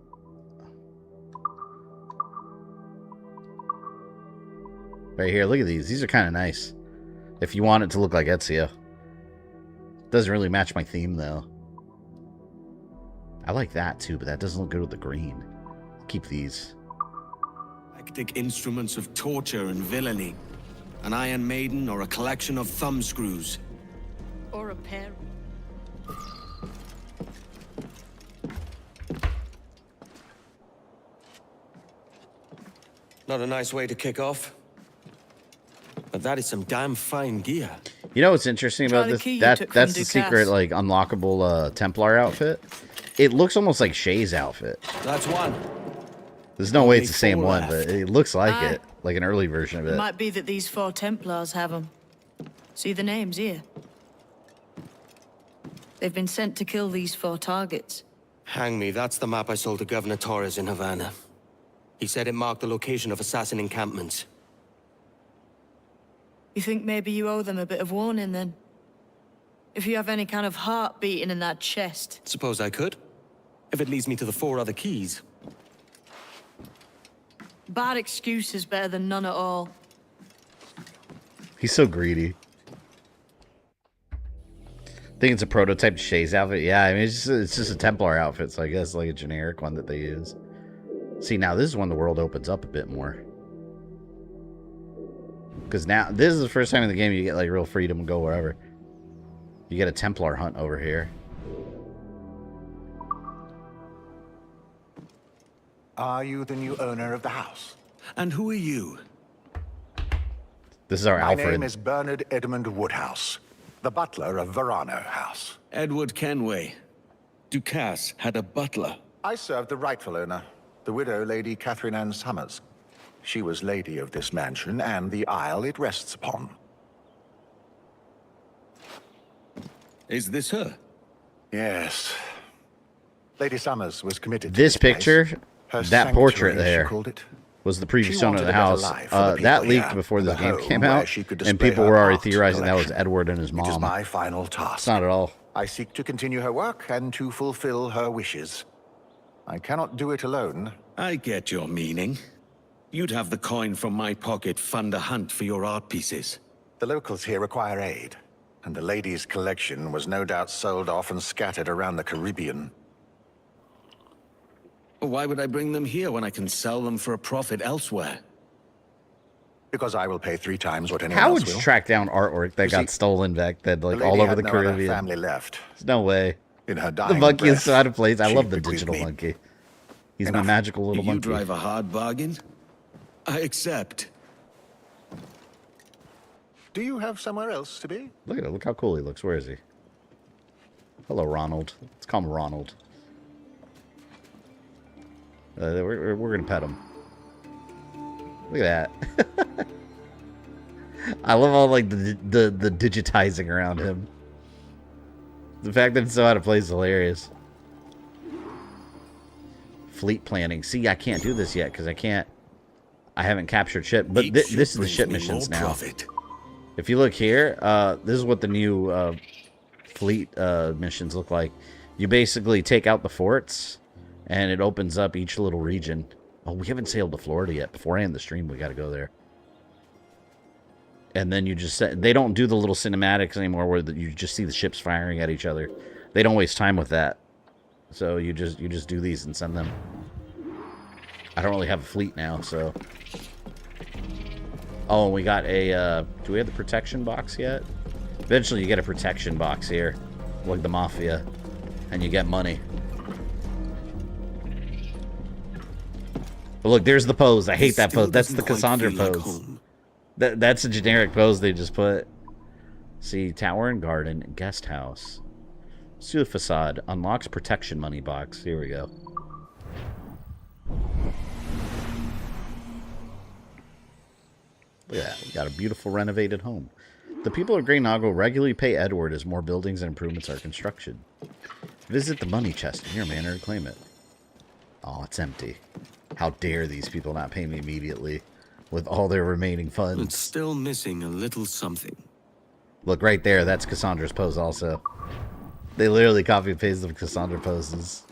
Right here, look at these. These are kind of nice. If you want it to look like Ezio. Doesn't really match my theme, though. I like that, too, but that doesn't look good with the green. Keep these. hectic instruments of torture and villainy. An Iron Maiden or a collection of thumbscrews. Or a pair. Not a nice way to kick off. But that is some damn fine gear. You know what's interesting Try about the this? key you That's took from the Ducasse. secret, like, unlockable Templar outfit. It looks almost like Shay's outfit. That's one. There's no way it's Only the same 4 one, left. but it looks like Aye. it. Like an early version of It it. might be that these 4 Templars have them. See the names here? They've been sent to kill these 4 targets. Hang me, that's the map I sold to Governor Torres in Havana. He said it marked the location of assassin encampments. You think maybe you owe them a bit of warning then? If you have any kind of heart beating in that chest. Suppose I could? If it leads me to the 4 other keys. Bad excuse is better than none at all. He's so greedy. I think it's a prototype Shay's outfit. Yeah, I mean, it's just a Templar outfit, so I guess like a generic one that they use. See, now this is when the world opens up a bit more. Because now, this is the first time in the game you get like real freedom and go wherever. You get a Templar hunt over here. Are you the new owner of the house? And who are you? This is our Alfred. My name is Bernard Edmund Woodhouse, the butler of Verano House. Edward Kenway. Ducasse had a butler. I served the rightful owner, the widow, Lady Catherine Ann Summers. She was lady of this mansion and the isle it rests upon. Is this her? Yes. Lady Summers was committed This to this picture, place. that portrait Sanctuary, there, she called it. was the previous She owner of wanted the a better house. life for the That people leaked here, before the and a game home came where out, she could and display people her were already art theorizing that was collection. Edward and his mom. It is my final task. It's not at all. I seek to continue her work and to fulfill her wishes. I cannot do it alone. I get your meaning. You'd have the coin from my pocket fund a hunt for your art pieces. The locals here require aid, and the lady's collection was no doubt sold off and scattered around the Caribbean. Why would I bring them here when I can sell them for a profit elsewhere? Because I will pay 3 times what anyone How else would you will. track down artwork that got stolen back then, like The all lady over had the no other Caribbean? family left. There's no way. In her The dying monkey is breath, so out of place. I she love the bequeathed digital me. monkey. He's my Enough. magical little You monkey. drive a hard bargain? I accept. Do you have somewhere else to be? Look at it. Look how cool he looks. Where is he? Hello, Ronald. Let's call him Ronald. We're going to pet him. Look at that. I love all like the digitizing around him. The fact that it's so out of place is hilarious. Fleet planning. See, I can't do this yet because I haven't captured ship. But this is the ship missions now. Profit. If you look here, this is what the new fleet missions look like. You basically take out the forts, and it opens up each little region. Oh, we haven't sailed to Florida yet. Before I end the stream, we got to go there. And then you just they don't do the little cinematics anymore where you just see the ships firing at each other. They don't waste time with that. So you just do these and send them. I don't really have a fleet now, so. Oh, and we got a. Do we have the protection box yet? Eventually, you get a protection box here, like the Mafia, and you get money. But look, there's the pose. I hate that pose. That's the Cassandra pose. That's a generic pose they just put. See, tower and garden, guest house. Let's do the facade. Unlocks protection money box. Here we go. Look at that. We got a beautiful renovated home. The people of Grey Nago regularly pay Edward as more buildings and improvements are constructed. Visit the money chest in your manor to claim it. Oh, it's empty. How dare these people not pay me immediately with all their remaining funds. It's still missing a little something. Look right there. That's Cassandra's pose also. They literally copy and paste the Cassandra poses.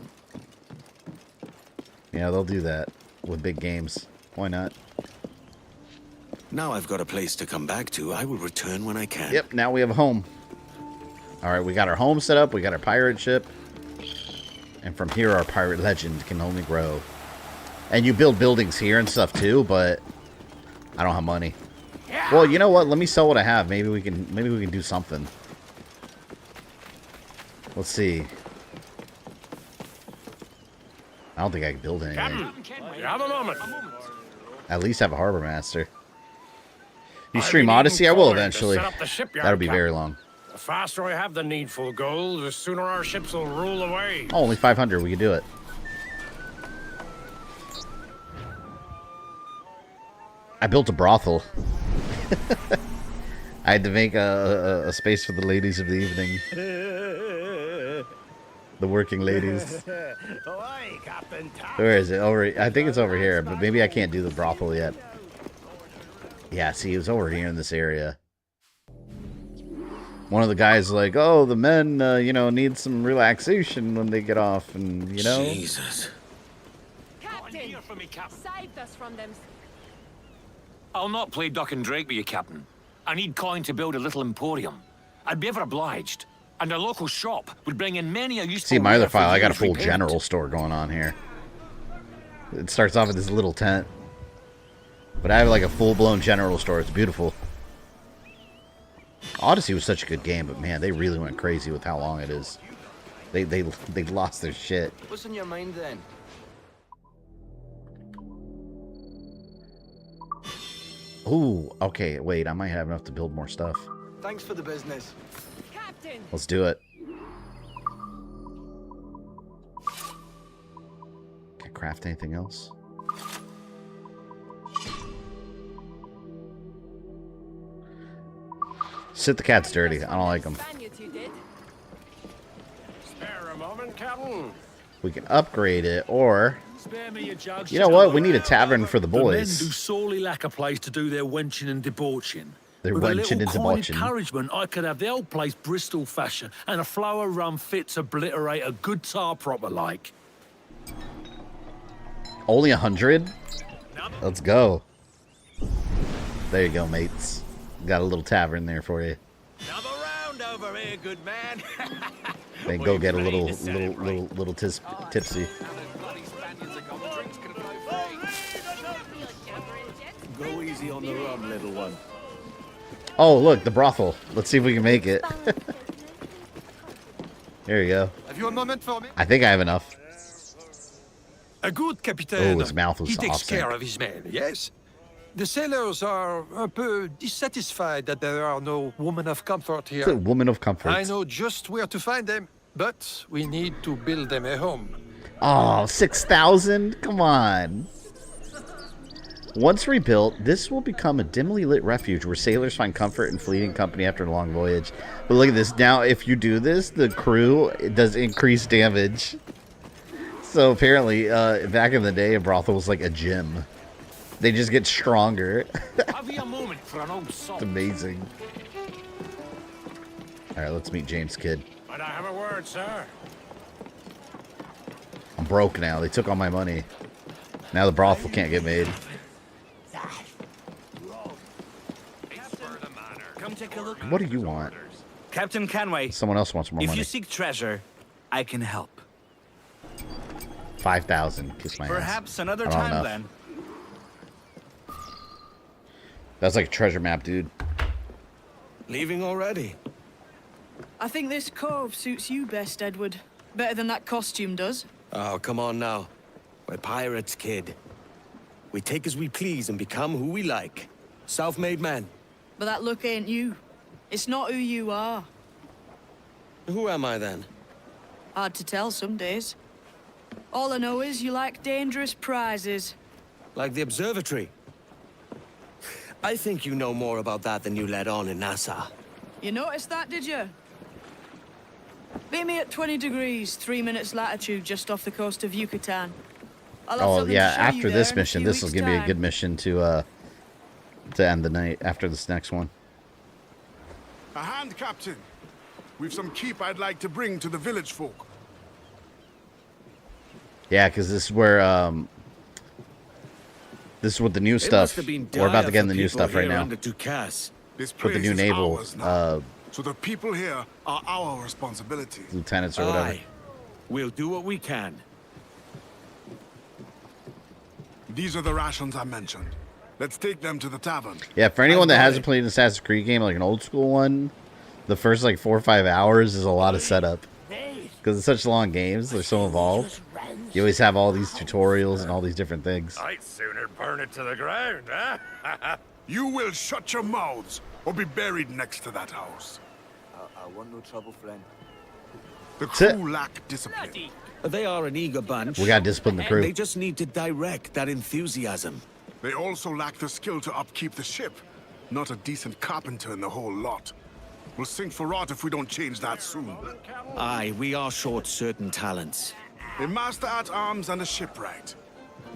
Yeah, they'll do that with big games. Why not? Now I've got a place to come back to. I will return when I can. Yep, now we have a home. Alright, we got our home set up. We got our pirate ship. And from here, our pirate legend can only grow. And you build buildings here and stuff too, but I don't have money. Well, you know what? Let me sell what I have. Maybe we can do something. Let's see. I don't think I can build anything. You have a moment. At least have a harbor master. You stream Odyssey? I will eventually. That'll be very long. The faster I have the needful gold, the sooner our ships will rule away. Oh, only 500. We can do it. I built a brothel. I had to make a space for the ladies of the evening. The working ladies. Where is it? Over. I think it's over here, but maybe I can't do the brothel yet. Yeah, see, it was over here in this area. One of the guys like, oh, the men, you know, need some relaxation when they get off, and, you know. Jesus. Captain, for me, Captain. Saved us from them. I'll not play duck and drake with you, Captain. I need coin to build a little emporium. I'd be ever obliged. And a local shop would bring in many a useful... See my other file, I got a full general store going on here. It starts off with this little tent. But I have like a full-blown general store. It's beautiful. Odyssey was such a good game, but man, they really went crazy with how long it is. They lost their shit. What's on your mind then? Ooh, okay, wait, I might have enough to build more stuff. Thanks for the business. Captain. Let's do it. Can I craft anything else? Sit the cat's dirty. I don't like them. Spare a moment, Captain. We can upgrade it, or... You know what? We need a tavern for the boys. The men do sorely lack a place to do their wenching and debauching. They're With a wenching little and kind debauching. encouragement, I could have the old place Bristol fashion and a flow of rum fit to obliterate a good tar proper like. Only 100? Let's go. There you go, mates. Got a little tavern there for you. Another round over here, good man. Then go get a little tipsy. Go easy on the rum, little one. Oh, look, the brothel. Let's see if we can make it. There you go. Have you a moment for me? I think I have enough. A good captain. Oh, his mouth was He takes awesome. care of his men, yes? The sailors are un peu dissatisfied that there are no women of comfort here. It's a woman of comfort. I know just where to find them, but we need to build them a home. Oh, 6,000? Come on. Once rebuilt, this will become a dimly lit refuge where sailors find comfort and fleeting company after a long voyage. But look at this. Now, if you do this, the crew does increase damage. So apparently, back in the day, a brothel was like a gym. They just get stronger. Have you a moment for an old salt? It's amazing. All right, let's meet James Kidd. But I have a word, sir. I'm broke now. They took all my money. Now the brothel can't get made. Come take a look. What do you want? Captain Kenway. Someone else wants more If money. you seek treasure, I can help. 5,000. Kiss my ass. Perhaps another I don't time know. then. That's like a treasure map, dude. Leaving already? I think this cove suits you best, Edward. Better than that costume does. Oh, come on now. We're pirates, kid. We take as we please and become who we like. Self-made men. But that look ain't you. It's not who you are. Who am I then? Hard to tell some days. All I know is you like dangerous prizes. Like the observatory. I think you know more about that than you let on in Nassau. You noticed that, did you? Meet me at 20 degrees, 3 minutes latitude, just off the coast of Yucatan. I'll have Oh something yeah, to show you after there this in a mission, few this is weeks' gonna be a time. good mission to end the night. After this next one. A hand, Captain. We've some keep I'd like to bring to the village folk. Yeah, because this is where this is what the new It stuff. must have been We're about to dire get in for the new people stuff right here now. under Ducasse. This With the place new is naval ours now. So the people here are our responsibility. lieutenants or whatever. Aye. We'll do what we can. These are the rations I mentioned. Let's take them to the tavern. Yeah, for anyone that I've got hasn't played an Assassin's Creed game, like an old school one, the first like 4 or 5 hours is a lot of setup. Because it's such long games, they're so involved. You always have all these tutorials and all these different things. I'd sooner burn it to the ground, huh? You will shut your mouths or be buried next to that house. I want no trouble, friend. The That's it. crew lack discipline. They are an eager bunch. We gotta discipline the crew. They just need to direct that enthusiasm. They also lack the skill to upkeep the ship. Not a decent carpenter in the whole lot. We'll sink for rot if we don't change that soon. Aye, we are short certain talents. A master at arms and a shipwright.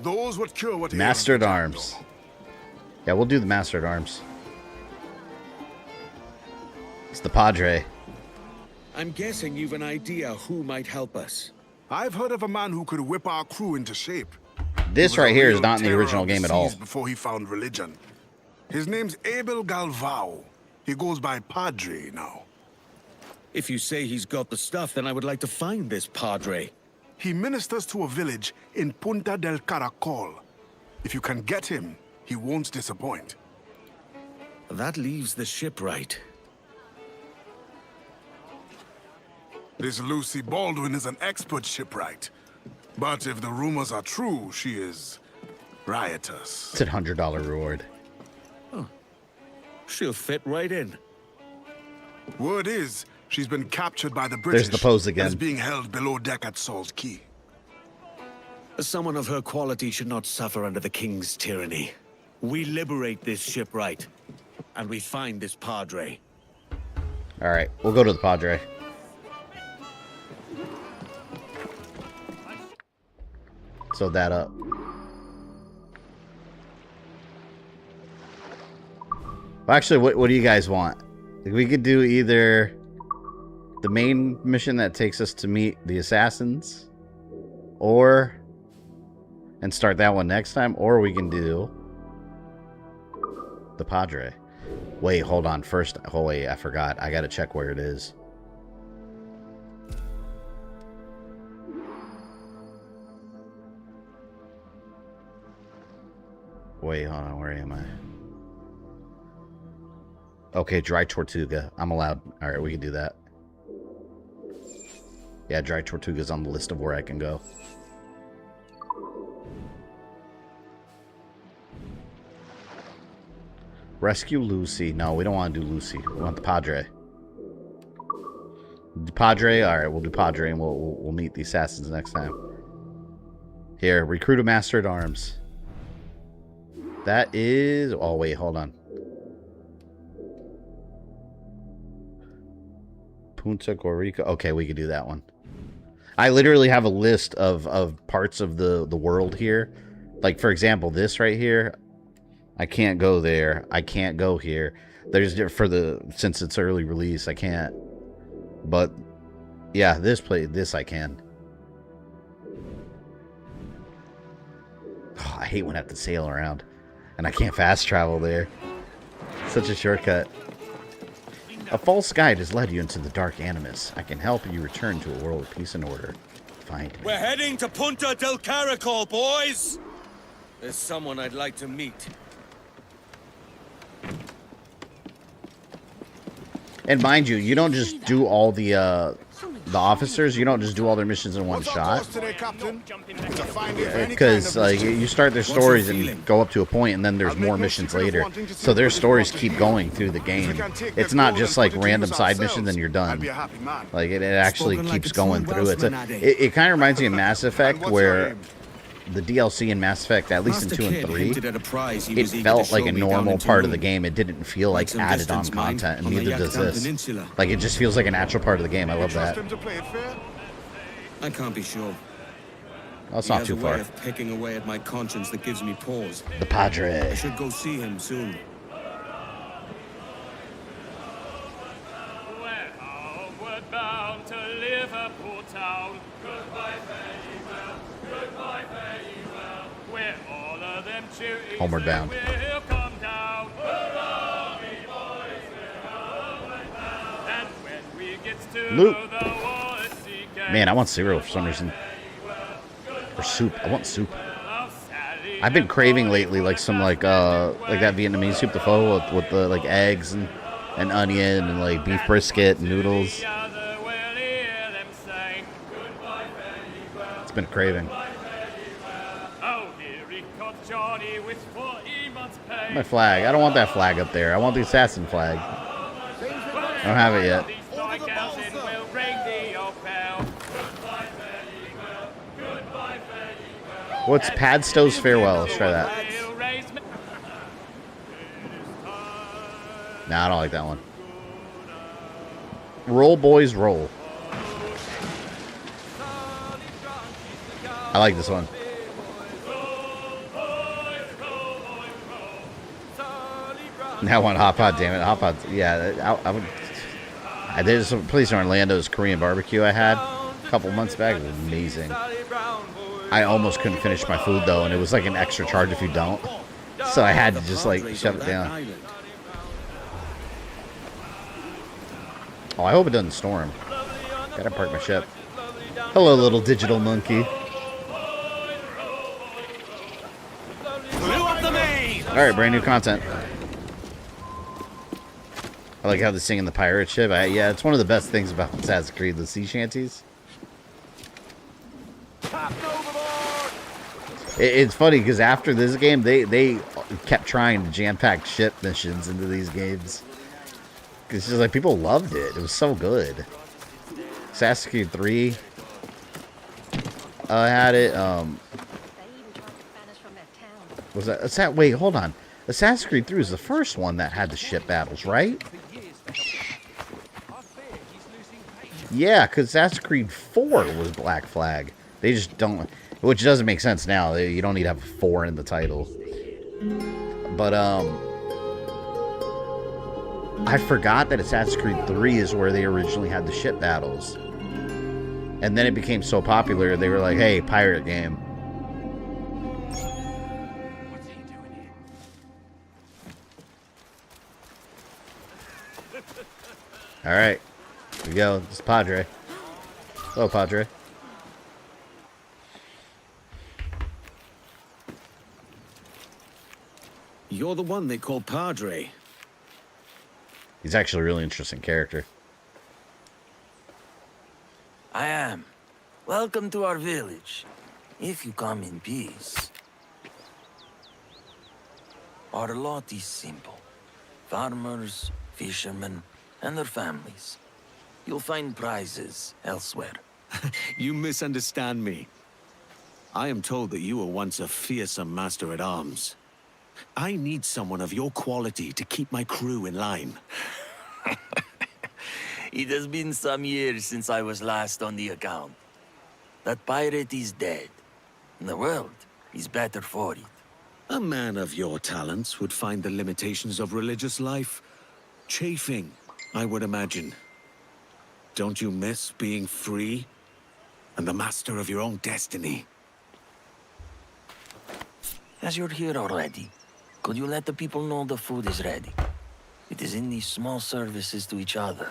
Those would cure what Master at Arms. Yeah, we'll do the Master at Arms. It's the Padre. I'm guessing you've an idea who might help us. I've heard of a man who could whip our crew into shape. This He was right a here is real not in the terror original of the game at all. seas before he found religion. His name's Abel Galvao. He goes by Padre now. If you say he's got the stuff, then I would like to find this Padre. He ministers to a village in Punta del Caracol. If you can get him, he won't disappoint. That leaves the shipwright. This Lucy Baldwin is an expert shipwright. But if the rumors are true, she is riotous. It's a $100 reward. Oh. She'll fit right in. Word is, she's been captured by the British. There's the pose and again. is being held below deck at Saul's Key. Someone of her quality should not suffer under the king's tyranny. We liberate this shipwright, and we find this Padre. All right, we'll go to the Padre. So that up. Well, actually, what do you guys want? We could do either the main mission that takes us to meet the assassins, or and start that one next time, or we can do the Padre. Wait, hold on. First, oh wait, I forgot. I gotta check where it is. Wait, hold on. Where am I? Okay, Dry Tortuga. I'm allowed. All right, we can do that. Yeah, Dry Tortuga's on the list of where I can go. Rescue Lucy. No, we don't want to do Lucy. We want the Padre. Padre? All right, we'll do Padre, and we'll meet the assassins next time. Here, recruit a master at arms. That is... Oh, wait, hold on. Punta Corica. Okay, we could do that one. I literally have a list of parts of the world here. Like, for example, this right here. I can't go there. I can't go here. There's since it's early release, I can't. But yeah, this I can. Oh, I hate when I have to sail around. And I can't fast travel there. Such a shortcut. A false guide has led you into the dark animus. I can help you return to a world of peace and order. Find me. We're heading to Punta del Caracol, boys! There's someone I'd like to meet. And mind you, you don't just do all the officers. You don't just do all their missions in one shot. Because you start their stories and go up to a point, and then there's more missions later. So their stories keep going through the game. It's not just like random side missions and you're done. Like it actually keeps going through. It kind of reminds me of Mass Effect, where the DLC in Mass Effect, at least in 2 and 3, it felt like a normal part of the game. It didn't feel like added on content, and neither does this. Like, it just feels like a natural part of the game. I love that. I can't be sure. Well, it's not too far. He has a way of picking away at my conscience that gives me pause. The Padre. I should go see him soon. We're homeward bound to Liverpool town. Goodbye, farewell. Goodbye, farewell. Where all of them duties Homeward bound. will come down. Hurrah, me boys, we're homeward bound. And when we get to Loot. the Wallasey Gate, Man, I want cereal for some reason. Or soup. I want soup. I've been craving lately, like some like that Vietnamese soup to pho with the like eggs and onion and like beef brisket and noodles. It's been a craving. My flag. I don't want that flag up there. I want the assassin flag. I don't have it yet. What's Padstow's Farewell? Let's try that. Nah, I don't like that one. Roll, boys, roll. I like this one. Now I want hot pot, damn it. Hot pot, yeah. I would. There's some place in Orlando, this Korean barbecue I had a couple months back. It was amazing. I almost couldn't finish my food though, and it was like an extra charge if you don't. So I had to just like shut it down. Oh, I hope it doesn't storm. Gotta park my ship. Hello, little digital monkey. Alright, brand new content. I like how they sing in the pirate ship. Yeah, it's one of the best things about Assassin's Creed, the sea shanties. It's funny because after this game, they kept trying to jam-pack ship missions into these games. It's just like people loved it. It was so good. Assassin's Creed 3 had it. Was that? Wait, hold on. Assassin's Creed 3 was the first one that had the ship battles, right? Yeah, because Assassin's Creed 4 was Black Flag. They just don't, which doesn't make sense now. You don't need to have 4 in the title. But I forgot that Assassin's Creed 3 is where they originally had the ship battles. And then it became so popular, they were like, hey, pirate game. Alright. Here we go. This is Padre. Hello, Padre. You're the one they call Padre. He's actually a really interesting character. I am. Welcome to our village, if you come in peace. Our lot is simple. Farmers, fishermen, and their families. You'll find prizes elsewhere. You misunderstand me. I am told that you were once a fearsome master-at-arms. I need someone of your quality to keep my crew in line. It has been some years since I was last on the account. That pirate is dead, and the world is better for it. A man of your talents would find the limitations of religious life chafing, I would imagine. Don't you miss being free and the master of your own destiny? As you're here already, could you let the people know the food is ready? It is in these small services to each other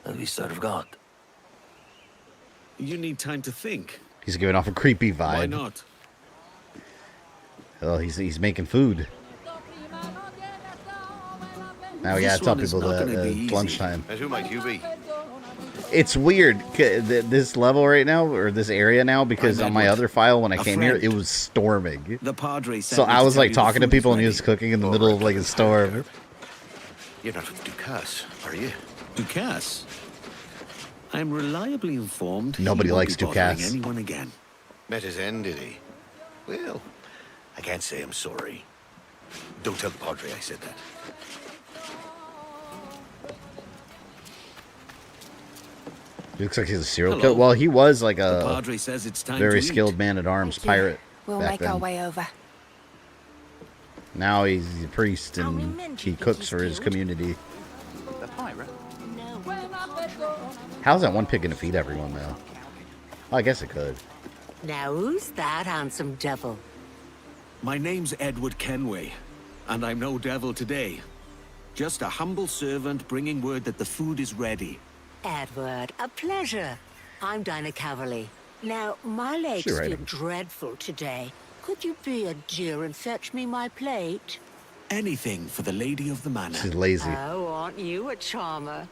that we serve God. You need time to think. He's giving off a creepy vibe. Why not? Well, he's making food. Now we gotta tell people that it's lunchtime. And who might you be? It's weird, this level right now, or this area now, because on my other file when I came here, it was storming. The Padre so I was like talking to people and he was cooking in the middle of like a storm. You're not with Ducasse, are you? Ducasse? I'm reliably informed. Nobody likes Ducasse. Anyone again? Met his end, did he? Well, I can't say I'm sorry. Don't tell the Padre I said that. He looks like he's a serial killer. Well, he was like a Padre says it's time very to skilled man-at-arms pirate We'll back make then. our way over. Now he's a priest and he cooks for his community. The pirate? How's that one pig gonna feed everyone, though? Well, I guess it could. Now, who's that handsome devil? My name's Edward Kenway, and I'm no devil today. Just a humble servant bringing word that the food is ready. Edward, a pleasure. I'm Dinah Caverly. Now, my legs feel dreadful today. Could you be a dear and fetch me my plate? Anything for the lady of the manor. She's lazy. Oh, aren't you a charmer?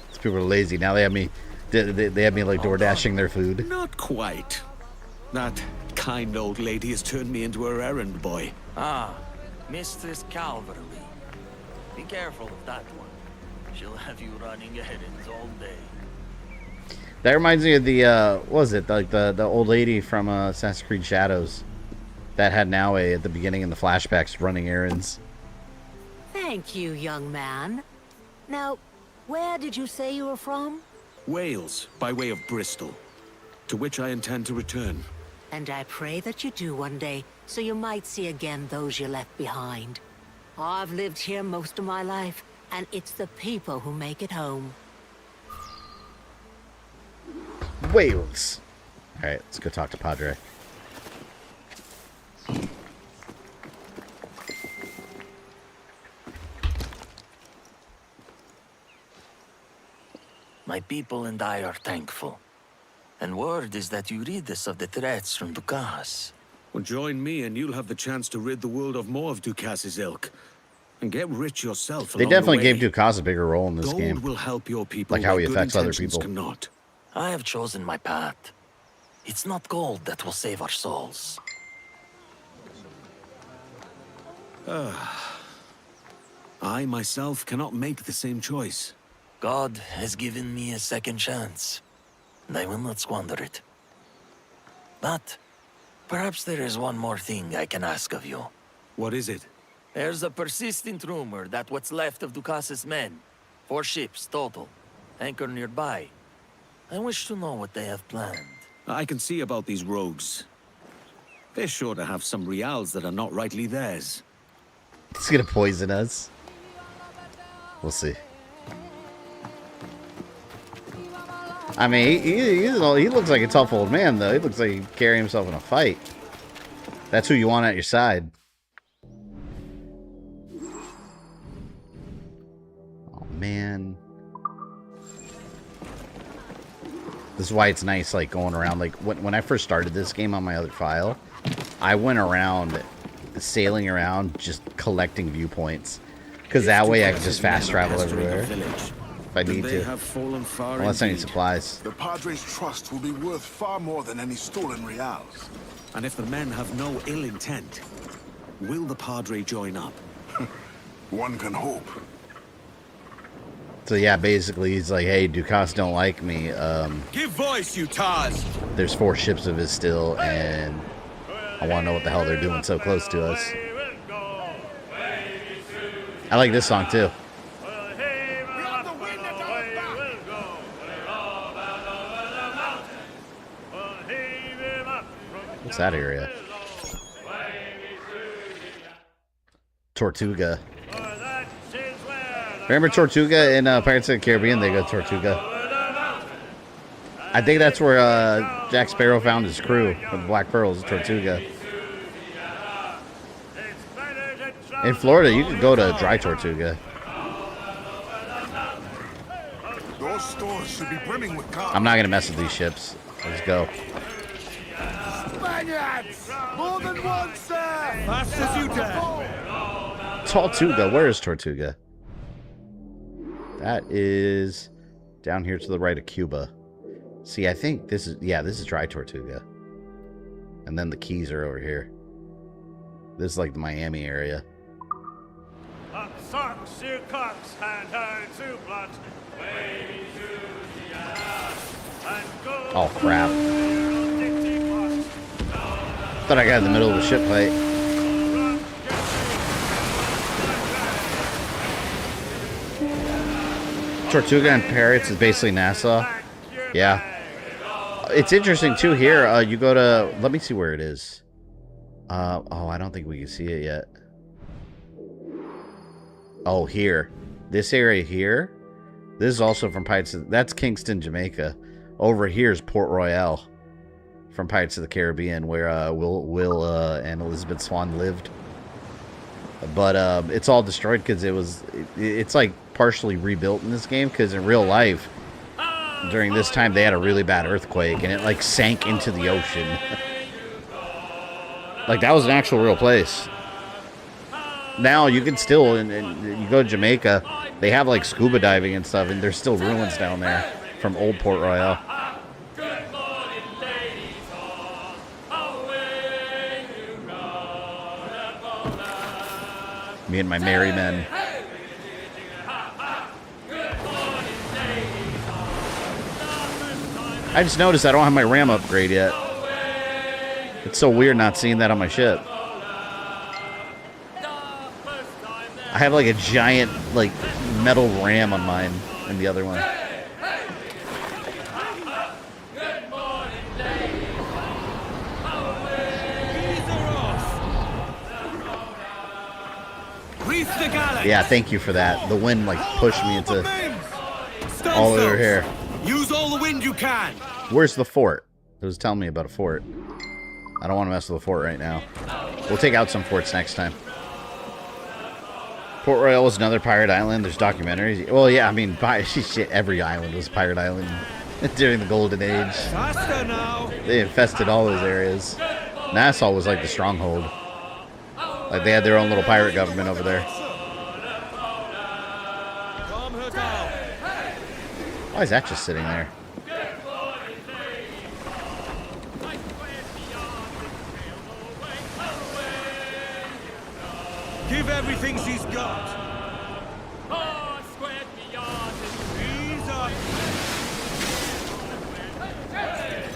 These people are lazy. Now they have me. They have me like door dashing their food. Not quite. That kind old lady has turned me into her errand boy. Ah, Mistress Calverly. Be careful of that one. She'll have you running errands all day. That reminds me of the what was it, like the old lady from Assassin's Creed Shadows that had Naue at the beginning in the flashbacks running errands. Thank you, young man. Now, where did you say you were from? Wales, by way of Bristol, to which I intend to return. And I pray that you do one day, so you might see again those you left behind. I've lived here most of my life, and it's the people who make it home. Wales. Alright, let's go talk to Padre. My people and I are thankful. And word is that you rid us of the threats from Dukas. Well, join me and you'll have the chance to rid the world of more of Dukas' ilk. And get rich yourself. They definitely gave Dukas a bigger role in this Gold game. will help your people Like how he good affects other intentions people. Cannot. I have chosen my path. It's not gold that will save our souls. I myself cannot make the same choice. God has given me a second chance, and I will not squander it. But perhaps there is one more thing I can ask of you. What is it? There's a persistent rumor that what's left of Dukas' men, 4 ships total, anchor nearby. I wish to know what they have planned. I can see about these rogues. They're sure to have some reals that are not rightly theirs. He's gonna poison us. We'll see. I mean, he looks like a tough old man, though. He looks like he can carry himself in a fight. That's who you want at your side. Oh, man. This is why it's nice, like, going around. Like, when I first started this game on my other file, I went around, sailing around, just collecting viewpoints. Because that way I can just fast travel everywhere. If I need to. Unless I need supplies. The Padre's trust will be worth far more than any stolen reals. And if the men have no ill intent, will the Padre join up? One can hope. So yeah, basically he's like, hey, Dukas don't like me. Give voice, you Tars! There's 4 ships of his still, and I want to know what the hell they're doing so close to us. I like this song too. What's that area? Tortuga. Remember Tortuga in Pirates of the Caribbean? They go Tortuga. I think that's where Jack Sparrow found his crew with Black Pearls, Tortuga. In Florida, you could go to Dry Tortuga. Those stores should be brimming with cars. I'm not gonna mess with these ships. Let's go. Spaniards! More than one, sir! Fast as you dare! Tortuga. Where is Tortuga? That is down here to the right of Cuba. See, I think this is, yeah, this is Dry Tortuga. And then the Keys are over here. This is like the Miami area. Oh, crap. Thought I got in the middle of a ship fight. Tortuga and Pirates is basically Nassau. Yeah. It's interesting, too, here. You go to... Let me see where it is. Oh, I don't think we can see it yet. Oh, here. This area here. This is also from Pirates of... That's Kingston, Jamaica. Over here is Port Royal. From Pirates of the Caribbean, where Will and Elizabeth Swann lived. But it's all destroyed because it's like partially rebuilt in this game, because in real life, during this time, they had a really bad earthquake, and it like sank into the ocean. Like, that was an actual real place. Now you can still, and you go to Jamaica, they have like scuba diving and stuff, and there's still ruins down there from old Port Royal. Me and my merry men. I just noticed I don't have my RAM upgrade yet. It's so weird not seeing that on my ship. I have like a giant like metal RAM on mine and the other one. Yeah, thank you for that. The wind like pushed me into all over here. Use all the wind you can. Where's the fort? It was telling me about a fort. I don't want to mess with the fort right now. We'll take out some forts next time. Port Royal was another pirate island. There's documentaries. Well, yeah, I mean, shit, every island was a pirate island during the Golden Age. Faster now. They infested all those areas. Nassau was like the stronghold. Like they had their own little pirate government over there. Why is that just sitting there? Give everything she's got.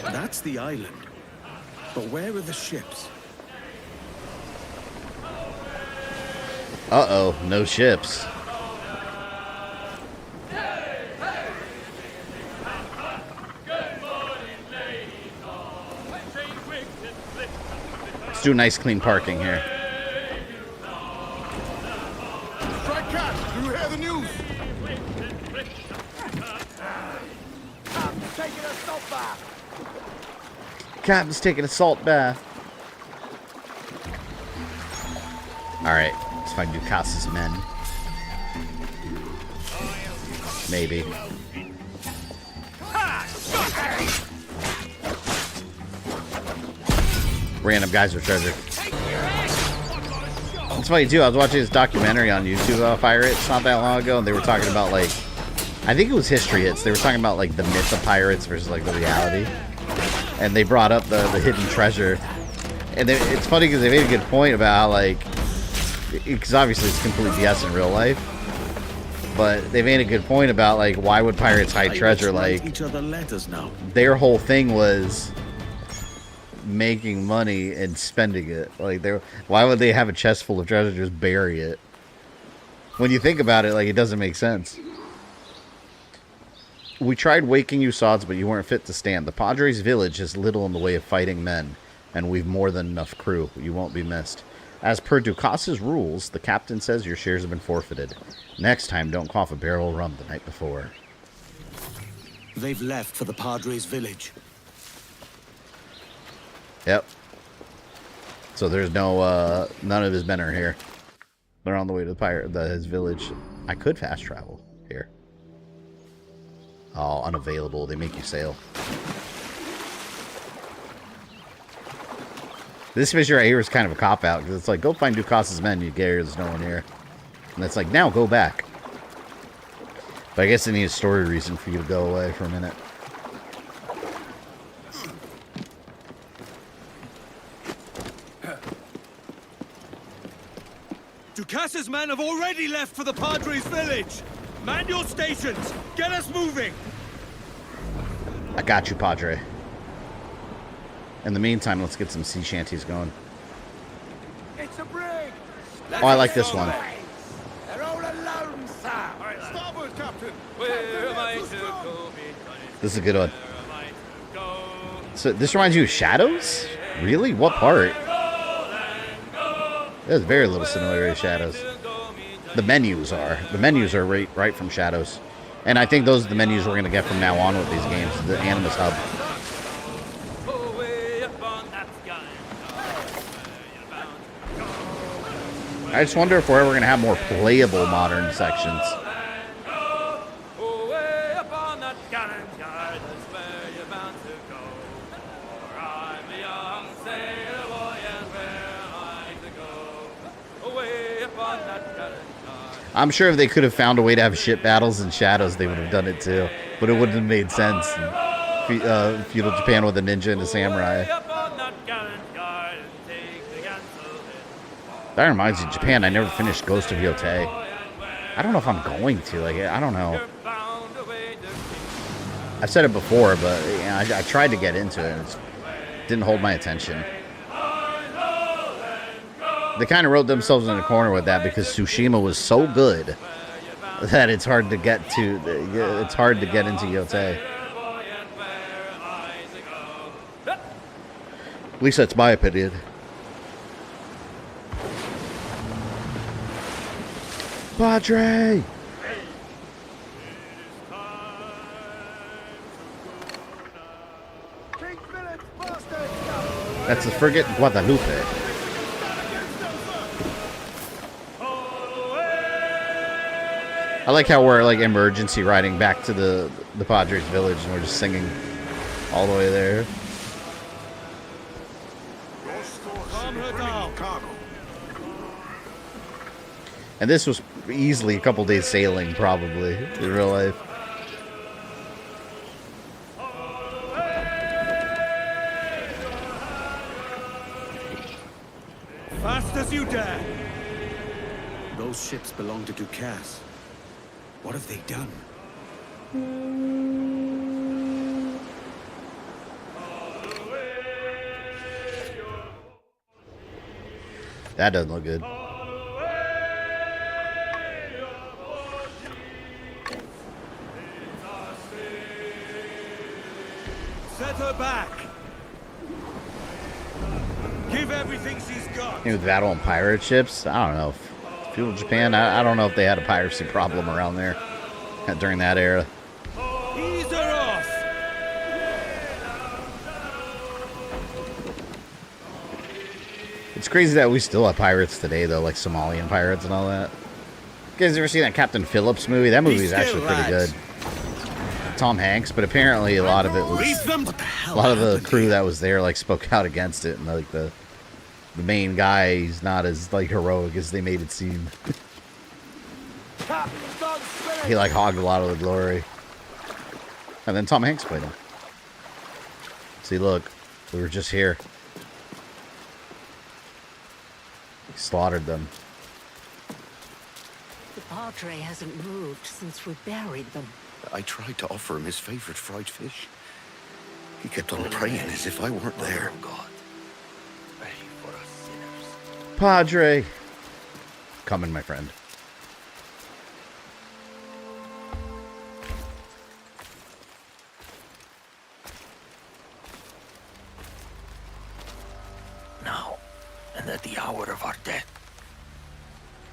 That's the island. But where are the ships? Uh-oh, no ships. Let's do nice clean parking here. Strike Cat, do you hear the news? Captain's taking a salt bath. Alright, let's find Ducas's men. Maybe. Random guys with treasure. It's funny too, I was watching this documentary on YouTube about pirates not that long ago, and they were talking about, like, I think it was History Hits. They were talking about, like, the myth of pirates versus, like, the reality. And they brought up the hidden treasure. And it's funny because they made a good point about how, like, because obviously it's complete BS in real life. But they made a good point about, like, why would pirates hide treasure? Like, Each other letters now. their whole thing was making money and spending it. Like, why would they have a chest full of treasure, just bury it? When you think about it, like, it doesn't make sense. We tried waking you sods, but you weren't fit to stand. The Padres' village has little in the way of fighting men, and we've more than enough crew. You won't be missed. As per Ducas's rules, the captain says your shares have been forfeited. Next time, don't quaff a barrel of rum the night before. They've left for the Padres' village. Yep. So there's no, none of his men are here. They're on the way to his village. I could fast travel here. Oh, unavailable. They make you sail. This mission right here is kind of a cop-out, because it's like, go find Ducas's men, you get here, there's no one here. And it's like, now go back. But I guess they need a story reason for you to go away for a minute. Ducas's men have already left for the Padres' village. Man your stations. Get us moving. I got you, Padre. In the meantime, let's get some sea shanties going. It's a brig. Oh, I like this one. They're all alone, sir. All right, starboard, Captain. Where am I to go? This is a good one. So this reminds you of Shadows? Really? What part? There's very little similarity to Shadows. The menus are. The menus are right from Shadows. And I think those are the menus we're going to get from now on with these games. The Animus Hub. I just wonder if we're ever going to have more playable modern sections. I'm sure if they could have found a way to have ship battles in Shadows, they would have done it too. But it wouldn't have made sense. Feudal Japan with a ninja and a samurai. That reminds me, Japan, I never finished Ghost of Yotei. I don't know if I'm going to. Like, I don't know. I've said it before, but you know, I tried to get into it. And it didn't hold my attention. They kind of wrote themselves in a corner with that because Tsushima was so good that it's hard to get to. It's hard to get into Yotei. At least that's my opinion. Padre! That's the frigate Guadalupe. I like how we're like emergency riding back to the Padres village and we're just singing all the way there. And this was easily a couple days sailing, probably, in real life. Fast as you dare! Those ships belong to Ducasse. What have they done? That doesn't look good. Set her back! Give everything she's got! With battle on pirate ships? I don't know. Feudal Japan, I don't know if they had a piracy problem around there during that era. Ease her off! It's crazy that we still have pirates today, though, like Somalian pirates and all that. You guys ever seen that Captain Phillips movie? That movie is actually pretty good. Tom Hanks, but apparently a lot of it was a lot of the crew that was there like spoke out against it, and like the main guy, he's not as like heroic as they made it seem. He like hogged a lot of the glory. And then Tom Hanks played him. See, look, we were just here. He slaughtered them. The Padre hasn't moved since we buried them. I tried to offer him his favorite fried fish. He kept on praying as if I weren't there. Padre. Coming, my friend. Now, and at the hour of our death.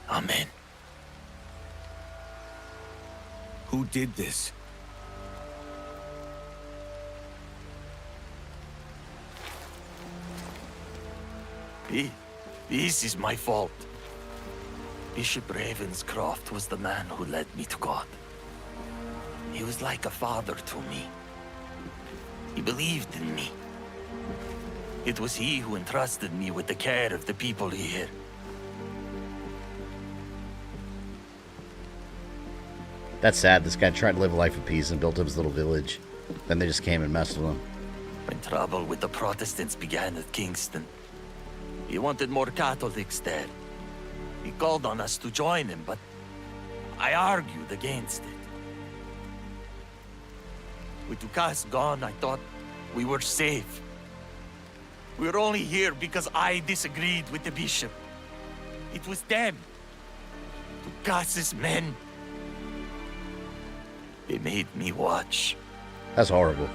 Amen. Who did this? This is my fault. Bishop Ravenscroft was the man who led me to God. He was like a father to me. He believed in me. It was he who entrusted me with the care of the people here. That's sad. This guy tried to live a life of peace and built up his little village. Then they just came and messed with him. When trouble with the Protestants began at Kingston, he wanted more Catholics there. He called on us to join him, but I argued against it. With Ducasse gone, I thought we were safe. We were only here because I disagreed with the bishop. It was them, Ducasse's men. They made me watch. That's horrible.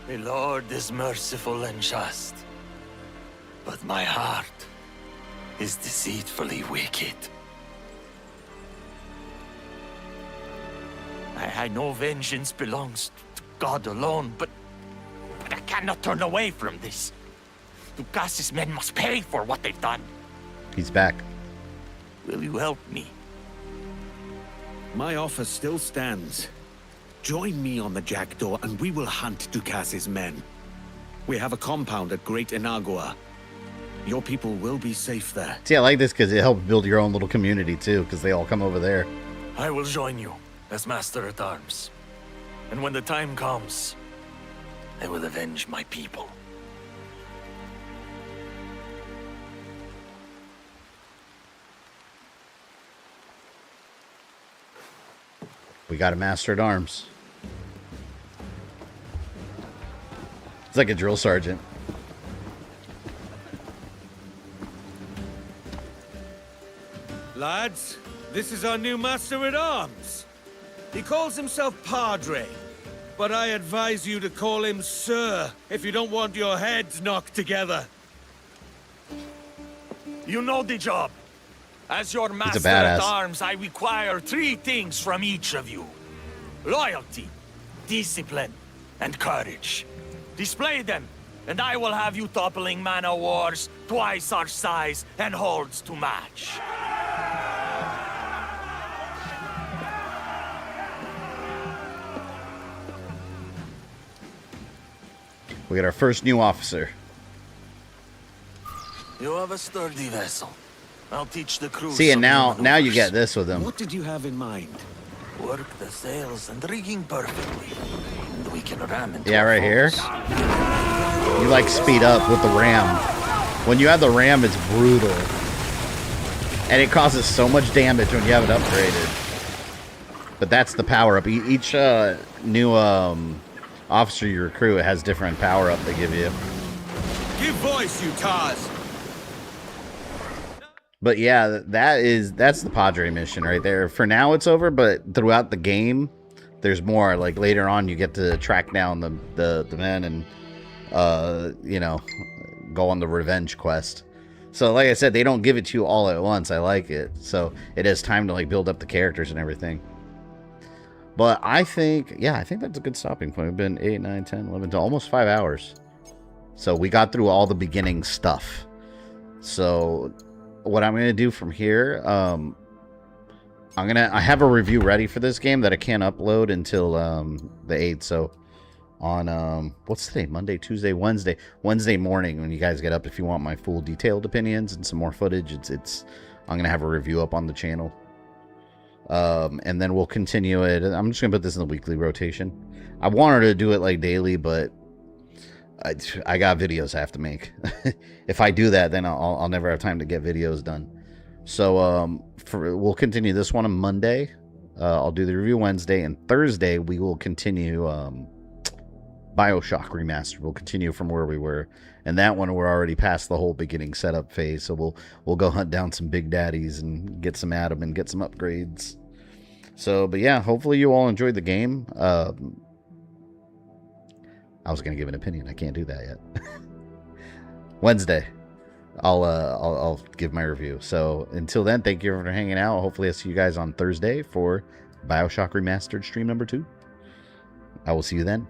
The Lord is merciful and just, but my heart is deceitfully wicked. I know vengeance belongs to God alone, but I cannot turn away from this. Ducasse's men must pay for what they've done. He's back. Will you help me? My offer still stands. Join me on the Jackdaw and we will hunt Ducasse's men. We have a compound at Great Inagua. Your people will be safe there. See, I like this because it helps build your own little community too, because they all come over there. I will join you as Master at Arms. And when the time comes, I will avenge my people. We got a Master at Arms. It's like a drill sergeant. Lads, this is our new Master at Arms. He calls himself Padre, but I advise you to call him Sir if you don't want your heads knocked together. You know the job. As your Master badass. at Arms, I require 3 things from each of you. Loyalty, discipline and courage. Display them, and I will have you toppling man-o-wars twice our size and holds to match. We got our first new officer. You have a sturdy vessel. I'll teach the crew. See, and some now you maneuvers. get this with him. What did you have in mind? Work the sails and rigging perfectly. And we can ram into Yeah, our right here. foes. You like speed up with the ram. When you have the ram, it's brutal. And it causes so much damage when you have it upgraded. But that's the power up. Each new officer you recruit has different power up they give you. Give voice, you Taz! But yeah, that's the Padre mission right there. For now, it's over, but throughout the game, there's more. Like later on, you get to track down the men and you know, go on the revenge quest. So like I said, they don't give it to you all at once. I like it. So it has time to like build up the characters and everything. But I think, yeah, I think that's a good stopping point. We've been 8, 9, 10, 11, to almost 5 hours. So we got through all the beginning stuff. So what I'm going to do from here, I have a review ready for this game that I can't upload until the 8th. So on, what's today? Monday, Tuesday, Wednesday morning when you guys get up, if you want my full detailed opinions and some more footage, I'm going to have a review up on the channel. And then we'll continue it. I'm just going to put this in the weekly rotation. I wanted to do it like daily, but I got videos I have to make. If I do that, then I'll never have time to get videos done. So we'll continue this one on Monday. I'll do the review Wednesday, and Thursday we will continue BioShock Remastered. We'll continue from where we were, and that one we're already past the whole beginning setup phase. So we'll go hunt down some big daddies and get some Adam and get some upgrades. So, but yeah, hopefully you all enjoyed the game. I was gonna give an opinion. I can't do that yet. Wednesday, I'll give my review. So until then, thank you for hanging out. Hopefully I'll see you guys on Thursday for BioShock Remastered stream number 2. I will see you then.